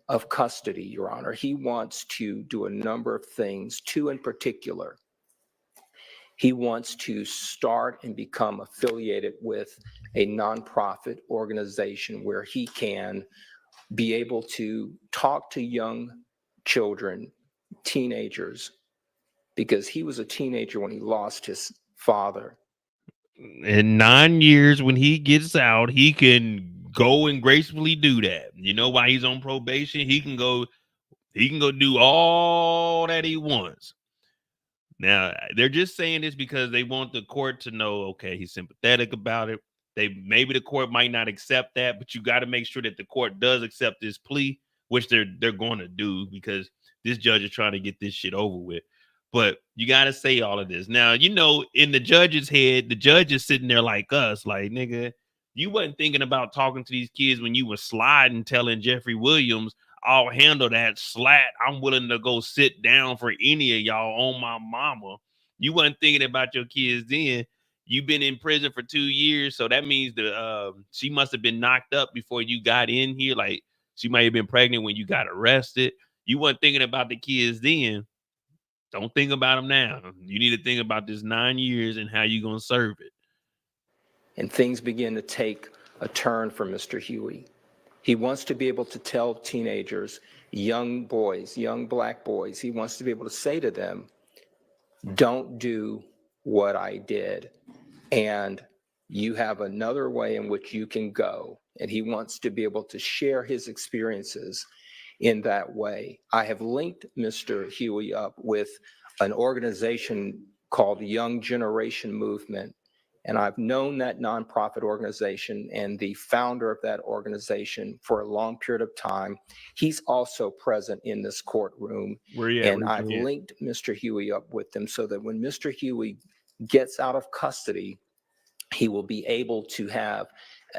of custody, Your Honor, he wants to do a number of things. Two in particular. He wants to start and become affiliated with a nonprofit organization where he can be able to talk to young children, teenagers, because he was a teenager when he lost his father. In 9 years, when he gets out, he can go and gracefully do that. You know why he's on probation? He can go do all that he wants. Now, they're just saying this because they want the court to know, okay, he's sympathetic about it. Maybe the court might not accept that, but you got to make sure that the court does accept this plea, which they're going to do, because this judge is trying to get this shit over with. But you got to say all of this. Now, you know, in the judge's head, the judge is sitting there like us, like, nigga, you wasn't thinking about talking to these kids when you were sliding, telling Jeffrey Williams, I'll handle that slat. I'm willing to go sit down for any of y'all on my mama. You wasn't thinking about your kids then. You've been in prison for 2 years. So that means she must have been knocked up before you got in here. Like, she might have been pregnant when you got arrested. You weren't thinking about the kids then. Don't think about them now. You need to think about this 9 years and how you're going to serve it. And things begin to take a turn for Mr. Huey. He wants to be able to tell teenagers, young boys, young black boys, he wants to be able to say to them, don't do what I did. And you have another way in which you can go. And he wants to be able to share his experiences in that way. I have linked Mr. Huey up with an organization called the Young Generation Movement. And I've known that nonprofit organization and the founder of that organization for a long period of time. He's also present in this courtroom. And I've linked Mr. Huey up with them so that when Mr. Huey gets out of custody, he will be able to have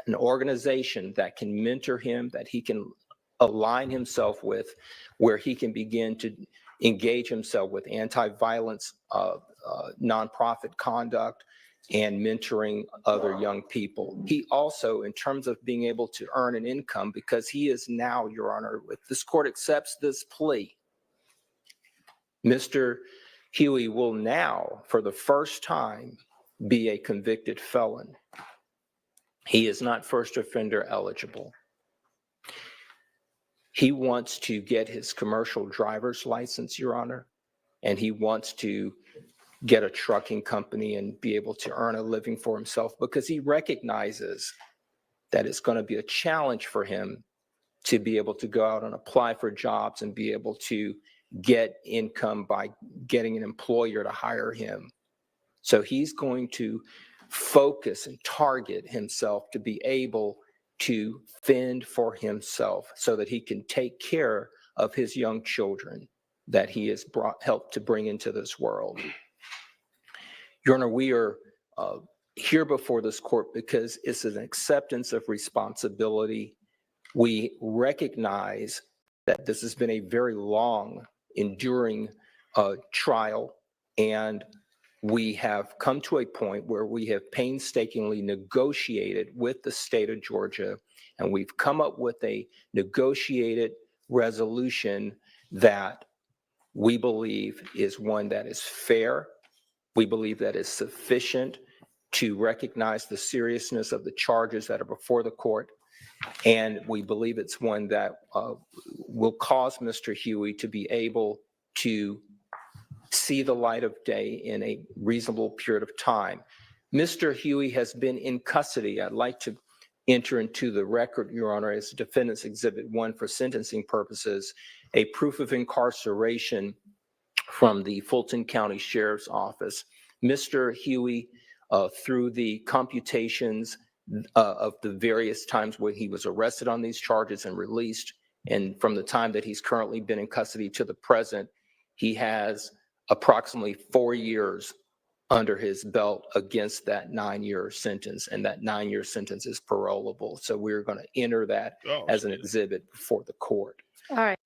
an organization that can mentor him, that he can align himself with, where he can begin to engage himself with anti-violence, nonprofit conduct, and mentoring other young people. He also, in terms of being able to earn an income, because he is now, Your Honor, if this court accepts this plea, Mr. Huey will now, for the first time, be a convicted felon. He is not first offender eligible. He wants to get his commercial driver's license, Your Honor, and he wants to get a trucking company and be able to earn a living for himself, because he recognizes that it's going to be a challenge for him to be able to go out and apply for jobs and be able to get income by getting an employer to hire him. So he's going to focus and target himself to be able to fend for himself so that he can take care of his young children that he has helped to bring into this world. Your Honor, we are here before this court because it's an acceptance of responsibility. We recognize that this has been a very long, enduring trial, and we have come to a point where we have painstakingly negotiated with the state of Georgia, and we've come up with a negotiated resolution that we believe is one that is fair. We believe that is sufficient to recognize the seriousness of the charges that are before the court. And we believe it's one that will cause Mr. Huey to be able to see the light of day in a reasonable period of time. Mr. Huey has been in custody. I'd like to enter into the record, Your Honor, as Defendant's Exhibit 1 for sentencing purposes, a proof of incarceration from the Fulton County Sheriff's Office. Mr. Huey, through the computations of the various times when he was arrested on these charges and released, and from the time that he's currently been in custody to the present, he has approximately 4 years under his belt against that 9-year sentence, and that 9-year sentence is parolable. So we're going to enter that as an exhibit before the court. All right.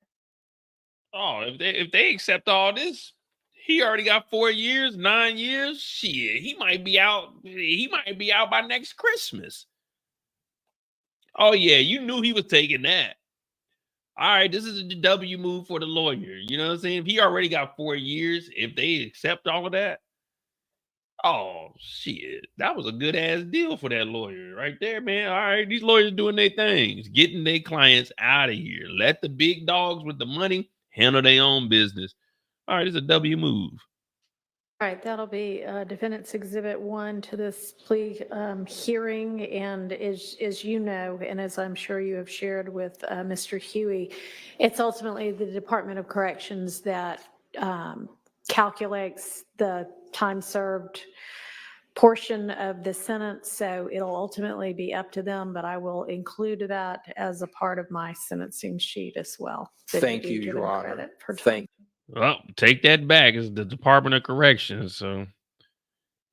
Oh, if they accept all this, he already got 4 years, 9 years. Shit, he might be out. He might be out by next Christmas. Oh yeah, you knew he was taking that. All right, this is a W move for the lawyer. You know what I'm saying? If he already got 4 years, if they accept all of that, oh shit, that was a good ass deal for that lawyer right there, man. All right, these lawyers doing their things, getting their clients out of here. Let the big dogs with the money handle their own business. All right, it's a W move. All right, that'll be Defendants Exhibit 1 to this plea hearing. And as you know, and as I'm sure you have shared with Mr. Huey, it's ultimately the Department of Corrections that calculates the time served portion of the sentence. So it'll ultimately be up to them, but I will include that as a part of my sentencing sheet as well. Thank you, Your Honor. Thank you. Well, take that back. It's the Department of Corrections. So,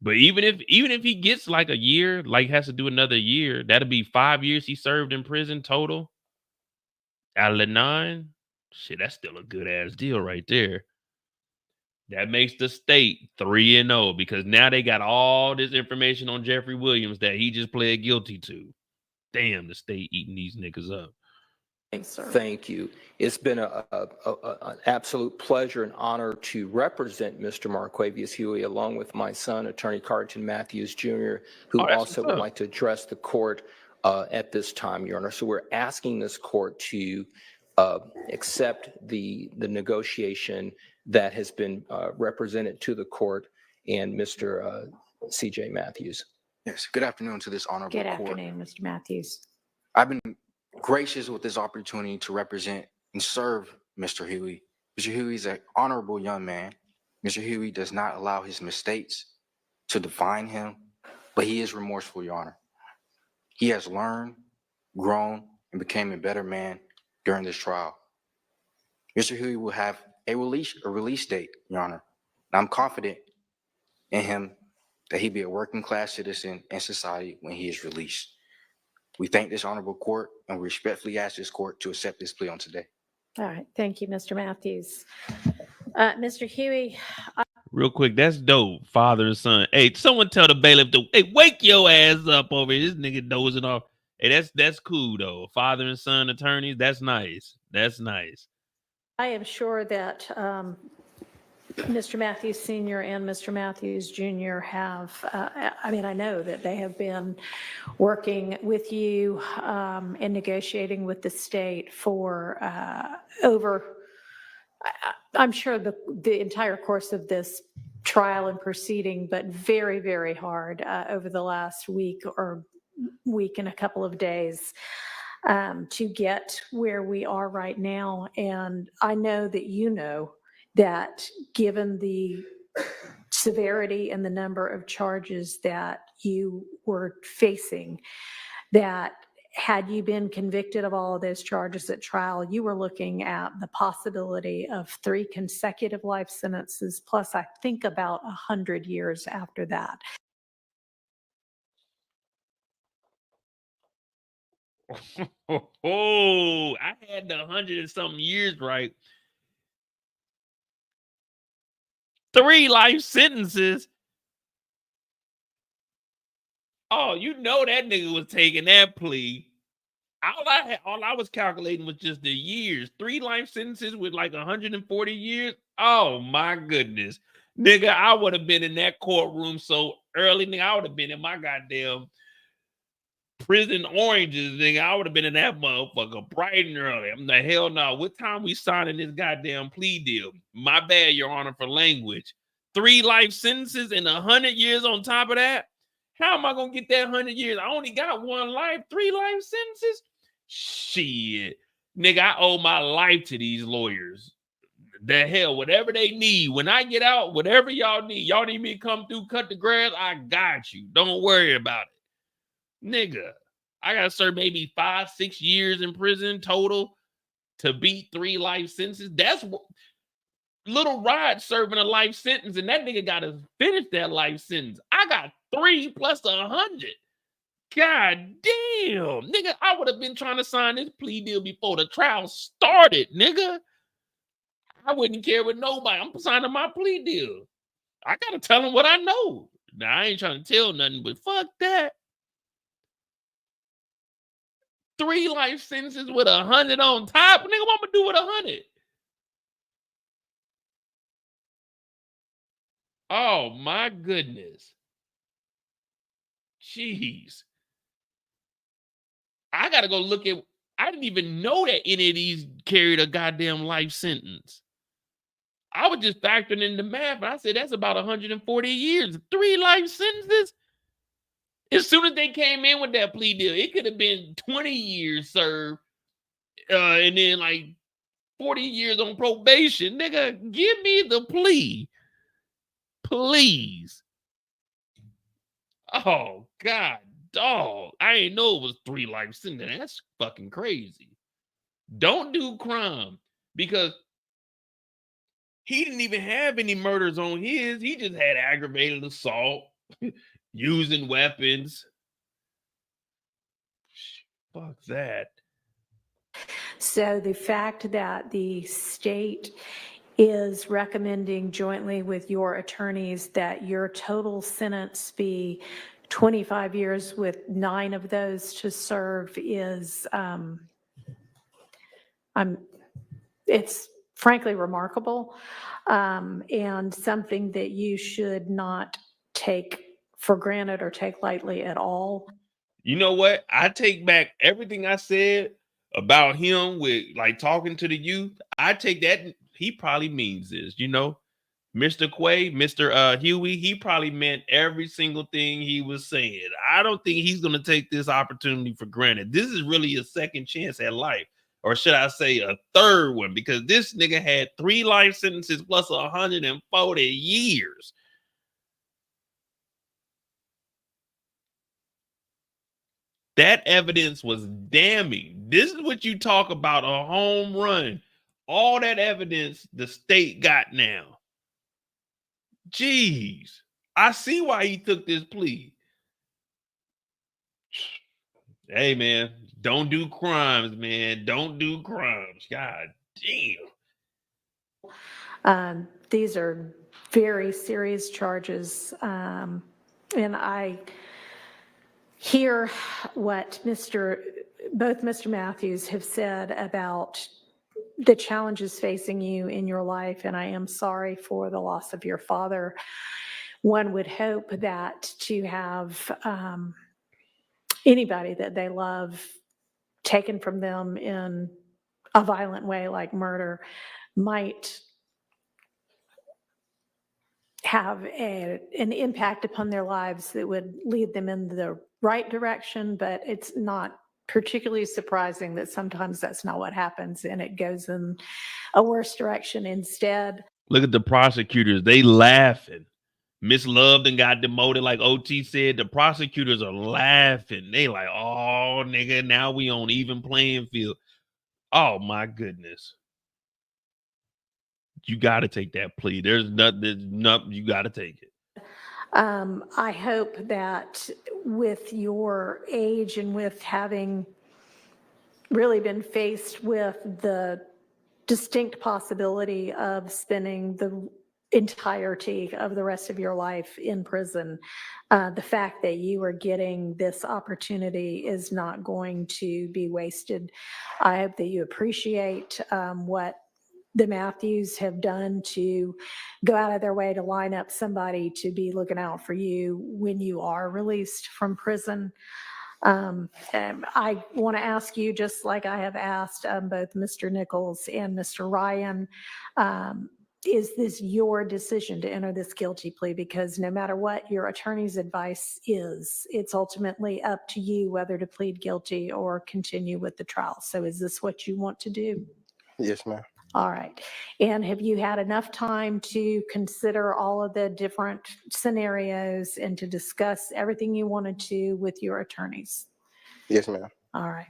but even if he gets like a year, like has to do another year, that'll be 5 years he served in prison total. Out of the 9, shit, that's still a good ass deal right there. That makes the state 3-0 because now they got all this information on Jeffrey Williams that he just pled guilty to. Damn, the state eating these niggas up. Thanks, sir. Thank you. It's been an absolute pleasure and honor to represent Mr. Marquavius Huey along with my son, Attorney Carlton Matthews Jr., who also would like to address the court at this time, Your Honor. So we're asking this court to accept the negotiation that has been represented to the court and Mr. C.J. Matthews. Yes, good afternoon to this honorable court. Good afternoon, Mr. Matthews. I've been gracious with this opportunity to represent and serve Mr. Huey. Mr. Huey is an honorable young man. Mr. Huey does not allow his mistakes to define him, but he is remorseful, Your Honor. He has learned, grown, and became a better man during this trial. Mr. Huey will have a release date, Your Honor. And I'm confident in him that he'll be a working class citizen in society when he is released. We thank this honorable court and we respectfully ask this court to accept this plea on today. All right. Thank you, Mr. Matthews. Mr. Huey. Real quick, that's dope. Father and son. Hey, someone tell the bailiff to wake your ass up over here. This nigga dozing off. Hey, that's cool though. Father and son attorneys. That's nice. That's nice. I am sure that Mr. Matthews Sr. and Mr. Matthews Jr. have, I know that they have been working with you and negotiating with the state for I'm sure the entire course of this trial and proceeding, but very, very hard over the last week and a couple of days to get where we are right now. And I know that you know that given the severity and the number of charges that you were facing, that had you been convicted of all of those charges at trial, you were looking at the possibility of 3 consecutive life sentences, plus I think about 100 years after that. Oh, I had the 100 and something years right. 3 life sentences. Oh, you know that nigga was taking that plea. All I was calculating was just the years. 3 life sentences with like 140 years. Oh my goodness. Nigga, I would have been in that courtroom so early, nigga. I would have been in my goddamn prison oranges, nigga. I would have been in that motherfucker bright and early. I'm the hell no. What time we signing this goddamn plea deal? My bad, Your Honor, for language. 3 life sentences and 100 years on top of that? How am I gonna get that 100 years? I only got 1 life, 3 life sentences? Shit. Nigga, I owe my life to these lawyers. The hell, whatever they need. When I get out, whatever y'all need me to come through, cut the grass, I got you. Don't worry about it. Nigga, I gotta serve maybe 5-6 years in prison total to beat 3 life sentences. That's what Little Rod serving a life sentence, and that nigga gotta finish that life sentence. I got 3 plus 100. God damn, nigga, I would have been trying to sign this plea deal before the trial started, nigga. I wouldn't care with nobody. I'm signing my plea deal. I gotta tell him what I know. Now, I ain't trying to tell nothing, but fuck that. 3 life sentences with 100 on top. Nigga, what I'm gonna do with 100? Oh my goodness. Jeez. I gotta go look at. I didn't even know that any of these carried a goddamn life sentence. I was just factoring in the math, and I said that's about 140 years. 3 life sentences. As soon as they came in with that plea deal, it could have been 20 years served, and then like 40 years on probation. Nigga, give me the plea, please. Oh God, dog! I ain't know it was 3 life sentences. That's fucking crazy. Don't do crime because he didn't even have any murders on his. He just had aggravated assault, using weapons. Fuck that. So the fact that the state is recommending jointly with your attorneys that your total sentence be 25 years with 9 of those to serve is, it's frankly remarkable, and something that you should not take for granted or take lightly at all. You know what? I take back everything I said about him with like talking to the youth. I take that. He probably means this, you know, Mr. Quay, Mr. Huey, he probably meant every single thing he was saying. I don't think he's going to take this opportunity for granted. This is really a second chance at life, or should I say a third one, because this nigga had 3 life sentences plus 140 years. That evidence was damning. This is what you talk about, a home run. All that evidence the state got now. Jeez. I see why he took this plea. Hey, man, don't do crimes, man. Don't do crimes. God damn. These are very serious charges. And I hear what both Mr. Matthews have said about the challenges facing you in your life, and I am sorry for the loss of your father. One would hope that to have anybody that they love taken from them in a violent way like murder might have an impact upon their lives that would lead them in the right direction, but it's not particularly surprising that sometimes that's not what happens and it goes in a worse direction instead. Look at the prosecutors. They laughing. Miss Loved and got demoted, like OT said. The prosecutors are laughing. They like, oh, nigga, now we on even playing field. Oh, my goodness. You got to take that plea. There's nothing, you got to take it. I hope that with your age and with having really been faced with the distinct possibility of spending the entirety of the rest of your life in prison, the fact that you are getting this opportunity is not going to be wasted. I hope that you appreciate what the Matthews have done to go out of their way to line up somebody to be looking out for you when you are released from prison. And I want to ask you, just like I have asked both Mr. Nichols and Mr. Ryan, is this your decision to enter this guilty plea? Because no matter what your attorney's advice is, it's ultimately up to you whether to plead guilty or continue with the trial. So is this what you want to do? Yes, ma'am. All right. And have you had enough time to consider all of the different scenarios and to discuss everything you wanted to with your attorneys? Yes, ma'am. All right.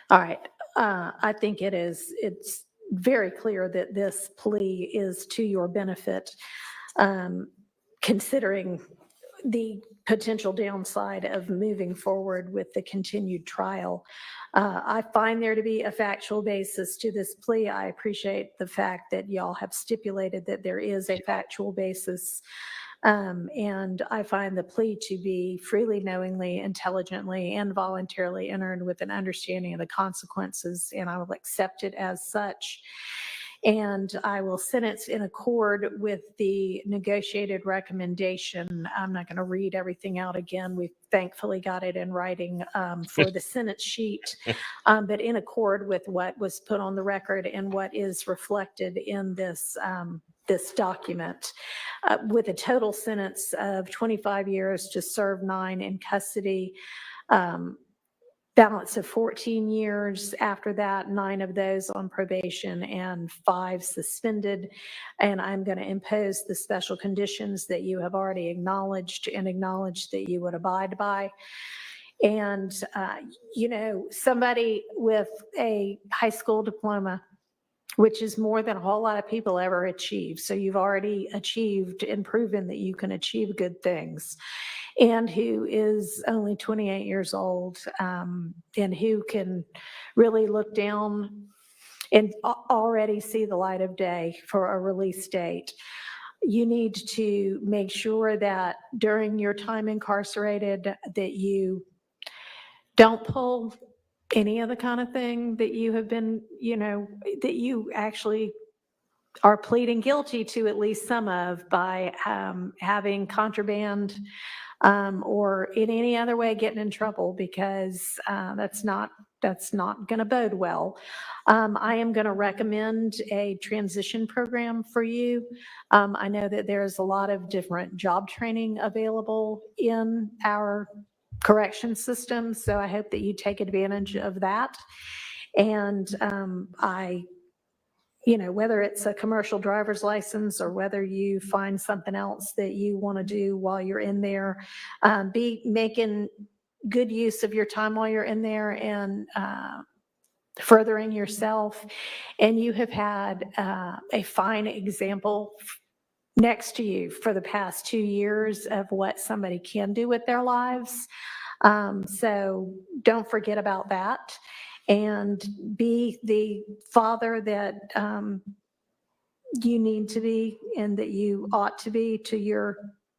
All right. I think it's very clear that this plea is to your benefit, considering the potential downside of moving forward with the continued trial. I find there to be a factual basis to this plea. I appreciate the fact that y'all have stipulated that there is a factual basis. And I find the plea to be freely, knowingly, intelligently, and voluntarily entered with an understanding of the consequences, and I will accept it as such. And I will sentence in accord with the negotiated recommendation. I'm not going to read everything out again. We thankfully got it in writing for the sentence sheet, but in accord with what was put on the record and what is reflected in this this document, with a total sentence of 25 years to serve 9 in custody, balance of 14 years. After that, 9 of those on probation and 5 suspended. And I'm going to impose the special conditions that you have already acknowledged and acknowledged that you would abide by. And, you know, somebody with a high school diploma, which is more than a whole lot of people ever achieve. So you've already achieved and proven that you can achieve good things. And who is only 28 years old, and who can really look down and already see the light of day for a release date. You need to make sure that during your time incarcerated that you don't pull any of the kind of thing that you have been, you know, that you actually are pleading guilty to, at least some of, by having contraband or in any other way getting in trouble, because that's not going to bode well. I am going to recommend a transition program for you. I know that there's a lot of different job training available in our correction system, so I hope that you take advantage of that. And you know, whether it's a commercial driver's license or whether you find something else that you want to do while you're in there, be making good use of your time while you're in there and furthering yourself. And you have had a fine example next to you for the past 2 years of what somebody can do with their lives. So don't forget about that. And be the father that you need to be and that you ought to be to your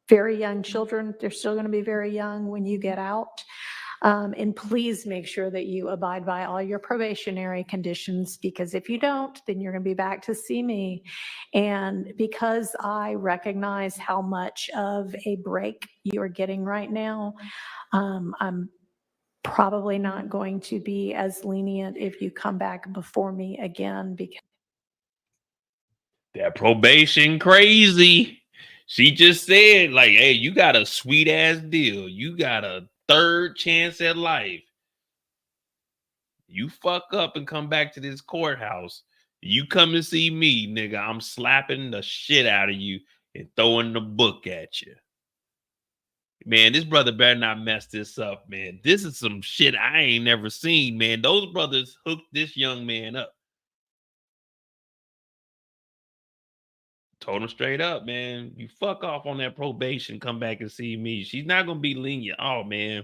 very young children. They're still going to be very young when you get out. And please make sure that you abide by all your probationary conditions, because if you don't, then you're going to be back to see me. And because I recognize how much of a break you are getting right now, I'm probably not going to be as lenient if you come back before me again, because that probation crazy. She just said, like, hey, you got a sweet ass deal. You got a third chance at life. You fuck up and come back to this courthouse. You come and see me, nigga. I'm slapping the shit out of you and throwing the book at you. Man, this brother better not mess this up, man. This is some shit I ain't never seen, man. Those brothers hooked this young man up. Told him straight up, man. You fuck off on that probation, come back and see me. She's not gonna be lenient. Oh, man.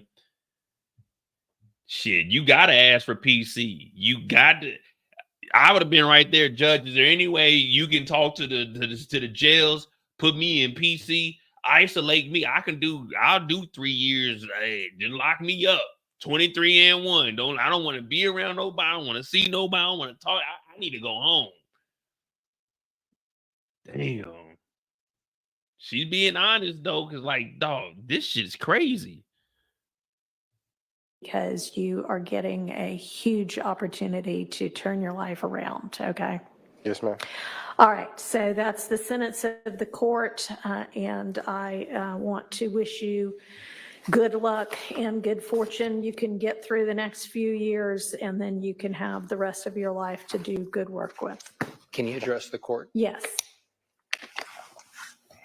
Shit, you gotta ask for PC. You got to. I would have been right there, Judge. Is there any way you can talk to the jails, put me in PC, isolate me? I'll do 3 years. Hey, just lock me up. 23 and 1. I don't want to be around nobody. I don't want to see nobody. I don't want to talk. I need to go home. Damn. She's being honest though, because like, dog, this shit's crazy. because you are getting a huge opportunity to turn your life around, okay? Yes, ma'am. All right, so that's the sentence of the court, and I want to wish you good luck and good fortune. You can get through the next few years, and then you can have the rest of your life to do good work with. Can you address the court? Yes.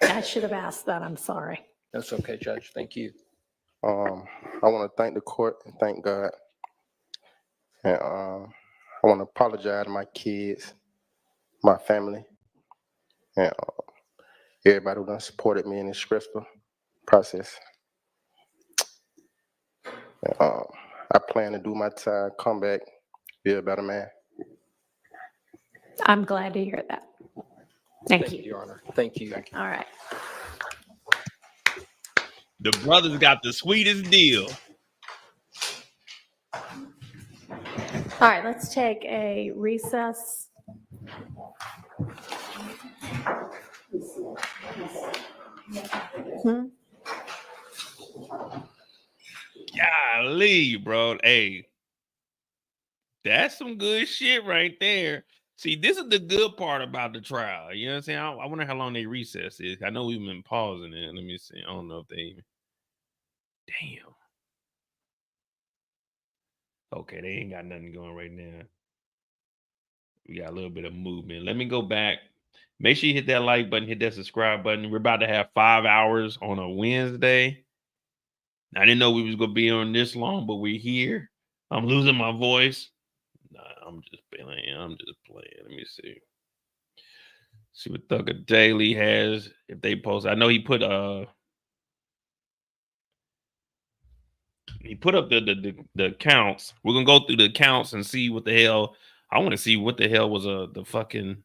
I should have asked that, I'm sorry. That's okay, Judge. Thank you. I want to thank the court and thank God. And I want to apologize to my kids, my family, and everybody who done supported me in this stressful process. And, I plan to do my time, come back, be a better man. I'm glad to hear that. Thank you. Your Honor. Thank you. All right. The brothers got the sweetest deal. All right, let's take a recess. Golly, bro. Hey, that's some good shit right there. See, this is the good part about the trial. You know what I'm saying? I wonder how long they recess is. I know we've been pausing it. Let me see. I don't know if they even. Damn. Okay, they ain't got nothing going right now. We got a little bit of movement. Let me go back. Make sure you hit that like button, hit that subscribe button. We're about to have 5 hours on a Wednesday. I didn't know we was gonna be on this long, but we're here. I'm losing my voice. Nah, I'm just playing. I'm just playing. Let me see. See what Thugger Daily has. If they post, I know he put up the counts. We're gonna go through the counts and see what the hell. I want to see what the hell was the fucking.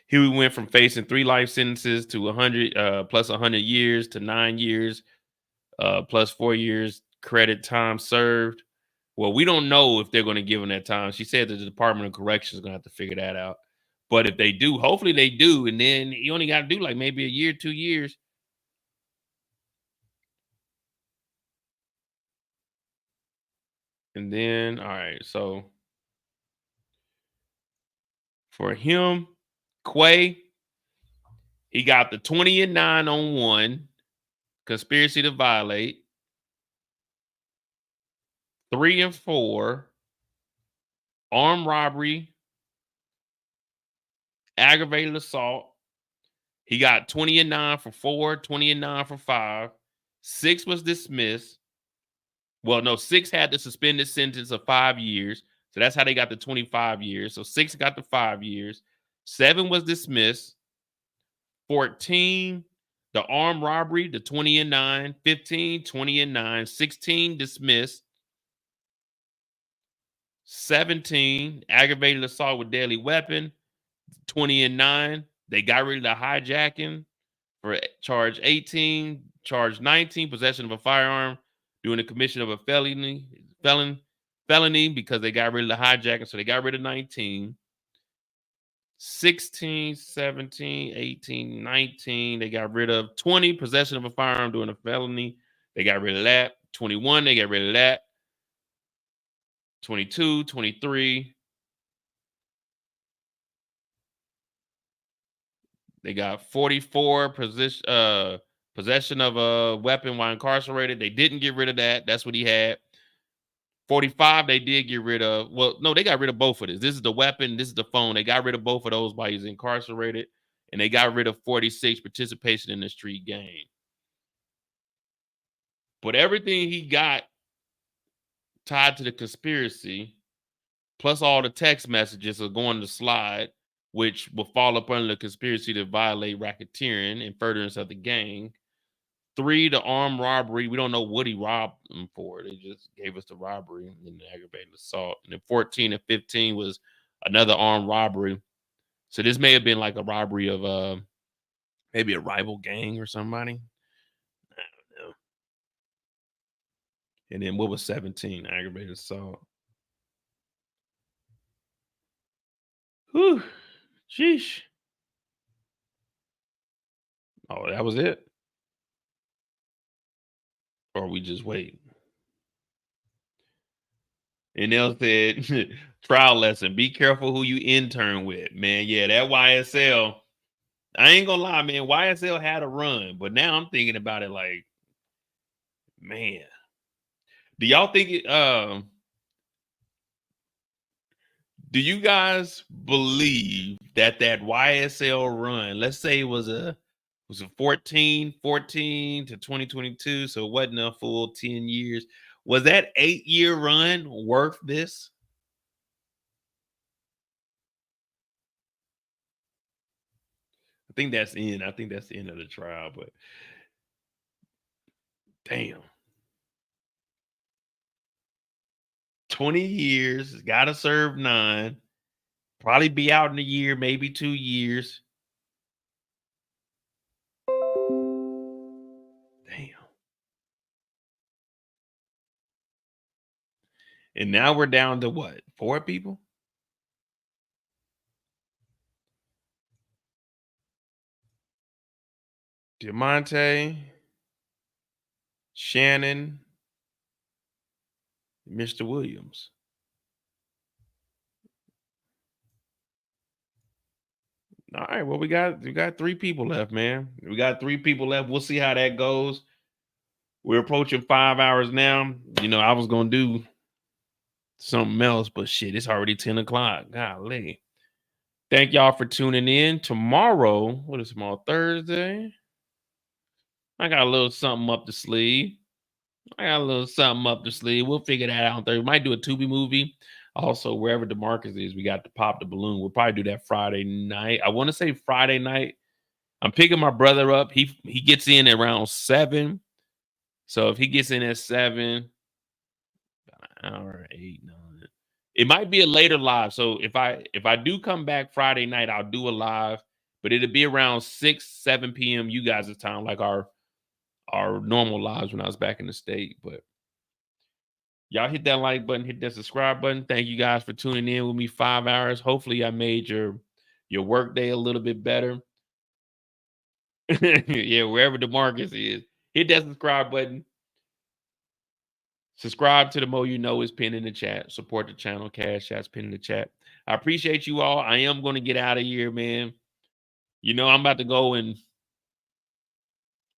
Here we went from facing 3 life sentences to 100 plus 100 years to 9 years plus 4 years credit time served. Well, we don't know if they're going to give him that time. She said that the Department of Corrections is going to have to figure that out. But if they do, hopefully they do. And then you only got to do like maybe a year, 2 years. And then, all right. So for him, Quay, he got the 20 and 9 on 1, conspiracy to violate. 3 and 4, armed robbery, aggravated assault. He got 20 and 9 for 4, 20 and 9 for 5. 6 was dismissed. Well, no, 6 had the suspended sentence of 5 years. So that's how they got the 25 years. So 6 got the 5 years. 7 was dismissed. 14, the armed robbery, the 20 and 9. 15, 20 and 9. 16 dismissed. 17, aggravated assault with deadly weapon, 20 and 9. They got rid of the hijacking for charge 18, charge 19, possession of a firearm during the commission of a felony because they got rid of the hijacking, so they got rid of 19. 16, 17, 18, 19, they got rid of 20, possession of a firearm during a felony. They got rid of that. 21, they got rid of that. 22, 23. They got 44 possession of a weapon while incarcerated. They didn't get rid of that. That's what he had. 45, they did get rid of. Well, no, they got rid of both of this. This is the weapon. This is the phone. They got rid of both of those while he's incarcerated. And they got rid of 46, participation in the street gang. But everything he got tied to the conspiracy, plus all the text messages are going to slide, which will fall up under the conspiracy to violate racketeering and furtherance of the gang. 3, the armed robbery. We don't know what he robbed them for. They just gave us the robbery and the aggravated assault. And then 14 and 15 was another armed robbery. So this may have been like a robbery of maybe a rival gang or somebody. I don't know. And then what was 17? Aggravated assault. Whew. Sheesh. Oh, that was it? Or we just wait? And they'll said, trial lesson, be careful who you intern with. Man, yeah, that YSL, I ain't gonna lie, man, YSL had a run. But now I'm thinking about it like, man, do y'all think it, do you guys believe that YSL run, let's say it was a 14 to 2022, so it wasn't a full 10 years. Was that 8-year run worth this? I think that's the end. I think that's the end of the trial, but damn. 20 years, gotta serve 9. Probably be out in a year, maybe 2 years. And now we're down to what? 4 people? Diamante, Shannon, Mr. Williams. All right, well, we got 3 people left, man. We got 3 people left. We'll see how that goes. We're approaching 5 hours now. You know, I was gonna do something else, but shit, it's already 10 o'clock. Golly. Thank y'all for tuning in. Tomorrow, what is tomorrow? Thursday. I got a little something up the sleeve. We'll figure that out on Thursday. We might do a Tubi movie. Also, wherever DeMarcus is, we got to pop the balloon. We'll probably do that Friday night. I want to say Friday night. I'm picking my brother up. He gets in around 7. So if he gets in at 7, about an hour, 8, 9. It might be a later live. So if I do come back Friday night, I'll do a live, but it'll be around 6, 7 p.m. you guys' time, like our normal lives when I was back in the state. But y'all hit that like button, hit that subscribe button. Thank you guys for tuning in with me 5 hours. Hopefully I made your work day a little bit better. Yeah, wherever DeMarcus is, hit that subscribe button. Subscribe to the Mo You Know is pinned in the chat. Support the channel. Cash App's pinned in the chat. I appreciate you all. I am going to get out of here, man. You know, I'm about to go and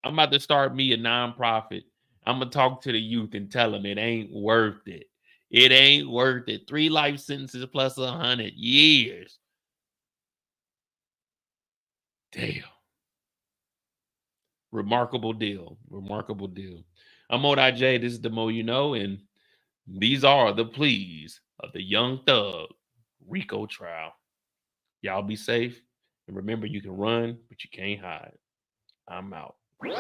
I'm about to start me a nonprofit. I'm going to talk to the youth and tell them it ain't worth it. It ain't worth it. 3 life sentences plus 100 years. Damn. Remarkable deal. Remarkable deal. I'm J. This is the Mo You Know, and these are the pleas of the Young Thug RICO trial. Y'all be safe, and remember, you can run, but you can't hide. I'm out. You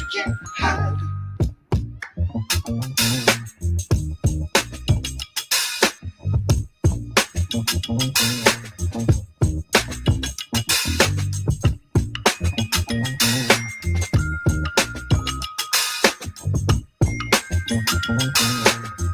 can